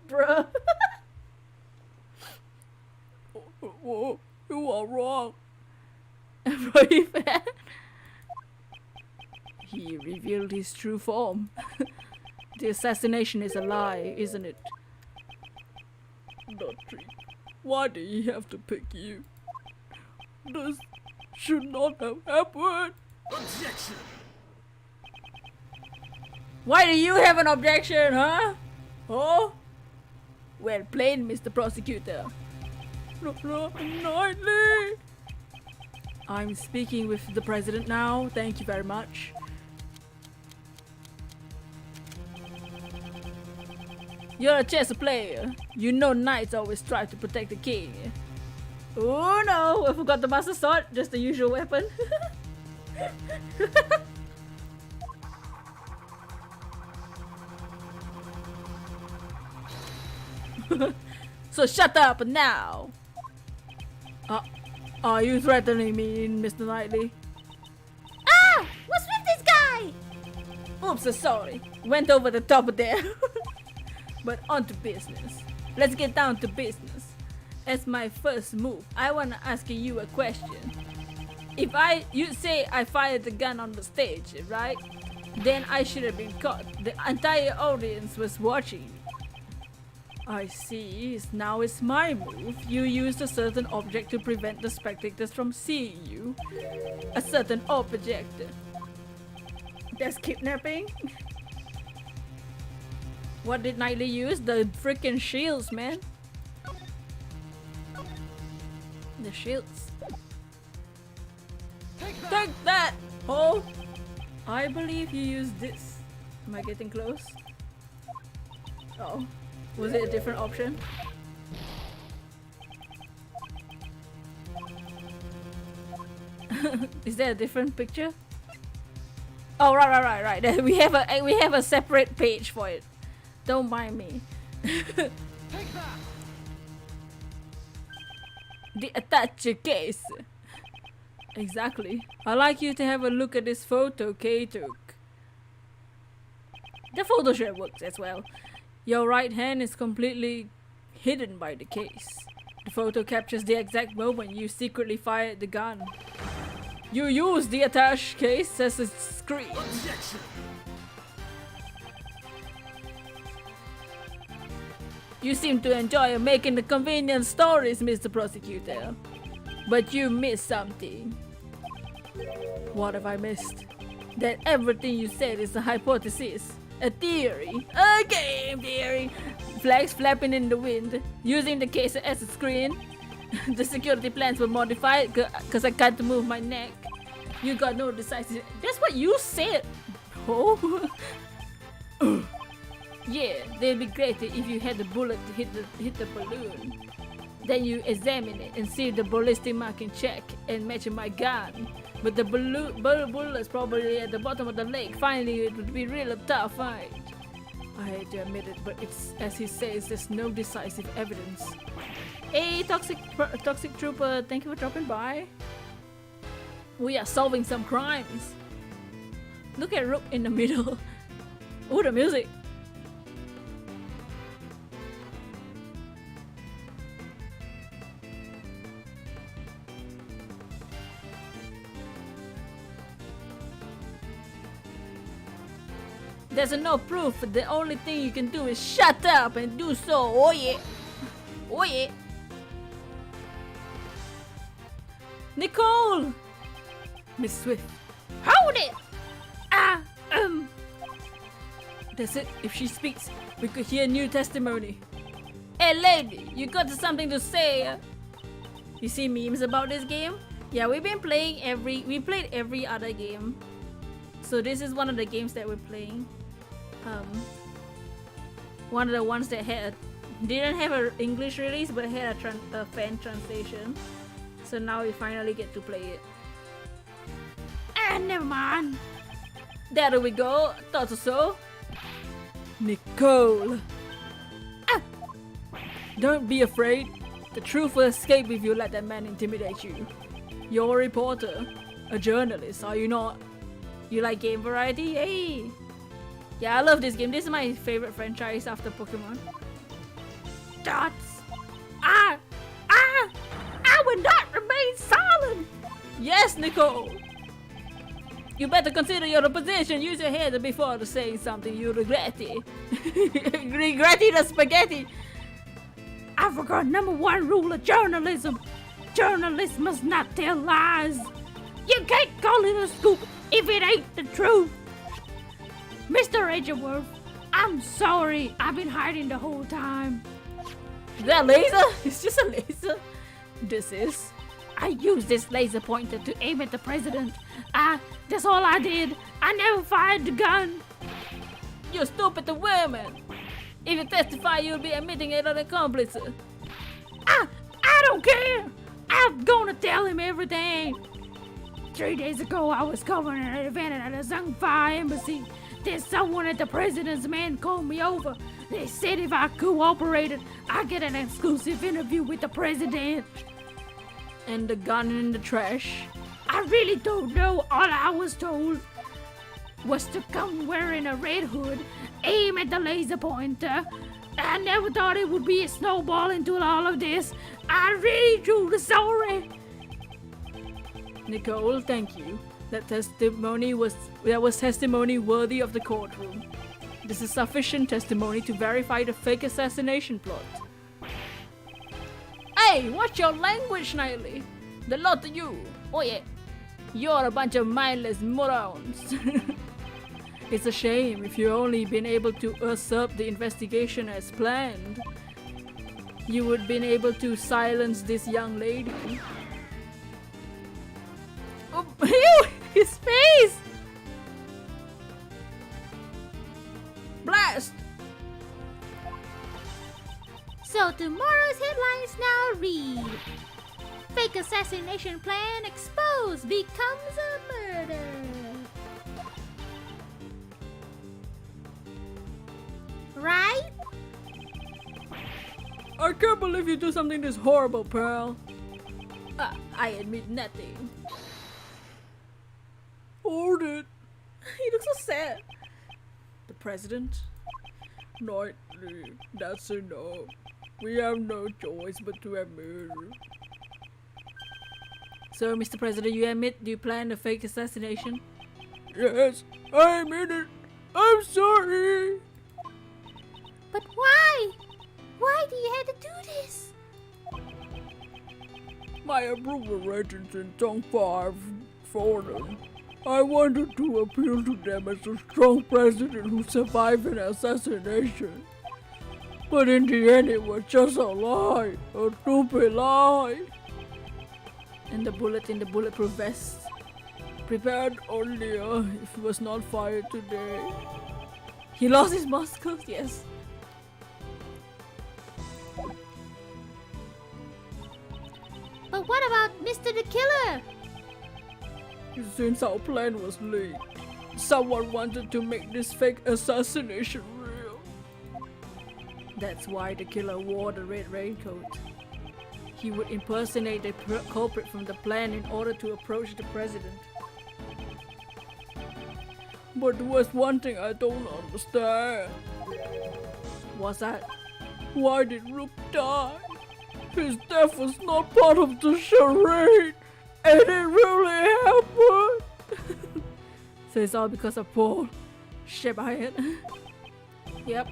A: Bruh. Whoa, you are wrong. Very bad. He revealed his true form. The assassination is a lie, isn't it? Daughtry, why did he have to pick you? This should not have happened.
D: Objection!
A: Why do you have an objection, huh? Oh? Well played, Mr. Prosecutor. Nightly! I'm speaking with the president now. Thank you very much. You're a chess player. You know knights always try to protect the king. Oh no, I forgot the master sword. Just the usual weapon. So shut up now. Are you threatening me, Mr. Knightley?
C: Ah! What's with this guy?
A: Oops, sorry. Went over the top of there. But on to business. Let's get down to business. As my first move, I wanna ask you a question. If you say I fired the gun on the stage, right? Then I should have been caught. The entire audience was watching. I see. Now it's my move. You used a certain object to prevent the spectators from seeing you. A certain object. That's kidnapping? What did Knightley use? The freaking shields, man. The shields. Take that! Oh! I believe you used this. Am I getting close? Oh. Was it a different option? Is there a different picture? Oh, right. We have a separate page for it. Don't mind me.
D: Take that!
A: The attache case. Exactly. I'd like you to have a look at this photo Kay took. The Photoshop works as well. Your right hand is completely hidden by the case. The photo captures the exact moment you secretly fired the gun. You use the attached case as a screen.
D: Objection!
A: You seem to enjoy making the convenient stories, Mr. Prosecutor. But you missed something. What have I missed? That everything you said is a hypothesis, a theory, a game theory. Flags flapping in the wind, using the case as a screen. The security plans were modified because I can't move my neck. You got no decisive. That's what you said. Oh. Yeah, they'd be great if you had the bullet hit the balloon. Then you examine it and see the ballistic marking check and match my gun. But the bullet's probably at the bottom of the lake. Finally, it would be real tough fight. I hate to admit it, but it's as he says, there's no decisive evidence. Hey, Toxic Trooper, thank you for dropping by. We are solving some crimes. Look at Rook in the middle. Ooh, the music. There's no proof. The only thing you can do is shut up and do so. Oh yeah. Oh yeah. Nicole! Miss Swift.
B: Hold it!
A: That's it. If she speaks, we could hear new testimony. Hey lady, you got something to say? You see memes about this game? Yeah, we played every other game. So this is one of the games that we're playing. One of the ones that didn't have an English release but had a fan translation. So now we finally get to play it.
B: Never mind.
A: There we go. Thought so. Nicole. Don't be afraid. The truth will escape if you let that man intimidate you. You're a reporter, a journalist, are you not? You like game variety? Hey! Yeah, I love this game. This is my favorite franchise after Pokemon.
B: Dots. I will not remain silent.
A: Yes, Nicole! You better consider your position. Use your head before saying something you regret it. Regretty the spaghetti.
B: I forgot #1 rule of journalism. Journalists must not tell lies. You can't call it a scoop if it ain't the truth. Mr. Edgeworth, I'm sorry. I've been hiding the whole time.
A: Is that a laser? It's just a laser. This is.
B: I used this laser pointer to aim at the president. That's all I did. I never fired the gun.
A: You stupid woman. If you testify, you'll be admitting an accomplice.
B: I don't care. I'm gonna tell him everything. 3 days ago, I was covering an event at the Zhangfei embassy. Then someone at the president's men called me over. They said if I cooperated, I'd get an exclusive interview with the president.
A: And the gun in the trash.
B: I really don't know. All I was told was to come wearing a red hood, aim at the laser pointer. I never thought it would be a snowball into all of this. I really truly sorry.
A: Nicole, thank you. That was testimony worthy of the courtroom. This is sufficient testimony to verify the fake assassination plot. Hey, watch your language, Knightley. The lot of you. Oh yeah. You're a bunch of mindless morons. It's a shame if you've only been able to usurp the investigation as planned. You would have been able to silence this young lady. Oh, ew, his face! Blast!
C: So tomorrow's headlines now read: fake assassination plan exposed becomes a murder. Right?
A: I can't believe you do something this horrible, Pearl. I admit nothing. Hold it. He looks so sad. The president? Knightley, that's enough. We have no choice but to admit it. So, Mr. President, you admit you planned a fake assassination? Yes, I admit it. I'm sorry.
C: But why? Why do you have to do this?
A: My approval ratings in Song 5 fallen. I wanted to appeal to them as a strong president who survived an assassination. But in the end it was just a lie, a stupid lie. And the bullet in the bulletproof vest. Prepared earlier if it was not fired today. He lost his muscles, yes.
C: But what about Mr. the Killer?
A: Since our plan was leaked, someone wanted to make this fake assassination real. That's why the killer wore the red raincoat. He would impersonate the culprit from the plan in order to approach the president. But there was one thing I don't understand. What's that? Why did Rook die? His death was not part of the charade, and it really happened. So it's all because of Paul Shebayan. Yep.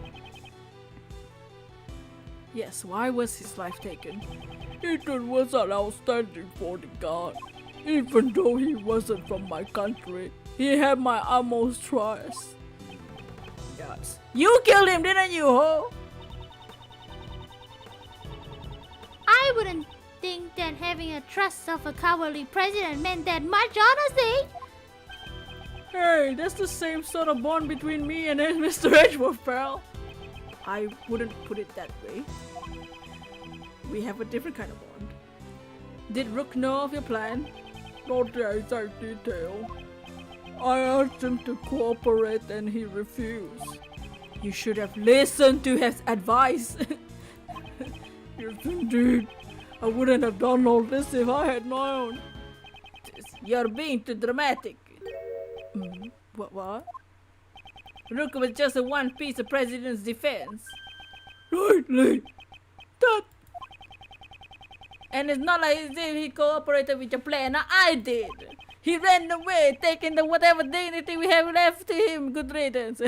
A: Yes, why was his life taken? Ethan was an outstanding bodyguard. Even though he wasn't from my country, he had my utmost trust. Yes. You killed him, didn't you, ho?
C: I wouldn't think that having a trust of a cowardly president meant that much, honestly.
A: Hey, that's the same sort of bond between me and Mr. Edgeworth, pal. I wouldn't put it that way. We have a different kind of bond. Did Rook know of your plan? Not the exact detail. I asked him to cooperate and he refused. You should have listened to his advice. Yes, indeed. I wouldn't have done all this if I had known. You're being too dramatic. What? Rook was just a one piece of president's defense. Rightly. That. And it's not like as if he cooperated with your plan. Now I did. He ran away, taking the whatever dignity we have left to him. Good riddance.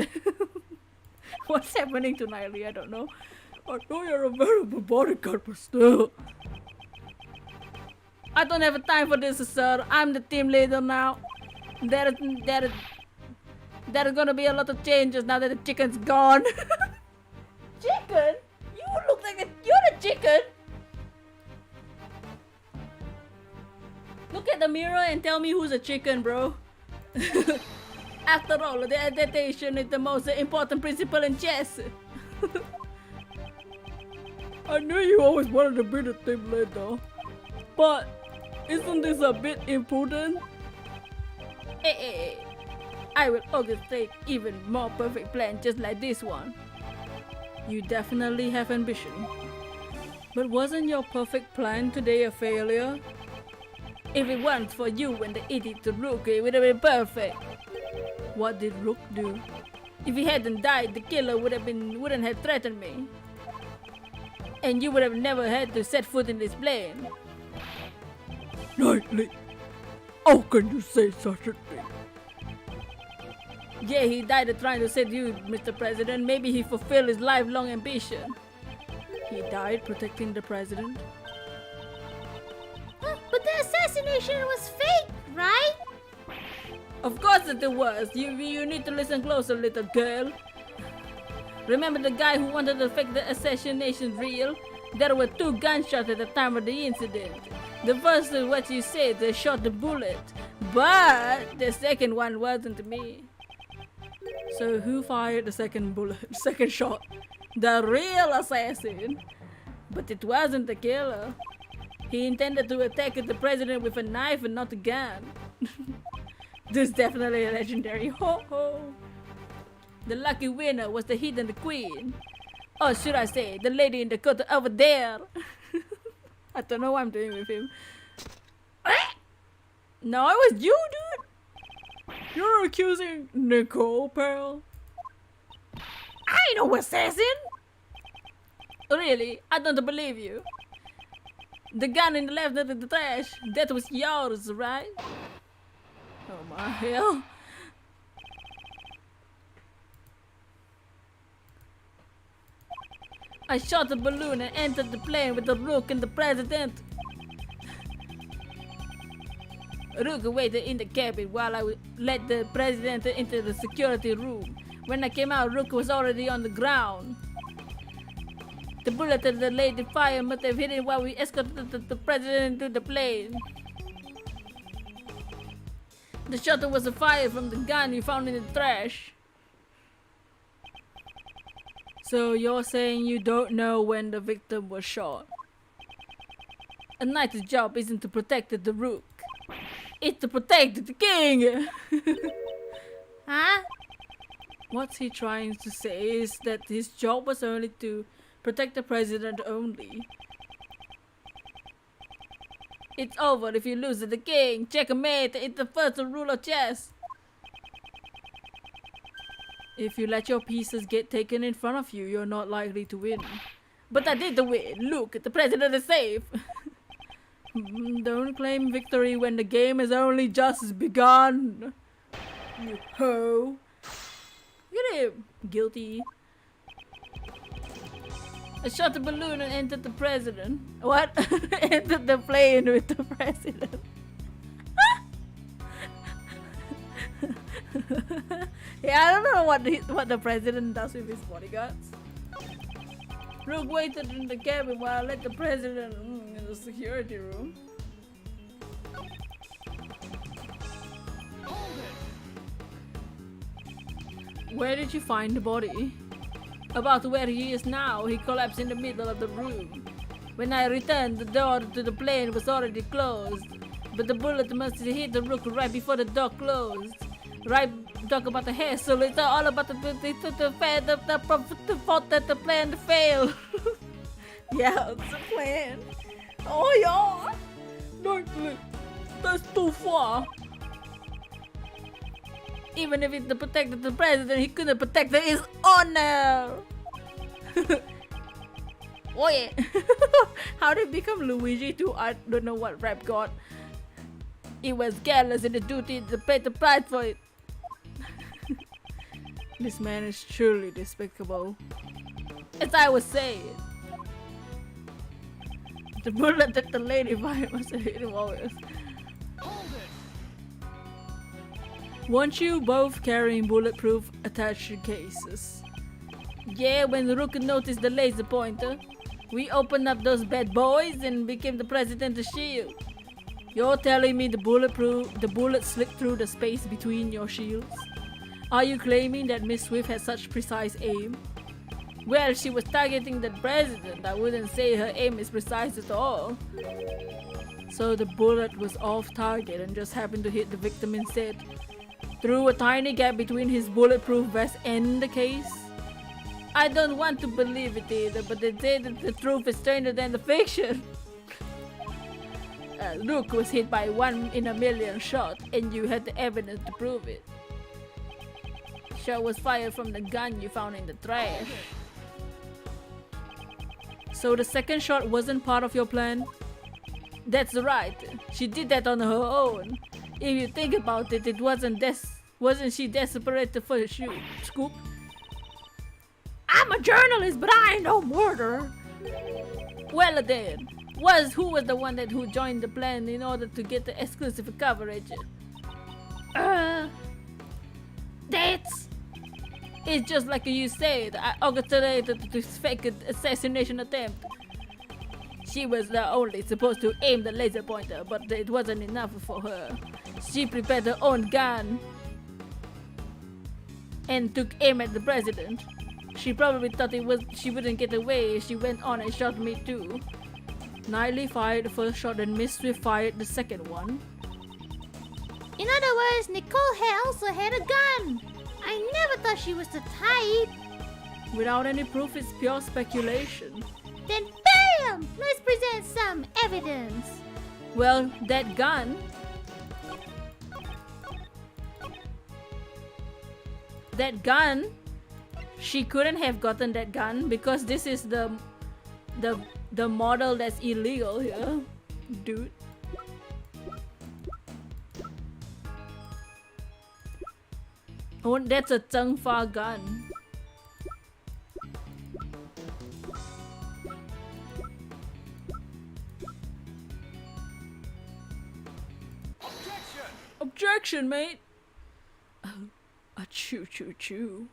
A: What's happening tonight, Lee? I don't know. I know you're a valuable bodyguard, but still. I don't have time for this, sir. I'm the team leader now. There is gonna be a lot of changes now that the chicken's gone. Chicken? You look like you're a chicken. Look at the mirror and tell me who's a chicken, bro. After all, the adaptation is the most important principle in chess. I knew you always wanted to be the team leader, but isn't this a bit imprudent? Hey. I will orchestrate even more perfect plan just like this one. You definitely have ambition. But wasn't your perfect plan today a failure? If it weren't for you and the idiot Rook, it would have been perfect. What did Rook do? If he hadn't died, the killer wouldn't have threatened me. And you would have never had to set foot in this plane. Knightley, how can you say such a thing? Yeah, he died trying to save you, Mr. President. Maybe he fulfilled his lifelong ambition. He died protecting the president.
C: But the assassination was fake, right?
A: Of course it was. You need to listen closer, little girl. Remember the guy who wanted to fake the assassination real? There were 2 gunshots at the time of the incident. The first is what you said, they shot the bullet. But the second one wasn't me. So who fired the second bullet, second shot? The real assassin. But it wasn't the killer. He intended to attack the president with a knife and not a gun. This is definitely legendary. Ho ho! The lucky winner was the hidden queen. Or should I say, the lady in the coat over there. I don't know what I'm doing with him. No, it was you, dude! You're accusing Nicole, pal?
B: I ain't no assassin!
A: Really? I don't believe you. The gun in the left of the trash, that was yours, right? Oh my hell. I shot the balloon and entered the plane with the Rook and the president. Rook waited in the cabin while I led the president into the security room. When I came out, Rook was already on the ground. The bullet of the lady fire must have hit him while we escorted the president to the plane. The shot was a fire from the gun you found in the trash. So you're saying you don't know when the victim was shot? A knight's job isn't to protect the Rook. It's to protect the king!
C: Huh?
A: What he trying to say is that his job was only to protect the president only. It's over if you lose to the king. Checkmate, it's the first rule of chess. If you let your pieces get taken in front of you, you're not likely to win. But I did win. Look, the president is safe. Don't claim victory when the game has only just begun. You ho. Look at him. Guilty. I shot the balloon and entered the president. What? Entered the plane with the president. Yeah, I don't know what the president does with his bodyguards. Rook waited in the cabin while I led the president in the security room. Where did you find the body? About where he is now. He collapsed in the middle of the room. When I returned, the door to the plane was already closed. But the bullet must have hit the Rook right before the door closed. Right, talk about the hair, so it's all about the fault that the plan failed. Yeah, it's a plan. Oh yeah, don't, that's too far. Even if he protected the president, he couldn't protect his honor. Oh yeah. How did he become Luigi to I don't know what rap god? He was careless in the duty to pay the price for it. This man is truly despicable. As I was saying, the bullet that the lady fired must have hit him always. Weren't you both carrying bulletproof attaché cases? Yeah, when Rook noticed the laser pointer, we opened up those bad boys and became the president's shield. You're telling me the bullet slipped through the space between your shields? Are you claiming that Miss Swift had such precise aim? Well, she was targeting the president. I wouldn't say her aim is precise at all. So the bullet was off target and just happened to hit the victim instead, through a tiny gap between his bulletproof vest and the case? I don't want to believe it either, but they say that the truth is stranger than the fiction. Luke was hit by 1 in a million shot, and you had the evidence to prove it. Shot was fired from the gun you found in the trash. So the second shot wasn't part of your plan? That's right. She did that on her own. If you think about it, wasn't she desperate for a scoop?
B: I'm a journalist, but I ain't no murderer.
A: Well then, who was the one who joined the plan in order to get the exclusive coverage?
B: That's...
A: It's just like you said, I orchestrated this fake assassination attempt. She was only supposed to aim the laser pointer, but it wasn't enough for her. She prepared her own gun and took aim at the president. She probably thought she wouldn't get away. She went on and shot me too. Knightley fired the first shot and Miss Swift fired the second one.
C: In other words, Nicole also had a gun. I never thought she was the type.
A: Without any proof, it's pure speculation.
C: Then bam! Let's present some evidence.
A: Well, that gun... she couldn't have gotten that gun because this is the model that's illegal here, dude. Oh, that's a Zheng Fa gun.
D: Objection!
A: Objection, mate! A choo choo choo.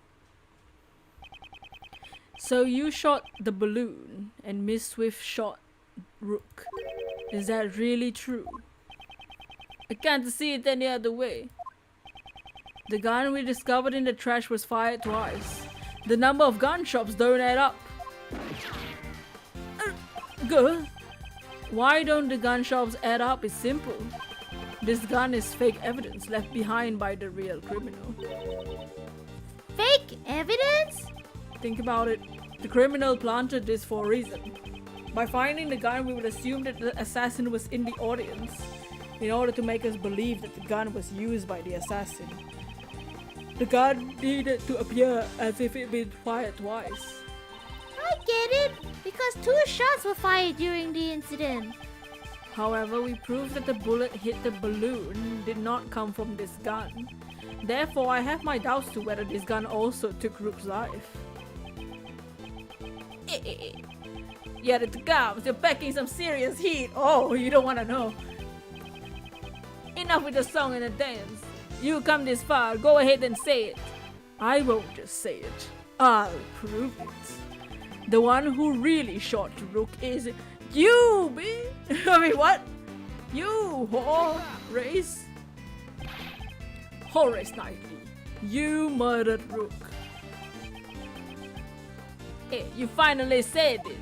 A: So you shot the balloon and Miss Swift shot Rook. Is that really true? I can't see it any other way. The gun we discovered in the trash was fired twice. The number of gun shops don't add up. Good. Why don't the gun shops add up? It's simple. This gun is fake evidence left behind by the real criminal.
C: Fake evidence?
A: Think about it. The criminal planted this for a reason. By finding the gun, we would assume that the assassin was in the audience in order to make us believe that the gun was used by the assassin. The gun needed to appear as if it had been fired twice.
C: I get it. Because 2 shots were fired during the incident.
A: However, we proved that the bullet hit the balloon did not come from this gun. Therefore, I have my doubts to whether this gun also took Rook's life. Yet it comes, you're packing some serious heat. Oh, you don't want to know. Enough with the song and the dance. You come this far, go ahead and say it. I won't just say it. I'll prove it. The one who really shot Rook is you, bitch. I mean, what? You, Horace. Horace Knightley. You murdered Rook. Hey, you finally said it.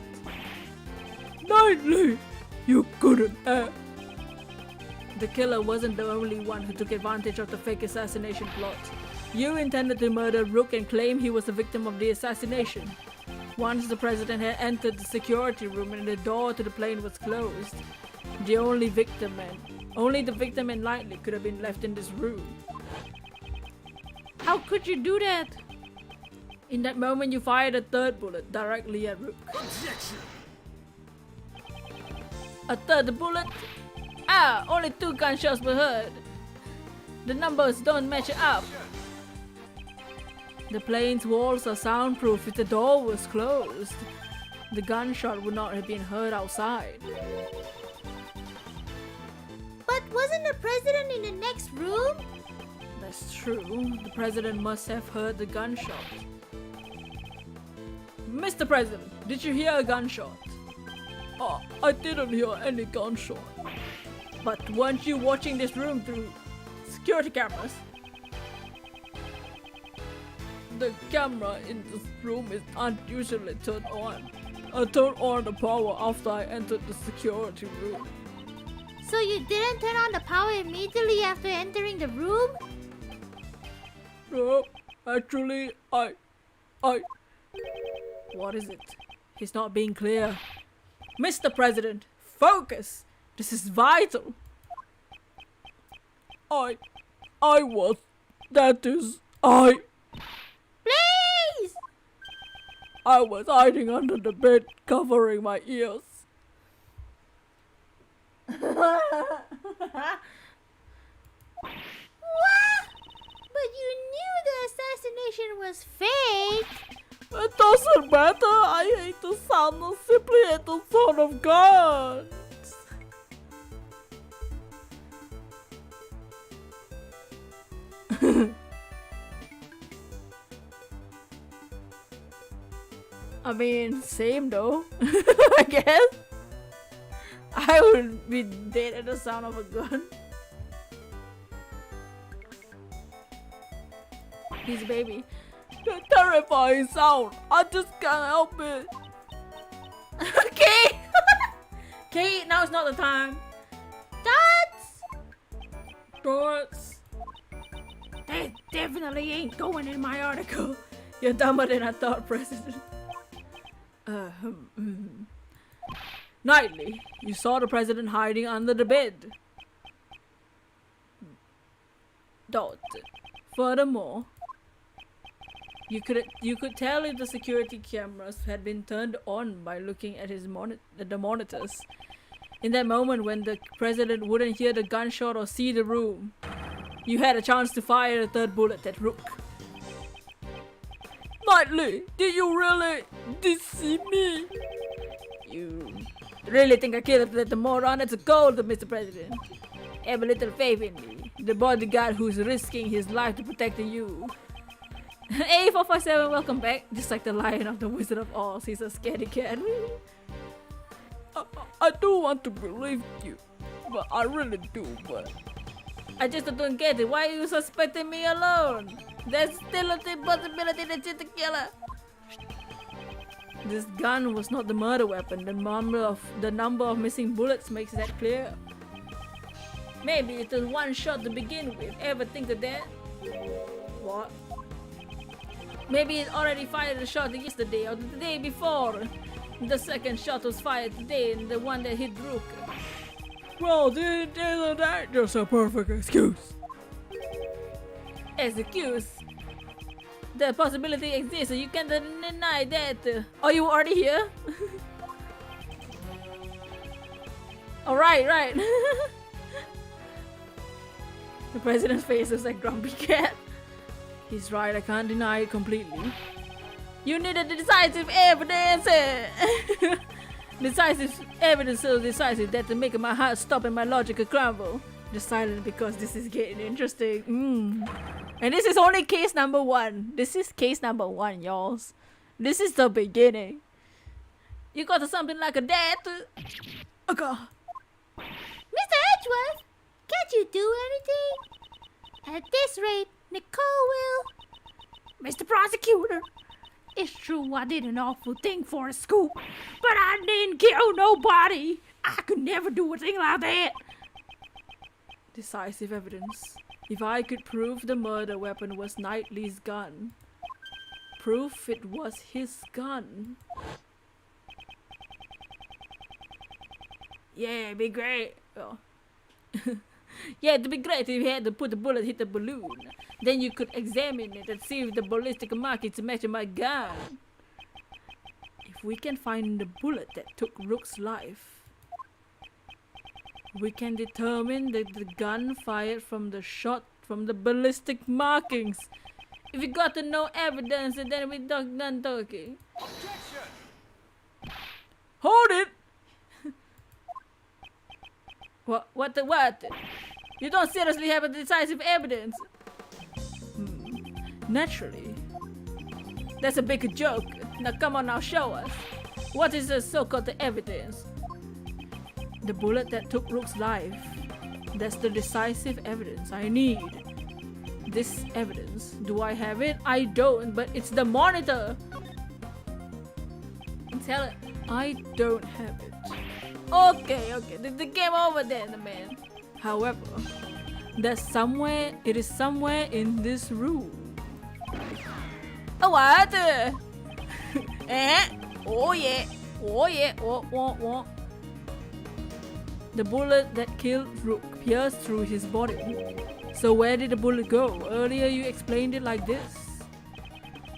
A: Knightley, you couldn't have. The killer wasn't the only one who took advantage of the fake assassination plot. You intended to murder Rook and claim he was the victim of the assassination. Once the president had entered the security room and the door to the plane was closed, only the victim and Knightley could have been left in this room. How could you do that? In that moment, you fired a third bullet directly at Rook.
D: Objection!
A: A third bullet? Ah, only 2 gunshots were heard. The numbers don't match up. The plane's walls are soundproof if the door was closed. The gunshot would not have been heard outside.
C: But wasn't the president in the next room?
A: That's true. The president must have heard the gunshot. Mr. President, did you hear a gunshot? Oh, I didn't hear any gunshot. But weren't you watching this room through security cameras? The camera in this room is unusually turned on. I turned on the power after I entered the security room.
C: So you didn't turn on the power immediately after entering the room?
A: No, actually, I... What is it? He's not being clear. Mr. President, focus! This is vital. I
C: Please!
A: I was hiding under the bed, covering my ears.
C: What? But you knew the assassination was fake.
A: It doesn't matter. I hate the sound. I simply hate the sound of guns. I mean, same though. I guess. I would be dead at the sound of a gun. His baby. The terrifying sound. I just can't help it. Okay. Okay, now is not the time. Thoughts?
B: That definitely ain't going in my article.
A: You're dumber than I thought, President. Nightly, you saw the president hiding under the bed. Dot. Furthermore, you could tell if the security cameras had been turned on by looking at the monitors. In that moment when the president wouldn't hear the gunshot or see the room, you had a chance to fire the third bullet at Rook. Nightly, did you really deceive me? You really think I killed the moron? That's a gold, Mr. President. Have a little faith in me, the bodyguard who's risking his life to protect you. A457, welcome back. Just like the Lion of the Wizard of Oz, he's a scaredy cat. I do want to believe you, but I really do, but I just don't get it. Why are you suspecting me alone? There's still a possibility that you're the killer. This gun was not the murder weapon. The number of missing bullets makes that clear. Maybe it was one shot to begin with. Ever think of that? What? Maybe it already fired a shot yesterday or the day before. The second shot was fired today and the one that hit Rook. Well, that's just a perfect excuse. Excuse? The possibility exists, so you can't deny that. Oh, you were already here? Alright, right. The president's face is like grumpy cat. He's right, I can't deny it completely. You needed decisive evidence! Decisive evidence, so decisive that to make my heart stop and my logic crumble. Just silent because this is getting interesting. And this is only case number 1. This is case number 1, y'all. This is the beginning. You got to something like a dad. Oh God.
C: Mr. Edgeworth, can't you do anything? At this rate, Nicole will.
B: Mr. Prosecutor, it's true I did an awful thing for a scoop, but I didn't kill nobody. I could never do a thing like that.
A: Decisive evidence. If I could prove the murder weapon was Knightley's gun, proof it was his gun. Yeah, it'd be great. Oh. Yeah, it'd be great if you had to put the bullet hit the balloon. Then you could examine it and see if the ballistic markings match my gun. If we can find the bullet that took Rook's life, we can determine that the gun fired from the shot from the ballistic markings. If we got no evidence, then we done talking.
D: Objection!
A: Hold it! What? You don't seriously have a decisive evidence? Naturally. That's a big joke. Now come on, now show us. What is the so-called evidence? The bullet that took Rook's life. That's the decisive evidence I need. This evidence, do I have it? I don't, but it's the monitor. Tell it, I don't have it. Okay, the game over then, man. However, it is somewhere in this room. Oh, what? Oh yeah. Oh. The bullet that killed Rook pierced through his body. So where did the bullet go? Earlier you explained it like this.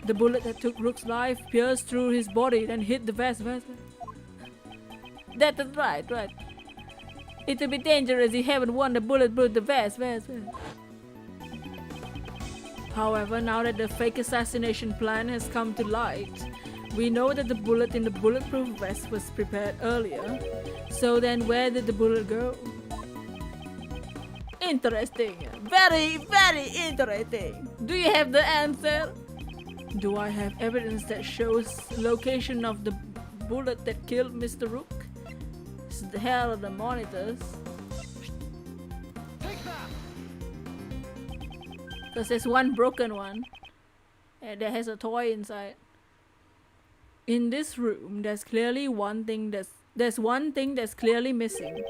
A: The bullet that took Rook's life pierced through his body, then hit the vest. That is right. It will be dangerous if you haven't won the bullet through the vest. However, now that the fake assassination plan has come to light, we know that the bullet in the bulletproof vest was prepared earlier. So then where did the bullet go? Interesting. Very, very interesting. Do you have the answer? Do I have evidence that shows location of the bullet that killed Mr. Rook? It's the hell of the monitors.
D: Take that!
A: Because there's one broken one. And that has a toy inside. In this room, there's clearly one thing that's There's one thing that's clearly missing.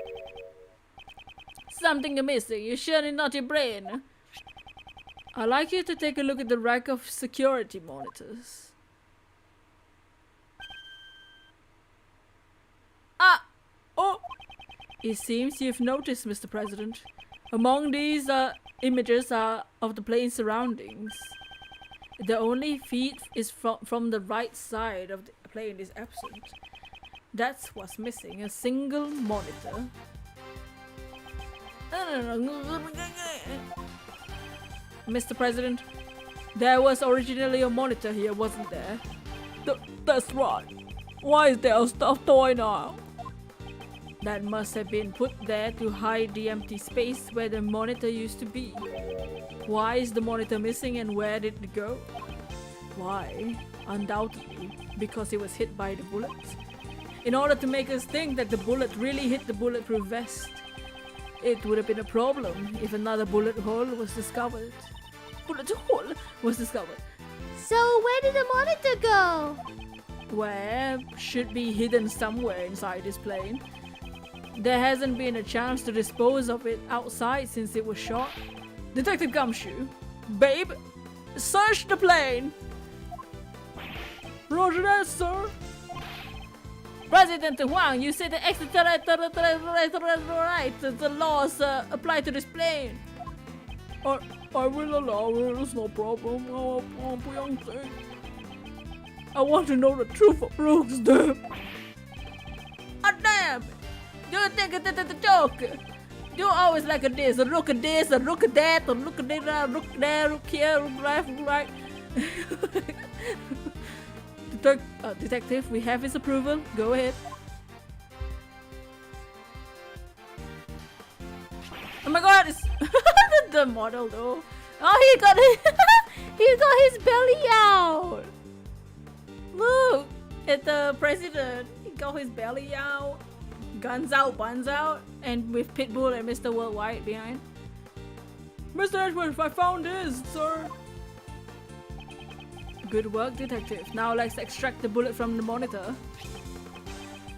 A: Something missing. You surely not your brain. I'd like you to take a look at the rack of security monitors. Ah! Oh! It seems you've noticed, Mr. President. Among these images are of the plane's surroundings. The only feed is from the right side of the plane is absent. That's what's missing, a single monitor. Mr. President, there was originally a monitor here, wasn't there? That's right. Why is there a stuffed toy now? That must have been put there to hide the empty space where the monitor used to be. Why is the monitor missing and where did it go? Why? Undoubtedly, because it was hit by the bullet. In order to make us think that the bullet really hit the bulletproof vest. It would have been a problem if another bullet hole was discovered. Bullet hole was discovered.
C: So where did the monitor go?
A: Where should be hidden somewhere inside this plane. There hasn't been a chance to dispose of it outside since it was shot. Detective Gumshoe, babe, search the plane. Roger that, sir. President Huang, you said the the laws apply to this plane. I will allow it, it's no problem. I want to know the truth of Brooks, damn. Oh, damn! Do you think it's a joke? You always like this, a look at this, a look at that, a look at there, look there, look here, look left, look right. Detective, we have his approval. Go ahead. Oh my god, it's the model though. Oh, he got it. He got his belly out. Look at the president. He got his belly out. Guns out, buns out, and with Pitbull and Mr. Worldwide behind. Mr. Edgeworth, I found this, sir. Good work, detective. Now let's extract the bullet from the monitor.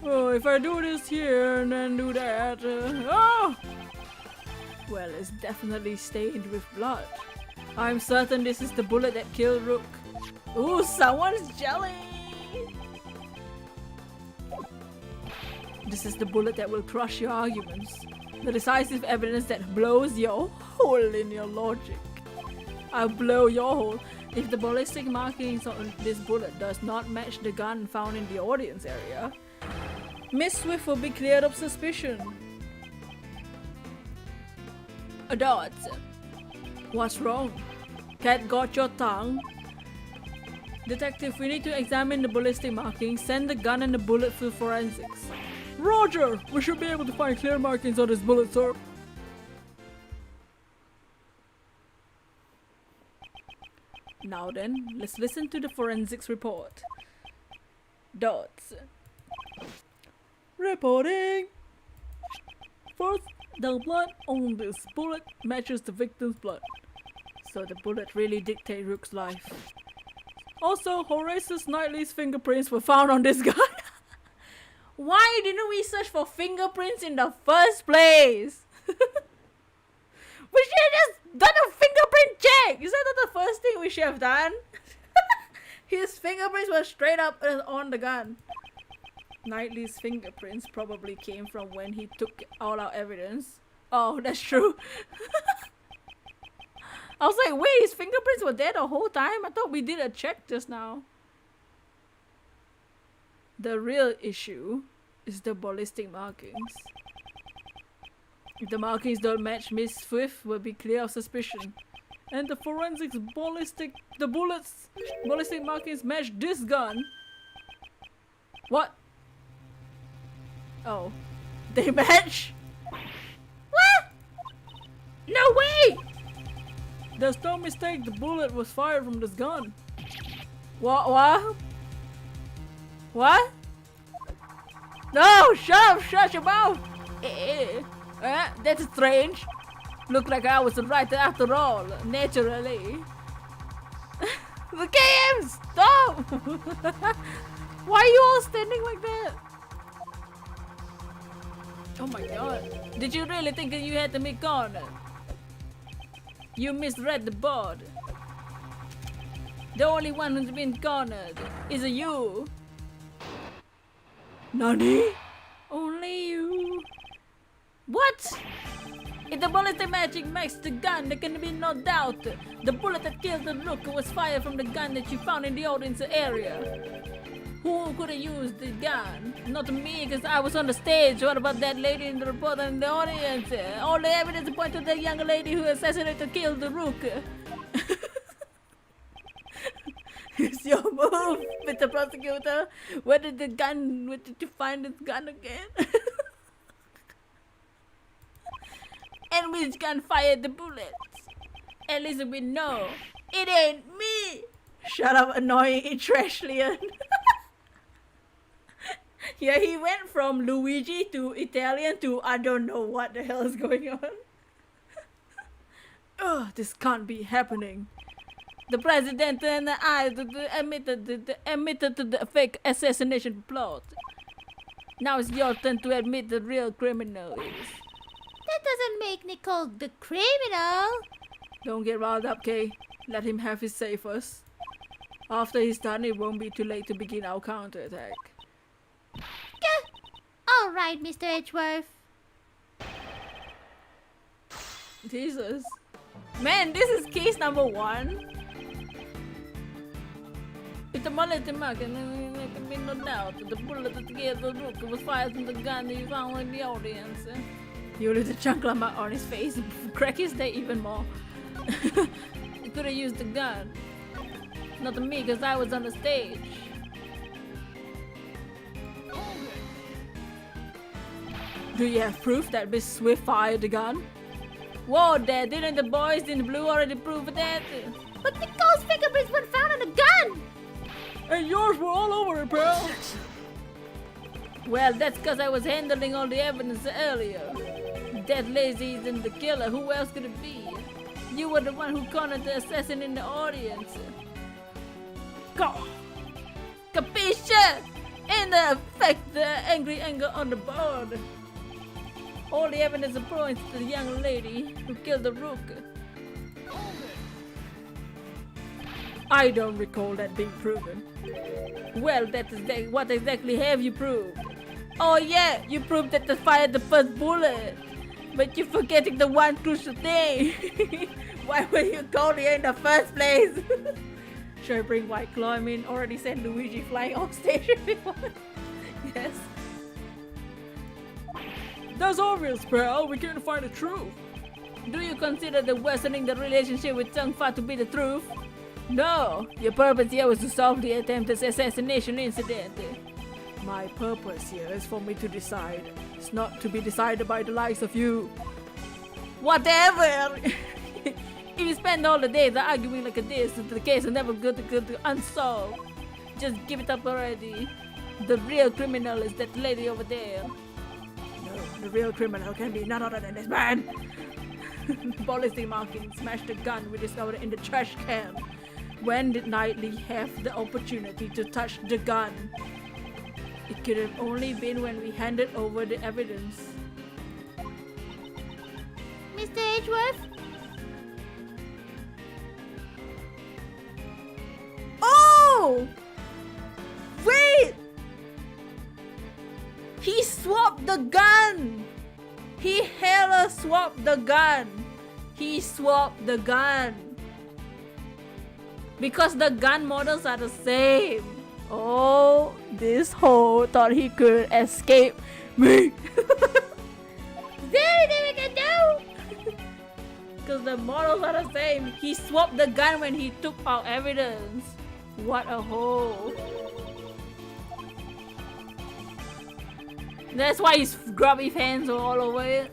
A: Oh, if I do this here and then do that, oh! Well, it's definitely stained with blood. I'm certain this is the bullet that killed Rook. Ooh, someone's jelly! This is the bullet that will crush your arguments. The decisive evidence that blows your hole in your logic. I'll blow your hole. If the ballistic markings on this bullet does not match the gun found in the audience area, Miss Swift will be cleared of suspicion. Adults, what's wrong? Cat got your tongue? Detective, we need to examine the ballistic markings. Send the gun and the bullet to forensics. Roger! We should be able to find clear markings on this bullet, sir. Now then, let's listen to the forensics report. Dots. Reporting! First, the blood on this bullet matches the victim's blood. So the bullet really dictates Rook's life. Also, Horace's Knightley's fingerprints were found on this gun. Why didn't we search for fingerprints in the first place? We should have just done a fingerprint check! Is that not the first thing we should have done? His fingerprints were straight up on the gun. Knightley's fingerprints probably came from when he took all our evidence. Oh, that's true. I was like, wait, his fingerprints were there the whole time? I thought we did a check just now. The real issue is the ballistic markings. If the markings don't match, Miss Swift will be clear of suspicion. And the forensics ballistic markings match this gun. What? Oh. They match? What? No way! There's no mistake, the bullet was fired from this gun. What? What? No! Shut your mouth! That's strange. Look like I was right after all, naturally. The game! Stop! Why are you all standing like that? Oh my god. Did you really think that you had to be cornered? You misread the board. The only one who's been cornered is you. Nani? Only you. What? If the ballistic magic makes the gun, there can be no doubt. The bullet that killed the rook was fired from the gun that you found in the audience area. Who could have used the gun? Not me, because I was on the stage. What about that lady in the report in the audience? All the evidence points to the young lady who assassinated killed the rook. It's your move, Mr. Prosecutor. Where did you find this gun again? And which gun fired the bullets? At least we know. It ain't me! Shut up, annoying Trashlian. Yeah, he went from Luigi to Italian to I don't know what the hell is going on. Ugh, this can't be happening. The president and I admitted to the fake assassination plot. Now it's your turn to admit the real criminal is.
C: That doesn't make Nicole the criminal.
A: Don't get riled up, Kay. Let him have his say first. After he's done, it won't be too late to begin our counterattack.
C: All right, Mr. Edgeworth.
A: Jesus. Man, this is case number 1. With the mullet mark, and there can be no doubt that the bullet that killed the rook was fired from the gun that you found in the audience. You little chunk mark on his face, crack his day even more. You could have used the gun. Not me, because I was on the stage. Do you have proof that Miss Swift fired the gun? Whoa there, didn't the boys in blue already prove that?
C: But Nicole's fingerprints weren't found on the gun!
A: And yours were all over it, pal. Well, that's because I was handling all the evidence earlier. That lazy isn't the killer, who else could it be? You were the one who cornered the assassin in the audience. Go! Capisce? And affect the angry anger on the board. All the evidence points to the young lady who killed the rook. I don't recall that being proven. Well, what exactly have you proved? Oh yeah, you proved that they fired the first bullet. But you're forgetting the one crucial thing. Why were you called here in the first place? Should I bring White Claw? I mean, already sent Luigi flying off stage before. Yes. That's obvious, pal. We can't find the truth. Do you consider the worsening the relationship with Chung Fa to be the truth? No. Your purpose here was to solve the attempted assassination incident. My purpose here is for me to decide. It's not to be decided by the likes of you. Whatever! If you spend all the days arguing like this, the case is never good to unsolved. Just give it up already. The real criminal is that lady over there. No, the real criminal can be none other than this man. Ballistic marking smashed the gun we discovered in the trash can. When did Knightley have the opportunity to touch the gun? It could have only been when we handed over the evidence.
C: Mr. Edgeworth?
A: Oh! Wait! He swapped the gun! He hella swapped the gun! He swapped the gun! Because the gun models are the same. Oh, this hoe thought he could escape me.
C: There anything we can do?
A: Because the models are the same. He swapped the gun when he took our evidence. What a hoe. That's why his grubby hands are all over it.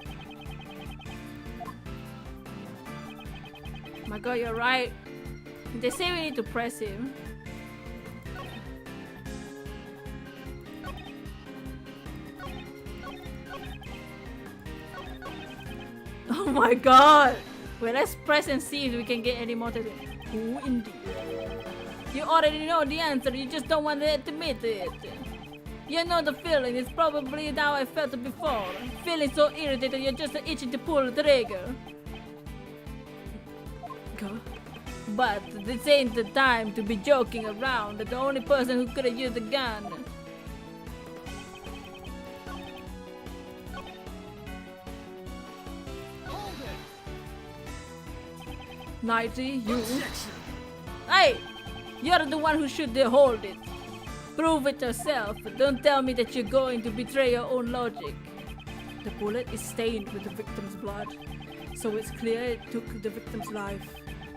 A: My god, you're right. They say we need to press him. Oh my god! Well, let's press and see if we can get any more to it. Who indeed? You already know the answer, you just don't want to admit it. You know the feeling, it's probably how I felt before. Feeling so irritated you're just itching to pull the trigger. Go. But this ain't the time to be joking around. The only person who could have used a gun.
D: Hold it.
A: Nighty, you.
D: Objection.
A: Hey! You're the one who should hold it. Prove it yourself. Don't tell me that you're going to betray your own logic. The bullet is stained with the victim's blood, so it's clear it took the victim's life.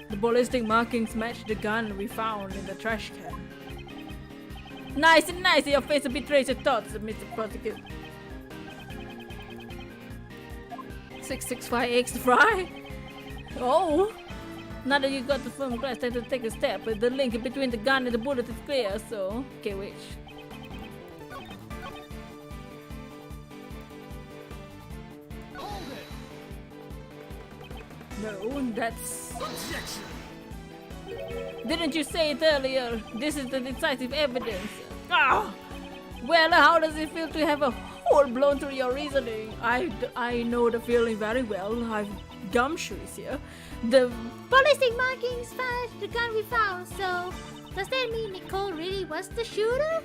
A: The ballistic markings match the gun we found in the trash can. Nice and nice, your face betrays your thoughts, Mr. Prosecutor. 665X fry? Oh! Now that you got the film glass, time to take a step. The link between the gun and the bullet is clear, so... Okay, which?
D: Hold it.
A: No, that's...
D: Objection.
A: Didn't you say it earlier? This is the decisive evidence. Ah! Well, how does it feel to have a hole blown through your reasoning? I know the feeling very well. I've gumshoes here. The
C: Ballistic markings matched the gun we found, so does that mean Nicole really was the shooter?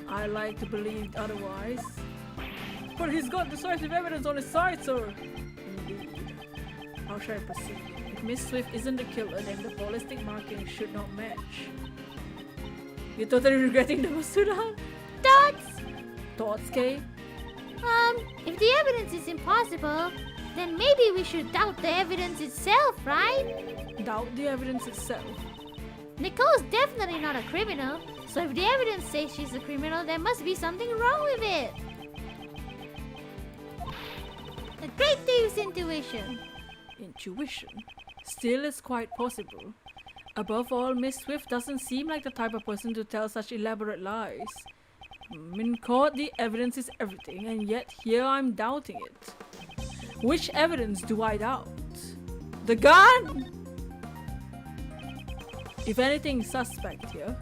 A: I like to believe otherwise. But he's got decisive evidence on his side, sir. Indeed. How shall I proceed? If Miss Swift isn't the killer, then the ballistic markings should not match. You're totally regretting the Masuda?
C: Thoughts?
A: Thoughts, Kay?
C: If the evidence is impossible, then maybe we should doubt the evidence itself, right?
A: Doubt the evidence itself.
C: Nicole's definitely not a criminal, so if the evidence says she's a criminal, there must be something wrong with it. A great thief's intuition.
A: Intuition. Still, it's quite possible. Above all, Miss Swift doesn't seem like the type of person to tell such elaborate lies. In court, the evidence is everything, and yet here I'm doubting it. Which evidence do I doubt? The gun? If anything is suspect here,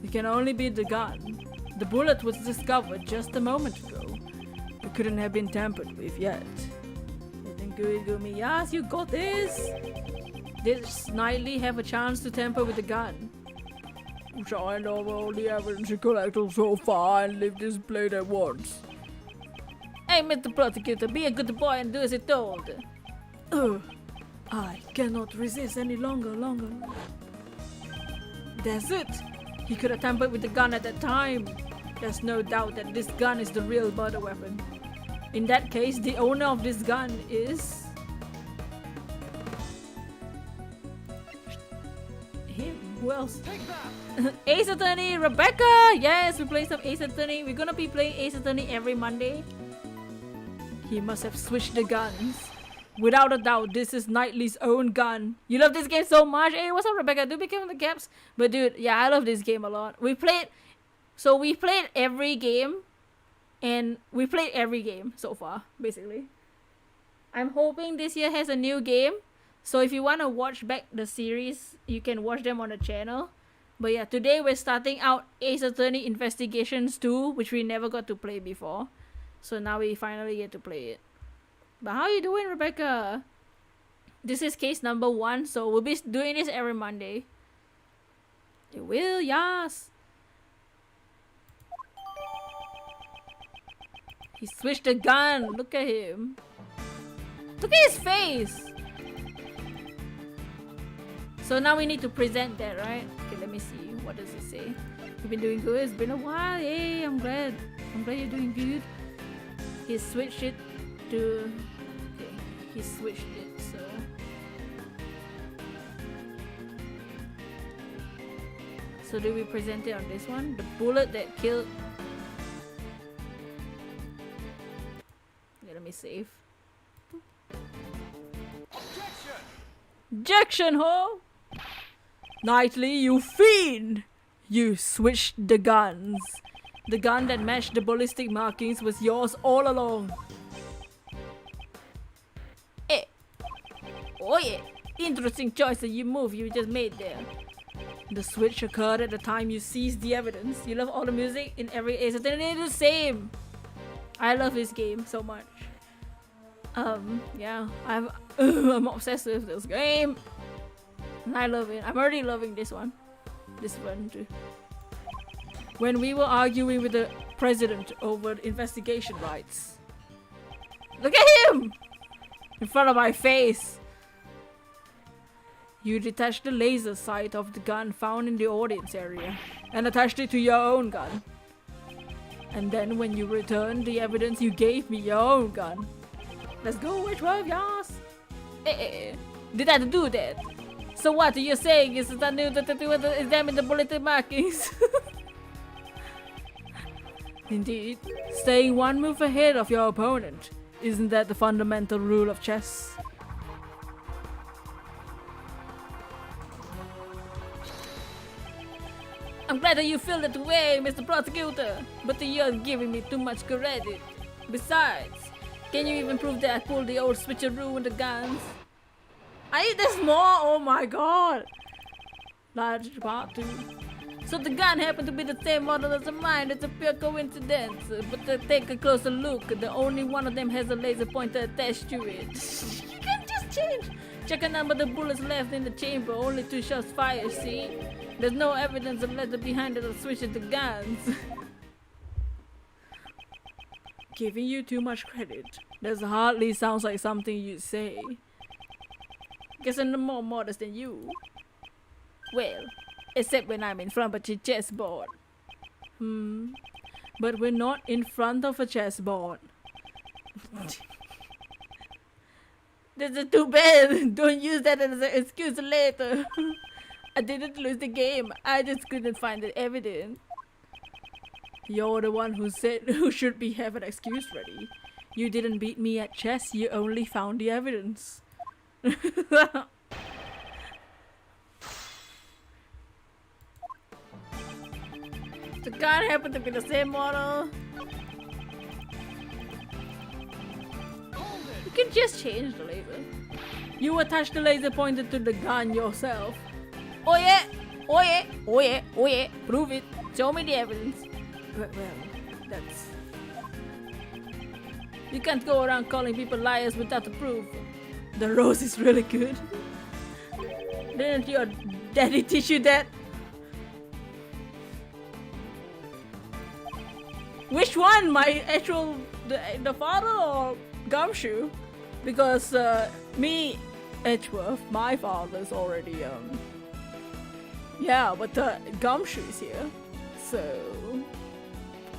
A: it can only be the gun. The bullet was discovered just a moment ago. It couldn't have been tampered with yet. Isn't good, Gumi? Yes, you got this! Did Knightley have a chance to tamper with the gun? Which I know all the evidence you collected so far and leave this blade at once. Hey, Mr. Prosecutor, be a good boy and do as you're told. I cannot resist any longer. That's it. He could have tampered with the gun at that time. There's no doubt that this gun is the real murder weapon. In that case, the owner of this gun is... him. Who else?
D: Take that.
A: Ace Attorney Rebecca! Yes, we play some Ace Attorney. We're gonna be playing Ace Attorney every Monday. He must have switched the guns. Without a doubt, this is Knightley's own gun. You love this game so much. Hey, what's up, Rebecca? Do become the caps. But dude, yeah, I love this game a lot. We played every game. And we played every game so far, basically. I'm hoping this year has a new game. So if you want to watch back the series, you can watch them on the channel. But yeah, today we're starting out Ace Attorney Investigations 2, which we never got to play before. So now we finally get to play it. But how you doing, Rebecca? This is case number 1, so we'll be doing this every Monday. You will, yes. He switched the gun. Look at him. Look at his face. So now we need to present that, right? Okay, let me see. What does it say? You've been doing good. It's been a while. Hey, I'm glad. I'm glad you're doing good. He switched it to... Okay, he switched it, so... So do we present it on this one? The bullet that killed... Okay, let me save.
D: Objection.
A: Objection, ho! Knightley, you fiend! You switched the guns. The gun that matched the ballistic markings was yours all along. Eh. Oh yeah. Interesting choice that you just made there. The switch occurred at the time you seized the evidence. You love all the music in every Ace Attorney. The same. I love this game so much. Yeah, I'm obsessed with this game. And I love it. I'm already loving this one. This one too. When we were arguing with the president over investigation rights. Look at him! In front of my face. You detached the laser sight of the gun found in the audience area and attached it to your own gun. And then when you returned the evidence, you gave me your own gun. Let's go, Edgeworth, yes! Did I do that? So what you're saying is that I knew that I examined the bulletin markings. Indeed, staying one move ahead of your opponent. Isn't that the fundamental rule of chess? I'm glad that you feel that way, Mr. Prosecutor, but you're giving me too much credit. Besides, can you even prove that I pulled the old switcheroo in the guns? I need this more! Oh my god! Large part 2. So the gun happened to be the same model as mine. It's a pure coincidence. But take a closer look. The only one of them has a laser pointer attached to it. You can just change. Check a number of the bullets left in the chamber. Only 2 shots fired, see? There's no evidence of leather behind it or switch at the guns. Giving you too much credit. That hardly sounds like something you'd say. Guess I'm more modest than you. Well, except when I'm in front of a chessboard. But we're not in front of a chessboard. This is too bad. Don't use that as an excuse later. I didn't lose the game. I just couldn't find the evidence. You're the one who said who should be have an excuse ready. You didn't beat me at chess. You only found the evidence. The gun happened to be the same model. You can just change the laser. You attach the laser pointer to the gun yourself. Oh yeah! Oh yeah! Oh yeah! Oh yeah! Prove it! Show me the evidence. Well, that's... You can't go around calling people liars without the proof. The rose is really good. Didn't your daddy teach you that? Which one? My actual... the father or Gumshoe? Because me, Edgeworth, my father's already yeah, but Gumshoe is here. So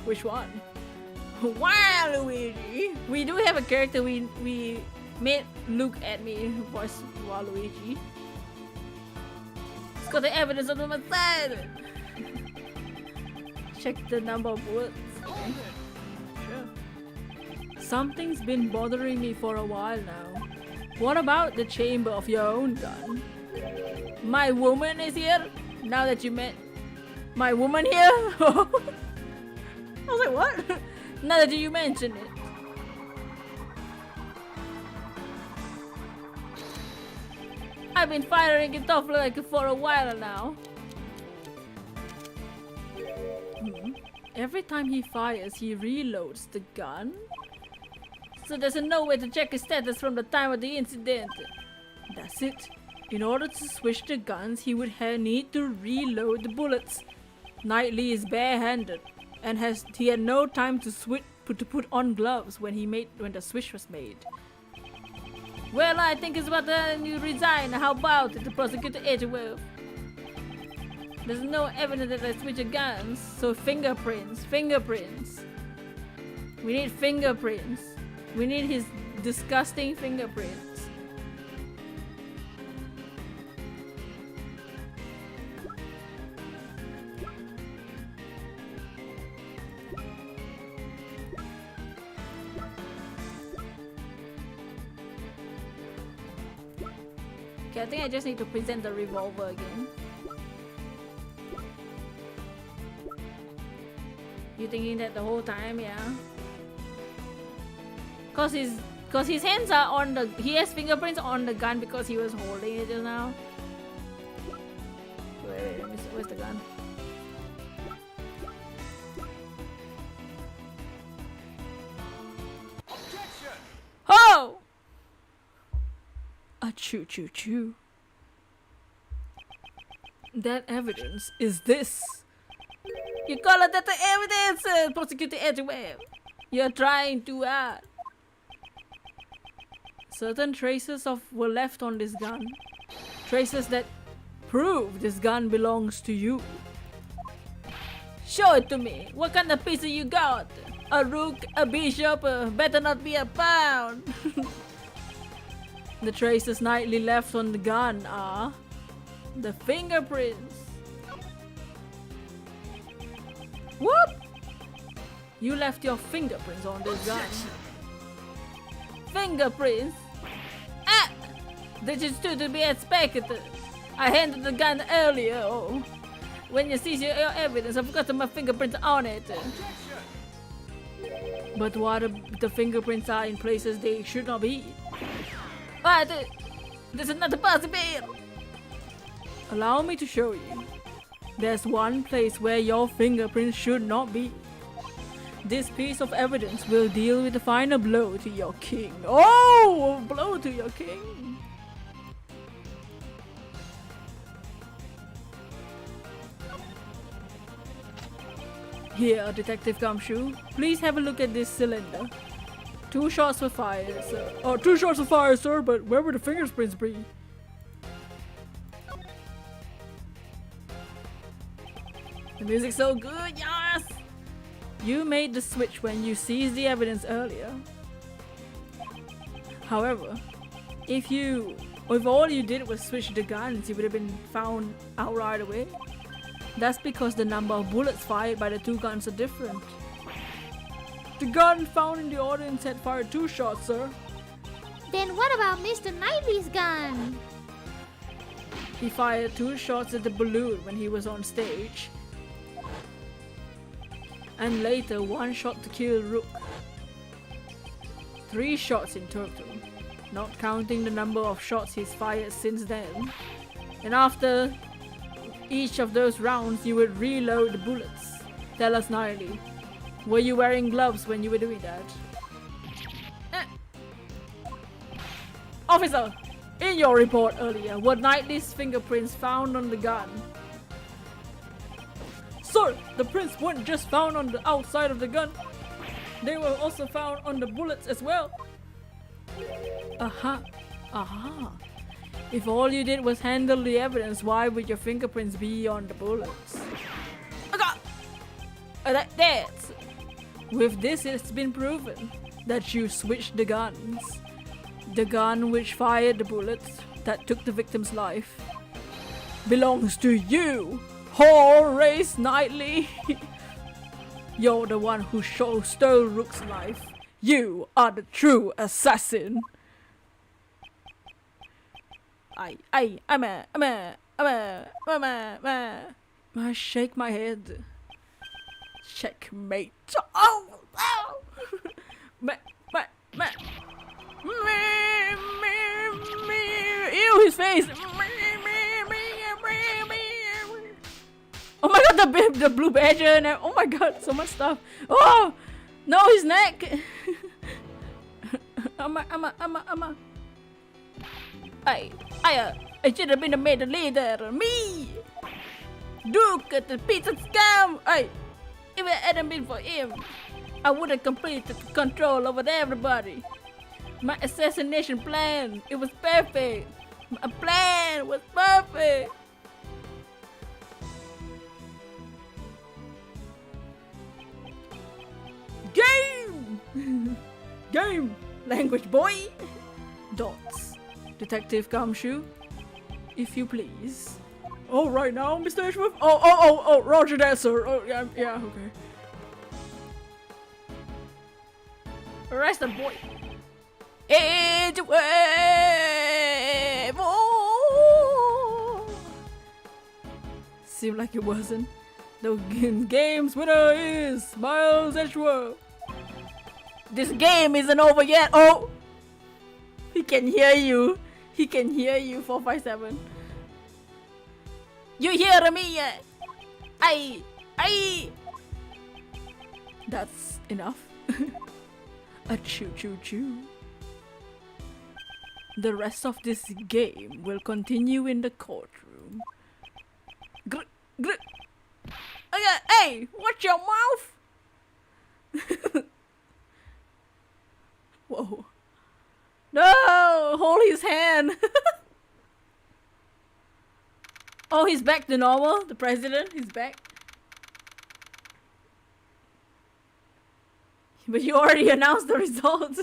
A: which one? Wow, Luigi! We do have a character we made look at me voice Waluigi. It's got the evidence on my side! Check the number of bullets. Okay. Sure. Something's been bothering me for a while now. What about the chamber of your own gun? My woman is here? Now that you met my woman here? I was like, what? Now that you mention it. I've been firing it off like for a while now. Every time he fires, he reloads the gun. So there's no way to check his status from the time of the incident. That's it. In order to switch the guns, he would need to reload the bullets. Knightley is barehanded, and he had no time to put on gloves when the switch was made. Well, I think it's about time you resign. How about it, the Prosecutor Edgeworth? There's no evidence that I switch the guns, so fingerprints. We need fingerprints. We need his disgusting fingerprints. Okay, I think I just need to present the revolver again. You thinking that the whole time, yeah? Cause his hands are on the... He has fingerprints on the gun because he was holding it just now. Wait. Where's the gun?
D: Objection!
A: Oh! A choo choo choo. That evidence is this. You call it that the evidence, Prosecutor Edgeworth. You're trying to add. Certain traces were left on this gun. Traces that prove this gun belongs to you. Show it to me. What kind of pizza you got? A rook, a bishop, better not be a pound. The traces Knightley left on the gun are the fingerprints. Whoop! You left your fingerprints on this gun. Fingerprints? Ah! This is too to be expected. I handled the gun earlier. Oh. When you see your evidence, I've got my fingerprints on it. But what if the fingerprints are in places they should not be? But this is not possible. Allow me to show you. There's one place where your fingerprints should not be. This piece of evidence will deal with the final blow to your king. Oh, a blow to your king. Here, Detective Gumshoe, please have a look at this cylinder. 2 shots were fired, sir. Oh, 2 shots were fired, sir, but where would the fingerprints be? The music's so good, yes! You made the switch when you seized the evidence earlier. However, if all you did was switch the guns, you would have been found out right away. That's because the number of bullets fired by the 2 guns are different. The gun found in the audience had fired 2 shots, sir.
C: Then what about Mr. Knightley's gun?
A: He fired 2 shots at the balloon when he was on stage. And later 1 shot to kill Rook. 3 shots in total, not counting the number of shots he's fired since then. And after each of those rounds, you would reload the bullets. Tell us, Knightley, were you wearing gloves when you were doing that? Officer, in your report earlier, were Knightley's fingerprints found on the gun? Sir, the prints weren't just found on the outside of the gun. They were also found on the bullets as well. Aha. Aha. If all you did was handle the evidence, why would your fingerprints be on the bullets? That's... With this, it's been proven that you switched the guns. The gun which fired the bullets that took the victim's life belongs to you, Horace Knightley. You're the one who stole Rook's life. You are the true assassin. I shake my head. Checkmate. Oh! Ew, his face. Oh my god, the blue badger and oh my god, so much stuff. Oh no, his neck. I should have been made a leader. Me, Duke at the pizza scam. If it hadn't been for him, I would have completed control over everybody. My assassination plan, it was perfect. My plan was perfect. Game! Game! Language boy! Dots. Detective Gumshoe, if you please. Oh, right now, Mr. Edgeworth? Oh, roger that, sir. Oh, yeah, okay. Arrest the boy. Edgeworth! Oh! Seemed like it wasn't. The game's winner is Miles Edgeworth. This game isn't over yet. Oh! He can hear you. He can hear you, 457. You hear me? Aye. That's enough. A choo. The rest of this game will continue in the courtroom. Hey, watch your mouth! Whoa. No! Hold his hand! Oh, he's back to normal? The president? He's back? But you already announced the results.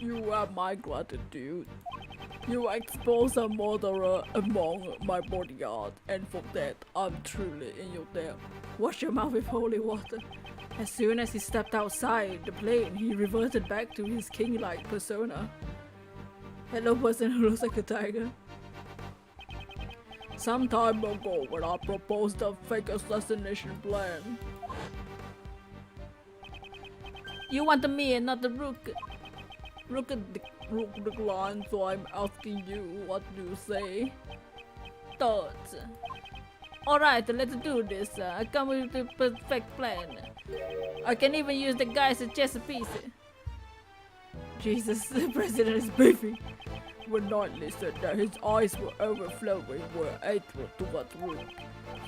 A: You have my gratitude. You exposed a murderer among my bodyguard, and for that, I'm truly in your debt. Wash your mouth with holy water. As soon as he stepped outside the plane, he reverted back to his king-like persona. Hello, person who looks like a tiger. Some time ago, when I proposed a fake assassination plan. You wanted me and not the rook. Rook declined, so I'm asking you, what do you say? Thoughts. Alright, let's do this. I come with the perfect plan. I can even use the guy as a chess piece. Jesus, the president is beefy. When Knightley said that his eyes were overflowing with hatred towards Rook.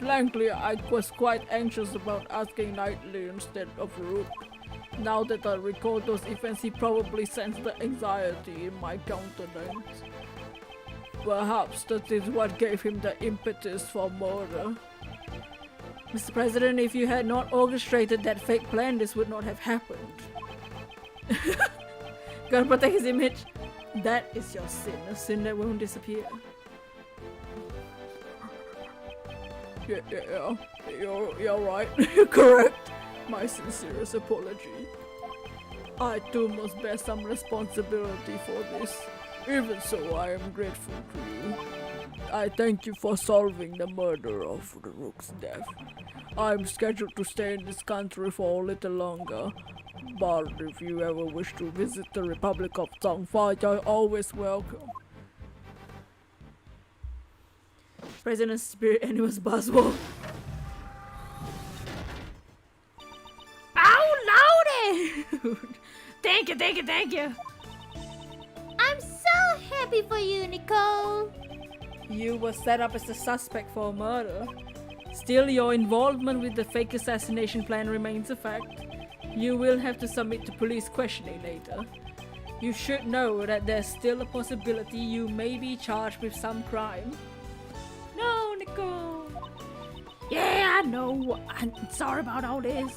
A: Frankly, I was quite anxious about asking Knightley instead of Rook. Now that I recall those events, he probably sensed the anxiety in my countenance. Perhaps that is what gave him the impetus for murder. Mr. President, if you had not orchestrated that fake plan, this would not have happened. Gotta protect his image. That is your sin, a sin that won't disappear. Yeah, you're right. You're correct. My sincerest apology. I too must bear some responsibility for this. Even so, I am grateful to you. I thank you for solving the murder of the Rook's death. I am scheduled to stay in this country for a little longer, but if you ever wish to visit the Republic of Zhangfai, you're always welcome. President's spirit animals buzzword.
B: Thank you.
C: I'm so happy for you, Nicole.
A: You were set up as a suspect for a murder. Still, your involvement with the fake assassination plan remains a fact. You will have to submit to police questioning later. You should know that there's still a possibility you may be charged with some crime. No, Nicole.
B: Yeah, I know. I'm sorry about all this.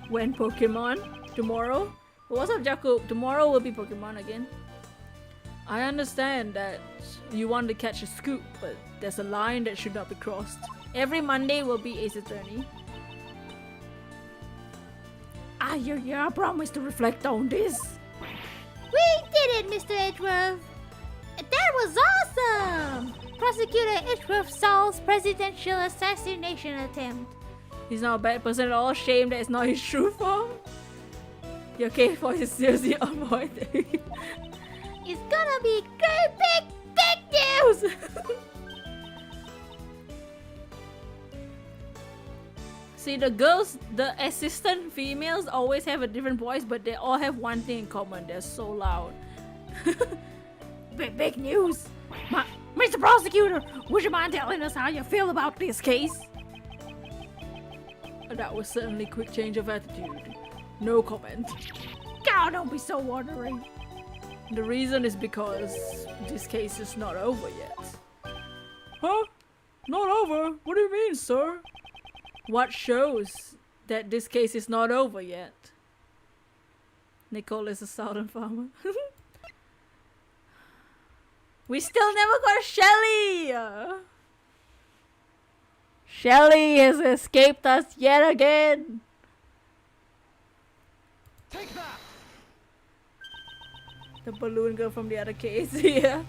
A: When Pokemon? Tomorrow? What's up, Jacob? Tomorrow will be Pokemon again. I understand that you want to catch a scoop, but there's a line that should not be crossed. Every Monday will be Ace Attorney.
B: Yeah, I promise to reflect on this.
C: We did it, Mr. Edgeworth. That was awesome. Prosecutor Edgeworth solves presidential assassination attempt.
A: He's not a bad person at all. Shame that it's not his true form. Your case for is seriously on point.
C: It's gonna be great big news.
A: See, the girls, the assistant females always have a different voice, but they all have one thing in common. They're so loud.
B: Big news. Mr. Prosecutor, would you mind telling us how you feel about this case?
A: That was certainly a quick change of attitude. No comment.
B: God, don't be so wondering.
A: The reason is because this case is not over yet. Huh? Not over? What do you mean, sir? What shows that this case is not over yet? Nicole is a southern farmer. We still never got Shelly! Shelly has escaped us yet again!
D: Take that!
A: The balloon girl from the other case, yeah.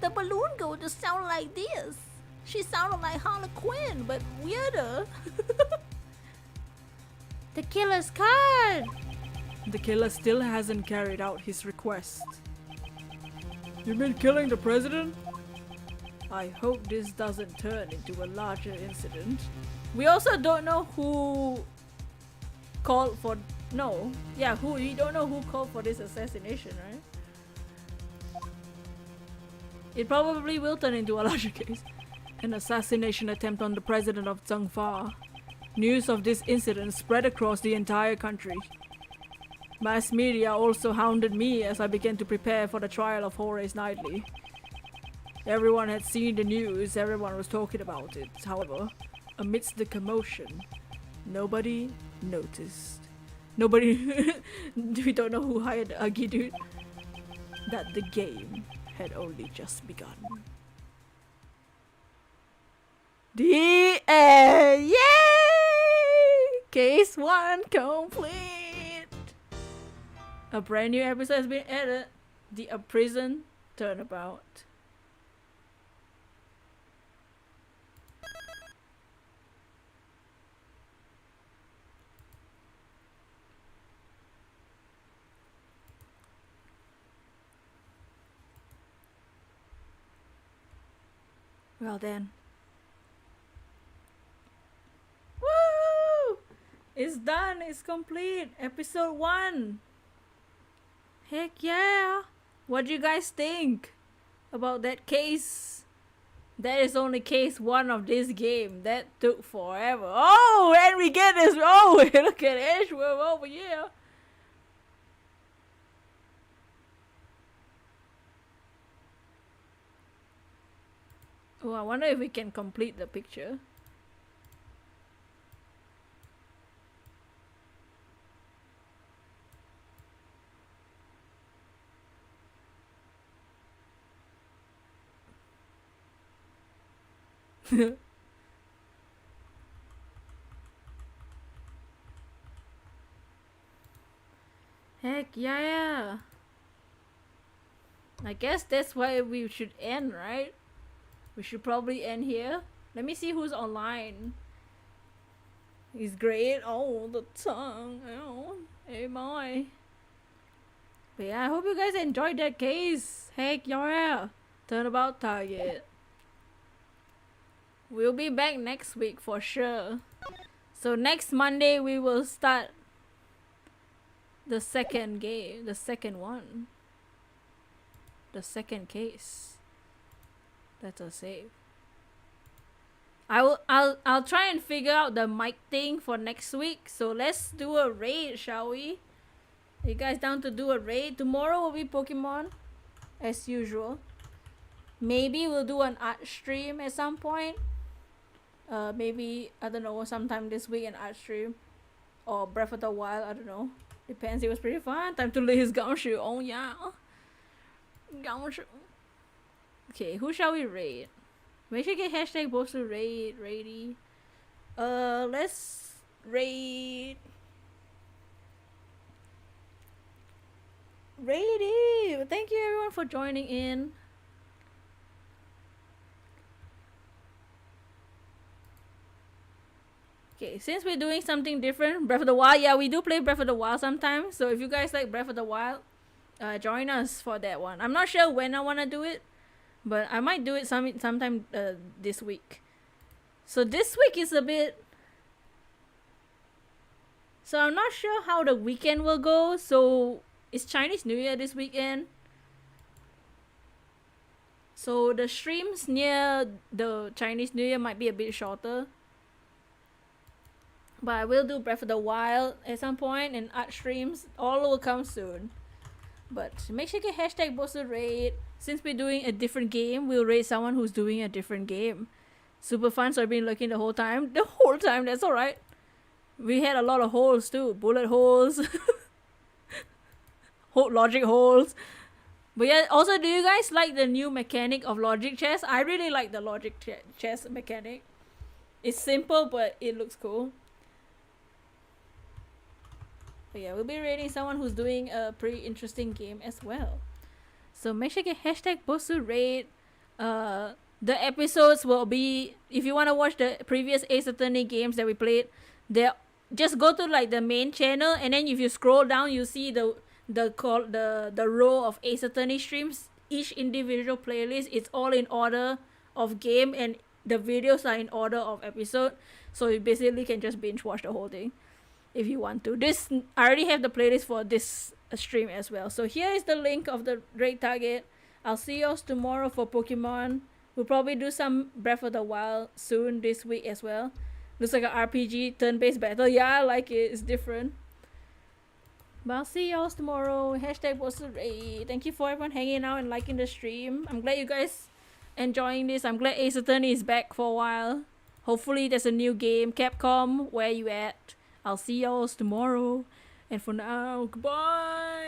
C: The balloon girl just sounded like this. She sounded like Harley Quinn, but weirder. The killer's card!
A: The killer still hasn't carried out his request. You mean killing the president? I hope this doesn't turn into a larger incident. We also don't know who called for... No. Yeah, we don't know who called for this assassination, right? It probably will turn into a larger case. An assassination attempt on the president of Zhengfa. News of this incident spread across the entire country. Mass media also hounded me as I began to prepare for the trial of Horace Knightley. Everyone had seen the news, everyone was talking about it. However, amidst the commotion, nobody noticed. Nobody... we don't know who hired the Uggy dude. That the game had only just begun. The end! Yay! Case 1 complete! A brand new episode has been added. The A Prison Turnabout. Well then. Woo! It's done. It's complete. Episode 1. Heck yeah! What do you guys think about that case? That is only case 1 of this game. That took forever. Oh, and we get this. Oh, look at Edgeworth over here. Oh, I wonder if we can complete the picture. Heck yeah! I guess that's why we should end, right? We should probably end here. Let me see who's online. He's great all the time. Oh, hey my. But yeah, I hope you guys enjoyed that case. Heck yeah! Turnabout target. We'll be back next week for sure. So next Monday we will start the second game, the second one. The second case. That's a save. I'll try and figure out the mic thing for next week. So let's do a raid, shall we? You guys down to do a raid? Tomorrow will be Pokemon as usual. Maybe we'll do an art stream at some point. Maybe, I don't know, sometime this week an art stream. Or Breath of the Wild, I don't know. Depends, it was pretty fun. Time to lay his gumshoe. Oh yeah. Gumshoe. Okay, who shall we raid? Make sure you get hashtag Bosu raid, raidy. Let's raid. Raidy! Thank you everyone for joining in. Okay, since we're doing something different, Breath of the Wild, yeah, we do play Breath of the Wild sometimes. So if you guys like Breath of the Wild, join us for that one. I'm not sure when I want to do it, but I might do it sometime this week. So this week is a bit... So I'm not sure how the weekend will go. So it's Chinese New Year this weekend. So the streams near the Chinese New Year might be a bit shorter. But I will do Breath of the Wild at some point, and art streams. All will come soon. But make sure you get hashtag Bosu raid. Since we're doing a different game, we'll raid someone who's doing a different game. Super fun, so I've been looking the whole time. The whole time, that's alright. We had a lot of holes too. Bullet holes. Logic holes. But yeah, also, do you guys like the new mechanic of logic chess? I really like the logic chess mechanic. It's simple, but it looks cool. But yeah, we'll be rating someone who's doing a pretty interesting game as well. So make sure you get hashtag Bosu raid. The episodes will be, if you want to watch the previous Ace Attorney games that we played, there, just go to like the main channel, and then if you scroll down, you see the row of Ace Attorney streams each individual playlist, it's all in order of game, and the videos are in order of episode. So you basically can just binge watch the whole thing if you want to. This, I already have the playlist for this stream as well. So here is the link of the raid target. I'll see y'all tomorrow for Pokemon. We'll probably do some Breath of the Wild soon this week as well. Looks like an RPG turn-based battle. Yeah, I like it. It's different. But I'll see y'all tomorrow. Hashtag what's the raid. Thank you for everyone hanging out and liking the stream. I'm glad you guys enjoying this. I'm glad Ace Attorney is back for a while. Hopefully there's a new game. Capcom, where you at? I'll see y'all tomorrow. And for now, goodbye.